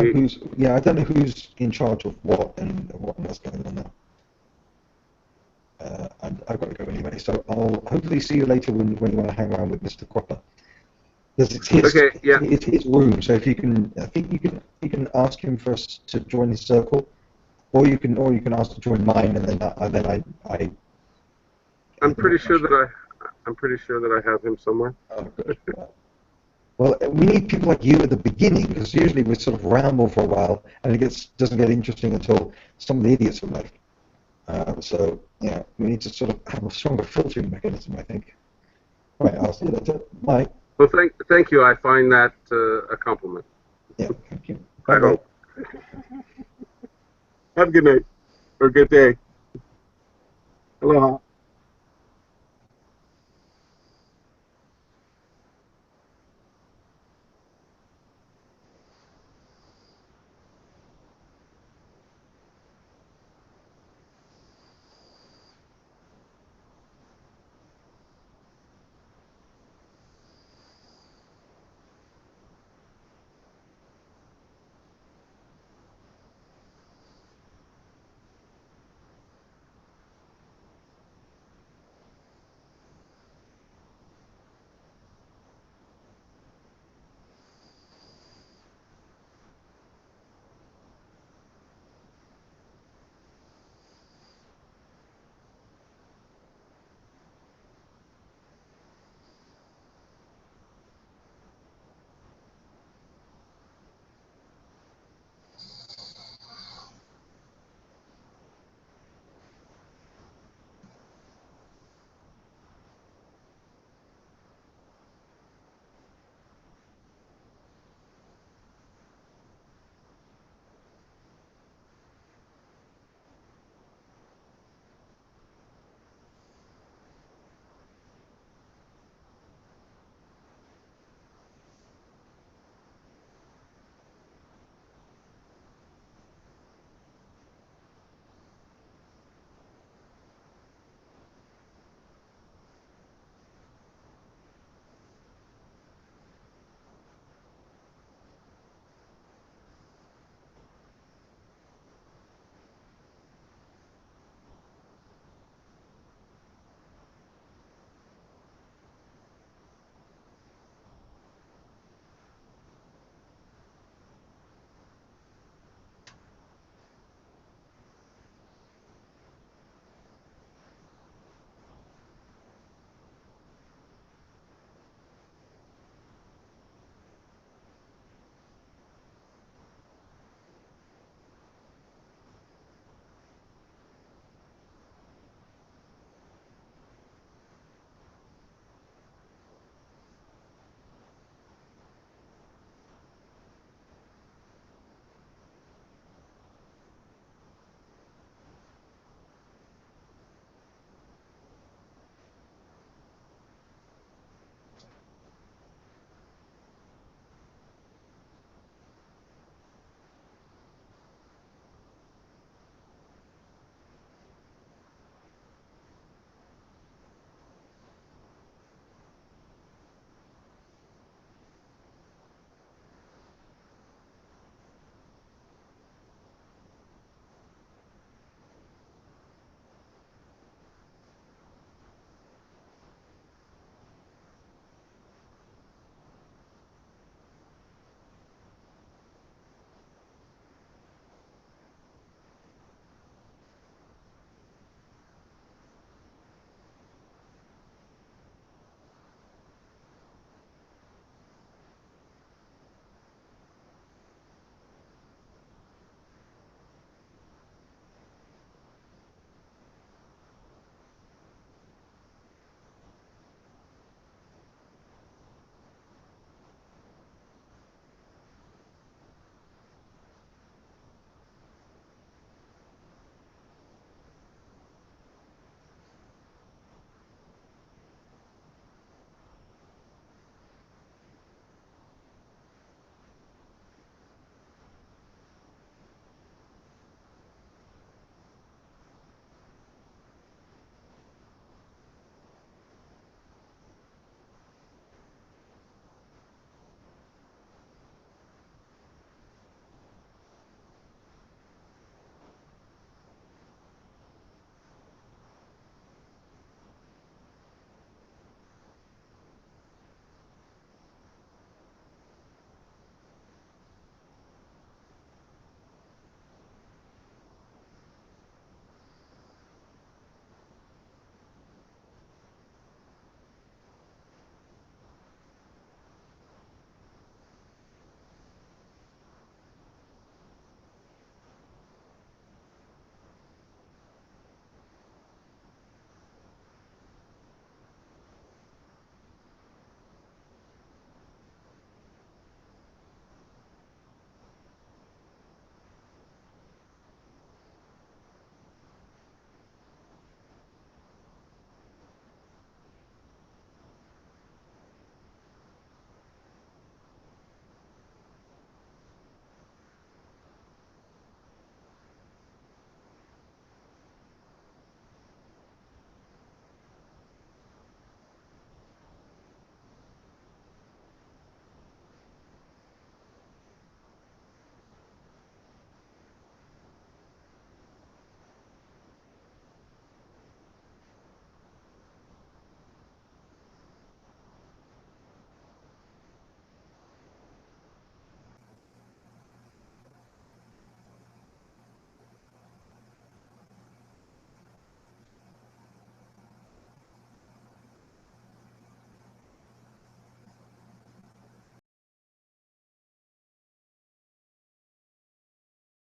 know who's in charge of what and what's going on now. I've got to go anyway, so I'll hopefully see you later when you want to hang around with Mr. Cropper. It's his room, so if you can, I think you can ask him for us to join his circle, or you can ask to join mine, and then I. I'm pretty sure that I have him somewhere. Oh, good. Well, we need people like you at the beginning, because usually we sort of ramble for a while, and it doesn't get interesting until some of the idiots have left. So yeah, we need to sort of have a stronger filtering mechanism, I think. Right, I'll see you later. Bye. Well, thank you. I find that a compliment. Yeah, thank you. I hope. Have a good night or good day. Aloha.